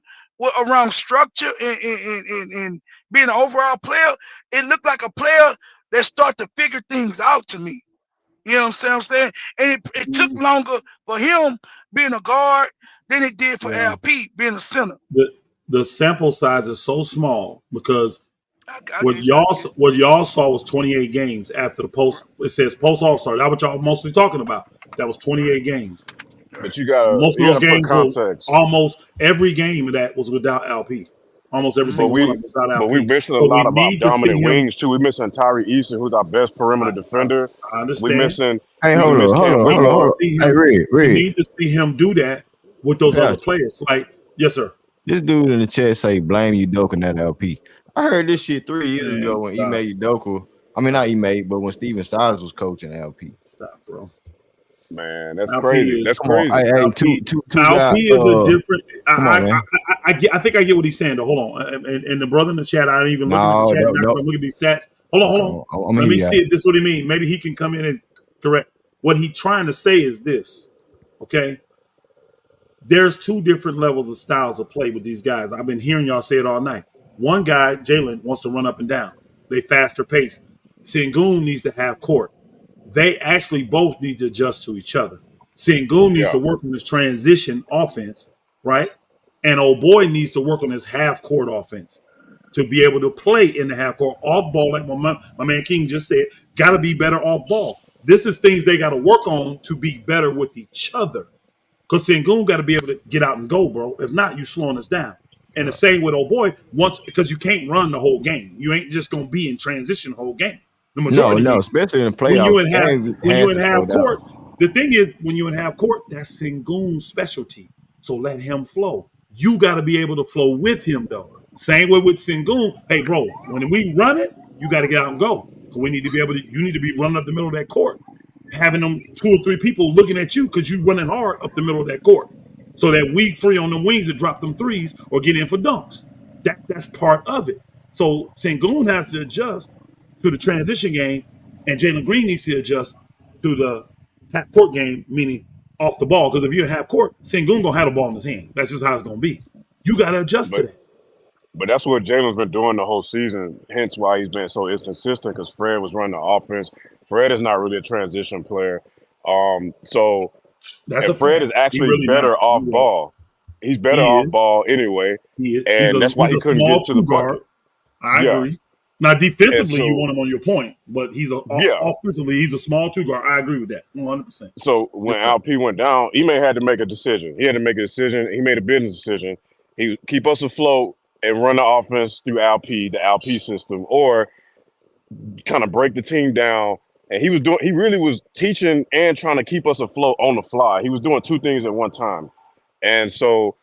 around structure and being an overall player, it looked like a player that started to figure things out to me. You know what I'm saying? And it took longer for him being a guard than it did for Well, LP being a center. the sample size is so small because I what get you. I get you. y'all saw was 28 games after the post. It says post All Star. That's what y'all mostly talking about. That was 28 games. But Right. Most of you those gotta put games were context. almost every game of that was without LP. Almost every But Mhm. single one of we them was without but we LP. missing a So we lot about need to see dominant him. wings too. We missing Tyree Easton, who's our best I, perimeter I, defender. I We understand. missing Hey, We we hold miss on, hold Cam on, we hold on, need to hold Whitmore. on. see Hey, him. We Red, need to see him do that with I those other got you. players. Like, yes, sir. This dude in the chat say blame Udoka, not LP. I heard this shit 3 years ago Man, when stop, Ime Udoka. I mean, not stop, Ime, but when Steven Silas was coaching LP. stop, bro. Man, that's LP crazy. is That's Come on, crazy. hey, hey, LP. two guy. LP is a different. Come on, man. I think I get what he's saying. Though, hold on, and the brother in the chat, I ain't even looking at the No, chat no, now because no. I'm looking at these stats. Hold on, Okay, hold on. I'm gonna Let hear me you see out. if this is what he mean. Maybe he can come in and correct. What he trying to say is this. Okay, there's two different levels of styles of play with these guys. I've been hearing y'all say it all night. One guy, Jalen, wants to run up and down. They faster pace. Sengun needs to have court. They actually both need to adjust to each other. Sengun needs Yeah. to work on his transition offense, right? And old boy needs to work on his half court offense to be able to play in the half court off ball, like my man King just said. Got to be better off ball. This is things they got to work on to be better with each other. Because Sengun got to be able to get out and go, bro. If not, you slowing us down. And the same with old boy, once because you can't run the whole game. You ain't just gonna be in transition the whole game. The No, majority of no, you. especially in the When playoffs, you in half games when you has in to slow half down. court, the thing is when you in half court, that's Sengun's specialty. So let him flow. You got to be able to flow with him though. Same way with Sengun. Hey, bro, when we run it, you got to get out and go. We need to be able to. You need to be running up the middle of that court, having them 2 or 3 people looking at you because you running hard up the middle of that court. So that we free on them wings to drop them threes or get in for dunks. That's part of it. So Sengun has to adjust to the transition game, and Jalen Green needs to adjust to the half court game, meaning off the ball. Because if you're half court, Sengun gonna have the ball in his hand. That's just how it's gonna be. You got to adjust to But that. but that's what Jalen's been doing the whole season. Hence why he's been so inconsistent because Fred was running the offense. Fred is not really a transition player. So That's a and Fred fact. is He actually really better not. off You're right. ball. He's better He off is. ball anyway, He is. and that's why He's he a couldn't small get to the two guard. bucket. I Yeah, agree. Now, And defensively, you so, want him on your point, but yeah. offensively, he's a small two guard. I agree with that 100%. So when Yes, sir. LP went down, Ime had to make a decision. He had to make a decision. He made a business decision. He keep us afloat and run the offense through the LP system, or kind of break the team down. And he really was teaching and trying to keep us afloat on the fly. He was doing two things at one time. And so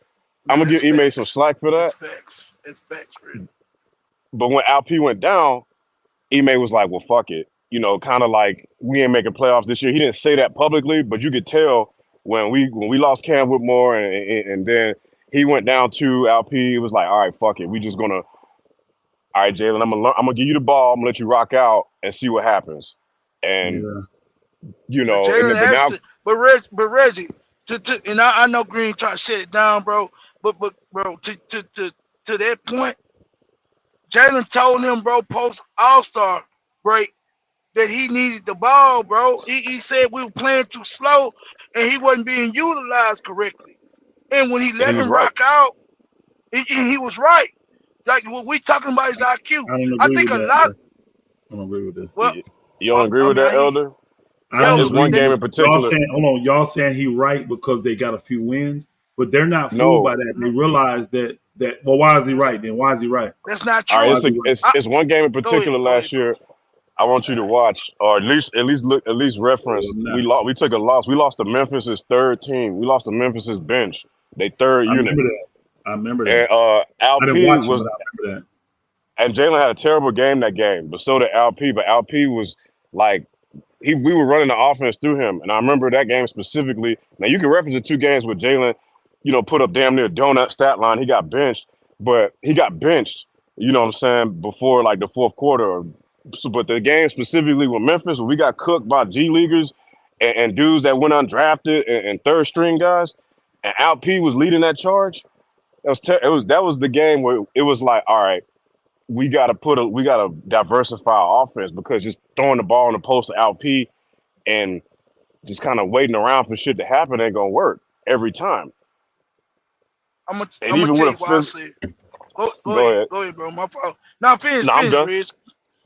I'm Nah, gonna it's give Ime some facts. slack for It's that. facts. It's facts, Rich. But when LP went down, Ime was like, well, fuck it. Kind of like we ain't making playoffs this year. He didn't say that publicly, but you could tell when we lost Cam Whitmore and then he went down to LP. It was like, all right, fuck it. We just gonna, all right, Jalen, I'm gonna give you the ball. I'm gonna let you rock out and see what happens. And Yeah. But and Jalen then, but has now to. But Reggie, and I know Green trying to shut it down, bro. But bro, to that point, Jalen told him, bro, post All Star break that he needed the ball, bro. He said we were playing too slow and he wasn't being utilized correctly. And when he and he let was him right. rock out, he was right. Like what we talking about is IQ. I don't I agree think with a that, lot. bro. I don't agree with that. Well, You don't agree I with mean, that, Elder? I don't Elder, It's agree one that, game with in y'all particular. saying, hold on, y'all saying he right because they got a few wins, but they're not fooled by No, that. They no, realize that well, why is he that's right then? Why is he right? that's not all right. true. Why It's is he right? I, it's one game in go ahead, particular go ahead, last bro. year. I want you to All watch, or at least reference. I'm We not. lost. We took a loss. We lost to Memphis's third team. We lost to Memphis's bench. They third I unit. remember that. I remember that. And I didn't LP watch it, was but I remember that. and Jalen had a terrible game that game, but so did LP. But LP was like we were running the offense through him, and I remember that game specifically. Now you can reference the two games with Jalen, put up damn near donut stat line. He got benched, but he got benched. You know what I'm saying before like the fourth quarter. So, but the game specifically with Memphis, when we got cooked by G leaguers and dudes that went undrafted and third string guys, and LP was leading that charge. That was the game where it was like, all right, we gotta diversify our offense because just throwing the ball in the post to LP and just kind of waiting around for shit to happen ain't gonna work every time. And I'm gonna even tell with a you why I phys- said. go ahead. Go ahead, bro. My fault. Now No, I'm finish, done. Rich.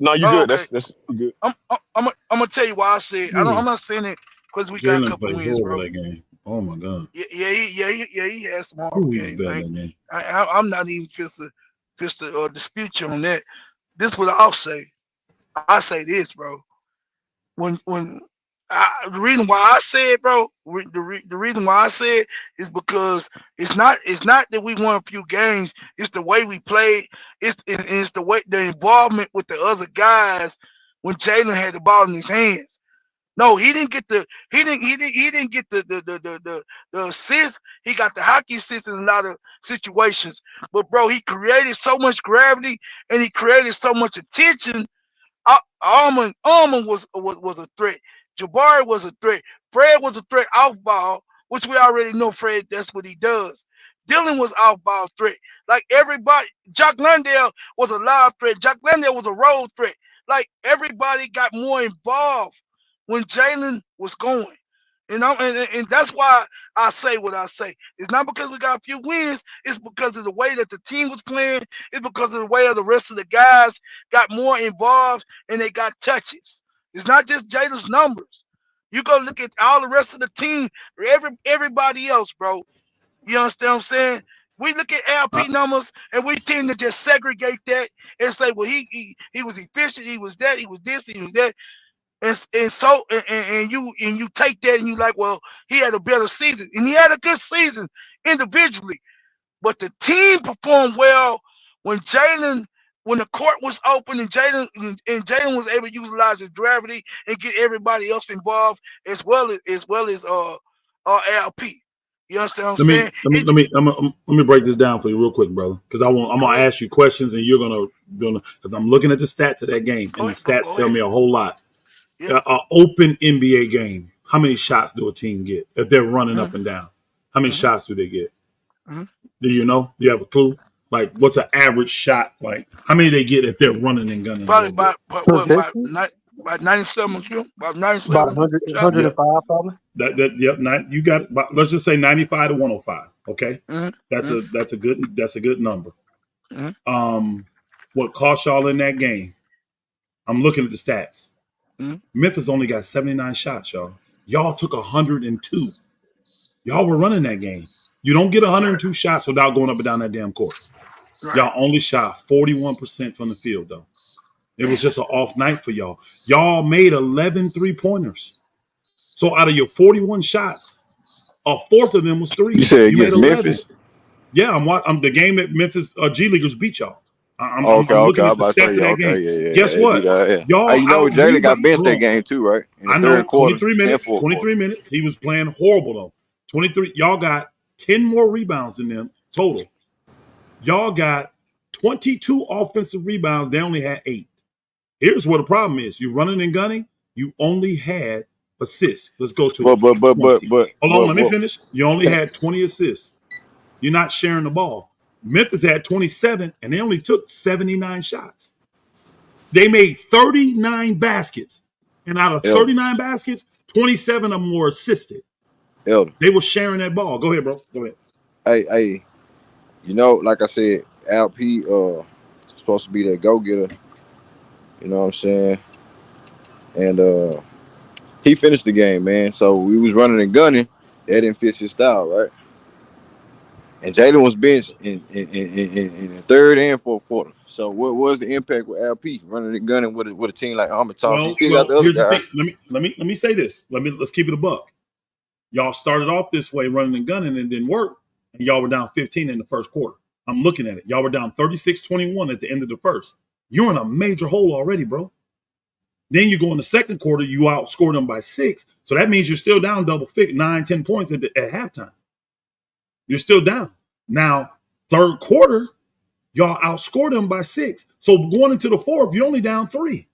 No, you Oh, good. okay. That's you good. I'm gonna tell you why I said. I'm Ooh, not saying it because we got a Jalen couple played wins, horrible bro. that game. Oh my god. He had some Ooh, horrible he was games. bad that game. I'm not even just to dispute you on that. This is what I'll say. I say this, bro. When the reason why I said, bro, the reason why I said is because it's not that we won a few games. It's the way we played. It's the way the involvement with the other guys when Jalen had the ball in his hands. No, he didn't get the assist. He got the hockey assist in a lot of situations. But bro, he created so much gravity and he created so much attention. Almond was a threat. Jabari was a threat. Fred was a threat off ball, which we already know Fred, that's what he does. Dylan was off ball threat. Like everybody, Jock Landale was a live threat. Jock Landale was a road threat. Like everybody got more involved when Jalen was going. And that's why I say what I say. It's not because we got a few wins. It's because of the way that the team was playing. It's because of the way of the rest of the guys got more involved and they got touches. It's not just Jalen's numbers. You go look at all the rest of the team, everybody else, bro. You understand what I'm saying? We look at I, LP numbers and we tend to just segregate that and say, well, he was efficient, he was that, he was this, he was that. And you take that and you like, well, he had a better season. And he had a good season individually. But the team performed well when the court was open and Jalen was able to utilize his gravity and get everybody else involved as well as LP. You understand what I'm let me saying? let me let me let me break this down for you real quick, brother. Because I'm Go gonna ahead, ask you questions and you're gonna because I'm looking at the stats of that game and the stats go tell ahead. me a whole lot. Yeah. An open NBA game, how many shots do a team get if they're running up Mm-hmm, and down? How many mm-hmm, shots do they get? mm-hmm. Do you know? Do you have a clue? Like, what's an average shot? Like, how many they get if they're running and gunning a Probably little bit? Possession, about 97, about about 97 100, shots. Yep. 105 probably. Yep. You got it. Let's just say 95 to 105. Okay, Mm-hmm, that's a good number. mm-hmm, Um, what cost y'all in that game. I'm looking at the stats. Mhm. Memphis only got 79 shots, y'all. Y'all took 102. Y'all were running that game. You don't get 102 shots without going up and down that damn court. Right. Y'all only shot 41% from the field, though. It was just an off night for y'all. Y'all made 11 3-pointers. So out of your 41 shots, a fourth of them was You threes. said You made against 11. Memphis? Yeah, I'm the game that Memphis G Leaguers beat y'all. Oh, okay, I'm okay. looking I was at the about to stats say, of yeah, that game. okay, yeah. Guess They beat what? us, yeah. Y'all You know, out Jalen got rebound. benched Hold that on. game too, right? In the I know third quarter 23 and minutes. fourth quarter. 23 minutes. He was playing horrible though. 23. Y'all got 10 more rebounds than them total. Y'all got 22 offensive rebounds. They only had 8. Here's what the problem is. You running and gunning, you only had assists. Let's go to But it. 20. Hold on, let me what finish. You only can I, had 20 assists. You're not sharing the ball. Memphis had 27 and they only took 79 shots. They made 39 baskets. And out of Elder, 39 baskets, 27 of them were assisted. Elder. They were sharing that ball. Go ahead, bro. Go ahead. Hey, you know, like I said, LP supposed to be that go getter, you know what I'm saying? And he finished the game, man. So we was running and gunning. That didn't fit his style, right? And Jalen was benched in the third and fourth quarter. So what was the impact with LP running and gunning with a team like Armor Toss? He still got Well, the other here's the guy. thing. Let me say this. Let's keep it a buck. Y'all started off this way running and gunning and it didn't work. And y'all were down 15 in the first quarter. I'm looking at it. Y'all were down 36-21 at the end of the first. You're in a major hole already, bro. Then you go in the second quarter, you outscored them by 6. So that means you're still down double figure, 9, 10 points at halftime. You're still down. Now, third quarter, y'all outscored them by 6. So going into the fourth, you're only down 3.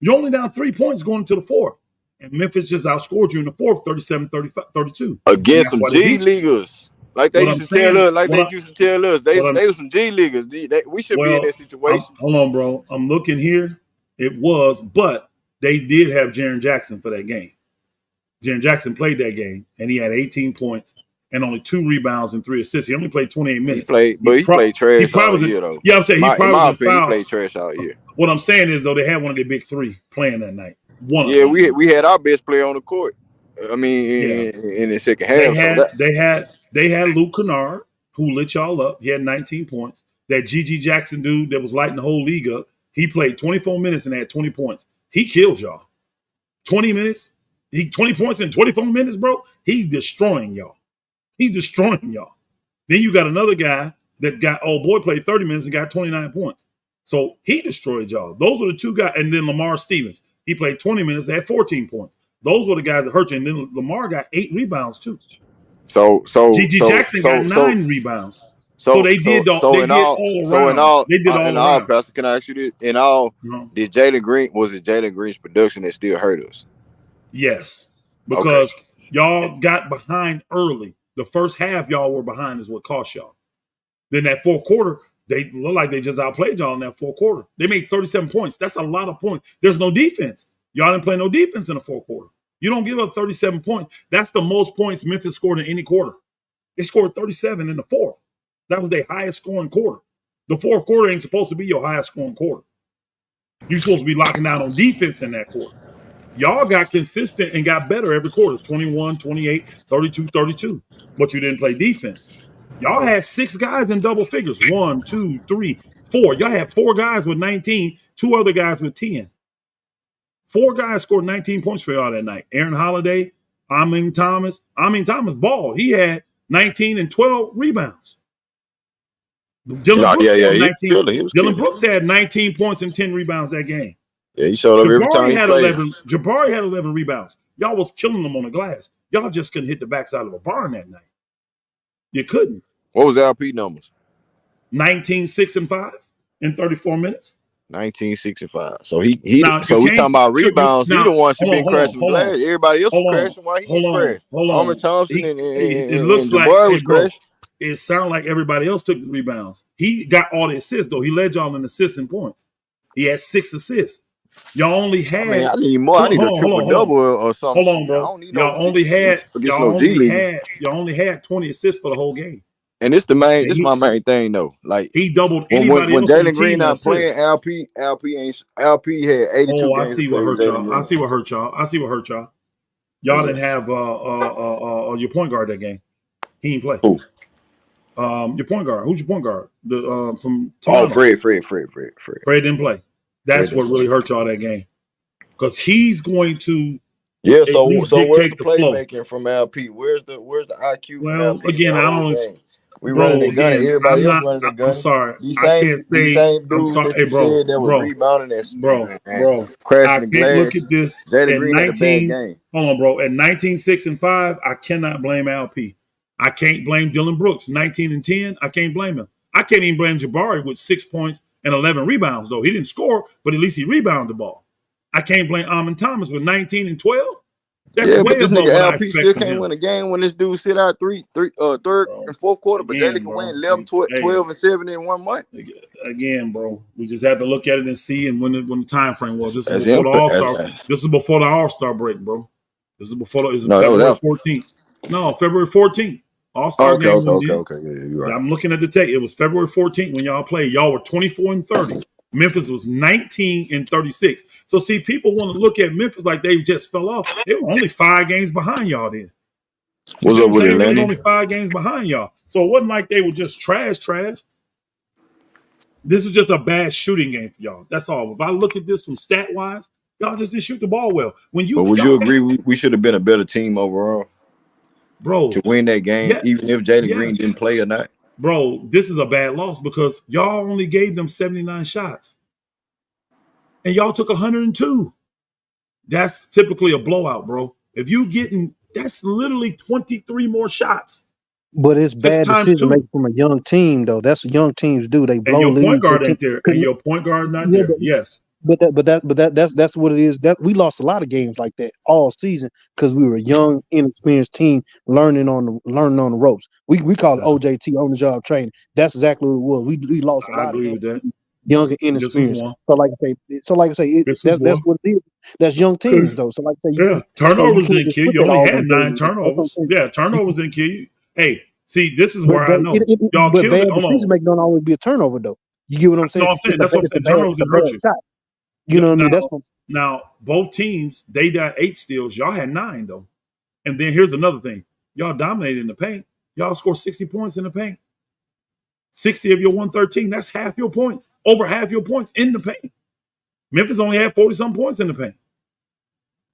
You're only down 3 points going into the fourth. And Memphis just outscored you in the fourth, 37-32. And Against that's some why they G beat you. leaguers. Like they What used I'm to tell saying, us, like what they I used to tell us, what I'm they was some G leaguers. We should be in well, that situation. hold on, bro. I'm looking here. It was, but they did have Jaren Jackson for that game. Jaren Jackson played that game, and he had 18 points and only 2 rebounds and 3 assists. He only played 28 minutes. He played He trash probably all was in, year though. yeah, I'm saying he In probably my was in opinion, he foul. played trash all year. What I'm saying is though they had one of their big 3 playing that night. One of Yeah, them anyway. we had our best player on the court. I mean, Yeah. in the second They half. So had that they had Luke Kennard, who lit y'all up. He had 19 points. That GG Jackson dude that was lighting the whole league up, he played 24 minutes and had 20 points. He killed y'all. 20 minutes. He 20 points in 24 minutes, bro. He's destroying y'all. He's destroying y'all. Then you got another guy that got boy played 30 minutes and got 29 points. So he destroyed y'all. Those were the 2 guys. And then Lamar Stevens. He played 20 minutes and had 14 points. Those were the guys that hurt you. And then Lamar got 8 rebounds too. so so GG so Jackson got so so 9 rebounds. So so so they in did all all around. They did in all all, around. Pastor, can I ask you this? In all, You know? did Jalen Green was it Jalen Green's production that still hurt us? Yes. Okay. Because y'all got behind early. The first half y'all were behind is what cost y'all. Then that fourth quarter, they look like they just outplayed y'all in that fourth quarter. They made 37 points. That's a lot of points. There's no defense. Y'all didn't play no defense in the fourth quarter. You don't give up 37 points. That's the most points Memphis scored in any quarter. They scored 37 in the fourth. That was their highest scoring quarter. The fourth quarter ain't supposed to be your highest scoring quarter. You're supposed to be locking down on defense in that quarter. Y'all got consistent and got better every quarter 21, 28, 32, 32. But you didn't play defense. Y'all had 6 guys in double figures 1, 2, 3, 4. Y'all had 4 guys with 19, 2 other guys with 10. 4 guys scored 19 points for y'all that night. Aaron Holiday, Amin Thomas. Ball. He had 19 and 12 rebounds. Dylan No, Brooks yeah, had he was 19. killing. He was Dylan killing. Brooks had 19 points and 10 rebounds that game. Yeah, he showed up every Jabari time he had played. 11. Jabari had 11 rebounds. Y'all was killing them on the glass. Y'all just couldn't hit the backside of a barn that night. You couldn't. What was LP numbers? 19, 6, and 5 in 34 minutes. 1965. So Now you so we talking can't about trip you. rebounds. He the Now one should been crashing glass. Everybody else was crashing while he didn't crash. hold Armin on. Thompson It and looks like, Jabari hey, was bro, crashing. it sounded like everybody else took the rebounds. He got all the assists, though. He led y'all in assists and points. He had 6 assists. Y'all only I mean, had I need more. I need a triple double or something. hold on, Shit. I bro. don't need no 6 assists against Y'all no G leaguers. only had 20 assists for the whole game. And it's the main. And This my main thing though. Like he doubled when anybody else on the Jalen Green team in not playing, assists. LP had 82 Oh, I games see to what play with hurt Jalen y'all. I Green. see what hurt y'all. Y'all What's didn't up? have your point guard that game. He didn't play. Who? Your point guard. Who's your point guard? The from Oh, Toronto. Fred. Fred didn't play. Fred That's didn't what play. really hurt y'all that game. Because he's going to Yeah, at so least where's the dictate the flow. playmaking from LP? Where's the IQ from Well, LP again, throughout I all don't, games? We running bro. and gunning. Again, Everybody else running and I'm gunning. sorry. These I can't say. same I'm dudes sorry. that Hey, you said that was bro, rebounding and bro. crashing I the can't look glass. at this Jalen at Green had a bad 19. game. Hold on, bro. At 19, 6, and 5, I cannot blame LP. I can't blame Dylan Brooks. 19 and 10, I can't blame him. I can't even blame Jabari with 6 points and 11 rebounds, though. He didn't score, but at least he rebounded the ball. I can't blame Amon Thomas with 19 and 12. That's Yeah, but way this above nigga what I LP expect still from can't him. win a game when this dude sit out third Bro, and fourth quarter. But Jalen again, can win bro. 11, Hey, 12, and 7 in 1 month. again, bro. We just have to look at it and see and when the time frame was. This is That's before him. the All Star. This is before the All Star break, bro. This is before this is No, that was February after. 14th. No, February 14th. All Star Okay, game okay, went okay, in. okay. Yeah, you're right. I'm looking at the tape. It was February 14th when y'all played. Y'all were 24 and 30. Memphis was 19 and 36. So see, people want to look at Memphis like they just fell off. They were only 5 games behind y'all then. You What's see what up I'm with saying? They was Atlanta? only 5 games behind y'all. So it wasn't like they were just trash. This was just a bad shooting game for y'all. That's all. If I look at this from stat wise, y'all just didn't shoot the ball well. When But would you y'all agree we should have been a better team overall to bro, win that game, yeah, even if Jalen Green yes, didn't play or not? bro, this is a bad loss because y'all only gave them 79 shots and y'all took 102. That's typically a blowout, bro. If you getting that's literally 23 more shots, But it's just bad times decision two. making from a young team, though. That's what young teams do. They And blow your point leads. guard ain't there, and your point guard not Yeah, there. Yes. that's what it is. That we lost a lot of games like that all season because we were a young, inexperienced team learning on the ropes. We call it OJT, on the job training. That's exactly what it was. We lost a I lot of agree games, with that. young and This was inexperienced. one. So like I say, This was that's one. what it is. That's young teams though. So like I say, Yeah, you turnovers can't didn't just kill look you. You at only all had them 9 games. That's what I'm turnovers. saying. Yeah, You, turnovers didn't kill you. Hey, see, this is but where I know y'all but killed it. bad Hold decision on. making don't always be a turnover though. You get what I'm No, saying? I'm saying that's what I'm saying. Turnovers It's a didn't bad hurt you. shot. You know what I mean? That's Now, what now both teams they got 8 steals. Y'all had 9 though. And then here's another thing: y'all dominated in the paint. Y'all scored 60 points in the paint. 60 of your 113. That's half your points. Over half your points in the paint. Memphis only had 40 some points in the paint.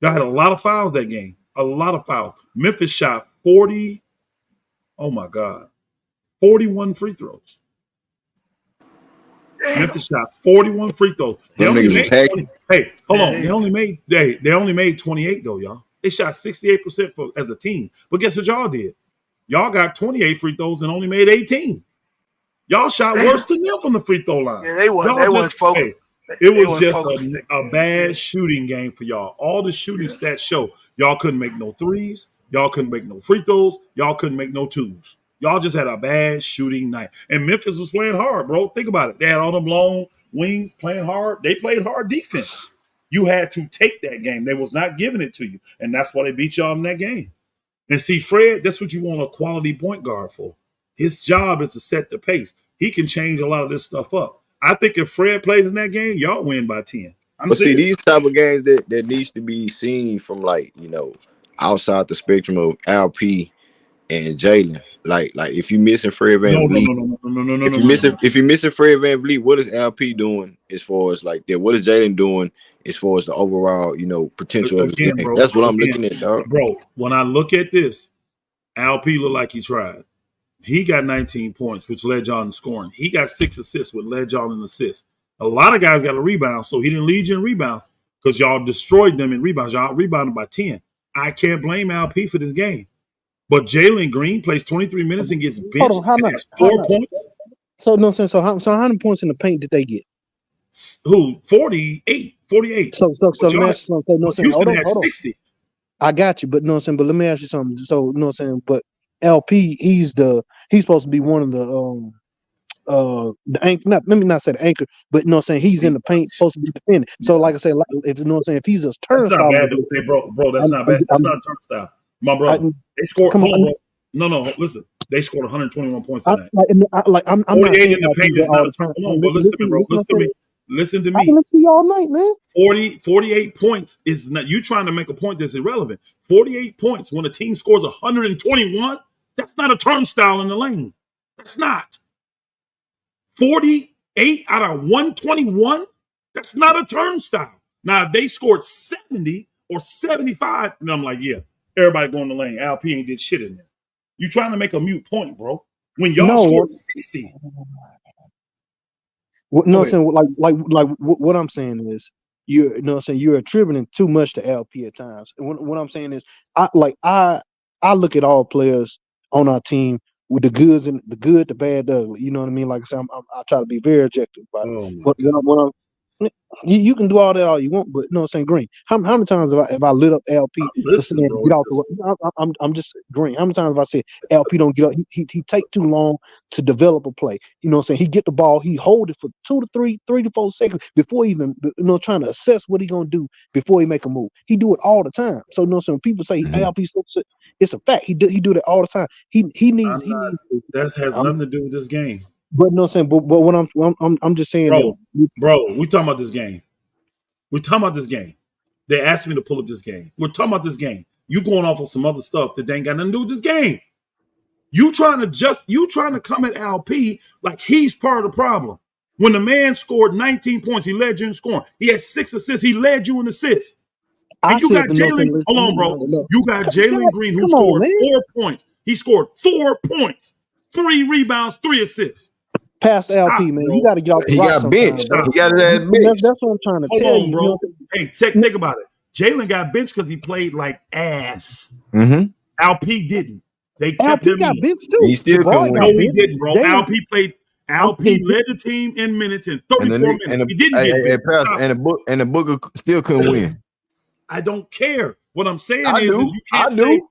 Y'all had a lot of fouls that game. A lot of fouls. Memphis shot 40. Oh my God. 41 free throws. Damn. Memphis shot 41 free throws. They Them only niggas was made 20. hacking. Hey, hold Man, on. They only made 28 though, y'all. They shot 68% as a team. But guess what y'all did? Y'all got 28 free throws and only made 18. Y'all shot damn. worse than them from the free throw line. Yeah, they weren't. Y'all They weren't just focused. hey, it They was weren't just focused that a game. Yeah, bad shooting game for y'all. All the shooting yeah. stats show y'all couldn't make no threes. Y'all couldn't make no free throws. Y'all couldn't make no twos. Y'all just had a bad shooting night. And Memphis was playing hard, bro. Think about it. They had all them long wings playing hard. They played hard defense. You had to take that game. They was not giving it to you. And that's why they beat y'all in that game. And see, Fred, that's what you want a quality point guard for. His job is to set the pace. He can change a lot of this stuff up. I think if Fred plays in that game, y'all win by 10. I'm But see, serious. these type of games that needs to be seen from like, outside the spectrum of LP and Jalen. Like if you missing Fred No, Van no, Vliet, no, no, no, no, no, no, no, no, no. if you missing Fred Van Vliet, what is LP doing as far as like that? What is Jalen doing as far as the overall, potential of his Again, game? bro. That's what I'm Again, looking at, dog. bro. When I look at this, Alp looked like he tried. He got 19 points, which led y'all in scoring. He got 6 assists, which led y'all in assists. A lot of guys got a rebound, so he didn't lead you in rebound because y'all destroyed them in rebounds. Y'all rebounded by 10. I can't blame Alp for this game. But Jalen Green plays 23 minutes and gets hold benched on. How and not? has How 4 not? points. So no sense. So how many points in the paint did they get? Who? 48. 48. So But let me y'all, ask you something. So, no but saying. Houston had Hold on. 60. I got you, but no saying. But let me ask you something. So no saying. But LP, he's supposed to be one of the anchor. Not let me not say the anchor, but saying he's in the paint, supposed to be defending. So like I said, if saying if he's a That's not turnstile, bad. Hey, bro, that's I'm, not I'm, bad. That's I'm, not a turnstile. My I, brother. They scored. come Hold on, on. bro. No. Listen, they scored 121 points I, tonight. I'm not 48 saying in the LP paint that is not all a the turn. time. Come on, bro. Listen to me, bro. Listen to me. Listen to I can me. listen to you all night, man. 48 points is not you trying to make a point that's irrelevant. 48 points when a team scores 121, that's not a turnstile in the lane. That's not. 48 out of 121, that's not a turnstile. Now, if they scored 70 or 75, then I'm like, yeah, everybody go in the lane. LP ain't did shit in there. You trying to make a mute point, bro. When y'all No, scored 60. no, Go I'm ahead. saying what I'm saying is you know what I'm saying you're attributing too much to LP at times. And what I'm saying is I look at all players on our team with the goods and the good, the bad, the ugly. You know what I mean? Like I said, I try to be very objective about it. Oh, my What, God. you can do all that all you want, but you know what I'm saying, Green. How many times have I lit up LP I'm for listening, saying bro. get off the? I'm just Green. How many times have I said LP don't get up? He take too long to develop a play. You know what I'm saying? He get the ball, he hold it for 2 to 3, 3 to 4 seconds before even trying to assess what he gonna do before he make a move. He do it all the time. So you know what I'm saying? When people say LP, it's a fact. He do that all the time. He needs I'm he not. needs. That has nothing to do with this game. But you know what I'm saying? But what I'm just saying that. Bro, we talking about this game. We're talking about this game. They asked me to pull up this game. We're talking about this game. You going off of some other stuff that ain't got nothing to do with this game. You trying to come at LP like he's part of the problem. When the man scored 19 points, he led you in scoring. He had 6 assists. He led you in assists. I And you got said the no Jalen. thing. Hold on, bro. You got Jalen Green who Come on, scored man. 4 points. He scored 4 points, 3 rebounds, 3 assists. Past Stop, LP, man. You bro. got to get off the He rock got sometime, benched. bro. Stop, He got his bro. ass benched. That's what I'm trying to Hold tell on, you. You know bro. Hey, think about it. Jalen got benched because he played like ass. Mm-hmm. Alp didn't. They kept LP him got in. benched He too. still couldn't Jabari No, got win. he benched. didn't, bro. Jalen, Alp played. I'm Alp in. led the team in minutes in And the 34 nigga minutes. He didn't get benched. Stop it. and the Booker still couldn't win. I don't care. What I'm saying I is do. you I can't say, do.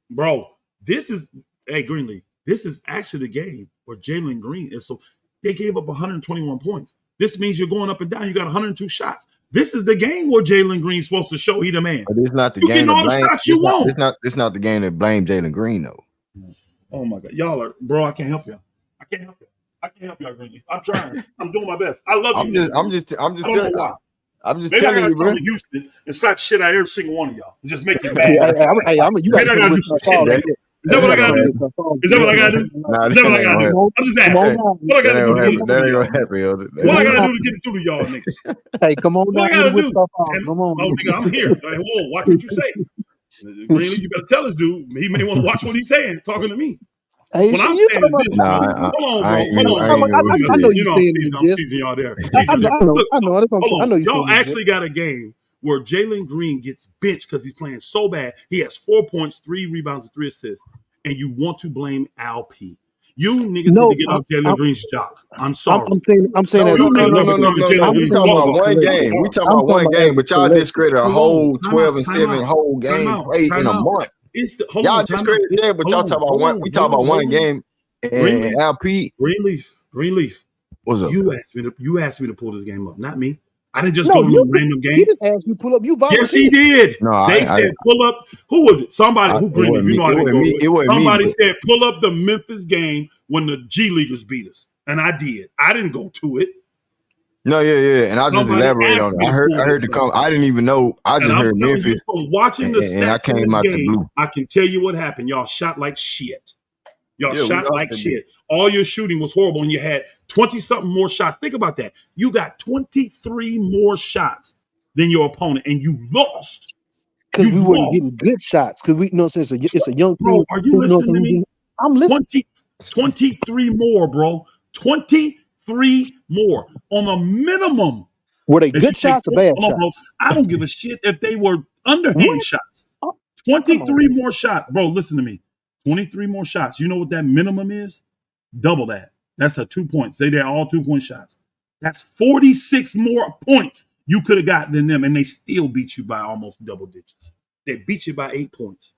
bro, this is, hey, Greenleaf, this is actually the game where Jalen Green is. So they gave up 121 points. This means you're going up and down. You got 102 shots. This is the game where Jalen Green's supposed to show he the man. But it's not the You game getting to all the blame. shots you want. It's not the game to blame Jalen Green though. Oh my God. Y'all are, bro, I can't help y'all. I can't help you. I can't help y'all, Greenleaf. I'm trying. I'm doing my best. I love you, niggas. I'm just I don't know why. Maybe I telling gotta you, come bro. to Houston and slap shit out of every single one of y'all and just make you See, mad. you got to Maybe I come to gotta do Wichita some shit Falls. like That that. Is that that what ain't I gonna gotta do? happen. Wichita Falls. Is that what I gotta do? Nah, Is that that what I ain't gotta gonna do? happen. Come on, I'm just come asking. on That, down. What I that gotta ain't do to gonna get happen. through That to ain't y'all gonna niggas? happen, yo. What I Come on gotta down. do to get through to y'all niggas? Hey, come on What I down to gotta do? Wichita Falls. And Come on. oh nigga, I'm here. Like, whoa, watch what you say. Greenlee, you better tell this dude. He may want to watch what he's saying, talking to me. Hey, What shit, I'm you saying talking is about? this, Nah, bro. Hold on, bro. Hold on, I bro. ain't even what he I know said. You you know saying it in I'm jest. teasing y'all there. I'm I, I, teasing y'all I there. know, Look, I know. That's what I'm hold saying. I on. know you Y'all saying it in jest. actually got a game where Jalen Green gets benched because he's playing so bad. He has 4 points, 3 rebounds, and 3 assists. And you want to blame Al P. You niggas need to No, get off Jalen Green's jock. I'm I'm sorry. saying No, as You a no, niggas no, need collective. no, to no, come to no, no. Jalen I'm We Green's saying talking as about a clubhouse. one I'm collective. game. We sorry. talking I'm about talking one about as game, a but y'all collective. discredit a Hold on. whole Time 12 out. and Time 7 out. whole Time game out. played in Time a out. month. Hold Y'all on. Time out. discredit that, but Hold y'all on. talking about Hold one. on. We Hold talking on. about Hold one on. game. And Greenleaf. LP, Greenleaf. what's up, You bro? asked me to pull this game up, not me. I didn't just No, go to you no did. random He game. didn't ask you to pull up. You Yes, he volunteered. did. No, They said pull up. Who was it? Somebody who it Greenleaf. wasn't You me. know how they go to it. It wasn't me, Somebody but said pull up the Memphis game when the G Leaguers beat us, and I did. I didn't go to it. no, yeah. And I'll just Somebody elaborate asked on it. me to pull I this heard the up, come. I didn't even know. I and just I'm heard telling you Memphis, from watching the and I stats in came this out the game, blue. I can tell you what happened. Y'all shot like shit. Y'all Yeah, we shot lost like that bitch. shit. All your shooting was horrible, and you had 20 something more shots. Think about that. You got 23 more shots than your opponent, and you lost. Because You we wasn't lost. getting good shots. Because we know since it's a young Bro, team are you who knows. listening to me? I'm listening. 20, 23 more, bro. 23 more on a minimum. Were they If you good take, shots or bad hold on, bro. shots? I don't give a shit if they were underhand What? shots. Oh, come on. 23 more shots. Bro, listen to me. 23 more shots. You know what that minimum is? Double that. That's a 2 points. Say they're all 2-point shots. That's 46 more points you could have got than them, and they still beat you by almost double digits. They beat you by 8 points.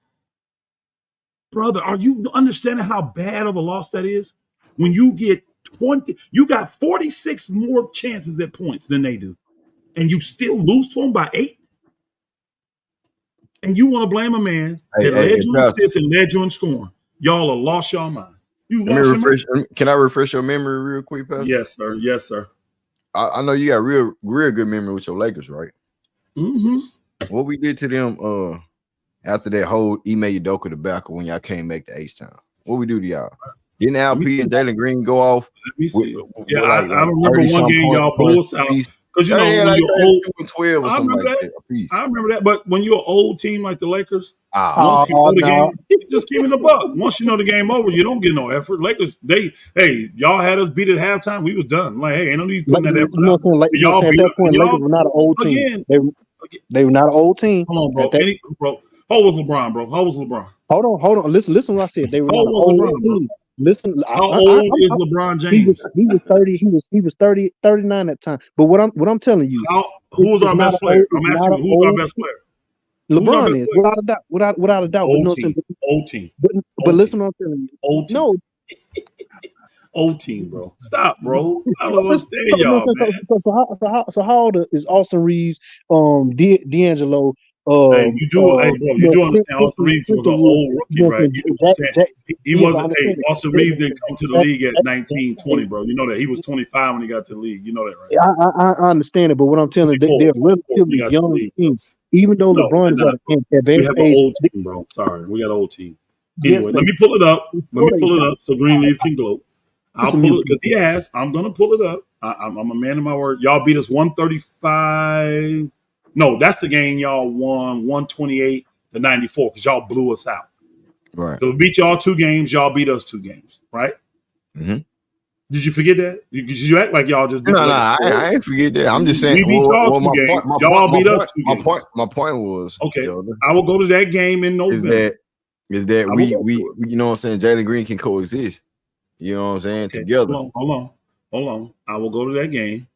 Brother, are you understanding how bad of a loss that is? When you get 20, you got 46 more chances at points than they do, and you still lose to them by 8? And you want to blame a man Hey, that hey, led hey, you in Pastor. assists and led you in scoring. Y'all have lost your mind. You Let me lost your mind. refresh. Can I refresh your memory real quick, Pastor? Yes, sir. Yes, sir. I know you got real good memory with your Lakers, right? Mm-hmm. What we did to them after that whole Ime Udoka debacle when y'all came back to H-Town. What we do to y'all? Didn't LP and Jalen Green go off? Let me see. With I like remember 30 one some game y'all blew us out. piece? Because, you know, Yeah, when like you're old. 32 and 12 or I something remember like that. that. A piece. I remember that. But when you're an old team like the Lakers, Ah, once you know the no. game, just give me the buck. Once you know the game over, you don't get no effort. Lakers, y'all had us beat at halftime. We was done. Like, hey, ain't no need putting that You effort know out. what I'm saying? Like, you know what I'm Y'all saying? At beat that up. point, Lakers Y'all were not an old team. again. They were not an old team. Hold on, bro. How old was LeBron, bro? How old was LeBron? Hold on. Listen to what I said. They were How not old an was old LeBron, bro? team. Listen, How old is LeBron James? he was 30. He was 39 at the time. But what I'm telling you, Who's our best player? I'm asking you, who's our best team. player? Who's our LeBron best is player? without a doubt. Without a doubt. But you know what I'm saying? Old team. But listen to what I'm telling you. Old team. No. Old team, bro. Stop, bro. I don't Listen, understand y'all, man. So how old is Austin Reeves, D'Angelo, Hey, bro, you do understand Austin Reeves was an Wood, old you rookie, know what right? I'm You saying? do understand he Yeah, but I wasn't. Hey, understand it. Austin Reeves didn't come to the league at 19, 20, bro. You know that he was 25 when he got to the league. You know that, right? I understand it, but what I'm telling you, they're a 24 when he relatively got to the young league, bro. team. Even though No, LeBron they're is not, at bro. an We advanced have an age, old team, bro. Sorry, we got an old team. yes, Anyway, let me pull it up. Let me pull it up so Greenleaf can gloat. I'll listen to pull it me. because he asked. I'm gonna pull it up. I'm a man of my word. Y'all beat us 135. No, that's the game y'all won 128 to 94 because y'all blew us out. Right. So we beat y'all 2 games. Y'all beat us 2 games. Right? Mm-hmm. Did you forget that? Did you act like y'all just beat No, the Lakers? I ain't forget that. I'm just saying. We beat y'all 2 my games. point, my point, Y'all my beat us point, 2 my games. point, my point was, Okay, Elder, I will go to that game in November. is that I will we go to it. you know what I'm saying? Jalen Green can coexist. You know what I'm saying? Okay, Together. hold on. I will go to that game.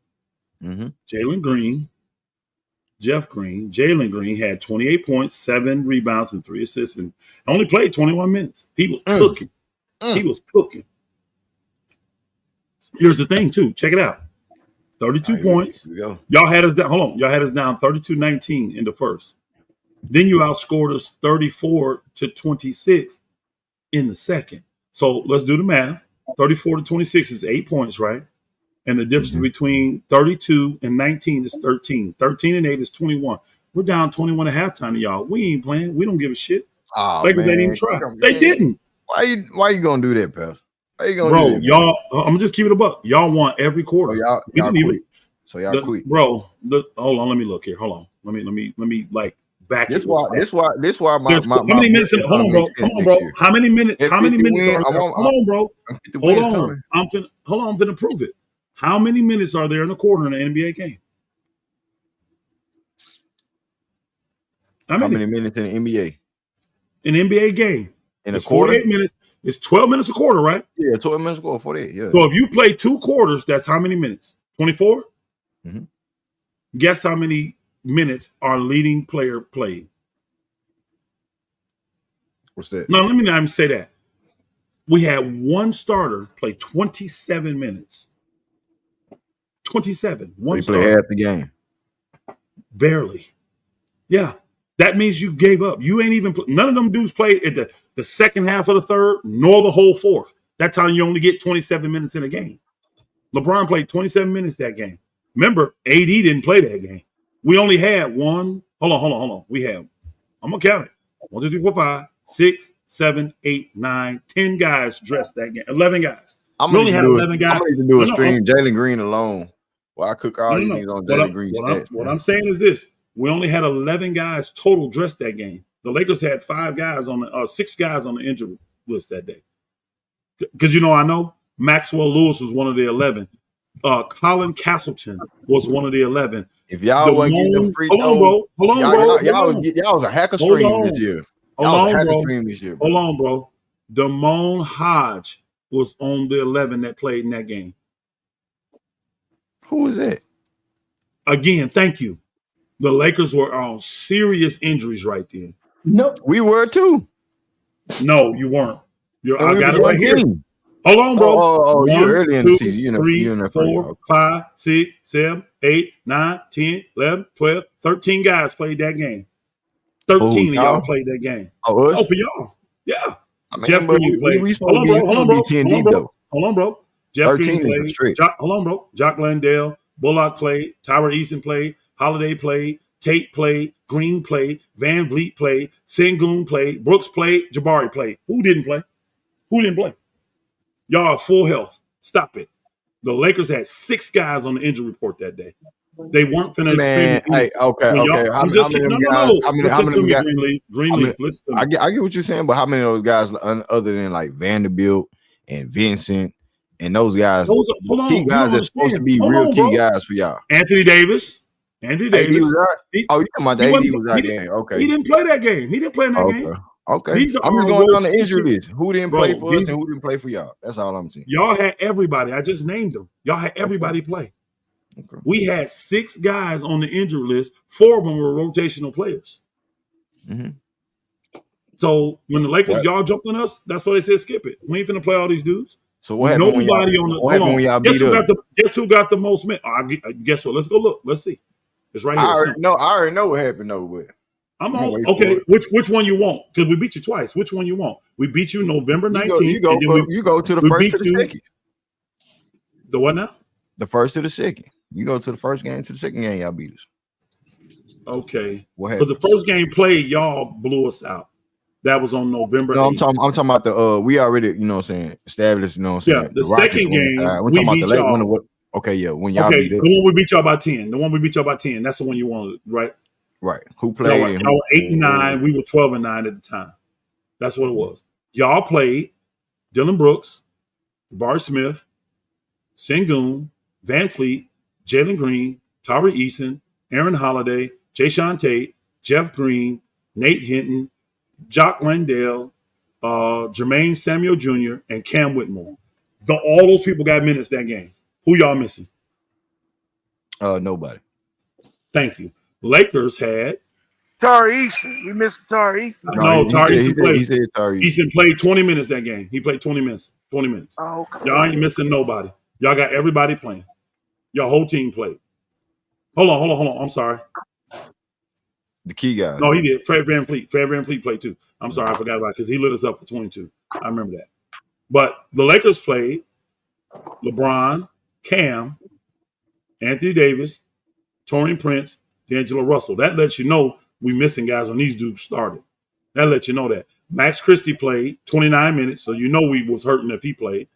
Mm-hmm. Jalen Green, Jeff Green, Jalen Green had 28 points, 7 rebounds, and 3 assists, and only played 21 minutes. He was cooking. He was cooking. Here's the thing, too. Check it out. 32 Here points. we go. Y'all had us down. Hold on. Y'all had us down 32-19 in the first. Then you outscored us 34-26 in the second. So let's do the math. 34-26 is 8 points, right? And the difference between 32 and 19 is 13. 13 and 8 is 21. We're down 21 at halftime to y'all. We ain't playing. We don't give a shit. Oh Lakers ain't even man, try. They didn't. Why you gonna do that, Pastor? Why you gonna do Bro, that, man? y'all, I'm gonna just keep it a buck. Y'all won every Oh, quarter. We y'all didn't even quit. So y'all quit. hold on, let me look here. Hold on. Let me like back it This with why stats. my How many minutes book hold on, make bro. sense Hold on, next bro. year. How many minutes At 50 are win, there? Hold on, bro. 50 Hold wins on. coming. I'm gonna prove it. How many minutes are there in a quarter in an NBA game? How many minutes in the NBA? An NBA game. In a It's quarter? 48 minutes. It's 12 minutes a quarter, right? Yeah, 12 minutes ago, 48. Yeah. So if you play 2 quarters, that's how many minutes? 24? Mm-hmm. Guess how many minutes our leading player played? What's that? No, let me not even say that. We had one starter play 27 minutes. 27. So One you play starter. half the game. Barely. Yeah. That means you gave up. You ain't even none of them dudes played at the second half of the third, nor the whole fourth. That's how you only get 27 minutes in a game. LeBron played 27 minutes that game. Remember, AD didn't play that game. We only had one. Hold on. We have, I'm gonna count it. 1, 2, 3, 4, 5, 6, 7, 8, 9, 10 guys dressed that game. 11 guys. We only had 11 I'm guys. gonna need to do a No, stream. Jalen Green alone. Well, I cook all these no. niggas on Jalen Green stats. What I'm saying is this: we only had 11 guys total dressed that game. The Lakers had 5 guys on the 6 guys on the injury list that day. Because I know Maxwell Lewis was one of the 11. Colin Castleton was one of the 11. If y'all wasn't getting them free throws, y'all was a hacker stream this year. Y'all was a hacker stream this year, bro. Hold on, bro. Damone Hodge was on the 11 that played in that game. Who was that? Again, thank you. The Lakers were on serious injuries right then. No, we were too. No, you weren't. I got it right team. here. Hold on, bro. Oh, you're early in the 2, season. You're 3, 4, 5, 6, 7, 8, 9, 10, 11, 12, 13 guys played that game. 13 of y'all played that game. Oh, us? For y'all. Yeah. I mean, Jeff but Green played. we supposed to be Hold on, bro. 10 Hold on, deep bro. though. Hold on, bro. Jeff Green 13 is a played. stretch. Hold on, bro. Jock Landale, Bullock played. Tyra Easton played. Holiday played. Tate played. Green played. Van Vliet played. Sengun played. Brooks played. Jabari played. Who didn't play? Who didn't play? Y'all are full health. Stop it. The Lakers had 6 guys on the injury report that day. They weren't finna Man, experiment. hey, okay. I'm How just many of them no. guys? How many Listen of to them me, guys? Greenleaf. Listen to me. I get what you're saying, but how many of those guys, other than like Vanderbilt and Vincent and those guys, Hold on. key You guys don't that's supposed to understand. be Hold real on, key bro. guys for y'all? Anthony Davis. AD was out. He, Oh, you talking about the AD was out game? Okay. he didn't play that game. He didn't play in that game. Okay. These are I'm just our going down the injury rotation. list. Who didn't play for us and who didn't play for y'all? That's all I'm saying. Y'all had everybody. I just named them. Y'all had everybody play. Okay. We had 6 guys on the injury list. 4 of them were rotational players. Mm-hmm. So when the Lakers, y'all jumped on us, that's why they said skip it. We ain't finna play all these dudes. So what happened when y'all? What happened when y'all beat up? Guess who got the most minutes? Guess what? Let's go look. Let's see. It's right here. I already know what happened though. But I'm on. Okay, which one you want? Because we beat you twice. Which one you want? We beat you November 19th. You go to the first to the second. The what now? The first to the second. You go to the first game to the second game. Y'all beat us. Okay. Because the first game played, y'all blew us out. That was on November. No, 8th. I'm talking about the we already, you know what I'm saying, established, you know what I'm saying. Yeah, the second game we're we talking about beat the late y'all. one. Okay, yeah, when y'all beat us. The one we beat y'all by 10. The one we beat y'all by 10. That's the one you wanted, right? Right. Who played? Y'all were 8-9. We were 12-9 at the time. That's what it was. Y'all played Dylan Brooks, Jabari Smith, Sengun, Van Fleet, Jalen Green, Tari Eason, Aaron Holiday, Jayshawn Tate, Jeff Green, Nate Hinton, Jock Landale, Jermaine Samuel Jr., and Cam Whitmore. All those people got minutes that game. Who y'all missing? Nobody. Thank you. Lakers had Tari Eason. We missed Tari Eason. No, Tari Eason played. He said Tari Eason played 20 minutes that game. He played 20 minutes. 20 minutes. Oh, okay. Y'all ain't missing nobody. Y'all got everybody playing. Your whole team played. Hold on. I'm sorry. The key guy. No, he did. Fred Van Fleet played too. I'm sorry, I forgot about it because he lit us up for 22. I remember that. But the Lakers played LeBron, Cam, Anthony Davis, Taurean Prince, D'Angelo Russell. That lets you know we missing guys when these dudes started. That lets you know that. Max Christie played 29 minutes, so you know we was hurting if he played.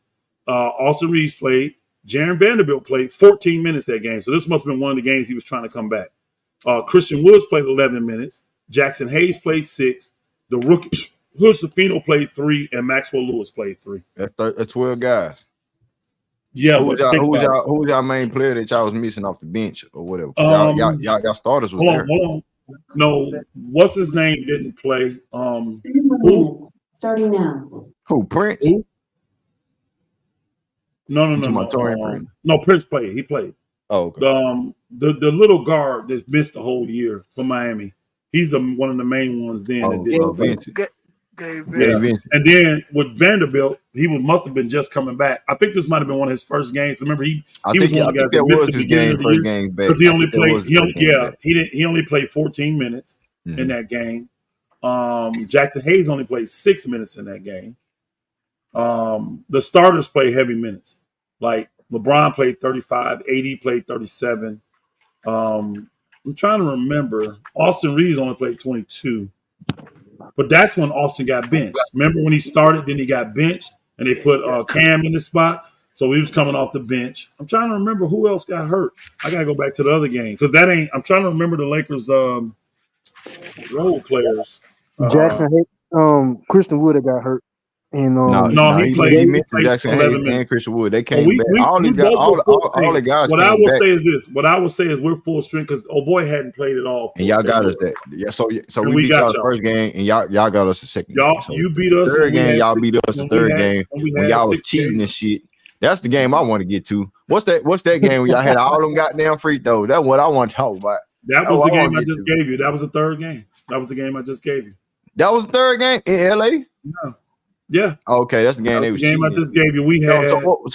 Austin Reeves played. Jaron Vanderbilt played 14 minutes that game. So this must have been one of the games he was trying to come back. Christian Woods played 11 minutes. Jackson Hayes played 6. The rookie Hood Safino played 3, and Maxwell Lewis played 3. That's 12 guys. Yeah, who was y'all main player that y'all was missing off the bench or whatever? Y'all starters was there. Hold on. No, what's his name didn't play? Who? Starting now. Who? Prince? Who? No. No, Prince played. He played. Oh, okay. The little guard that missed the whole year from Miami. He's one of the main ones then. That didn't play. Vincent. Vincent. And then with Vanderbilt, he must have been just coming back. I think this might have been one of his first games. Remember, he was one of the guys that missed the beginning of the year because he only played. He only played 14 minutes in that game. Jackson Hayes only played 6 minutes in that game. The starters play heavy minutes. Like LeBron played 35, AD played 37. I'm trying to remember. Austin Reeves only played 22. But that's when Austin got benched. Remember when he started, then he got benched, and they put Cam in the spot. So he was coming off the bench. I'm trying to remember who else got hurt. I got to go back to the other game because I'm trying to remember the Lakers role players. Jackson, Christian Wood got hurt. And he played. He mentioned Jackson Hayes and Christian Wood. They came back. All the guys. What I will say is this. What I will say is we're full strength because boy hadn't played it all. And y'all got us that. Yeah. So we beat y'all the first game, and y'all got us the second. Y'all, game. You beat us. Third game, y'all beat us the third game when y'all was cheating and shit. That's the game I want to get to. What's that game when y'all had all them goddamn free throws? That's what I want to talk about. That was the game I just gave you. That was the third game. That was the game I just gave you. That was the third game in LA? No. Yeah. Okay, that's the game they was cheating. I just gave you. We had so hold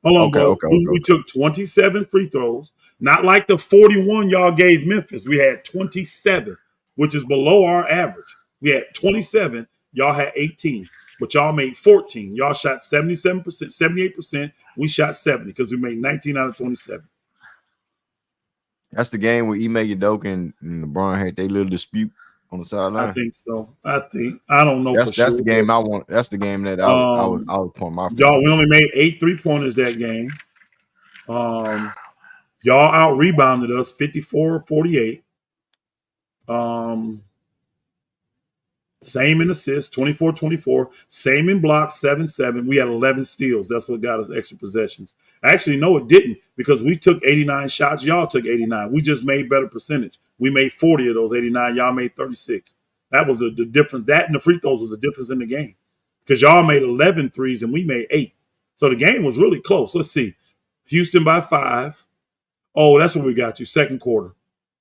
on, bro. We took 27 free throws, not like the 41 y'all gave Memphis. We had 27, which is below our average. We had 27, Y'all had 18, but y'all made 14. Y'all shot 77%, 78%. We shot 70 because we made 19 out of 27. That's the game where Ime Udoka and LeBron had their little dispute on the I sideline. think so. I don't know for sure. That's the game I want. That's the game that I was putting my finger. Y'all, we only made 8 3-pointers that game. Y'all out rebounded us 54-48. Same in assists, 24-24. Same in blocks, 7-7. We had 11 steals. That's what got us extra possessions. Actually, no, it didn't, because we took 89 shots. Y'all took 89. We just made better percentage. We made 40 of those 89. Y'all made 36. That was the difference. That and the free throws was the difference in the game, because y'all made 11 threes and we made 8. So the game was really close. Let's see. Houston by 5. Oh, that's what we got you. Second quarter.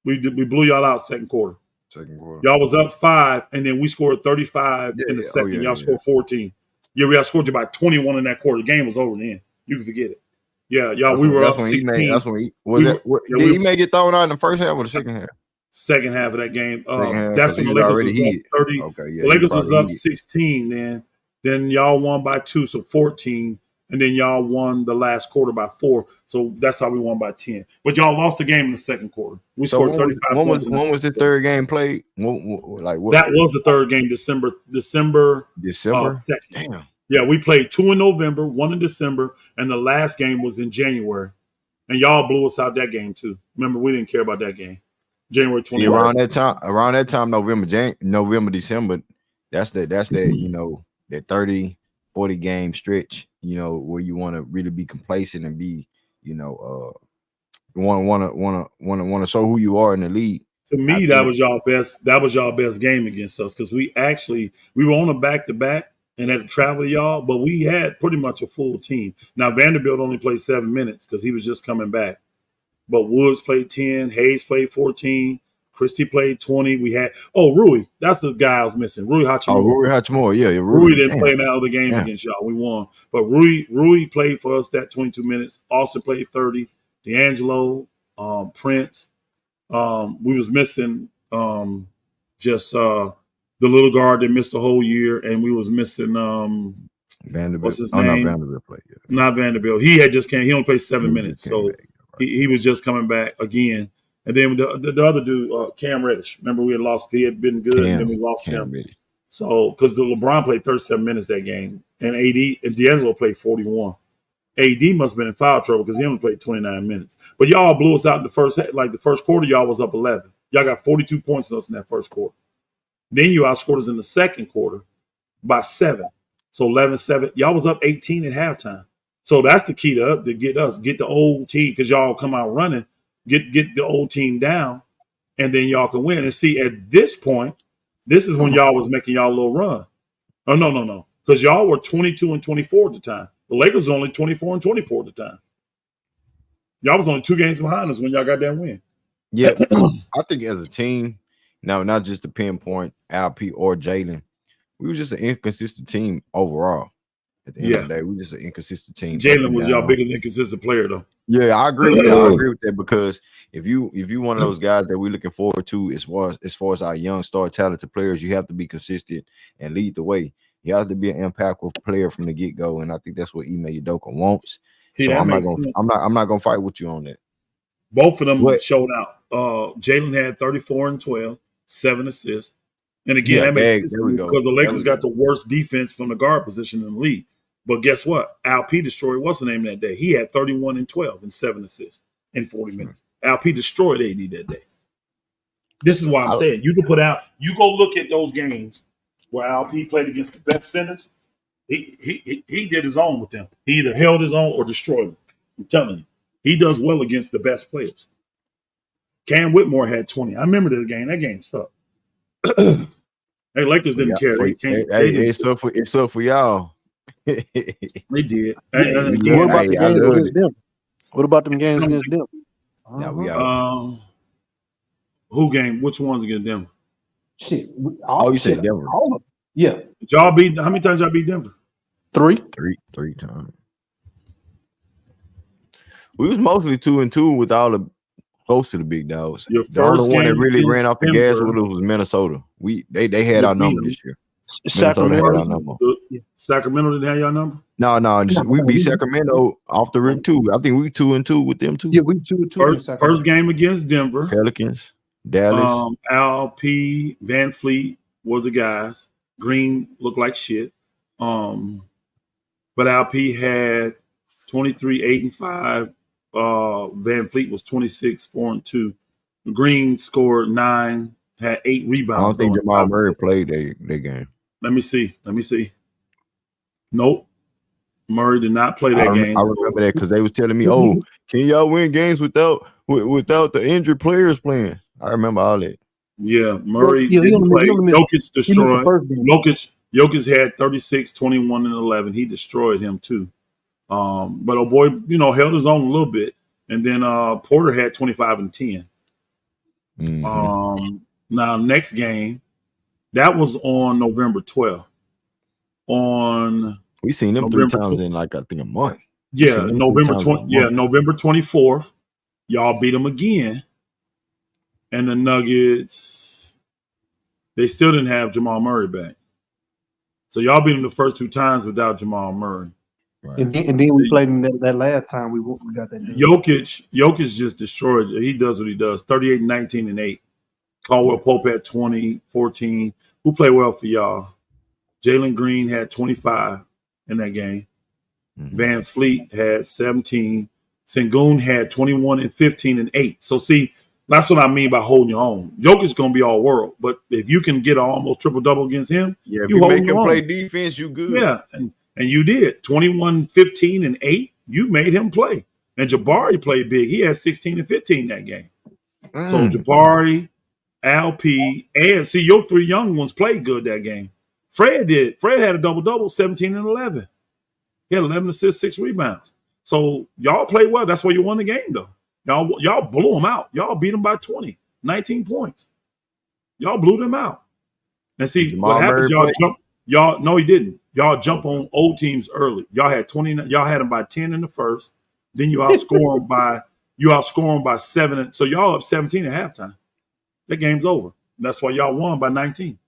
We blew y'all out second quarter. Second quarter. Y'all was up 5, and then we scored 35 in the second. Y'all scored 14. Yeah, we outscored you by 21 in that quarter. The game was over then. You can forget it. Yeah, y'all. We were up 16. That's when he was that. Did he may get thrown out in the first half or the second half? Second half of that game. Half, that's when the Lakers was up 30. Okay, yeah, the Lakers was up 16 then y'all won by 2, so 14. And then y'all won the last quarter by 4. So that's how we won by 10. But y'all lost the game in the second quarter. We scored 35 points. When was the third game played? What? That was the third game, December 2nd. Damn. Yeah, we played 2 in November, 1 in December, and the last game was in January. And y'all blew us out that game too. Remember, we didn't care about that game. January 20th. Around that time, November, December, that's that that 30, 40 game stretch, where you want to really be complacent and be, want to show who you are in the league. To me, that was y'all best game against us, because we were on a back-to-back and had to travel to y'all, but we had pretty much a full team. Now, Vanderbilt only played 7 minutes because he was just coming back. But Woods played 10, Hayes played 14, Christie played 20. We had Rui. That's the guy I was missing. Rui Hachimura. Rui Hachimura, yeah. Rui didn't play in that other game against y'all. We won. But Rui played for us that 22 minutes. Austin played 30. D'Angelo, Prince. We was missing just the little guard that missed the whole year, and we was missing Vanderbilt. What's his name? Not Vanderbilt played. Yeah. Not Vanderbilt. He had just came. He only played 7 minutes, so he was just coming back again. And then the other dude, Cam Reddish. Remember, we had lost. He had been good, and then we lost him. Reddish. So because the LeBron played 37 minutes that game, and AD and D'Angelo played 41. AD must have been in foul trouble because he only played 29 minutes. But y'all blew us out in the first quarter. Y'all was up 11. Y'all got 42 points on us in that first quarter. Then you outscored us in the second quarter by 7. So 11-7. Y'all was up 18 at halftime. So that's the key to get the old team, because y'all come out running, get the old team down, and then y'all can win. And see, at this point, this is when y'all was making y'all little run. Oh, no. Because y'all were 22-24 at the time. The Lakers were only 24-24 at the time. Y'all was only 2 games behind us when y'all got that win. Yeah, I think as a team, now not just to pinpoint Alp or Jalen, we were just an inconsistent team overall. At the end of the day, we were just an inconsistent team. Jalen was y'all biggest inconsistent player, though. Yeah, I agree with that. I agree with that, because if you one of those guys that we're looking forward to as far as our young star talented players, you have to be consistent and lead the way. You have to be an impactful player from the get-go, and I think that's what Ime Udoka wants. See, so I'm not gonna fight with you on that. Both of them showed out. Jalen had 34 and 12, 7 assists. And again, that makes sense because the Lakers got the worst defense from the guard position in the league. But guess what? Alp destroyed what's the name that day? He had 31 and 12 and 7 assists in 40 minutes. Alp destroyed AD that day. This is why I'm saying you go look at those games where Alp played against the best centers. He did his own with them. He either held his own or destroyed them. I'm telling you, he does well against the best players. Cam Whitmore had 20. I remember that game. That game sucked. Hey, Lakers didn't care. It's up for y'all. They did. What about them games against them? Now we got who game? Which ones against them? Shit. You said Denver. Yeah. Y'all beat? How many times y'all beat Denver? 3 times. We was mostly 2-2 with all the close to the big dogs. The only one that really ran off the gas with us was Minnesota. They had our number this year. Minnesota had Sacramento. our number. Sacramento didn't have your number? No, we beat we- Sacramento off the rip too. I think we 2-2 with them too. Yeah, we 2-2 in Sacramento. First game against Denver. Pelicans, Dallas. Al P, Van Fleet was the guys. Green looked like shit. But Al P had 23, 8 and 5. Van Fleet was 26, 4 and 2. Green scored 9, had 8 rebounds. I don't think Jamal Murray played their game. Let me see. Nope. Murray did not play that game. I remember that because they was telling me, "Oh, can y'all win games without the injured players playing?" I remember all that. Yeah, Murray didn't play. Jokic destroyed. Jokic had 36, 21, and 11. He destroyed him too. But oh boy, held his own a little bit. And then Porter had 25 and 10. Mm-hmm. Now next game, that was on November 12th. We seen them November 3 times in like I think a month. Yeah, November 20. Yeah, November 24th. Y'all beat them again. And the Nuggets, they still didn't have Jamal Murray back. So y'all beat them the first 2 times without Jamal Murray. Right. And then we played them that last time we got that. Jokic just destroyed. He does what he does. 38, 19, and 8. Caldwell Pope had 20, 14. Who played well for y'all? Jalen Green had 25 in that game. Mm-hmm. Van Fleet had 17. Sengun had 21 and 15 and 8. So see, that's what I mean by holding your own. Jokic's gonna be all world, but if you can get an almost triple-double against him, if you make him play defense, you good. Yeah, and you did 21, 15, and 8. You made him play. And Jabari played big. He had 16 and 15 that game. So Jabari, Al P, and see your 3 young ones played good that game. Fred did. Fred had a double-double, 17 and 11. He had 11 assists, 6 rebounds. So y'all played well. That's why you won the game, though. Y'all blew them out. Y'all beat them by 20, 19 points. Y'all blew them out. And see, what happens, no, he didn't. Y'all jump on old teams early. Y'all had 20, y'all had them by 10 in the first. Then you outscore them by 7. So y'all up 17 at halftime. That game's over. That's why y'all won by 19.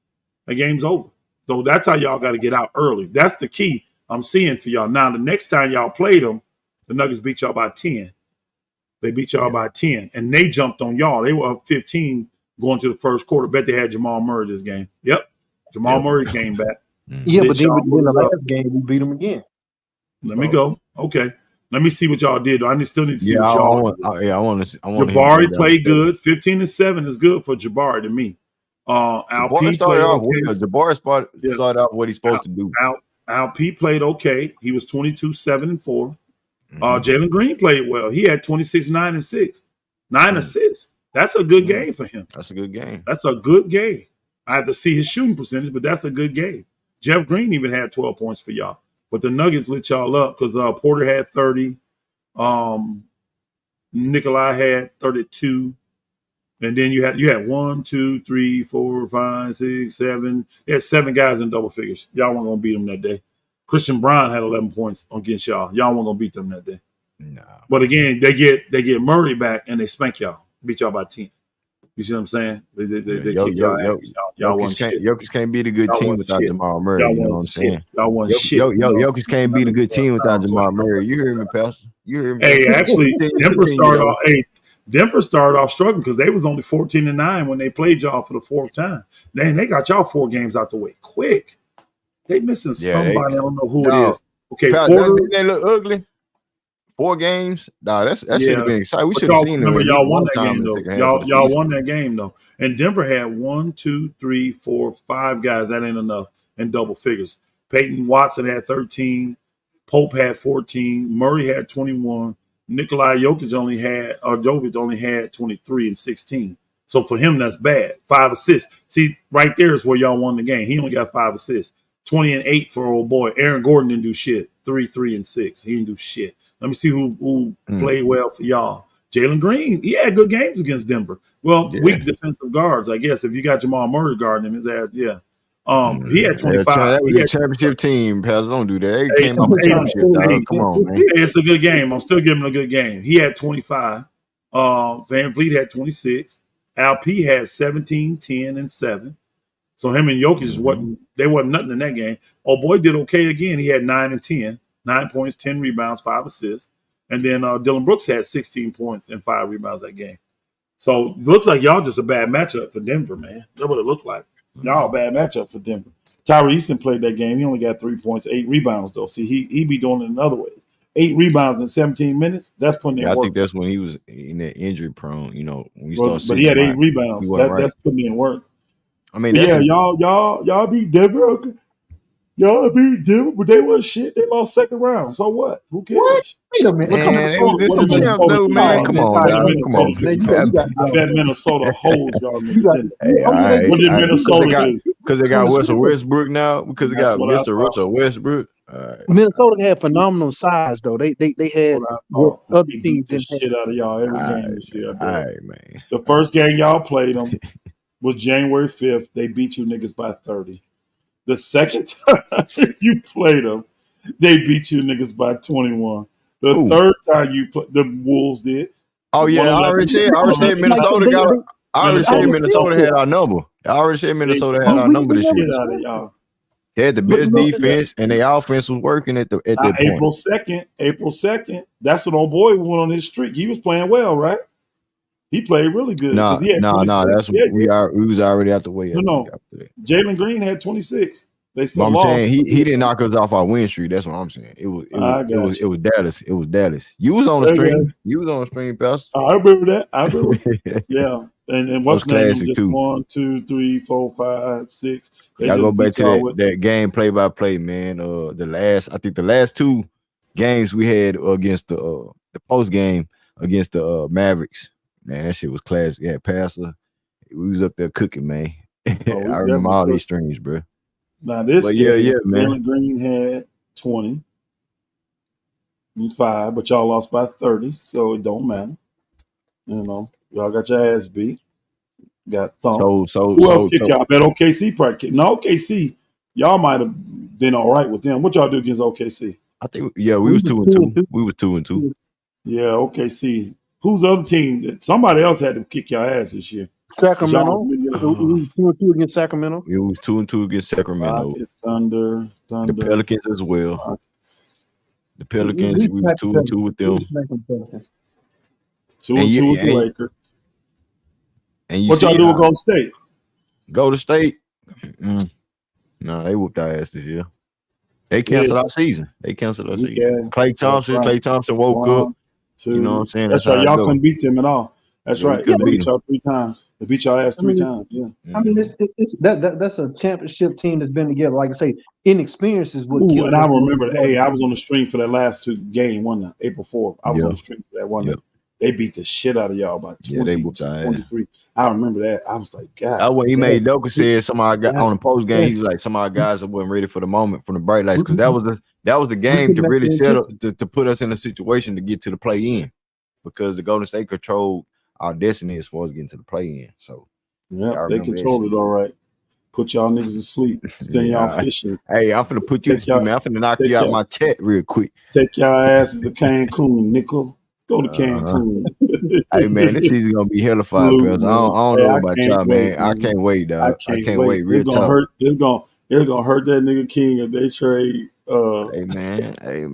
That game's over. So that's how y'all got to get out early. That's the key I'm seeing for y'all. Now, the next time y'all played them, the Nuggets beat y'all by 10. They beat y'all by 10, and they jumped on y'all. They were up 15 going to the first quarter. Bet they had Jamal Murray this game. Yep. Jamal Murray came back. Yeah, but then the last game, we beat them again. Let me go. Okay. Let me see what y'all did. I still need to see what y'all did. I want to. Jabari played good. 15 and 7 is good for Jabari to me. Jabari started off well. Jabari started out what he's supposed to do. Al P played okay. He was 22, 7 and 4. Jalen Green played well. He had 26, 9 and 6. 9 assists. That's a good game for him. That's a good game. That's a good game. I have to see his shooting percentage, but that's a good game. Jeff Green even had 12 points for y'all. But the Nuggets lit y'all up because Porter had 30. Nikolai had 32. And then you had 1, 2, 3, 4, 5, 6, 7. You had 7 guys in double figures. Y'all weren't going to beat them that day. Christian Brown had 11 points against y'all. Y'all weren't going to beat them that day. Nah. But again, they get Murray back and they spank y'all. Beat y'all by 10. You see what I'm saying? They kick y'all ass. Y'all won shit. Jokic can't beat a good team without Jamal Murray. You know what I'm saying? Y'all won shit. Jokic can't beat a good team without Jamal Murray. You hear me, Pastor? You hear me? Hey, actually, Denver started off struggling because they was only 14 and 9 when they played y'all for the 4th time. Then they got y'all 4 games out the way quick. They missing somebody. I don't know who it is. Okay, Porter, they look ugly. 4 games. Nah, that should have been exciting. We should have seen them. Y'all won that game though. Y'all won that game though. And Denver had 1, 2, 3, 4, 5 guys. That ain't enough in double figures. Peyton Watson had 13. Pope had 14. Murray had 21. Nikolai Jokic only had 23 and 16. So for him, that's bad. 5 assists. See, right there is where y'all won the game. He only got 5 assists. 20 and 8 for old boy. Aaron Gordon didn't do shit. 3, 3, and 6. He didn't do shit. Let me see who played well for y'all. Jalen Green, he had good games against Denver. Well, weak defensive guards, I guess. If you got Jamal Murray guarding him, his ass, he had 25. That was a championship team, Paz. Don't do that. They came up with championship, dog. Come on, man. Hey, it's a good game. I'm still giving him a good game. He had 25. Van Vliet had 26. Al P had 17, 10, and 7. So him and Jokic wasn't nothing in that game. Oh boy did okay again. He had 9 and 10, 9 points, 10 rebounds, 5 assists. And then Dylan Brooks had 16 points and 5 rebounds that game. So it looks like y'all just a bad matchup for Denver, man. That's what it looked like. Y'all a bad matchup for Denver. Tyree Easton played that game. He only got 3 points, 8 rebounds though. See, he be doing it another way. 8 rebounds in 17 minutes. That's putting in Yeah, I work. think that's when he was in that injury prone. You know, when you But start he had seeing 8 rebounds. he wasn't right. That's putting in work. I mean, But that's yeah, just, y'all beat Denver. Okay. Y'all beat Denver, but they was shit. They lost second round. So what? Who cares? What? Wait a minute. Look at man. Minnesota. It's What the did champ, Minnesota though, do? man. Oh, Come man, on, What did dog. Come Minnesota on. do? man, you got I bet Minnesota holds y'all you niggas got. in. Hey, Oh, yeah, they What did because they Minnesota got do? Russell Westbrook now. Because they That's got what I Mr. thought. Russell Westbrook. All right. Minnesota had phenomenal size though. They That's had what I what thought. other He beat teams the didn't have. shit out of y'all every All game right, this year, I all bet. right, man. The first game y'all played them was January 5th. They beat you niggas by 30. The second time you played them, they beat you niggas by 21. The Who? third time you played, the Wolves did. Oh yeah, I already said Minnesota got. I already said Minnesota had our number. I already said Minnesota had our number this year. Shit out of y'all. They had the best defense, and their offense was working at that point. April 2nd, that's when old boy went on his streak. He was playing well, right? He played really good because he had 26. That's we was already out the way. No. After that. Jalen Green had 26. They But still I'm lost. saying he didn't knock us off our win streak. That's what I'm saying. It was Dallas. It was Dallas. You was on the stream. You was on the stream, Pastor. I remember that. I remember. Yeah. And what's the name? Classic too. 1, 2, 3, 4, 5, 6. Y'all go back to that game play by play, man. I think the last 2 games we had against the post game against the Mavericks. Man, that shit was classic. Yeah, Pastor. We was up there cooking, man. I remember all these streams, bro. Now this game, man. Jalen Green had 25, but y'all lost by 30, so it don't matter. You know, y'all got your ass beat. Got thumped. Who else kicked y'all? I bet OKC probably kicked. No, OKC, y'all might have been all right with them. What y'all do against OKC? I think, we was 2-2. We were 2-2. Yeah, OKC. Who's the other team? Somebody else had to kick your ass this year. Sacramento. We 2-2 against Sacramento. It was 2-2 against Sacramento. Rockets, Thunder. The Pelicans as well. The Pelicans, we was 2-2 with them. 2-2 with the Lakers. And what y'all do with Golden State? Golden State? No, they whooped our ass this year. They canceled our season. Klay Thompson woke up. You know what I'm saying? That's right. Y'all couldn't beat them at all. That's right. They beat y'all 3 times. They beat y'all ass 3 times. Yeah. I mean, that's a championship team that's been together. Like I say, inexperience is what killed. And I remember, I was on the stream for that last 2 game, April 4th. I was on the stream for that one. Yep. They beat the shit out of y'all by 23. I remember that. I was like, God. That's what he made Doka said. Some of our guys on the post game, he was like, some of our guys that wasn't ready for the moment from the bright lights, because that was the game to really set up to put us in a situation to get to the play in, because the Golden State controlled our destiny as far as getting to the play in. So yeah, they controlled it all right. Put y'all niggas to sleep. Then y'all fishing. Hey, I'm finna put you to sleep, man. I'm finna knock you out my chat real quick. Take y'all asses to Cancun, nickel. Go to Cancun. Hey man, this season gonna be hella fire, bros. I don't know about y'all, man. I can't wait, dog. I can't wait. Real talk. It's gonna hurt that nigga King if they trade. Hey man. They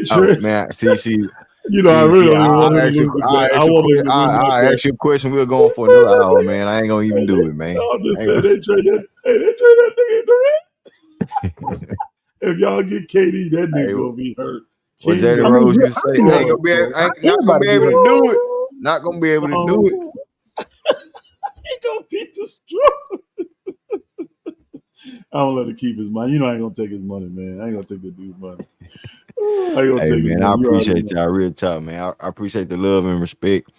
trade. Man, see. You know, I really don't want to lose. I ask you a question. We're going for another hour, man. I ain't gonna even do it, man. I'm just saying they trade that. Hey, they trade that nigga Durant. If y'all get KD, that nigga gonna be hurt. What Jalen Rose used to say, ain't not gonna be able to do it. Not gonna be able to do it. He gonna be destroyed. I don't let him keep his money. You know I ain't gonna take his money, man. I ain't gonna take the dude's money. Hey man, I appreciate y'all real talk, man. I appreciate the love and respect.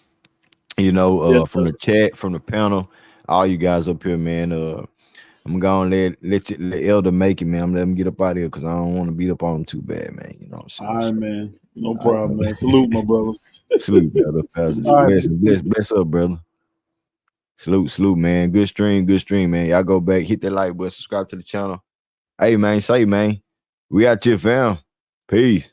You know, from the chat, from the panel, all you guys up here, man. I'm gonna let Elder make it, man. I'm let him get up out of here because I don't want to beat up on him too bad, man. You know what I'm saying? All right, man. No problem, man. Salute, my brothers. Salute, brother. Bless up, brother. Salute, man. Good stream, man. Y'all go back, hit that like button, subscribe to the channel. Hey, man, man. We out here, fam. Peace.